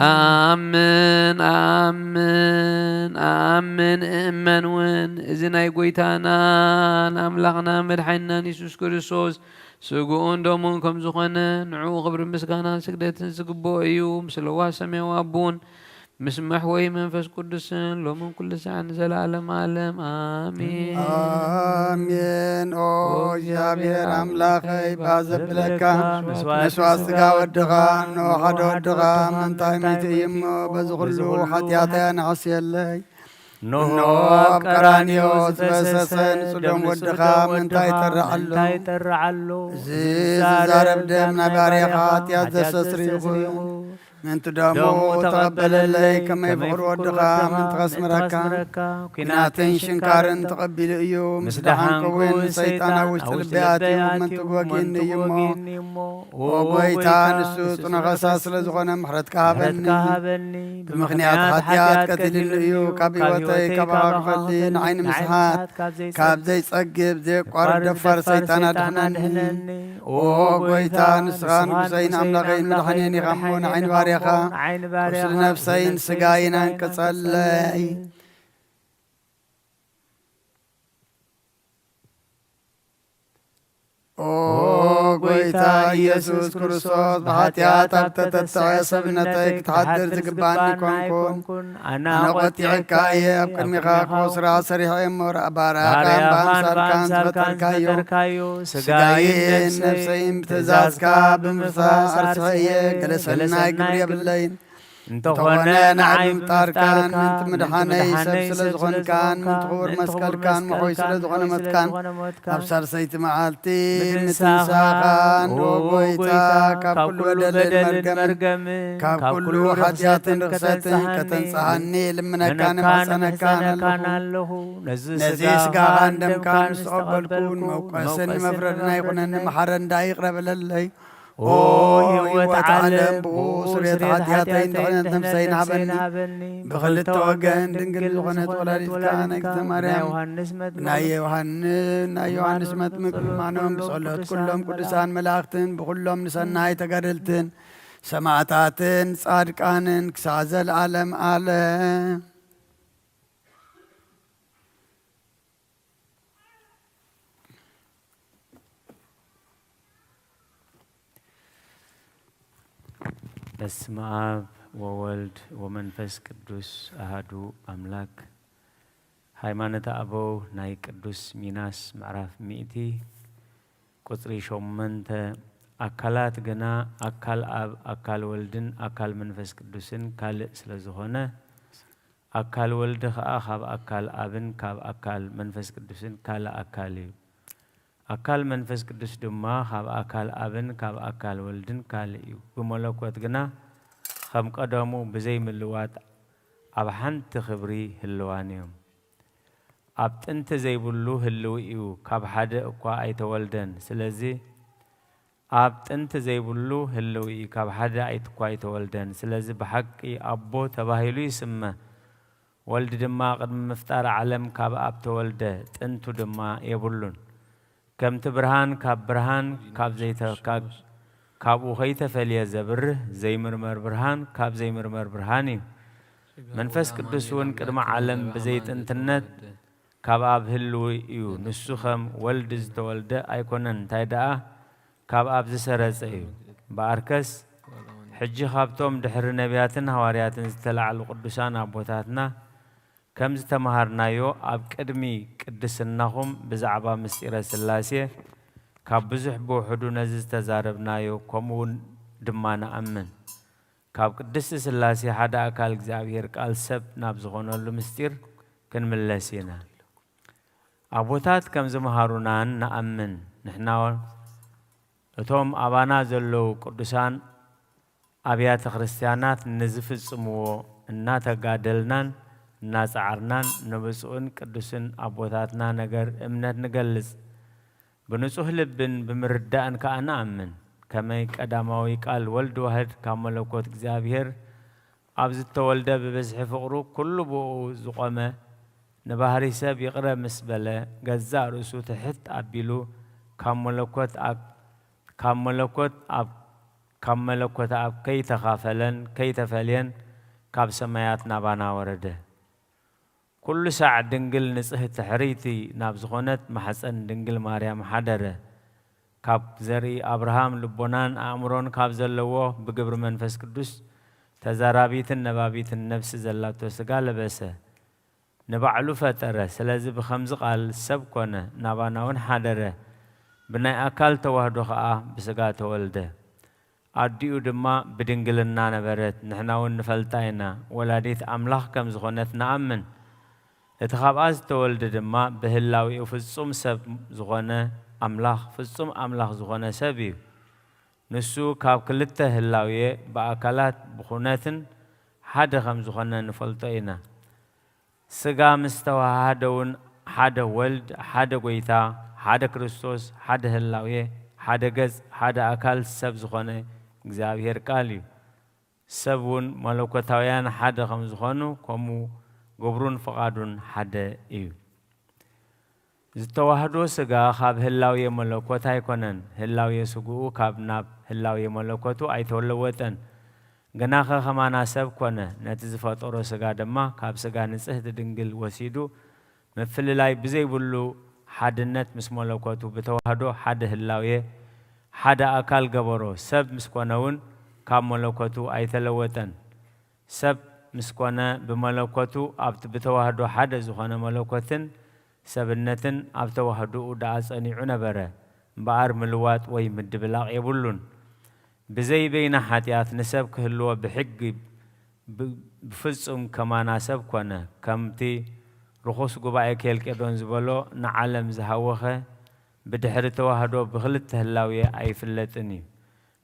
D: ኣሜን ኣሜን ኣሜን እመን እውን እዚ ናይ ጎይታናን ኣምላኽና መድሓኒናን ኢየሱስ ክርስቶስ ስጉኡን ደሙን ከም ዝኾነ ንዕኡ ክብሪ ምስጋናን ስግደትን ዝግብኦ እዩ ምስለ ዋሰሜው ኣቡን ምስ መሕወይ መንፈስ ቅዱስን ሎምን ኩሉ ሰዓት ንዘለዓለም ዓለም ኣሜን
C: ኣሜን ኦ እግዚአብሔር ኣምላኸይ ባዘብለካ መስዋዕት ስጋ ወድኻ ንሓደ ወድኻ መንታይ ሚት እዩ እሞ በዚ ኩሉ ሓጢኣተያ ንዕስየለይ
B: ንሆ
C: ኣብ ቀራንዮ ዝበሰሰን ጽዶም ወድኻ ምንታይ ይጠርዓሉ እዚ ዝዛረብ ደም ናይ ባርያኻ ሓጢኣት ዘስተስሪ ይኹን ምንቱ ደሞ ተቐበለለይ ከመይ ፍቅሪ ወድኻ ምንቲ ኸስምረካ ኩናትን ሽንካርን ተቐቢሉ እዩ ምስ ደሓንከውን ሰይጣን ኣብ ውሽጢ ልበይ ኣትዩ ምንቲ ክወጊኒ እዩ እሞ ኦ ጎይታ ንሱ ጽኑዕ ስለ ዝኾነ ምሕረትካ ሃበኒ ብምኽንያት ሓጢኣት ቀቲልኒ እዩ ካብ ህይወተይ ካብኻ ክፈሊ ንዓይኒ ምስሓት ካብ ዘይጸግብ ዘየቋርድ ደፋር ሰይጣን ኣድሕነኒ ኦ ጎይታ ንስኻ ንጉሰይን ኣምላኸይን መድሓኒየን ኢኻ እሞ ንዓይኒ ባርያኻ ቁስሊ ነፍሰይን ስጋይን አንቅጸለይ ኦ ጎይታ ኢየሱስ ክርስቶስ ብሓጢኣት ኣብ ተተትዐ ሰብነተይ ክትሓድር ዝግባአኒ ኮንኩን ኣነ ቖጢዕካ እየ ኣብ ቅድሚኻ ክወስራ ሰሪሐ እሞ ባርያኻን ብኣምሳልካን ዝፈጠርካዮ ስጋይን ነፍሰይን ብትእዛዝካ ብምፍሳስ ኣርትዐ እየ ገለ ሰናይ ግብሪ የብለይን እንተኾነ ንዓይ ምጣርካን ምንቲ ምድሓነይ ሰብ ስለ ዝኾንካን ምንቲ ክቡር መስቀልካን መሖይ ስለ ዝኾነ መትካን ኣብ ሳልሰይቲ መዓልቲ ምትንሳኻን ኦ ጎይታ ካብ ኩሉ በደልን መርገምን ካብ ኩሉ ሓጢኣትን ርክሰትን ከተንጽሓኒ ልምነካን ማጸነካን ኣለኹ ነዚ ስጋኻን ደምካን ምስ ተቐበልኩን መውቀስን መፍረድና ይኹነኒ መሓረንዳ ይቕረበለለይ ኦ ህይወት ዓለም ብኡ ስርየት ሓጢኣተይ እንተኾነት ነፍሰይን ሃበኒ ብኽልተ ወገን ድንግል ዝኾነት ወላዲትካ ናይ እግዝእትነ ማርያም ናይ ዮሃንስ መጥምቅ ማኖም ብጸሎት ኩሎም ቅዱሳን መላእኽትን ብኩሎም ንሰናይ ተጋደልትን ሰማዕታትን ጻድቃንን ክሳብ ዘለዓለም ዓለም
B: በስመ አብ ወወልድ ወመንፈስ ቅዱስ አሐዱ አምላክ። ሃይማኖተ አበው ናይ ቅዱስ ሚናስ ምዕራፍ 100 ቁጽሪ 8 አካላት ገና አካል አብ አካል ወልድን አካል መንፈስ ቅዱስን ካልእ ስለ ዝኾነ አካል ወልድ ከዓ ካብ አካል አብን ካብ አካል መንፈስ ቅዱስን ካልእ አካል እዩ። أكال منفس قدس دما خاب أكال أبن كاب أكال ولدن كاليو بملكوت جنا خم قدمو بزي ملوات أبحنت خبري هلوانيهم أبت أنت زي بلو هلوئيو كاب حدا أقوى أي تولدن سلزي أبت أنت زي بلو هلوئي كاب حدا أي تقوى تولدن سلزي بحقي أبو تباهيلو يسمى ولد دما قد مفتار علم كاب أب تولده أنتو دما يبلون كم تبرهان كاب برهان كاب زي كاب وخيت فليا زبر زي مرمر برهان كاب زي مرمر برهاني منفس قدسون كرم علم بزيت انترنت كاب أب هلو يو نسخم ولد زتولده أيكونن تايدا كاب أب زسرز أيو باركس حجي خابتهم دحر نبياتنا هوارياتنا زتلع القدسان أبوتاتنا كم زتمهرنايو أب كدمي قدسناهم بزعبا مسيرة سلاسية كاب بزح بوحدو نزز تزاربنايو كمون دمانا أمن كاب قدس سلاسية حدا أكال እግዚአብሔር ቃል ሰብ ናብ ዝኾነሉ ምስጢር ክንምለሲና አቦታት ከም ዝመሃሩናን ንኣምን ንሕና እቶም አባና ዘለው ቅዱሳን አብያተ ክርስቲያናት ንዝፍጽምዎ እናተጋደልናን እናጻዓርናን ንብፁዕን ቅዱስን አቦታትና ነገር እምነት ንገልጽ بنصح لبن بمردان كأنا أمن كما قداماوي قال ولد واحد كملكوت እግዚአብሔር أبز التولد ببزح فقرو كل بو زقمة نبهري سب يقرأ مسبلة جزاء رسو تحت أبيلو كملكوت أب كي تخافلن كي تفلين كاب سمايات نبانا ورده كل ساعة دنجل نصح تحريتي نابزخونت محسن دنجل مريم حدره كاب زري أبراهام لبنان أمرون كاب زلوه بقبر منفس قدس تزارابيت النبابيت النفس زلات وسقال بسه نبعلو فتره سلازي بخمس قال سبكونه نباناون حدره بناء أكل توهدو خاء بسقا تولده أديو دما بدنجلنا نبرت نحناون نفلتاينا ولاديت أملاح كم زخونت نأمن اتخاب از تولد دما بهلاوي وفصوم سب زغونه املاح فصوم املاح زغونه سبي نسو كاب كلته هلاوي باكلات بخونتن حدا خم زغونه نفلطينا سغا مستوى هادون حدا ولد حدا غويتا حدا كريستوس حدا هلاوي حدا غز حدا اكل سب زغونه እግዚአብሔር ቃል سبون ملوكتاويان حدا خم زغونو كومو قبرون فقادون حدا إيو زتواهدو سغا خاب هلاوية ملوكوت هايكونن هلاوية سغو كاب ناب هلاوية ملوكوتو أي تولوتن غناخا خمانا سب كونه نتزفات أورو سغا دما كاب سغا نصح دنجل وسيدو مفل لاي بزي بلو حدنت مس ملوكوتو بتواهدو حدا هلاوية حدا أكال قبرو سب مسكونون كاب ملوكوتو أي تلوتن سب مسكونا بملكوتو أبت بتوهدو حدا زخنا ملكوتن سبنتن أبت توهدو دعس أني عنبرة بار ملوات ويمد بلاغ يبلون بزي بين حاتيات نسب كهلوا بحق بفصم كما ناسب كنا كمتي رخص قبائل كيل كدون زبلو نعلم زهوخه بدحر توهدو بغلت هلاوية أي فلتني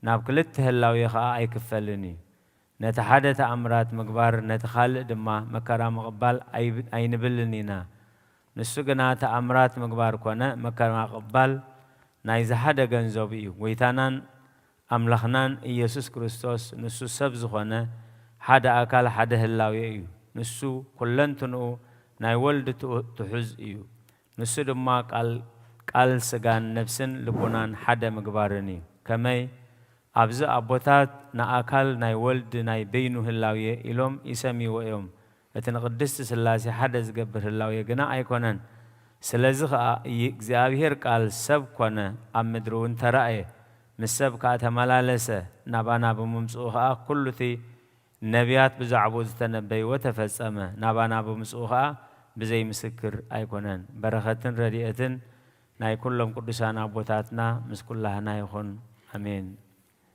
B: نابكلت هلاوية خا أي كفلني نتحدث أمرات مقبار نتخال دما مكرا مقبال أي نبلنينا نسوقنا تأمرات مقبار كونا مكرا مقبال نايز حدا جنزوبي ويتانان أملخنان يسوع كريستوس نسو سبز خونا حدا أكل حدا هلاوي نسو كلن تنو ناي ولد تحز نسو دما قال سجان نفسن لبنان حدا مقبارني كماي أبز أبوتات نأكل ناي ولد ناي بينو هلاوية إلهم يسمي ويوم لتنقدست سلاسي حدث قبر هلاوية جنا أيكونن سلازخ እግዚአብሔር ቃል ሰብ ኮነ ኣብ ምድሪ እውን ተራእየ ምስ ሰብ ከዓ ተመላለሰ ናባና ብምምፅኡ ከዓ ኩሉ እቲ ነቢያት ብዛዕባኡ ዝተነበይዎ ተፈጸመ ናባና ብምፅኡ ከዓ ብዘይ ምስክር ኣይኮነን በረኸትን ረድኤትን ናይ ኩሎም ቅዱሳን ኣቦታትና ምስ ኩላህና ይኹን ኣሜን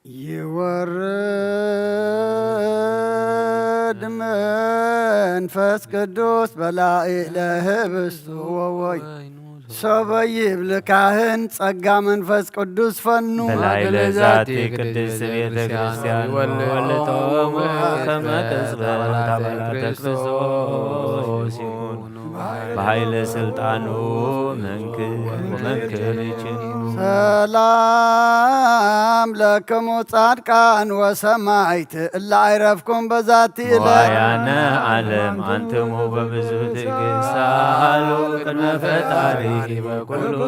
C: يورد منفس قدوس بلاء له بستوى ሶበይብ ልካህን ጸጋ መንፈስ ቅዱስ ፈኑ
B: በላይ ለዛቲ ቅድስት ቤተ ክርስቲያን ወለቶሙ ከመ ቅጽበት አባላተ ክርስቶስ ይኩኑ በኃይለ ስልጣኑ መንክር ይችኑ።
C: ሰላም ለክሙ ጻድቃን ወሰማዕት እለ አይረፍኩም በዛቲ ዕለት
B: ዋያነ ዓለም አንትሙ በብዙ ትዕግሥት ሳሉ ቅድመ ፈጣሪ በኩሉ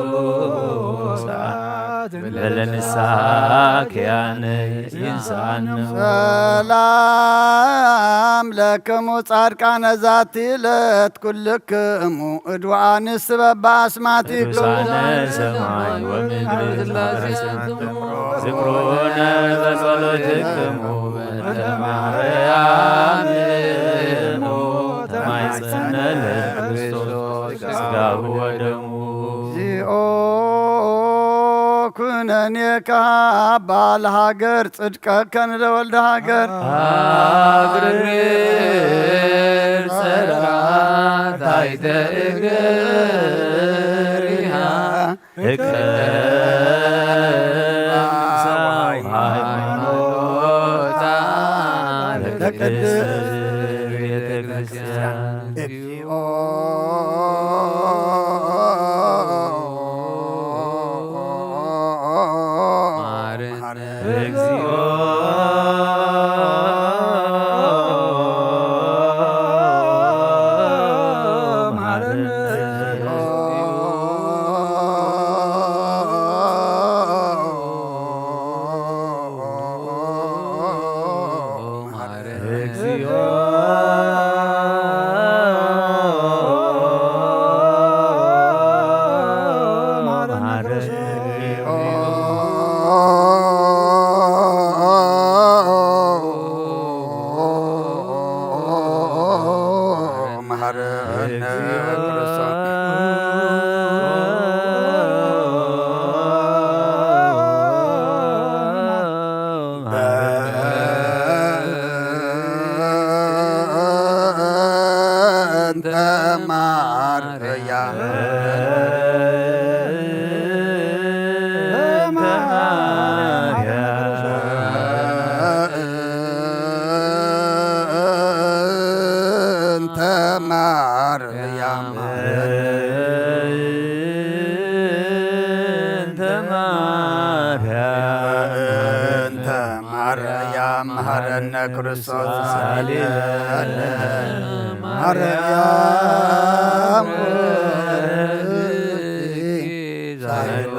B: ሰዓት በለንስሐ ኪያነ ይንሣነ።
C: ሰላም ለክሙ ጻድቃነ ዛቲ ዕለት ኩልክሙ እድዋንስ በበአስማቲክሙ
B: ቅዱሳነ ሰማይ ወምድር ዝክሩነ በጸሎትክሙ በእንተ ማርያም ተማይጸነ ለክርስቶስ ሥጋሁ ወደሙ።
C: ዚኦ ኩነኔከ ባለ ሀገር ጽድቀከን ለወልደ ሀገር
D: አግርር ሰራት አይተ እግሪሃ ሃይማኖታ ለቅድስት ቤተ ክርስቲያን
C: እግዚኦ
B: እግዚኦ
C: መሐረነ ክርስቶስ ሳሌነ
D: ማርያም
C: ዛሎ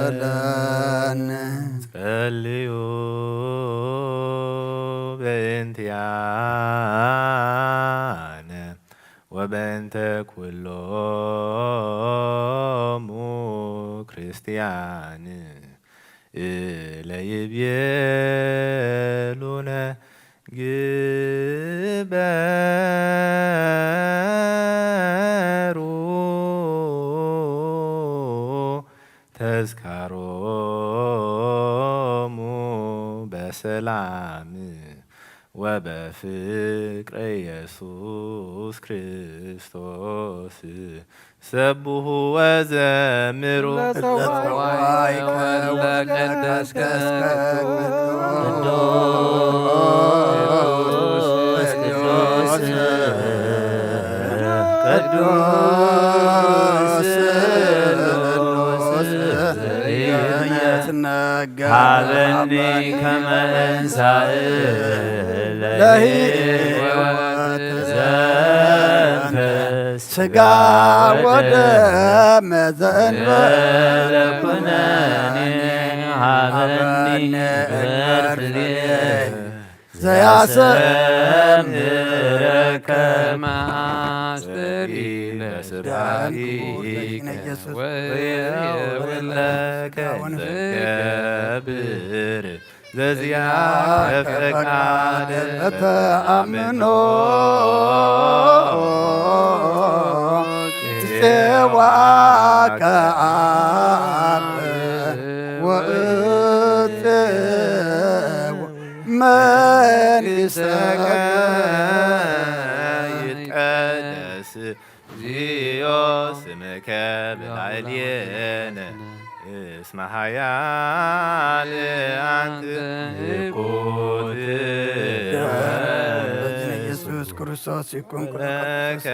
C: ይበለን።
A: ጸልዩ በእንቲአነ ወበእንተ ኩሎሙ ክርስቲያን ለይቤሉነ ግበሩ ተዝካሮሙ በሰላም ወበፍቅረ ኢየሱስ ክርስቶስ ሰብሑ ወዘምሩ
D: ለፀዋይ ለቀደስከ
B: ሀበኒ ከመ እንሣእ ለሕይወት ዘንፈስ
C: ሥጋ ወደም ዘእንበለ
B: ኩነኔ ሀበኒ በርትሌ
C: ዘያሰምረከ
D: ማስተሪ
A: ገብር ዘዚአከ ፈቃደ
C: ተአምኖ ትፄዋከ አብ ወእፄው መንግሥተከ
A: ይትቀደስ ቀደስ እግዚኦ ስምከ በላዕሌነ እስመ ኃያል አንተ ንቁት
C: ኢየሱስ ክርስቶስ ይኩን
A: ለከ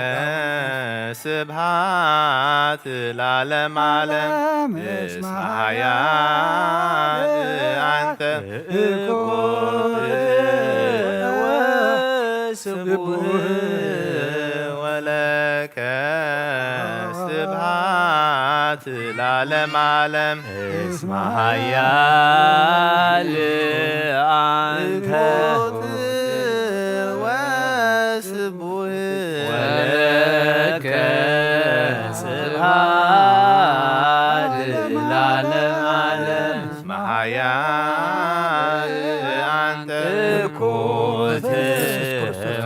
A: ስብሐት ለዓለመ ዓለም እስመ ኃያል አንተ ንቁት ወስቡሕ ወለከ ስብሐት ለዓለመ ዓለም
B: እስመ ኃያል አንተ ወለከ ስብሐት ለዓለመ ዓለም
A: እስመ ኃያል አንተ
B: ንቁት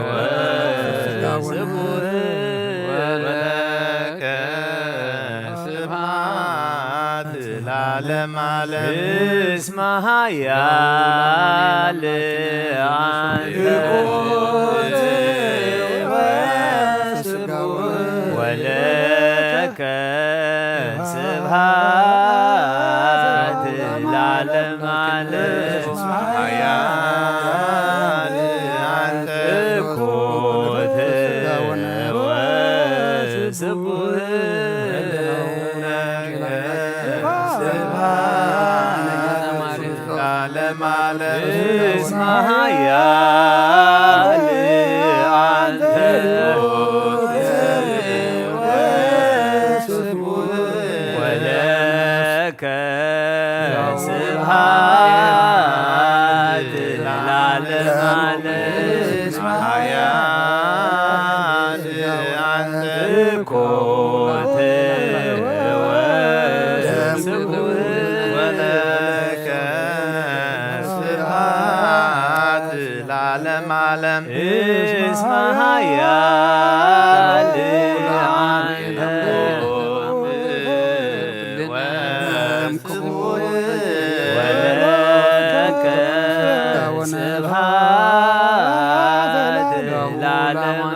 B: ወስቡሕ
A: ወለከ ስብሐት ለዓለመ ዓለም
B: እስመ ኃያል አንተ ወለከ ስብሐት ለዓለመ ዓለም እስመ ኃያል አንተ ንቁት ወስቡሕ
A: ለዓለመ ዓለም
B: እስመ ኃያል አንተ ወለከ ስብሐት ለዓለመ ዓለም እስመ ኃያል አንተ ንቁት ወስቡሕ
A: ወለከ ስብሐት ለዓለመ ዓለም
B: እስመ ኃያል አንተ ወለከ ስብሐት ለዓለመ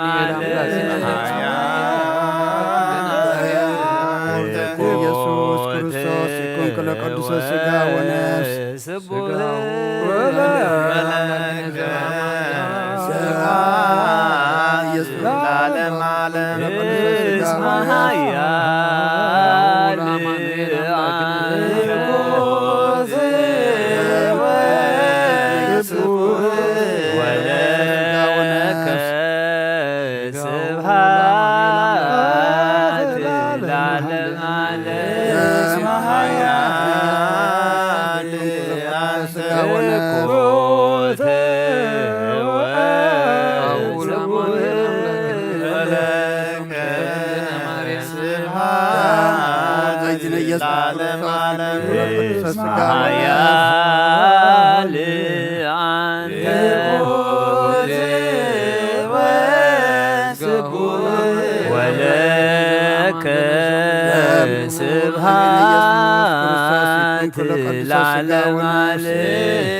C: ኢየሱስ ክርስቶስ ይኩን ከለቅዱስ ሥጋ ወነፍስ
B: ስቡሕ
A: ወለከ ስብሐት ለዓለመ ዓለም
B: እስመ ኃያል ወለከ ስብሐት ለዓለመ ዓለም እስመ ኃያል አንተ ንቁት ወስቡሕ
A: ወለከ ስብሐት ለዓለመ ዓለም
B: እስመ ኃያል አንተ ወለከ ስብሐት ለዓለመ ዓለም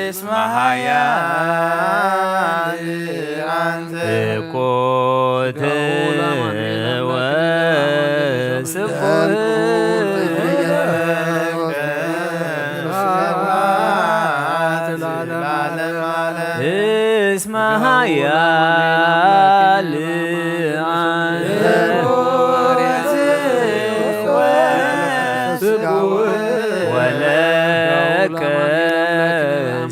B: እስመ ኃያል
A: አንተ
B: ንቁት ወስቡሕ እስመ ኃያል አንተ ወለከ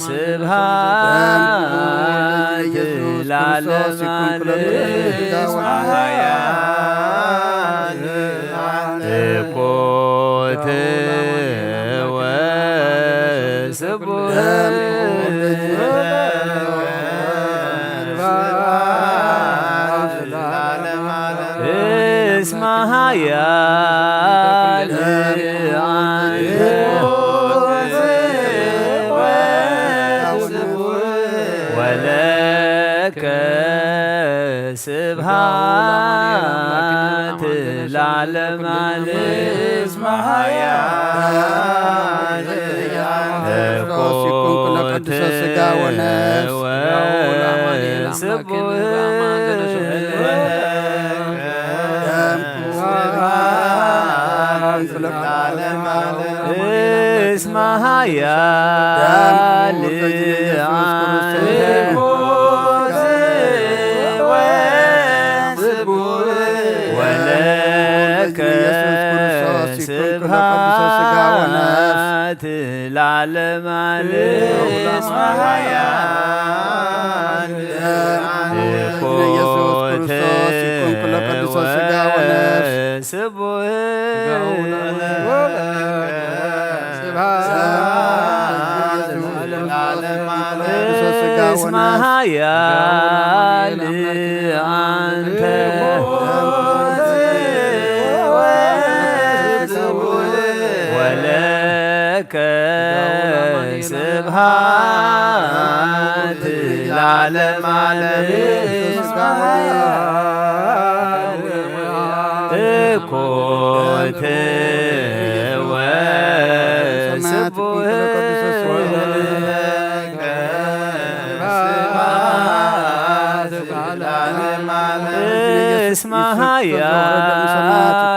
B: ስብሐት ለዓለመ ዓለም እስመ ኃያል ንቁት ወስቡሕ እስመ ኃያል አንተ ወለከ ስብሐት ለዓለመ ዓለም እስመ ኃያል ንቁት ወስቡሕ ኃያል ወለከ ስብሐት ለዓለመ ዓለም እስመ ኃያል አንተ ወለከ ስብሐት ለዓለመ ዓለም እኮተ ወስቡሕ እስመ ኃያል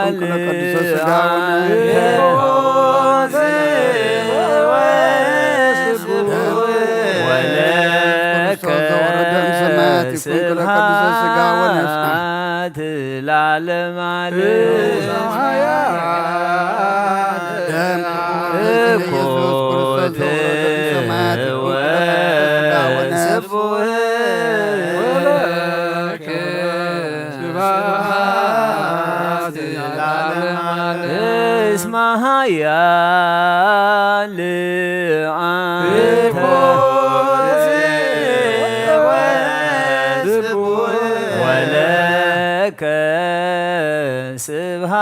B: ወለከ ስብሐት ለዓለመ ዓለም እኮተ ወስቡሕ እስመ ኃያል አንተ ወለከ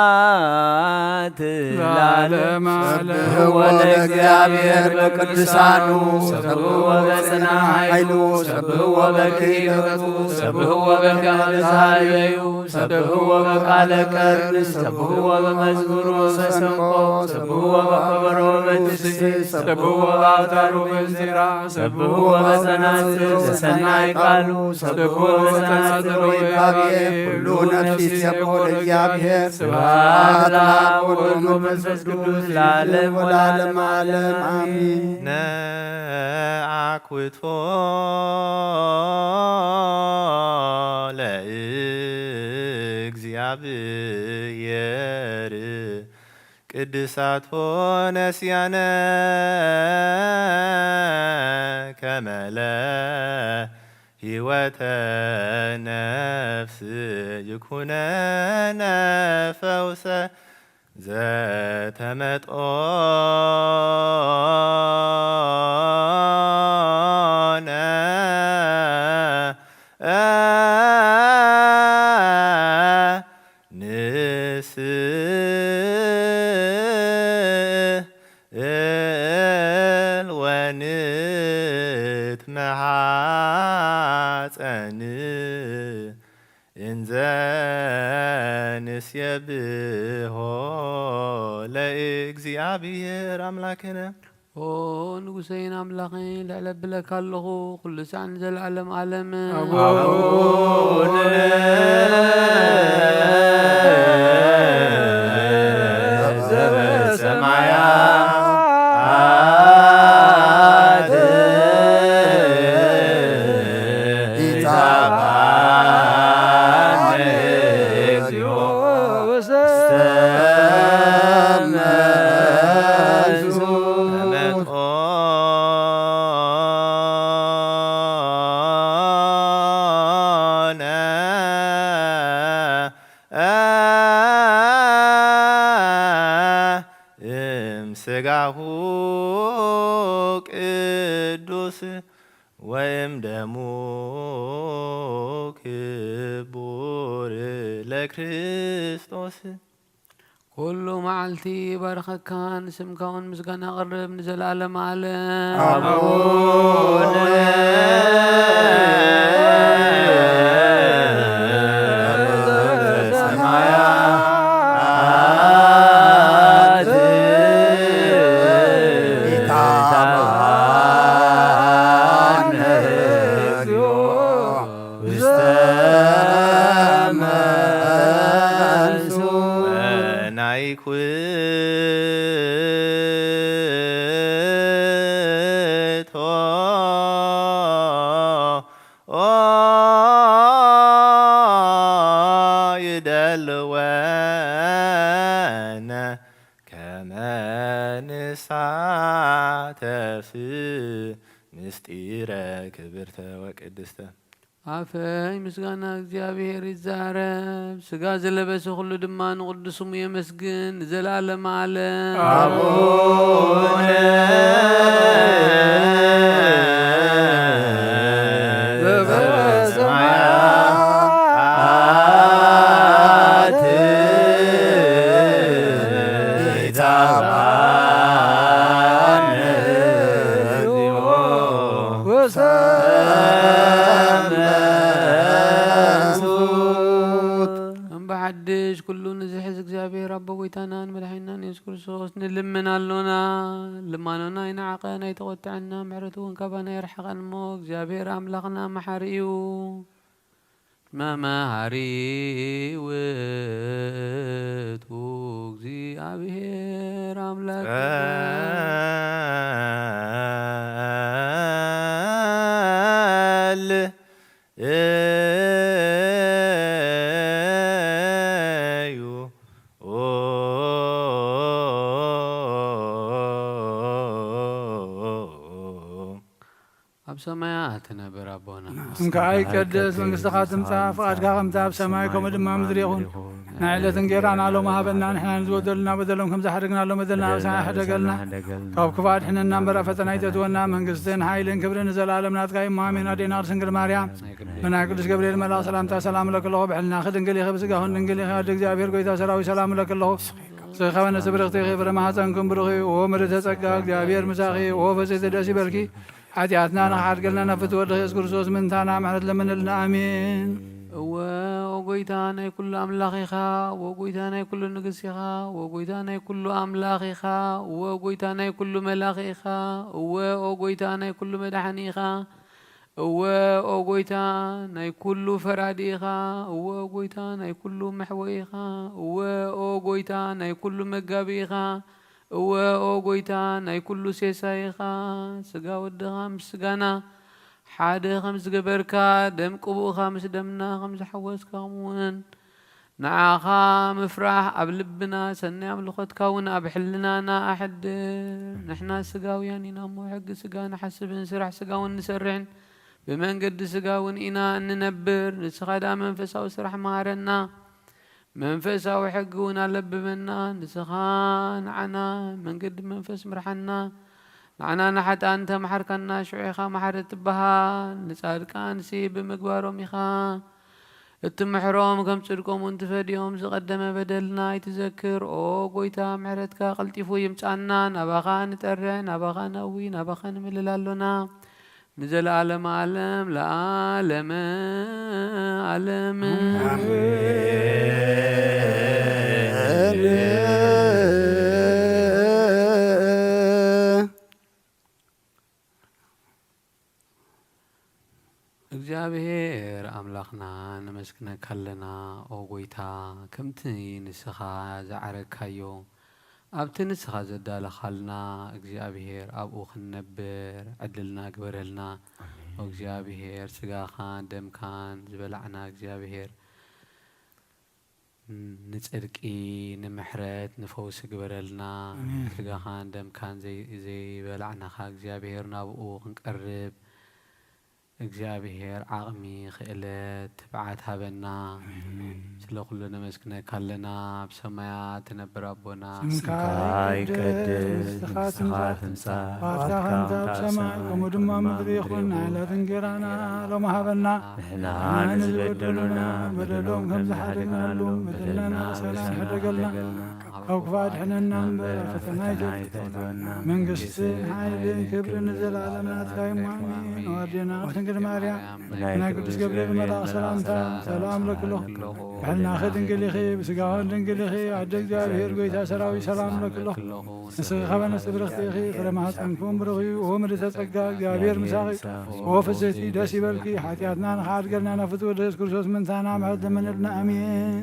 B: ስብሐት ለዓለመ ዓለም
C: ወለእግዚአብሔር በቅዱሳኑ ሰብሕዎ በጽና ኃይሉ ሰብሕዎ በክህነቱ ሰብሕዎ በቃለ ዛሬዩ ሰብሕዎ በቃለ ቀርን ሰብሕዎ በመዝሙሩ በሰንቆ ሰብሕዎ በከበሮ በትስብእት ሰብሕዎ በአውታሩ በእንዚራ ሰብሕዎ በጸናጽል በሰናይ ቃሉ ሰብሕዎ በጸናጽል ወይባቤ ሁሉ ነፍስ ይሴብሖ ለእግዚአብሔር ስብሐት ለአብ ወወልድ ወመንፈስ ቅዱስ ለዓለሙ ወለዓለመ ዓለም አሜን።
A: ነአኩቶ ለእግዚአብሔር ቅድሳቶ ነስያነ ከመለ ሕይወተ ነፍስ ይኩነነ ፈውሰ ዘተመጦነ ንስእል ወንትመሐፀን እንዘ ንሴብሖ ለእግዚአብሔር አምላክነ።
D: ኦ ንጉሰይን አምላኸይን ልዕለ ብለካ ኣለኹ ኩሉ ሳዕ ንዘለዓለም ዓለም
B: አቡነ ዘበሰማያት ኢታብአነ እግዚኦ
A: እምሥጋሁ ቅዱስ ወይም ደሙ ክቡር ለክርስቶስ
D: ኩሉ መዓልቲ ባረኸካን ስምካውን ምስጋና ቀርብ ንዘለዓለም ዓለም
B: አቡነ
A: ወነ ከመንሳተፍ ምስጢረ ክብርተ ወቅድስተ
D: አፈይ ምስጋና እግዚአብሔር ይዛረብ ስጋ ዘለበሰ ሁሉ ድማ ንቅዱስ ስሙ የመስግን ዘላለም ዓለም
B: አቡነ
D: ويتانا مدحينا يسوع كريستوس نلمنا لنا لماننا ينعقنا يتقطعنا معرتون كبانا يرحقنا مو እግዚአብሔር አምላክና መሐሪው መሐሪ ውእቱ እግዚአብሔር አምላክ ሰማያት ነበር አቦና
F: እንካይ ቀደስ መንግሥትኻ ትምጻእ ፈቃድካ ከምታ ኣብ ሰማይ ከምኡ ድማ ምድሪ ይኹን ንዕለት እንጀራና ሎሚ ሃበና ንሕና ንዝበደሉና በደሎም ከም ዝሓደግናሎ በደልና ኣብ ሰማይ ሓደገልና ካብ ክፋድ ሕነና እምበራ ፈተና ይተትወና መንግስትን ሓይልን ክብርን ንዘላለም ናትካ እዩ ኣሜን። ኣዴና ድንግል ማርያም ብናይ ቅዱስ ገብርኤል መልኣክ ሰላምታ ሰላም ለክለኹ ብሕልና ድንግል ኢኸ ብስጋኹን ድንግል ኢኸ ኣደ እግዚአብሔር ጎይታ ሰራዊት ሰላም ለክለኹ ጽኸበነ ስብርኽቲ ኢኸ ፍረ ማኅፀንኩም ብሩኺ ኦ ምልዕተ ጸጋ እግዚአብሔር ምሳኺ ኦ ፈጽሕቲ ደስ ይበልኪ ሓጢኣትና ንኻሓድገልና ነፍቲ ወዲ ኢየሱስ ክርስቶስ ምንታና ምሕረት ለምንልና ኣሜን። ወጎይታ ናይ ኩሉ ኣምላኽ ኢኻ ወጎይታ ናይ ኩሉ ንግስ ኢኻ ወጎይታ ናይ ኩሉ ኣምላኽ ኢኻ ወጎይታ ናይ ኩሉ መላኽ ኢኻ ወጎይታ ናይ ኩሉ መድሓኒ ኢኻ ወጎይታ ናይ ኩሉ ፈራዲ ኢኻ ወጎይታ ናይ ኩሉ መሕወኢ ኢኻ ወጎይታ ናይ ኩሉ መጋቢ ኢኻ ወጎይታ ናይ ኩሉ ሴሳይ ኢኻ ስጋ ወድኻ ምስ ስጋና ሓደ ከም ዝገበርካ ደም ቅቡእኻ ምስ ደምና ከም ዝሓወስካ ከምኡውን ንዓኻ ምፍራሕ ኣብ ልብና ሰናይ ኣምልኾትካ እውን ኣብ ሕልናና ኣሕድር ንሕና ስጋውያን ኢና እሞ ሕጊ ስጋ ንሓስብን ስራሕ ስጋ እውን ንሰርሕን ብመንገዲ ስጋ እውን ኢና እንነብር ንስኻ ዳ መንፈሳዊ ስራሕ መሃረና መንፈሳዊ ሕጊ እውን ኣለብበና ንስኻ ንዓና መንገዲ መንፈስ ምርሓና ንዓና ንሓጣን ተመሓርከና ሽዑኻ መሓረት ትበሃል ንጻድቃንሲ ብምግባሮም ኢኻ እትምሕሮም ከም ጽድቆም እውን ትፈድዮም ዝቐደመ በደልና ይትዘክር ኦ ጎይታ ምሕረትካ ቀልጢፉ ይምጻና ናባኻ ንጠርዕ ናባኻ ነዊ ናባኻ ንምልል ኣሎና ንዘለዓለመ ዓለም ለዓለመ ዓለም እግዚአብሔር አምላኽና ነመስግነካ ኣለና ኦ ጎይታ ከምቲ ንስኻ ዝዓረግካዮ ኣብቲ ንስኻ ዘዳለኻልና እግዚአብሔር ኣብኡ ክንነብር ዕድልና ግበረልና ኦ እግዚአብሔር ስጋኻን ደምካን ዝበላዕና እግዚአብሔር ንጽድቂ ንምሕረት ንፈውሲ ግበረልና ስጋኻን ደምካን ዘይበላዕናኻ እግዚአብሔር ናብኡ ክንቀርብ እግዚአብሔር ዓቕሚ ክእለት ትብዓት ሃበና ስለ ኩሉ ነመስግነካ ኣለና ብሰማያት ትነብር ኣቦና ስምካ ይቀደስ ንስኻ ትምጻእ ፈቃድካ ከምቲ ኣብ ሰማይ ከምኡ ድማ ምድሪ ይኹን ንዕለት እንጀራና ሎሚ ሃበና ንሕና ንዝበደሉና በደሎም ከም ዝሓደግናሉ በደልና ሰላም ሕደገልና ካብ ክፋድ ሕነና እምበር ፈተና ይተትወና መንግስትን ሓይልን ክብርን ንዘላለም ናትካ እዩ ኣሜን። ኣዴና ድንግል ማርያም ናይ ቅዱስ ገብርኤል መልኣክ ሰላምታ ሰላም ለክለኹ ብሕልናኺ ድንግል ኢኺ ብስጋኹን ድንግል ኢኺ ኣደ እግዚአብሔር ጎይታ ሰራዊት ሰላም ለክለኹ ንስኺ ኸበነ ስብርኽቲ ኢኺ ፍረ ማኅፀንኩም ብሩኽ እዩ ኦ ምልዕተ ጸጋ እግዚአብሔር ምሳኺ ኦ ፍስሕቲ ደስ ይበልኪ ሓጢኣትና ንኻሓድገልና ነፍቲ ወዲ ኢየሱስ ክርስቶስ ምንታና ምሕረት ለምንልና ኣሜን።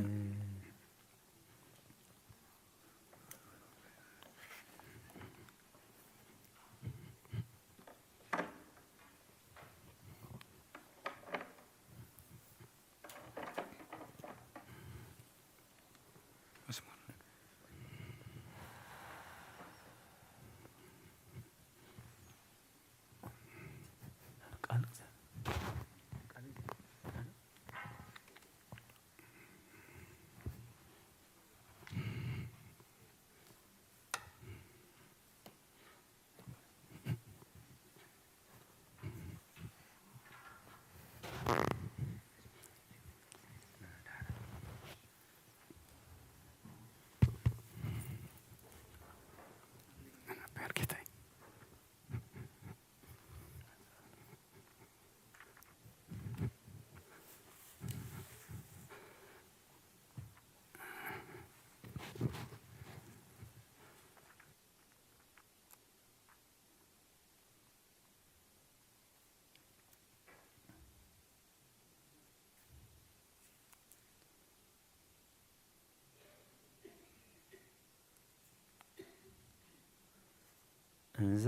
B: እንዘ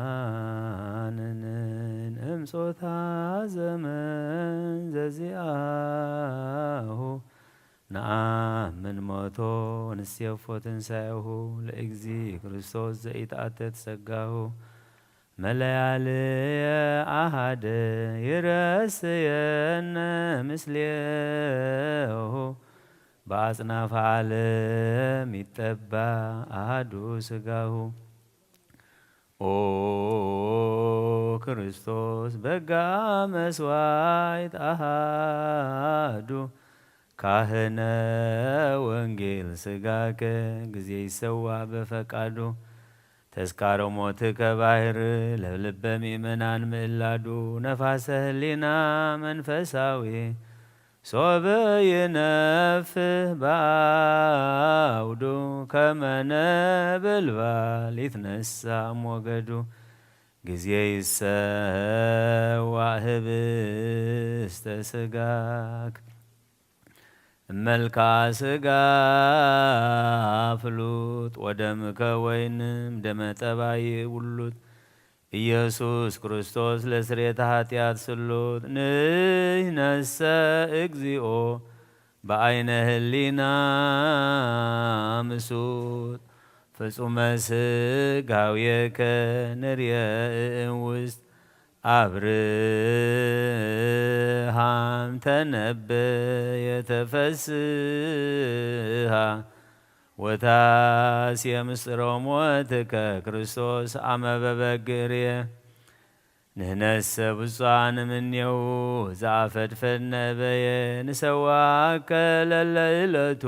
B: ብዙሃንን እምጾታ ዘመን ዘዚአሁ ነአምን ሞቶ ንሴፎ ትንሣኤሁ ለእግዚ ክርስቶስ ዘኢተአተት ጸጋሁ መለያልየ አሃደ ይረስየነ ምስሌሁ በአጽናፈ ዓለም ይጠባ አሐዱ ሥጋሁ ኦ ክርስቶስ በጋ መስዋዕት አሃዱ ካህነ ወንጌል ሥጋከ ጊዜ ይሰዋ በፈቃዱ ተስካረ ሞትከ ባሕር ለልበ ምእመናን ምእላዱ ነፋሰ ህሊና መንፈሳዊ ሶበ ይነፍህ በአውዱ ከመ ነበልባል ይትነሣ ሞገዱ ጊዜ ይሰዋዕ ህብስተ ሥጋክ መልክዓ ሥጋ ፍሉጥ ወደምከ ወይንም ደመ ጠባይ ውሉጥ ኢየሱስ ክርስቶስ ለስርየተ ኃጢአት ስሉጥ ንሕነሰ እግዚኦ በአይነ ህሊና ምሱጥ ፍጹመ ሥጋዌከ ንርየእን ውስጥ አብርሃም ተነበየ ተፈስሃ ወታስየ ምስጢረ ሞትከ ክርስቶስ አመ በበግርየ ንሕነሰ ብፁዓን እምኔሁ ዘአፈድፈድነ በየ ንሰዋከ ለለ ዕለቱ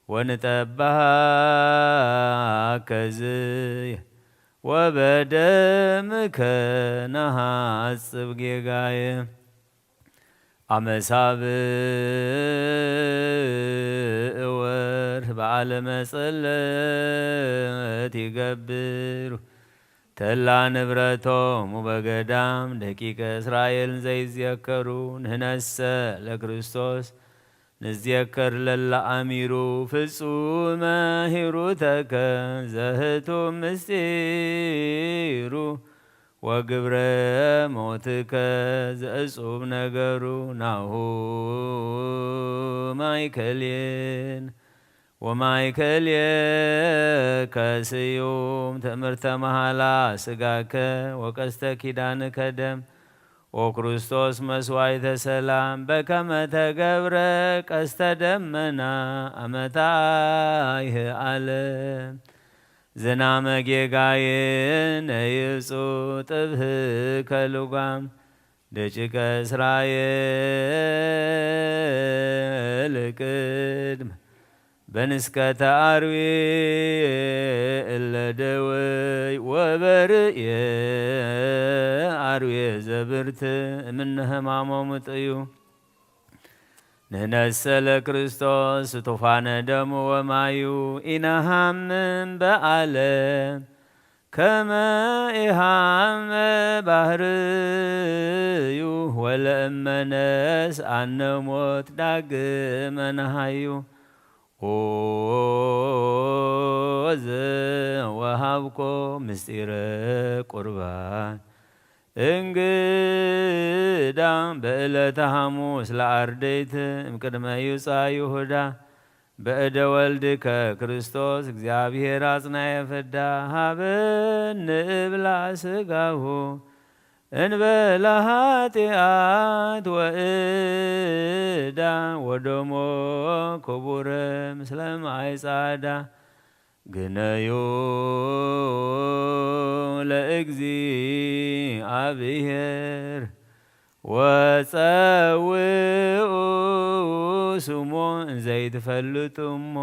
B: ወንጠባሃከ ዝየ ወበደምከ ነሐጽብ ጌጋየ አመሳብዕ ወርኅ በዓለመ ጸለት ይገብሩ ተላ ንብረቶሙ በገዳም ደቂቀ እስራኤልን ዘይዝየከሩ ንሕነሰ ለክርስቶስ ንዝየከር ለላ አሚሩ ፍጹመ ሂሩተከ ዘህቱም ምስጢሩ ወግብረ ሞትከ ዘእጹብ ነገሩ ናሁ ማይከልየን ወማይከልየ ከስዩም ትእምርተ መሃላ ሥጋከ ወቀስተ ኪዳንከ ደም ወክርስቶስ መስዋዕተ ሰላም በከመ ተገብረ ቀስተ ደመና አመታይህ ዓለም ዝናመ ጌጋዬን ይብፁ ጥብህ ከልጓም ደቂቀ እስራኤል ቅድመ በንስከተ አርዌ እለ ደወይ ወበርእየ አርዌ ዘብርት እምነ ሕማሞሙ ጥዩ ንሕነሰ ለክርስቶስ ቱፋነ ደሙ ወማዩ ኢነሃምም በዓለም ከመ ኢሃመ ባህርዩ ወለእመነስ አነ ሞት ዳግመ ነሃዩ ኦዘ ወሃብኮ ምስጢረ ቁርባን እንግዳም በዕለተ ሐሙስ ለአርደይት እምቅድመ ይውፃ ይሁዳ በእደ ወልድከ ክርስቶስ እግዚአብሔር አጽናየ ፍዳ ሀበነ እብላ ሥጋሁ እንበላ ኃጢአት ወእዳ ወደሞ ክቡረ ምስለ ማይ ጻዳ ግነዩ ለእግዚአብሔር ወፀውኡ ስሞ እንዘይትፈልጡሞ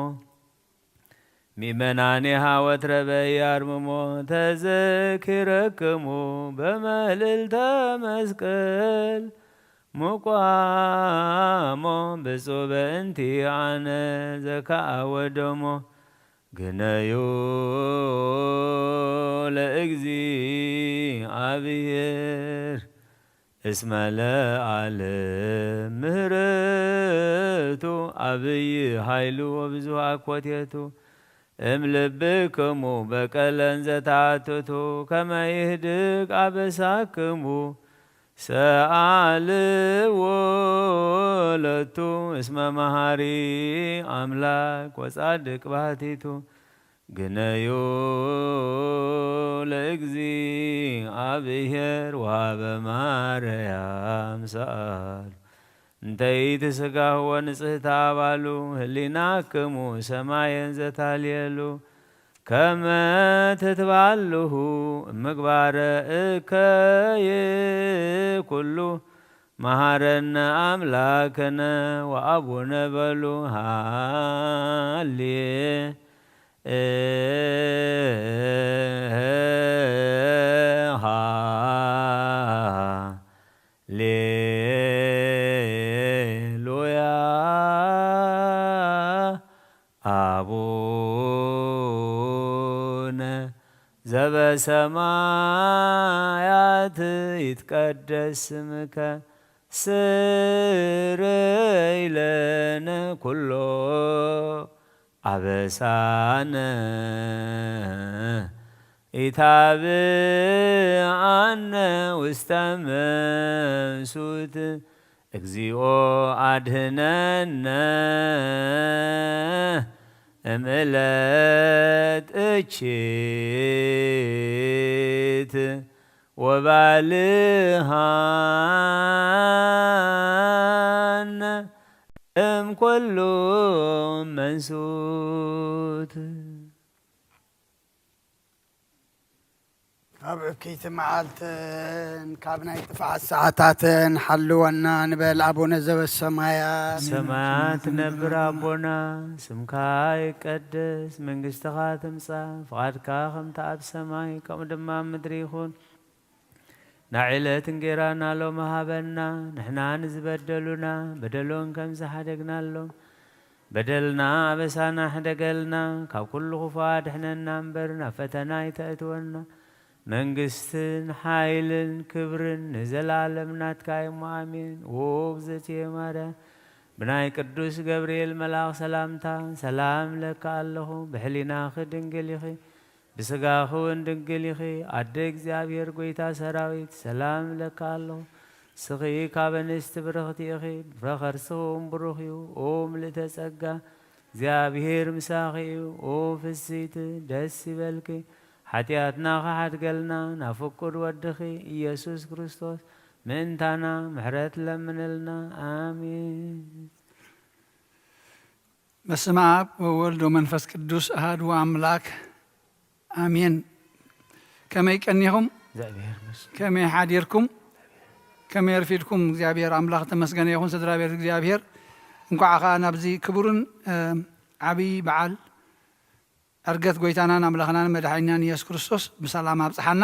B: ሚመናኔሃ ወትረ በያርምሞ ተዘኪረክሙ በመልዕልተ መስቀል ሙቋሞ ብፁዕ በእንቲአነ ዘከአወደሞ ግነዩ ለእግዚአብሔር እስመ ለዓለም ምህረቱ አብይ ኃይሉ ወብዙ አኮቴቱ እምልብክሙ በቀለን ዘታትቱ ከመ ይህድግ አበሳክሙ ሰአልዎ ለቱ እስመ መሃሪ አምላክ ወጻድቅ ባሕቲቱ ግነዩ ለእግዚአብሔር ወሀበ ማርያም ሰአሉ እንተይት ሥጋሁ ወንጽሕታ አባሉ ህሊናክሙ ሰማየን ዘታልየሉ ከመ ትትባልሁ እምግባረ እከየ ኩሉ መሃረነ አምላክነ ወአቡነ በሉ ሃሌ ሃሌሉያ አቡነ ዘበሰማያት ይትቀደስ ስምከ ስረይ ለነ ኩሎ አበሳነ ኢታብአነ ውስተ መንሱት እግዚኦ አድህነነ እምዕለት እቺት ወባልሃነ እምኩሉ መንሱት
C: ኣብ ዕብኪቲ መዓልትን ካብ ናይ ጥፍዓት ሰዓታትን ሓልወና ንበል አቡነ ዘበሰማያት
B: ሰማያት ነብር አቦና ስምካ ይቀደስ መንግሥትኻ ትምጻእ ፍቓድካ ከምቲ ኣብ ሰማይ ከምኡ ድማ ምድሪ ይኹን ናዕለት እንጌራና ሎሚ ሃበና ንሕና ንዝበደሉና በደሎን ከም ዝሓደግናሎም በደልና አበሳና ሕደገልና ካብ ኩሉ ክፉእ አድሕነና እምበር ናብ ፈተና ይተእትወና መንግሥትን ሓይልን ክብርን ንዘላለም ናትካ እሞ አሜን። ውእግዝእትየ ማርያም ብናይ ቅዱስ ገብርኤል መልአኽ ሰላምታ ሰላም ለካ ኣለኹ ብሕሊናኺ ድንግል ኢኺ ብስጋኺ እውን ድንግል ኢኺ ኣደ እግዚአብሔር ጐይታ ሰራዊት ሰላም ለካ ኣለኹ ስኺ ካብ እንስቲ ብርኽቲ ኢኺ ፍረኸርስኺ እውን ብሩኽ እዩ ኦ ምልእተ ጸጋ እግዚአብሔር ምሳኺ እዩ ኦ ፍሲት ደስ ይበልኪ ሓጢአትና ኸሓድገልና ናብ ፍቁድ ወድኺ ኢየሱስ ክርስቶስ ምእንታና ምሕረት ለምንልና አሜን።
F: በስመ አብ ወወልድ ወመንፈስ ቅዱስ አሐዱ አምላክ አሜን። ከመይ ቀኒኹም ከመይ ሓዲርኩም ከመይ ረፊድኩም እግዚአብሔር አምላክ ተመስገነ ይኹን። ስድራ ቤት እግዚአብሔር እንኳዓኻ ናብዚ ክቡርን ዓብይ በዓል ዕርገት ጐይታናን አምላኽናን መድሓኒናን ኢየሱስ ክርስቶስ ብሰላም ኣብፅሓና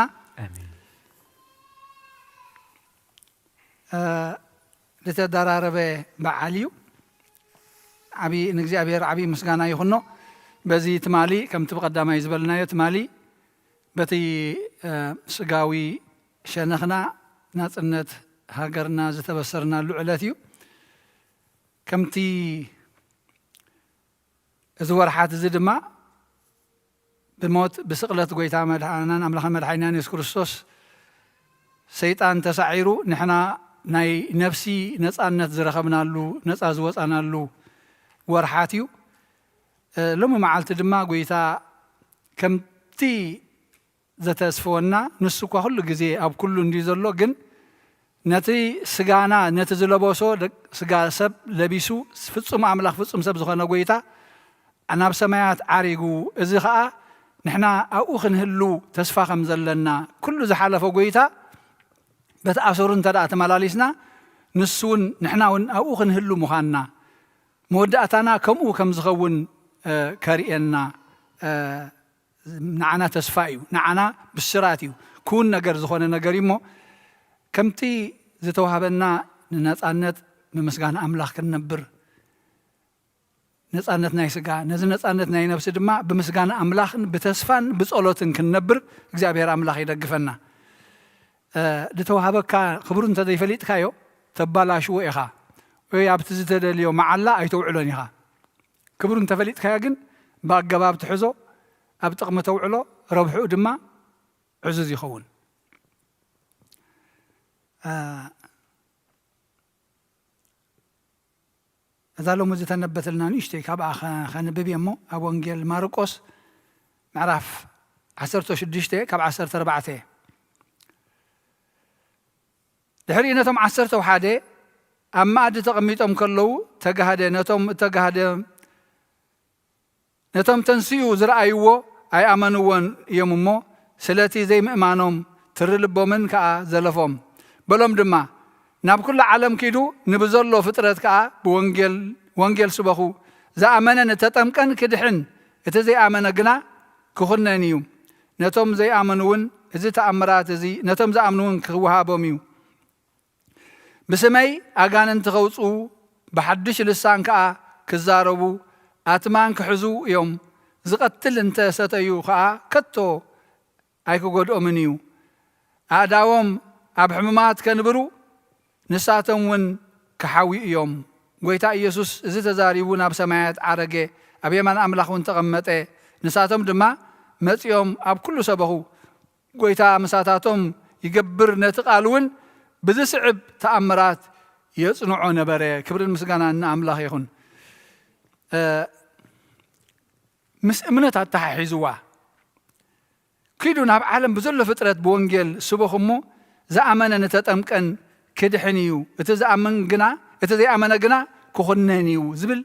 F: ዝተደራረበ በዓል እዩ። ዓብይ ንእግዚአብሔር ዓብይ ምስጋና ይኹኖ። በዚ ትማሊ ከምቲ ብቐዳማይ ዝበልናዮ ትማሊ በቲ ስጋዊ ሸነኽና ናጽነት ሃገርና ዝተበሰርናሉ ዕለት እዩ። ከምቲ እዚ ወርሓት እዚ ድማ ብሞት ብስቕለት ጐይታ መድሓናን ኣምላኽ መድሓኒናን ኢየሱስ ክርስቶስ ሰይጣን ተሳዒሩ ንሕና ናይ ነፍሲ ነፃነት ዝረኸብናሉ ነፃ ዝወፃናሉ ወርሓት እዩ። ሎሚ መዓልቲ ድማ ጐይታ ከምቲ ዘተስፈወና ንሱ እኳ ኩሉ ግዜ ኣብ ኩሉ እንዲዩ ዘሎ ግን ነቲ ስጋና ነቲ ዝለበሶ ስጋ ሰብ ለቢሱ ፍጹም ኣምላኽ ፍጹም ሰብ ዝኾነ ጐይታ ናብ ሰማያት ዓሪጉ እዚ ከዓ ንሕና ኣብኡ ክንህሉ ተስፋ ከም ዘለና ኩሉ ዝሓለፈ ጐይታ በቲ ኣሰሩ እንተ ደኣ ተመላሊስና ንሱ እውን ንሕና እውን ኣብኡ ክንህሉ ምዃንና መወዳእታና ከምኡ ከም ዝኸውን ከሪኤና ንዓና ተስፋ እዩ፣ ንዓና ብስራት እዩ፣ ክውን ነገር ዝኾነ ነገር እዩ እሞ ከምቲ ዝተዋሃበና ንነፃነት ብምስጋና ኣምላኽ ክንነብር ነፃነት ናይ ስጋ ነዚ ነፃነት ናይ ነፍሲ ድማ ብምስጋና ኣምላኽን ብተስፋን ብጸሎትን ክንነብር እግዚአብሔር ኣምላኽ ይደግፈና። ዝተዋሃበካ ክብሩ እንተዘይፈሊጥካዮ ተባላሽዎ ኢኻ ወይ ኣብቲ ዝተደልዮ መዓላ ኣይተውዕሎን ኢኻ። ክብሩ እንተፈሊጥካዮ ግን ብኣገባብ ትሕዞ أب طقم توعله ربحه دما عزز يخون إذا لو مزت نبت لنا نشتي كابا خان ببي أمو أبو إنجيل ماركوس معرف 16 كابا 14 دحري نتم 11 أما عد تقميتهم كلو تجاهد نتم تنسيو زرعيو أي أمانوان يومو سلتي زي مأمانهم ترلبو من كا زلفهم بلوم دما ناب كل عالم كيدو نبزلو فترة كا بوانجيل سبخو زا أمانا نتتمكن كدحن إتزي أمانا قنا كخلنا نيو نتم زي أمانوان إزي تأمرات إزي نتم زي أمانوان كوهابو ميو بسمي أجانن تغوصو بحدش لسان كا كزاربو أتمان كحزو يوم زقتل انت ستيو كا كتو أيكو قد أمنيو أداوم أبحممات كنبرو نساتهم ون كحاوي يوم قويتا يسوس زيت زاريبونا بسمايات عرقه أبي من أملاخ ونتغمته نساتهم دما مت يوم أب كل سبخو قويتا مساتاتهم يقبر نتقالون بذي صعب تأمرات يصنعوا نبرة كبر المسجنا أن أملاخ يخون مسأمنة التحيزوا كيدون هب عالم بزل فترة بونجل سبخمو زأمنا نتتمكن كدحنيو إتزأمن جنا إتزأمنا جنا كخنانيو زبل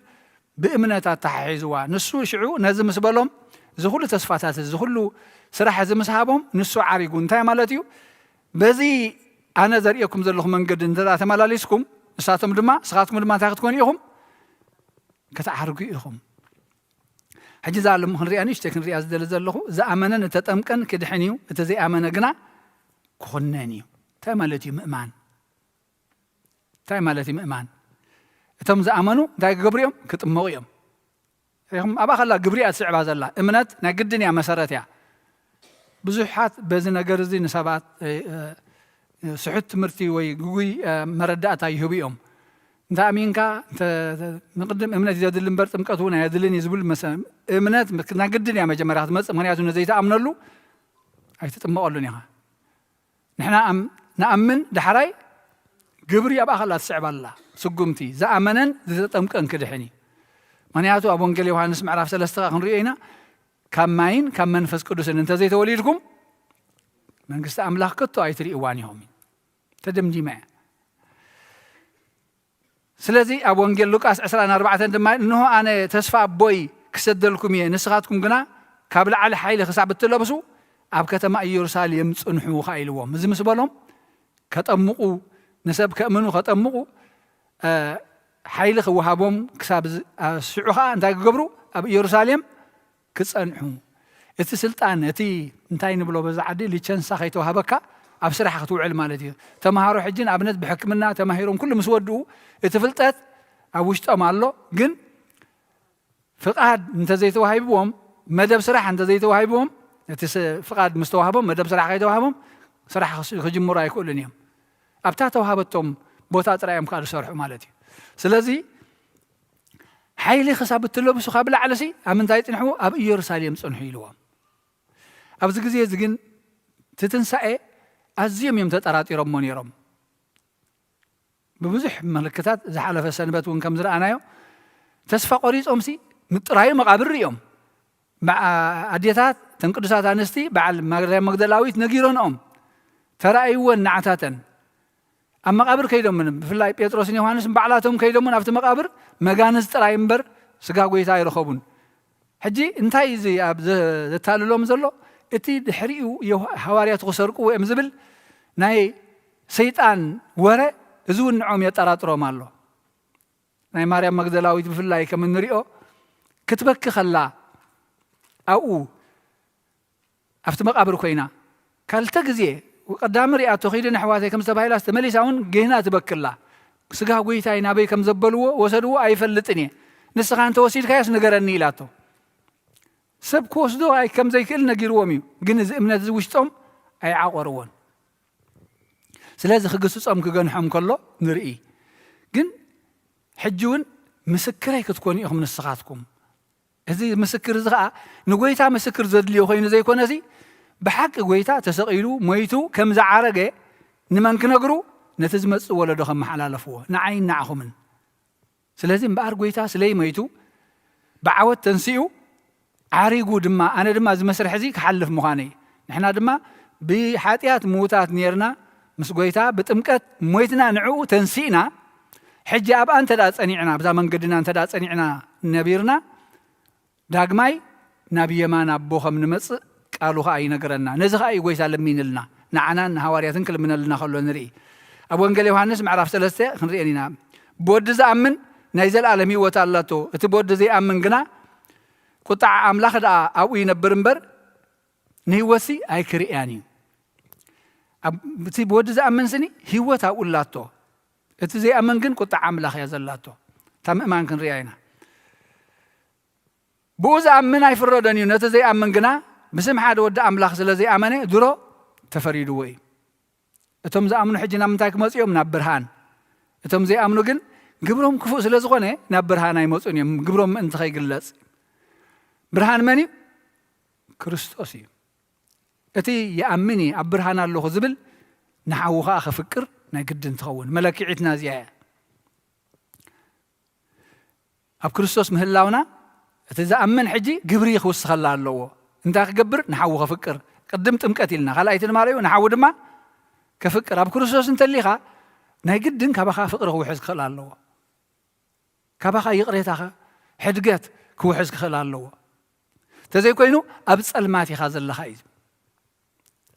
F: بأمنة التحيزوا نسوا شعو نازم سبلهم زخلوا تصفاتات زخلوا صراحة زم سحابهم نسوا عريقون تاي مالتيو بزي أنا زريكم زلهم من قد انتظر تملاليسكم ساتم دما سخاتكم دما تاخذكم يهم كتعرقوا يهم حجي زعلم هنري أنيش تكن رياض دل زلهم زأمنا نتتمكن كدحنيو تزي أمنا جنا كخنانيو تملتي مأمان تملتي مأمان تم زأمنوا داي جبريهم كتمويهم هم أبا خلا جبري أسعب هذا الله إمنت نقدني على مسارتها بزحات بزنا جرزي نسبات سحت مرتي ويجوي مردات يهبيهم ده أمينك نقدم إمنات زاد اللي مكتونا يدلني يزبل مثلا إمنات نقدني على جمرات مثلا من يعزون زيت أمن له أي تتم قالوا نحن نأمن دحراي جبري أبا خلاص صعب الله سقمتي زأمنا زتمكن كدحني من يعطوا أبو انجلي وهنس معرف سلسطة خنرينا كم ماين كم منفس قدس أنت زيت وليدكم من قصة أملاك كتو أي تري إوانيهم تدمجي معه سلازي أبو انجل لوكاس 14 عندما إنه أنا تسفى بوي كسدلكم يه نسخاتكم جنا قبل على حيل خساب التلبسوا أب كتما يرساليم صنحوا خايلهم مزم سبالهم كتأمقوا نسب كأمنوا كتأمقوا حيل خوهابهم كساب سعوها أنت قبروا أب يرساليم كتصنحوا السلطان أتي انتي نبلو بزعدي اللي كان ساخيتو هبكا أبصراحة خطو علم مالتي تمهارو حجين أبنت بحكمنا تمهيرهم كل مسودو اتفلتت أبوشت أمالو جن فقاد انت زي توهايبهم مدى بصراحة انت زي توهايبهم فقاد مستوهبهم مدى بصراحة خيتوهابهم صراحة خجم مراي كل يوم أبتا توهابتهم بوتات رأيهم كانوا صرحوا مالتي سلازي حيلي خساب التلبس وخابل على شيء أمن تايت نحو أب يرساليم صنحي لهم أبز جزية زجن تتنسأ أزيم يوم تترات يرمون يرم بمزح ملكتات زحلة السنبات وإنكم زرعنا يوم تسفى قريص أمسي متراي مقابر يوم مع أديتات تنقدسات أنستي بعد مقدلاويت نجيرون ترى نعتاتا أما مقابر كيدهم من في الله بيتروس يوحناس بعلاتهم كيدهم من أفت مقابر مجانس ترى ينبر سجاوي يتاير خبون حجي انتهي زي أب زتالو لهم زلوا اتي دحريو حواريات غسرقوا وامزبل ناي سيطان ورا زون نعوم يطراطرو مالو ناي مريم مغدلاويت بفلاي كمن نريو كتبك خلا او افت مقابر كوينا كالتا غزي وقدام رياتو خيدن حواتي كم سبايلا استمليساون جهنا تبكلا سغا غويتاي نابي كم زبلوا وسدوا ايفلطني نسخان توسيد كايس نغرني لاتو سب كوسدو اي كم زي كل نغيرومي جن امنات زوشتم اي عقرون سلازي خغصصم كغنحم كله نرئي جن حجون مسكري كتكوني اخ من السخاتكم إذا مسكر زغا نقويتا مسكر زدلي وخين زي كونسي بحق قويتا تسقيلو مويتو كم زعرقة نمان كنقرو نتزمت ولا دخم محلالفوه نعين نعخمن سلازم بقار قويتا سلي مويتو بعوت تنسيو عاريقو دما أنا دما زي مسرح زيك حلف مخاني نحنا دما بحاتيات موتات نيرنا مس قويتا بتمكت مويتنا نعو تنسينا حجة أب أنت دا تسأنيعنا بزا من قدنا أنت دا تسأنيعنا نبيرنا داقماي نبي يمان أبوخا من مصر قالوا هاي نقرنا نزغ أي قويتا لمين لنا نعنا هوارياتن كل من لنا خلو نري أبو انقل يوحنس معرف سلسة خنرينينا بود زي أمن نايزل عالمي وتالاتو اتبود زي أمن قنا قطع أملاخ دا أو ينبرنبر نيوسي أي كرياني بتي بود زي أمن سني هيوتا أولاتو اتي زي أمن قن قطع أملاخ يزلاتو تم إمان كن رياينا بوز أمن أي فرودانيو نتا زي أمن قنا بسم حاد ود أملاخ سلا زي أمني درو تفريدو وي اتم زي أمنو حجنا متاك موسيوم نابرهان اتم زي أمنو قن قبرهم كفو سلا زغوني نابرهان أي موسيوم قبرهم انت خي قلص برهان مني كريستوسي اتي يأمني أبرهان الله زبل نحوها أخفكر نقد نتخون ملكي عتنا زياء أب كريستوس مهلاونا اتزا أمن حجي قبري يخوص خلا الله انت أخبر نحوها فكر قدمت مكاتلنا خلايتنا ماريو نحود ما كفكر أب كريستوس انت اللي خا نقد كبخا فكر هو حزق خلا الله كبخا يقريتها حدقات كو حزق خلا الله تزي كوينو أبس الماتي خاز الله خايز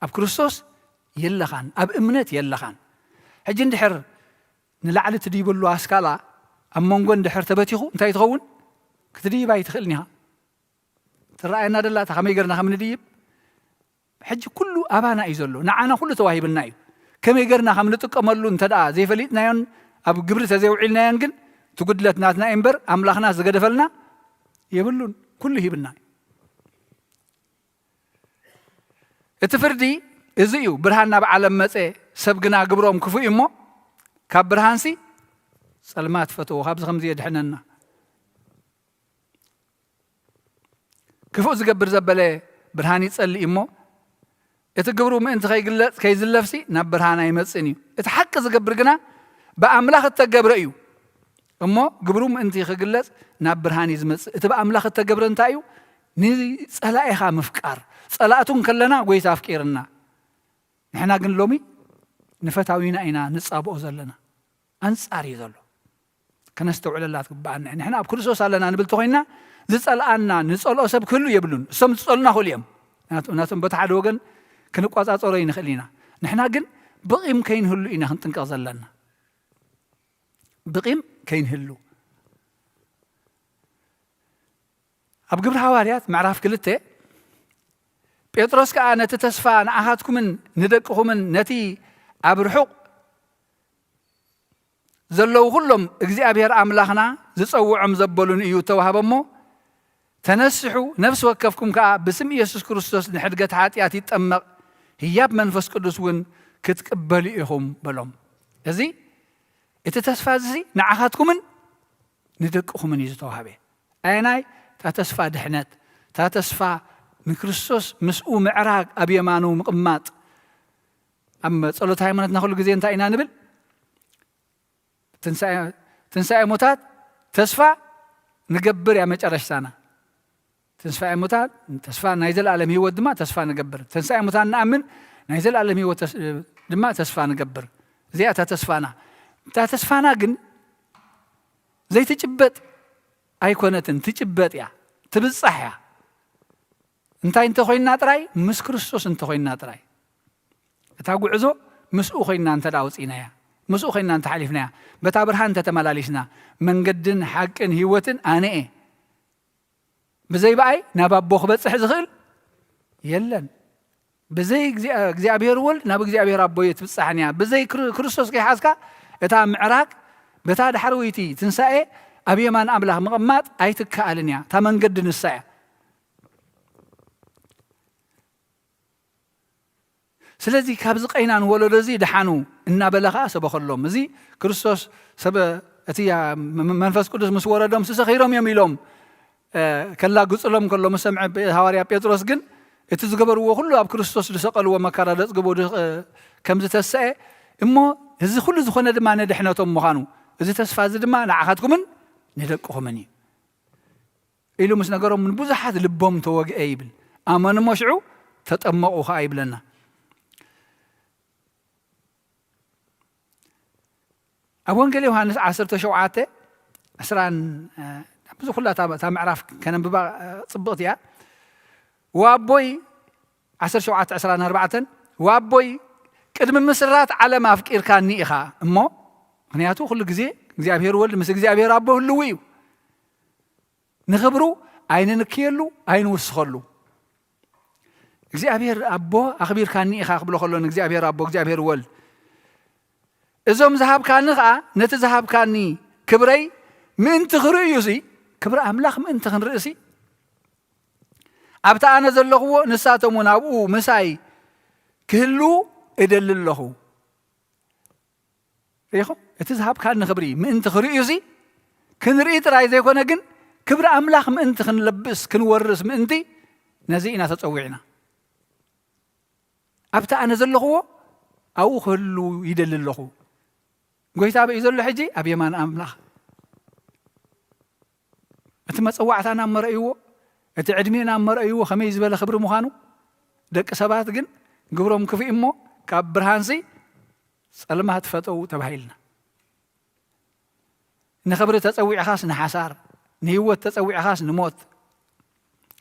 F: أب كريستوس يلخان أب إمنت يلخان حجين دحر نلعل تديب له أسكالا أمونغون دحر تبتيخو انت يتغون كتديب أي تخلنيها ترى دلا تخمي قرنا خم نديب حج كله أبانا يزلو نعنا كله تواهي بالنايب كم يقرنا خم نتقملو انت دا زي فليتنا ين أب قبر تزي وعيلنا ينقل تقول لتناتنا إمبر أملاخنا زقد فلنا يبلون كله بالنايب اتفردي ازيو برهاننا بعالم مصي سبقنا قبروم كفو إمو كاب برهانسي سلمات فتو خابز خمزي يدحننا كفو زقبر زبالي برهاني تسألي إمو اتقبرو من انت كي زلفسي ناب برهانا يمصنيو اتحق زقبر قنا بأملاخ التقبر ايو إمو قبرو من انت خيقلت ناب برهاني زمص اتبا أملاخ التقبر انتايو نيزي سألائيخا مفكار سألاتون كلنا قويت أفكيرنا نحنا قن لومي نفتاوينا إنا نصابو زلنا أنصاري زلو كنستوعل الله تقبعنا نحنا بكريستوس لنا نبلتو خينا زسألنا نسألو سب كله يبلون سم تسألنا كل يوم ناتم بتحد وقن كنقاط أصورين خلينا نحنا قن بقيم كين هلو إنا هنتنقى زلنا بقيم كين هلو أبقبر حواريات معرف كلته بيتروس كأن تتسفى نعهاتكم من ندقكم من نتي أبرحق زلوا كلهم إجزاء أملاخنا زسوا عمزبلون إيو توهبمو تنسحوا نفس وكفكم كأ بسم يسوع كريستوس نحرقت حاتياتي تأمق هياب منفس قدس ون كتقبليهم بلهم هذي تتسفى زي نعهاتكم من ندقكم من إيو توهبه أيناي تتسفى دحنات تتسفى من كريستوس مسؤول معراق أبي مانو مقمات أما صلوت هاي منتنا كل جزء انتهينا نبل تنسى موتات تسفى نقبر يا مجرش سنة تنسى موتات تسفى نايزل عالم هو الدماء تسفى نقبر تنسى موتات نأمن نايزل عالم هو الدماء تسفى نقبر زيادة تسفانا تسفانا جن زي تجبت أيقونة تجبت يا تبصح يا انت خوينا تراي مس كريستوس انت خوينا تراي تاغو عزو مسو خوينا انت داوصينا يا مسو خوينا انت حليفنا بتا برهان تتملاليسنا من قدن حقن هيوتن انا ايه بزي باي نابابو خبصح زخل يلن بزي እግዚአብሔር ወል ናብ እግዚአብሔር አቦ ይትብጻሕንያ በዘይ ክርስቶስ ከይሓዝካ እታ ምዕራቅ በታ ድሕርዊቲ ትንሳኤ ኣብ የማን ኣምላኽ ምቕማጥ ኣይትከኣልንያ ታ መንገዲ ንሳያ ስለዚህ ካብዚ ቀይናን ወለዶ እዚ ድሓኑ እናበለኻ ሰበኸሎም እዚ ክርስቶስ ሰብ እቲ መንፈስ ቅዱስ ምስ ወረዶም ስሰኺሮም እዮም ኢሎም كلا قصلهم كله مسمع هواريا بيتروس جن اتزجبر وكله أب كريستوس لسقل ومكارا لسقبوا كم زتسأ إما إذا كل زخنا دم عنا دحنا توم مخانو إذا تسفاز دم عنا عهدكم من ندقهم مني إلو مس نجارهم من بزحات لبهم توج أيبل أما نمشعو تتأمقوا خايب لنا أبوان قال يوحنا 10 شوعاته أسران بزو كلها تام عرف كان ببا صبغت يا وابوي 10 شوعات 14 وابوي قدم مسرات على ما فكر كاني إخا أمو هنياتو كل جزء እግዚአብሔር ወልድ ምስ እግዚአብሔር አቦ ህልው እዩ ንኽብሩ አይን ንክየሉ አይን ውስኸሉ እግዚአብሔር አቦ አኽቢርካኒ ኢኻ ክብሎ ከሎ እግዚአብሔር አቦ እግዚአብሔር ወልድ እዞም ዝሃብካኒ ኸኣ ነቲ ዝሃብካኒ ክብረይ ምእንቲ ክርእዩ ሲ ክብሪ ኣምላኽ ምእንቲ ክንርኢ ሲ ኣብታ ኣነ ዘለኽዎ ንሳቶም እውን ኣብኡ ምሳይ ክህሉ እደሊ ኣለኹ ريخو اتذهب كان خبري من تخري يزي كن ريت راي زي كونه جن كبر أملاخ من أنت خن لبس كن ورس من أنتي نزينا تتوعنا أبتأ نزل له أو خلو يدل له قويت أبي يزل حجي أبي ما أملاخ أتما تسوعت أنا أمر أيوه أتعدمين أمر أيوه خميس بلا خبر مخانو دك سبات جن قبرهم كفي إمه كبرهانسي سلمها تفتو تبهيلنا نخبر تسوي خاص نحسار نهوة تسوي خاص نموت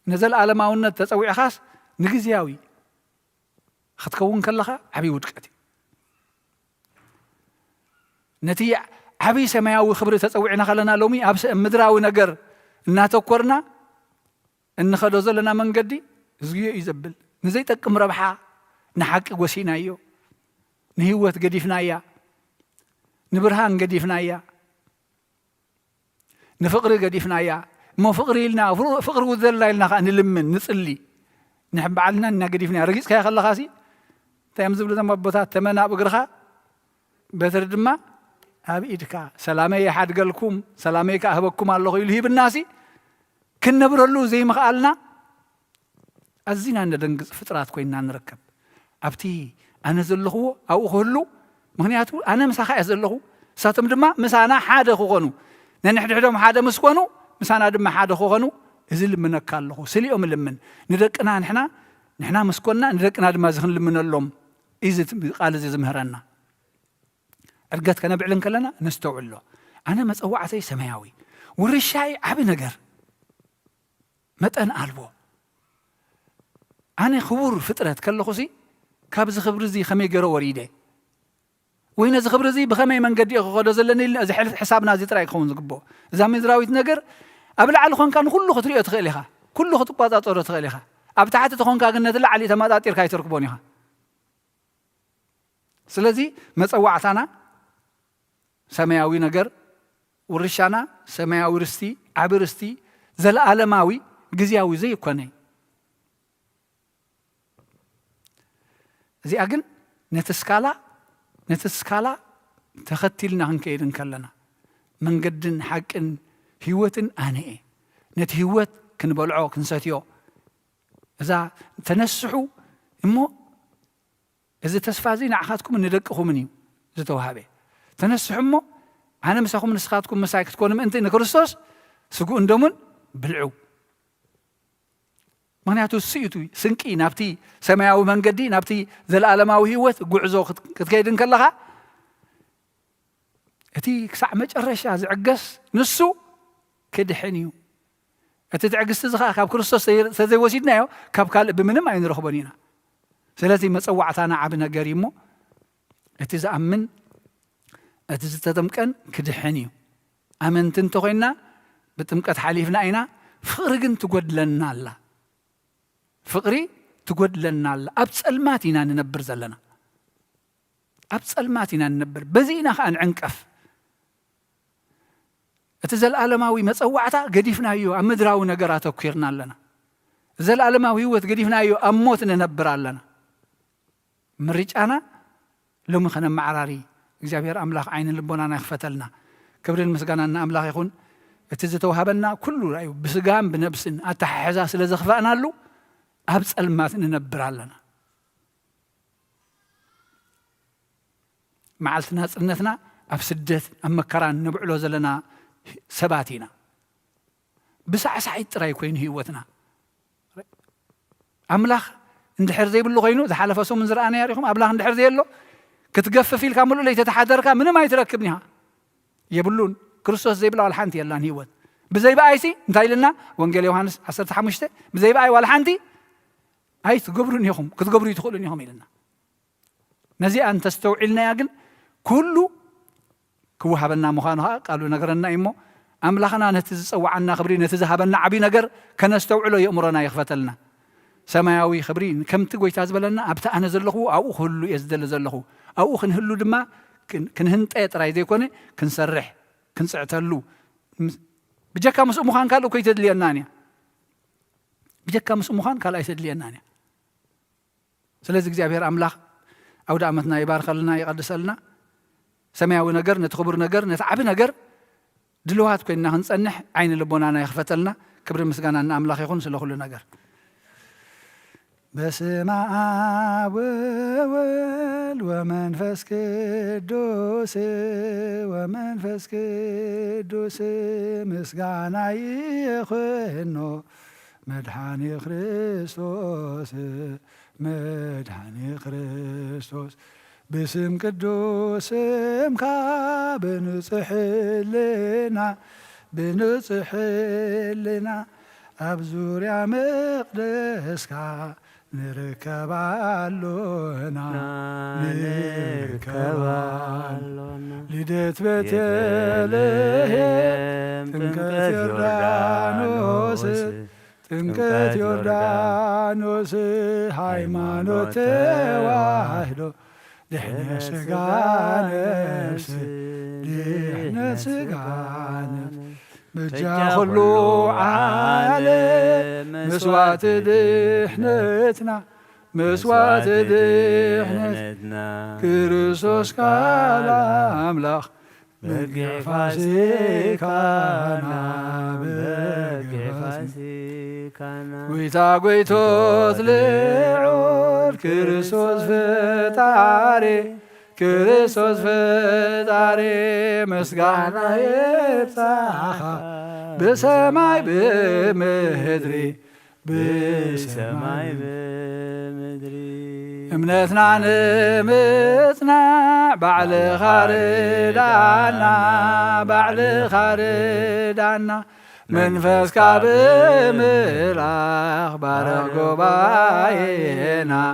F: نزل على ما قلنا تسوي خاص نجزياوي خدكون كلها عبي ودكتي نتي عبي سماوي خبر تسوي خلنا لومي أبس مدراوي نجر ناتوكرنا إن خدوز لنا من قدي زي يزبل نزيتك مربحة نحقق وسينا يو نهوة قديفنا يا نبرهان قديفنا يا نفقر قديفنا يا ما فقري لنا فقر وذل لنا أن نلمن نصلي نحب علنا إن قديفنا رجيس كيا خلا خاسي تيمزب لنا مبتات تمنا بقرها بترد ما أبي إدك سلامي حد قالكم سلامي كأهبكم الله يلهي بالناس كنا برلو زي ما قالنا الزين عند دنق فترات كوينا نركب أبتي أنا زلخو أو خلو مغنياتو أنا مساخا زلخو ساتم دما مسانا حدا خوغنو نحن حدهم حدا مسكونو مسانا دما حدا خوغنو إزل منك الله سليهم لمن ندقنا نحنا مسكونا ندقنا دما زخن لمن اللوم إذا قال زي زمهرنا أرجعت كنا بعلن كلنا نستوعب له أنا متوعتي سماوي والرشاي عبي نجر متأن قلبه أنا خبور فترة كله خصي كابز خبر زي خمي جرو وريده وين ز خبر زي بخمي من قد ياخذ زلني زي حسابنا زي تراي خون زقبو زامي زراويت نجر قبل على خون كان كله خطريه تخيلها كله خطبات اطور تخيلها ابتعت تخون كان تلا علي تماطير كاي تركبونيها سلازي مصوعتنا سماوي نجر ورشانا سماوي رستي عبرستي زل عالماوي غزياوي زي كوني زي أجن نتسكالا تختيلنا هنكيدن كلنا من قدن حقن هيوتن أنا نت هيوت كنبلعو كنساتيو إذا تنسحوا إمو إذا تسفازين عخاتكم ندقكم مني زتوهابي تنسحوا إمو أنا مساكم نسخاتكم مسايك تكونوا أنت نكرستوس سقوا اندمون بلعو مغنياتو سيتو سنكي نابتي سماوي من قدي نابتي ذا العالماوي هيوت قعزو كتكيدن كلها اتي كسع مجرشا زعقس نسو كدحنيو اتي تعقس تزخا كاب كريستوس سزي وسيدنايو كاب كال بمنم عين رخبانينا سلازي مصوعتانا عبنا قريمو اتي زأمن اتي زتتمكن كدحنيو أمنت انتو خينا بتمكت حليفنا اينا فرقن تقود لنا الله فقري تقول لنا أبسلماتنا ننبر زلنا أبسلماتنا ننبر بزينا خان عنكف أتزل عالماوي متصوعتا قديفنا يو أمدراو نقراته كيرنا لنا زل عالماوي هو قديفنا يو أموت ننبر لنا مريج أنا لو مخنا معراري إجابير أملاخ عين لبونا نخفتلنا كبر المسكان أن أملاخ يكون اتزتوهبنا كل رأي بسجام بنفسن أتحزاس لزخفأنا له أبس المات ننبر لنا معلتنا سنتنا أبسدت أما كران نبعلو زلنا سباتنا بسع سعيد ترى يكون هيوتنا أملاخ اندحر زي باللو غينو ذا حلف أسوم من زرعنا ياريخم أبلاخ اندحر زي اللو كتقف في الكاملو اللي تتحدرك من ما يتركبنيها يبلون كريستوس زي بلا الحانتي يلا هيوت بزي بقى سي انتي لنا وانجيل يوحنس 15 بزي بقى ولا حانتي هاي تقبرون يخم كتقبروا يدخلون يخم لنا نزي أن تستوعلنا ياجن كله كوهبنا مخانها قالوا نقرنا إمو أملاخنا نتزوع عنا خبرين نتزهبنا عبي نقر كنستوعله يأمرنا يخفتلنا سماوي خبرين كم تقوي تازبلنا أبتا أنا زلخو أو خلو يزدل زلخو أو خنهلو دما كنهنت راي دي كوني كنسرح كنسعتلو بجكا مسؤ مخان قالوا كي تدلي النانيا بجكا مسؤ مخان قال أي تدلي النانيا سلازك زي أملاخ أو دعمتنا يبارك لنا يقدس لنا سماوي نقر نتخبر نقر نتعب نقر دلوهات كنا هنصنح عين لبونانا يخفتلنا كبر مسقانا أن أملاخ يخون سلو كل نقر بسمع وول ومنفس قدوس ومنفس قدوس مسقانا يخونو مدحاني خريستوس مدحاني خريستوس باسم قدوس مكا بنصح لنا أبزوريا مقدسكا نركب علونا لدت بتلهم تمكت يوردانوس هايمانوت واحدو دحنا سقانس بجا خلو عالم مسوات دحنتنا كريستوس قال أملاخ بقع فاسيكانا ويتا قويتوت لعور كريستوس فتاري مسقانا يبتاخا بسماي بمهدري امنتنا نمتنا بعل خاردانا منفس كاب ملاخ بارغو باينا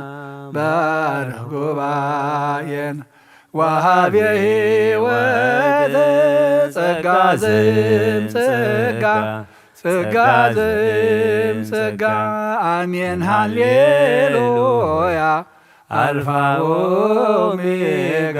F: وهابيه ጸጋ አሜን ሃሌሉያ አልፋ ኦሜጋ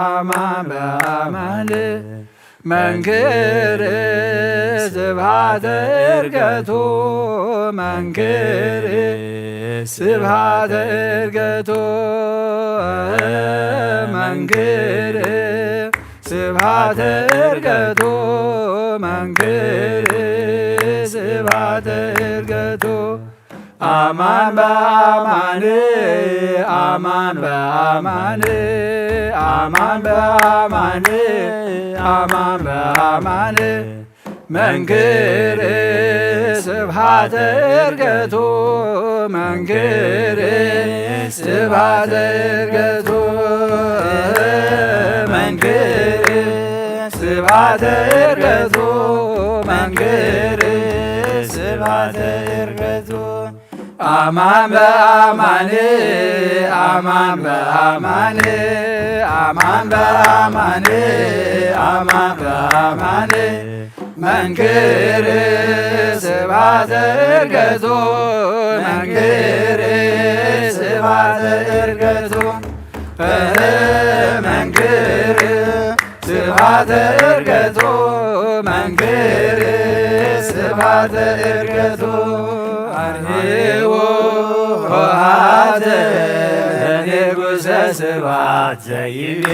F: አማን በአማን መንክር ስብሐተ ዕርገቱ መንክር ስብሐተ ዕርገቱ መንክር ስብሐተ ዕርገቱ መንክር ስብሐተ ዕርገቱ አማን በአማን አማን በአማን አማን በአማን አማን በአማን መንክር ስብሐተ ዕርገቱ መንክር ስብሐተ ዕርገቱ መንክር ስብሐተ ዕርገቱ መንክር ስብሐተ ዕርገቱ አማን በአማን አማን በአማን አማን በአማን አማን በአማን መንክር ስብሐተ ዕርገቱ መንክር ስብሐተ ዕርገቱ መንክር ስብሐተ ዕርገቱ መንክር
C: ስብሐተ ዕርገቱ አርኅዎ ኆኃተ ለንጉሠ ስብሐት ዘይቤ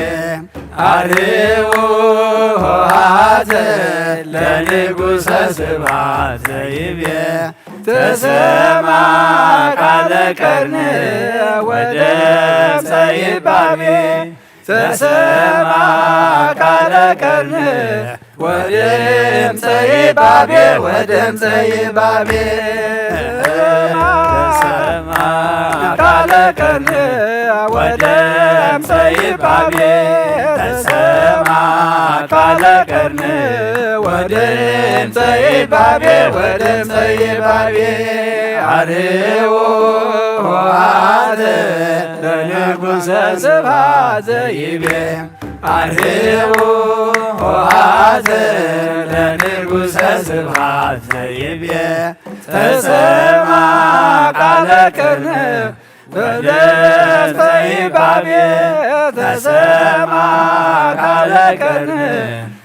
C: አርኅዎ ኆኃተ ለንጉሠ ስብሐት ዘይቤ ተሰማ ቃለ ቀርን ወድምፀ ይባቤ ተሰማ ቃለ ቀርን ወድምፀ ይባቤ ወድምፀ ይባቤ ተሰማ ቃለ ቀርን ወድምፀ ይባቤ ተሰማ ቃለ ቀርን ወድምፀ ይባቤ ወድምፀ ይባቤ አርኅዎ ኆኃተ ለንጉሠ ስብሐት ዘይቤ አርኅዎ ኆኃተ ለንጉሠ ስብሐት ዘይቤ ተሰማ ቃለ ቀርን ወድምፀ ይባቤ ተሰማ ቃለ ቀርን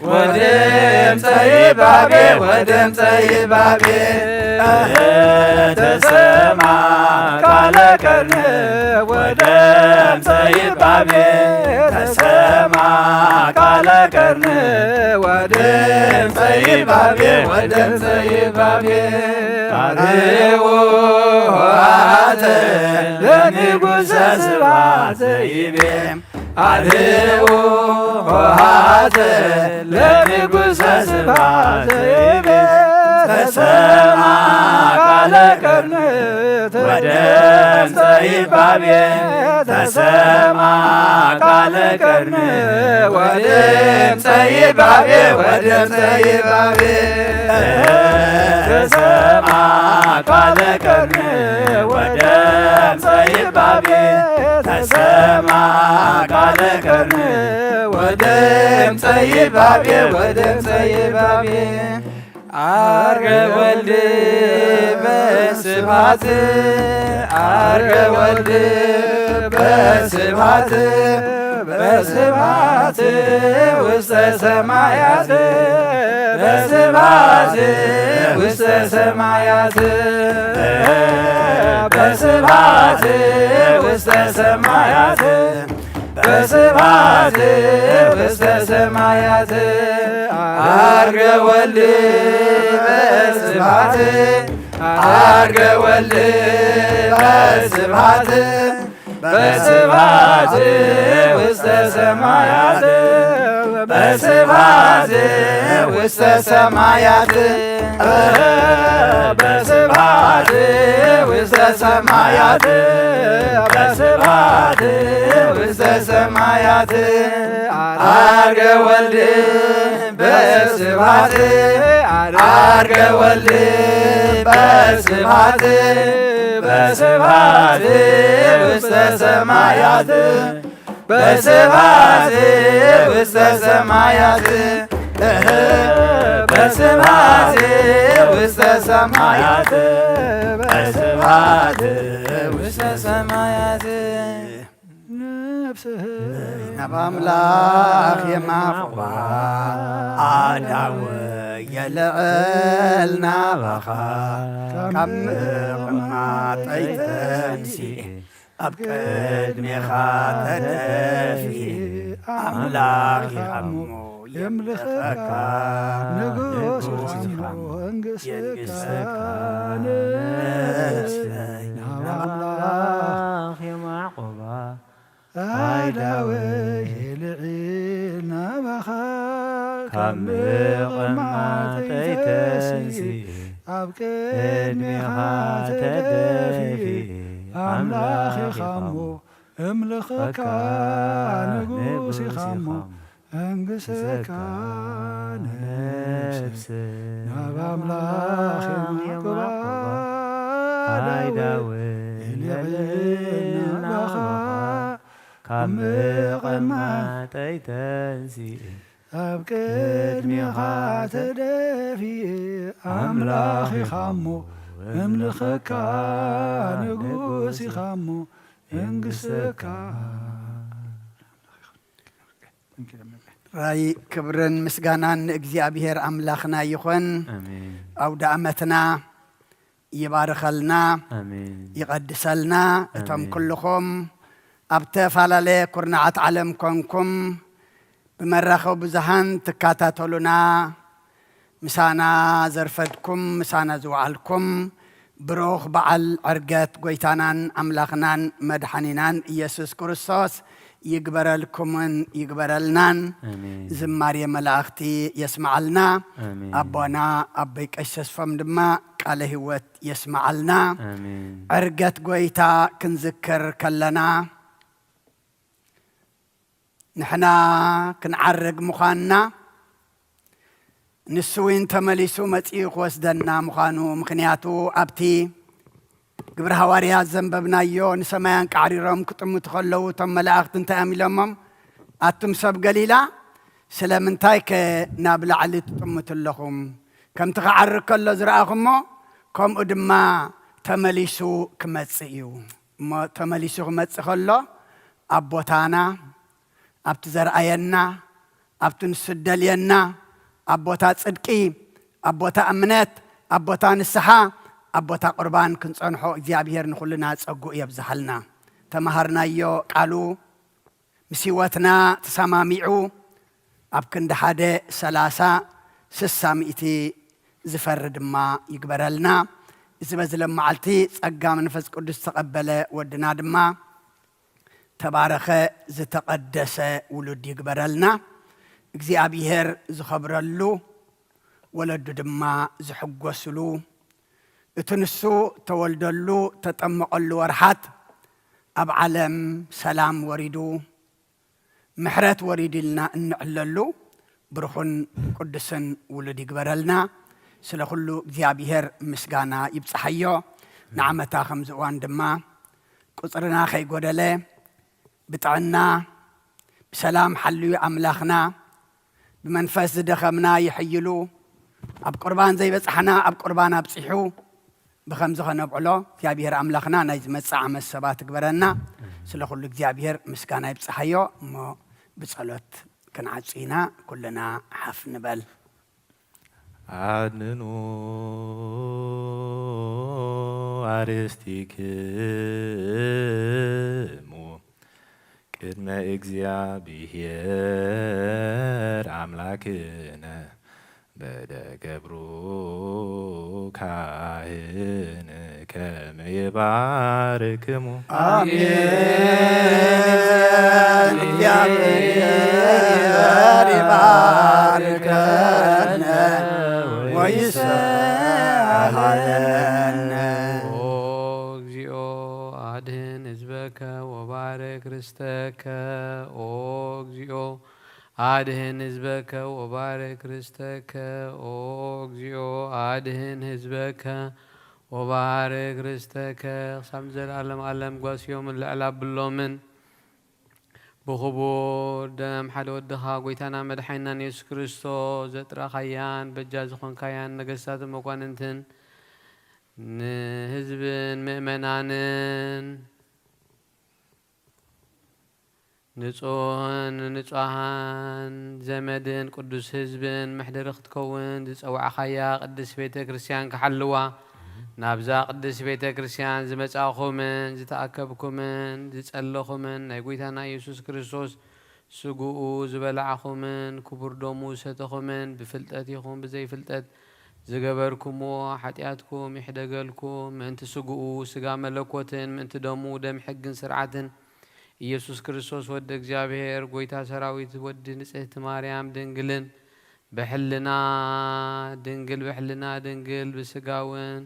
C: ወድምፀ ይባቤ ወድምፀ ይባቤ ተሰማ ቃለ ቀርን ወድምፀ ይባቤ ተሰማ ቃለ ቀርን ወድምፀ ይባቤ ወድምፀ ይባቤ አርኅዎ ኆኃተ ለንጉሠ ስብሐት ዘይቤ አርኅዎ ኆኃተ ለንጉሠ ስብሐት ዘይቤ ተሰማ ቃለ ቀርን ወድምፀ ይባቤ ተሰማ ቃለ ቀርን ወድምፀ ይባቤ ወድምፀ ይባቤ ተሰማ ቃለ ቀርን ወድምፀ ይባቤ ተሰማ ቃለ ቀርን ወድምፀ ይባቤ ወድምፀ ይባቤ አርገ ወልድ በስብሐት አርገ ወልድ በስብሐት በስብሐት ውስተ ሰማያት በስብሐት ውስተ ሰማያት በስብሐት ውስተ ሰማያት በስብሐት ውስተ ሰማያት አርገ ወልድ በስብሐት አርገ ወልድ በስብሐት በስብሐት ውስተ ሰማያት በስብሐት ውስተ ሰማያት በስብሐት ውስተ ሰማያት በስብሐት ውስተ ሰማያት አርገ ወልድ በስብሐት አርገ ወልድ በስብሐት በስብሐት ውስተ ሰማያት በስብሐት ውስተ ሰማያት በስብሐት ውስተ ሰማያት በስብሐት ውስተ ሰማያት በአምላክ የማፍቋ አዳወ የልዕል ናባኻ ካብ ምቕማ ጠይተንሲ ኣብ ቅድሜኻ ተደፊ ኣምላኽ ኢኻ እሞ የምልኸካ ንጉስ የንግሥካ ነፍሰይ ናብ ኣምላኽ የማዕቆባ ኣዳወይ የልዕል ናባኻ ካብ ምቕማጠይ ተንሲ ኣብ ቅድሜኻ ተደፊ ኣምላኽ ኢኻ እሞ እምልኸካ ንጉስ ኢኻ እሞ እንግሥካ ነፍሰይ ናብ ኣምላኽ የማዕቆባ ኣዳወይ የልዕል ናባኻ ካብ ምቕማጠይ ተንሲ ኣብ ቅድሜኻ ተደፊእ ኣምላኽ ኢኻ እሞ እምልኸካ ንጉስ ኢኻ እሞ እንግሥካ راي كبرن مسغانان እግዚአብሔር አምላኽና ይኹን
B: آمين
C: አውደ ዓመትና ይባርኸልና
B: آمين
C: ይቀድሰልና እቶም ኩልኹም ኣብተፈላለየ ኩርናዓት ዓለም ኮንኩም ብመራኸው ብዙሃን ትካታተሉና ምሳና ዘርፈድኩም ምሳና ዝወዓልኩም ብሩኽ በዓል ዕርገት ጎይታናን ኣምላኽናን መድሓኒናን ኢየሱስ ክርስቶስ ይግበረልኩምን ይግበረልናን ዝማሬ መላእኽቲ የስማዓልና ኣቦና ኣበይ ቀሸስፎም ድማ ቃለ ህይወት የስማዓልና ዕርገት ጎይታ ክንዝክር ከለና ንሕና ክንዓርግ ምዃንና ንስዊን ተመሊሱ መጺኡ ክወስደና ምዃኑ ምኽንያቱ ኣብቲ ግብረ ሐዋርያት ዘንበብናዮ ንሰማያን ቃዕሪሮም ክጥምቱ ከለዉ እቶም መላእኽቲ እንታይ እዮም ኢሎሞም ኣቱም ሰብ ገሊላ ስለምንታይ ናብ ላዕሊ ትጥምቱ ኣለኹም ከምቲ ክዓርግ ከሎ ዝረኣኹሞ ከምኡ ድማ ተመሊሱ ክመጽእ እዩ እሞ ተመሊሱ ክመጽእ ከሎ ኣብ ቦታና ኣብቲ ዘርአየና ኣብቲ ንስደልየና ኣብ ቦታ ጽድቂ ኣብ ቦታ እምነት ኣብ ቦታ ንስሓ ኣብ ቦታ ቁርባን ክንጸንሖ እግዚኣብሔር ንኹልና ጸጉኡ የብዝሃልና ተማሃርናዮ ቃሉ ምስ ህይወትና ተሰማሚዑ ኣብ ክንዲ 1 30 ሚእቲ ዝፈሪ ድማ ይግበረልና እዚ በዝለ መዓልቲ ጸጋ መንፈስ ቅዱስ ተቐበለ ወድና ድማ ተባረኸ ዝተቐደሰ ውሉድ ይግበረልና እግዚአብሔር ዝኸብረሉ ወለዱ ድማ ዝሕጎስሉ እትንሱ ተወልደሉ ተጠመቐሉ ወርሓት ኣብ ዓለም ሰላም ወሪዱ ምሕረት ወሪድልና እንዕለሉ ብሩኹን ቅዱስን ውሉድ ይግበረልና ስለ ኩሉ እግዚአብሔር ምስጋና ይብጽሐዮ ንዓመታ ከምዚ እዋን ድማ ቁፅርና ከይጎደለ ብጥዕና ብሰላም ሓልዩ ኣምላኽና بمنفس دخمنا يحيلو أب قربان زي بصحنا أب قربان أبصحو بخمزة نبعلو እግዚአብሔር أملاخنا نايز مسع مسبات كبرنا سلا كل እግዚአብሔር مسكانا يبصحيو ما بصلوت كنعصينا كلنا حف نبل
A: عدنو أرستيكمو ቅድመ እግዚአብሔር አምላክነ በደገብሩ ካህን ከመ ይባርክሙ
C: አሜን እግዚአብሔር ይባርከነ ወይስሐለነ
D: وبارك رزقك او እግዚኦ አድህን ህዝበከ ወባረክ ርስተከ ኦ እግዚኦ አድህን ህዝበከ ወባረክ ርስተከ ሳም ዘላለም ዓለም ጓስዮም ለዕላ ብሎምን بخبور دم حد ودها قويتنا مدحينا يسوع كريستوس زترا خيان بجاز خون خيان نجسات مقاننتن نهزبن مؤمنانن نصوهن زمدن قدوس حزبن محضر تكون تصوع خيا قدس بيت كريستيان كحلوا نابزا قدس بيت كريستيان زمصاخومن زتاكبكمن زصلخومن ناي قويتنا يسوع كريستوس سغو زبلعخومن كبر دمو ستخومن بفلطتيخوم بزي فلطت زغبركمو حطياتكم يحدغلكم انت سغو سغا ملكوتن انت دمو دم حقن سرعتن ኢየሱስ ክርስቶስ ወደ እግዚአብሔር ጎይታ ሰራዊት ወደ ንጽሕት ማርያም ድንግልን በሕልና ድንግል በስጋውን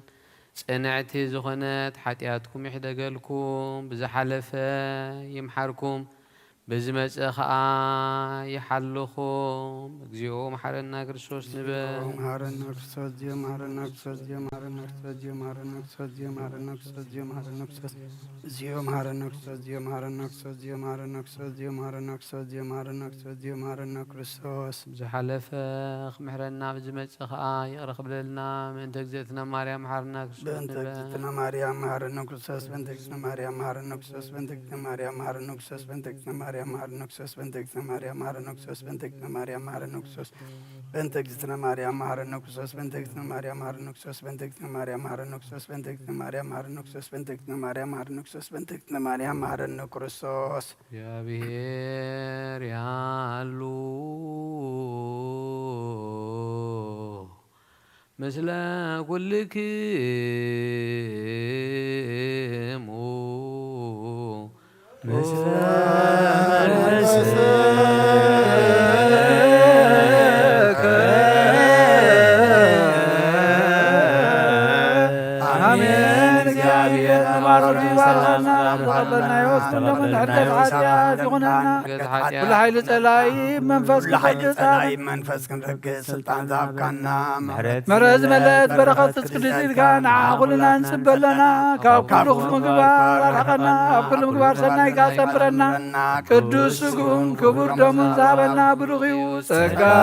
D: ጽንዕቲ ዝኾነት ኃጢአትኩም ይሕደገልኩም ብዝሓለፈ ይምሓርኩም بزمص خا يحلخم እግዚኦ መሐረና ክርስቶስ ንበል
C: መሐረና ክርስቶስ መሐረና ክርስቶስ መሐረና ክርስቶስ መሐረና ክርስቶስ መሐረና ክርስቶስ መሐረና ክርስቶስ እግዚኦ መሐረና ክርስቶስ መሐረና ክርስቶስ መሐረና ክርስቶስ መሐረና ክርስቶስ መሐረና ክርስቶስ መሐረና ክርስቶስ
D: ዝሓለፈ ምሕረና ብዝመጽ خا ይቅረብለልና እንተ እግዚእትነ ማርያም መሐረና ክርስቶስ
C: እንተ እግዚእትነ ማርያም መሐረና ክርስቶስ እንተ እግዚእትነ ማርያም መሐረና ክርስቶስ እንተ እግዚእትነ ማርያም መሐረና ክርስቶስ እንተ እግዚእትነ ማርያም ማርያም መሐረነ ክርስቶስ በእንተ እግዝእትነ ማርያም መሐረነ ክርስቶስ በእንተ እግዝእትነ ማርያም መሐረነ ክርስቶስ በእንተ እግዝእትነ ማርያም መሐረነ ክርስቶስ በእንተ እግዝእትነ ማርያም መሐረነ ክርስቶስ በእንተ እግዝእትነ ማርያም መሐረነ ክርስቶስ በእንተ እግዝእትነ ማርያም መሐረነ ክርስቶስ በእንተ እግዝእትነ ማርያም መሐረነ ክርስቶስ በእንተ እግዝእትነ ማርያም መሐረነ ክርስቶስ
D: እግዚአብሔር ያሉ ምስለ ኩልክሙ ምስለ
F: كل حيل تلاقي منفس
C: منفس كنرجع سلطان ذابكنا
F: مرز ملت بركات تسكدي كان عقلنا نسبلنا كل مقبار حقنا كل مقبار سناي كاسبرنا قدوس قوم كبر دم زابنا برغيو سقا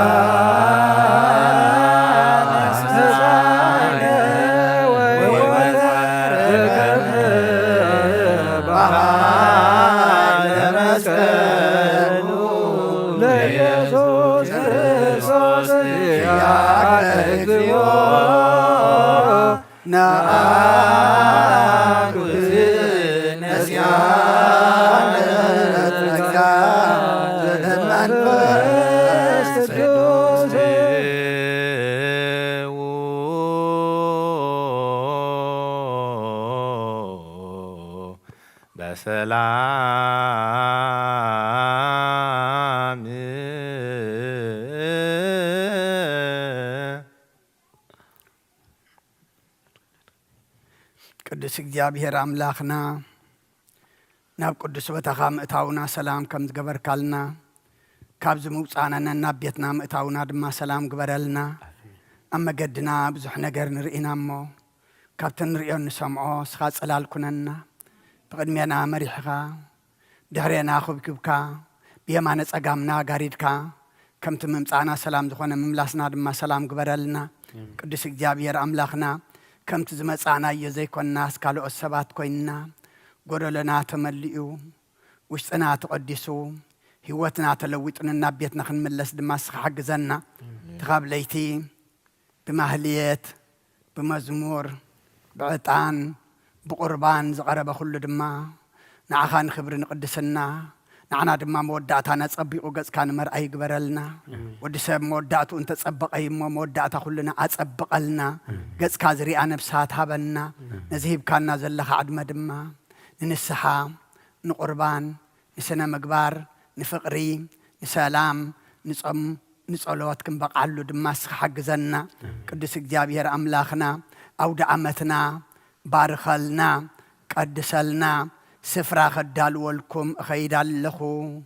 A: በሰላም
C: ቅዱስ እግዚአብሔር አምላኽና ናብ ቅዱስ ቦታኻ ምእታውና ሰላም ከም ዝገበርካልና ካብ ዝምውፃእና ናብ ቤትና ምእታውና ድማ ሰላም ግበረልና ኣብ መገድና ብዙሕ ነገር ንርኢና እሞ ካብቲ ንሪኦ ንሰምዖ ስኻ ፅላል ኩነና ብቅድሜና መሪሕኻ ድሕሬና ክብክብካ ብየማነ ፀጋምና ጋሪድካ ከምቲ ምምፃእና ሰላም ዝኾነ ምምላስና ድማ ሰላም ግበረልና ቅዱስ እግዚአብሔር ኣምላኽና ከምቲ ዝመፃእናዮ ዘይኮንና ካልኦት ሰባት ኮይንና ጎደለና ተመሊኡ ውሽጥና ተቐዲሱ ህይወትና ተለዊጥንና ቤትና ክንምለስ ድማ ስኻ ሓግዘና ትኻብ ለይቲ ብማህልየት ብመዝሙር ብዕጣን بقربان زقرب كل دما نعخان خبر نقدسنا نعنا دما مودعتا نصبق وقص كان مرأي قبرلنا ودسب مودعتو انت تصبق اي مودعتا كلنا اتصبقلنا قص كازري نفسات هبنا نزهيب كان زلخ عدم دما ننسحا نقربان نسنا مقبار نفقري نسلام نصم نصلوات كن بقعلو دما سخ حقزنا قدس እግዚአብሔር አምላኽና አውደ ዓመትና بارخلنا قدسلنا سفرا خدال والكم خيدال لخو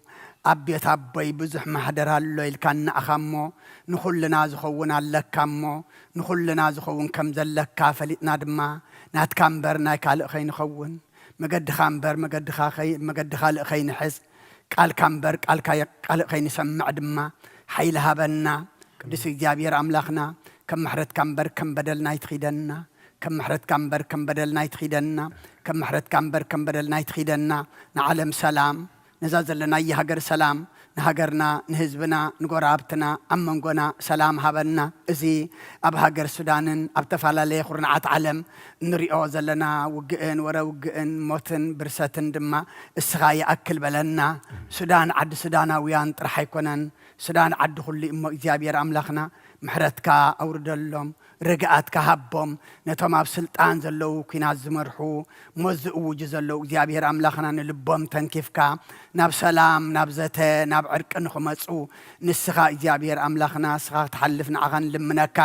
C: أبيت أبي بزح محضر الليل كان أخمو نخلنا زخون على كمو نخلنا زخون كم زلك كافلتنا دما نات كامبرنا قال خين خون مقد خامبر مقد خال خين حس قال كامبر قال خين سمع دما حيلها بنا قدس እግዚአብሔር አምላኽና كم محرت كامبر كم بدلنا يتخيدنا كم محرت كامبر كم بدلنا يتخيدنا كم محرت كامبر كم بدلنا يتخيدنا نعلم سلام نزازل لنا يهجر سلام نهجرنا نهزبنا نقرابتنا أمنقنا سلام هبنا إزي أبهجر سودان أبتفعل لي خرنعات علم نريء زلنا وجئن ورا وجئن موتن برستن دما السغاية أكل بلنا سودان عد سودانا ويان رح يكونن سودان عد كل إما إجابير أملاخنا محرتك أورد اللهم رجعت كهبهم نتوما بسلطان زلوا كنا زمرحو موزقوا جزلوا እግዚአብሔር አምላኽና ንልቦም ተንኪፍካ ናብ ሰላም ናብ ዘተ ናብ ዕርቅ ንኽመፁ ንስኻ እግዚአብሔር አምላኽና ስኻ ትሐልፍ ንዓኻን ልምነካ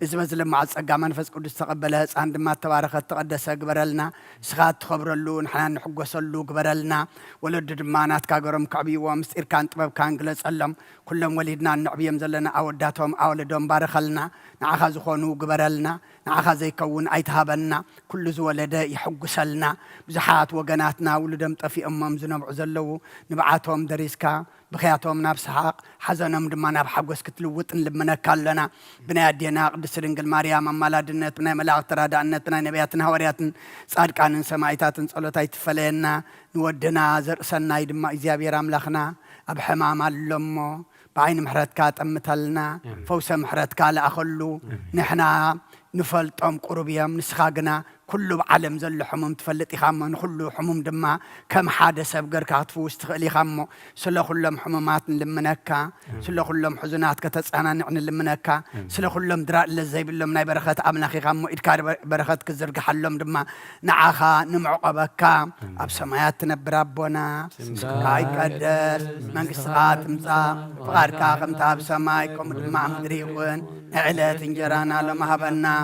C: إذا مثل مع الصقع منفس قدس تقبلها عند ما تبارك تقدس قبرلنا سخات خبرلون حنان حق وصلوا قبرلنا ولد دمانات كاغرم كعبي ومسير كان طبب كان جلس علم كلهم ولدنا النعبي يمزلنا أوداتهم أولدهم بارخلنا نعخذ خونو قبرلنا نعخذ يكون أيتهابنا كل زولده يحق سلنا بزحات وجناتنا ولدهم طفي أمم زنب عزلوا نبعاتهم دريسكا بخياتهم ناب سحاق حزنهم دما ناب حقوس كتلوط لمنك لنا بنا يدينا قدس رنجل مريم مالادنت بنا ملاك ترادانت بنا نبياتنا هورياتن صادقان سمايتاتن صلوتاي تفلينا نودنا زرسنا يدما إزيابير أملاخنا أبحمام اللمو بعين محرتك تأمتلنا فوس محرتك لأخلو نحنا نفلطهم قربيهم نسخاقنا كله بعلم زل حموم تفلت يخمو نخلو حموم دما كم حادث بقرك عطفوس تخلي يخمو سلا كلهم حمومات لمنكا سلا كلهم حزنات كتسانا نعن لمنكا سلا كلهم دراء للزي باللهم ناي برخات أملاخ يخمو إدكار برخات كزرق حلهم دما نعاخا نمعقبكا أبسمايات تنبر ربنا كاي قدر من قصات مصا فغاركا خمتا بسمايكم دما مدريون علات انجرانا لما هبنا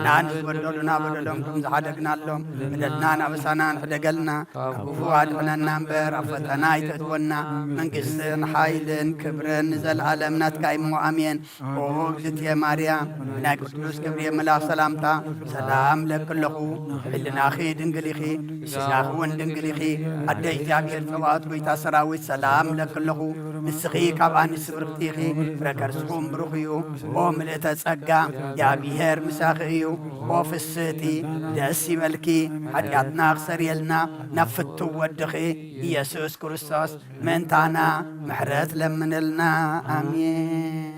C: نان بدلنا بدلهم زعدقنا لهم بدلنا نبسنا نحدقلنا وفواد عنا نمبر أفتنا يتدونا من قصن حايلن كبرن نزل عالمنا تقايمو أمين ووجدت يا مريم من قدوس كبرية ملاك سلامتا سلام لك لخو حلنا خي دنقليخي سناخون دنقليخي أدي جابير فوات ويتا سراوي سلام لك لخو نسخي كابان سبرتيخي فركرسكم بروخيو وملئت تسقى يا بيهر مساخيو وفسيتي داسي ملكي حدياتنا خسر يلنا نفتو ودخي يسوس كريستوس من تانا محرات لمن لنا آمين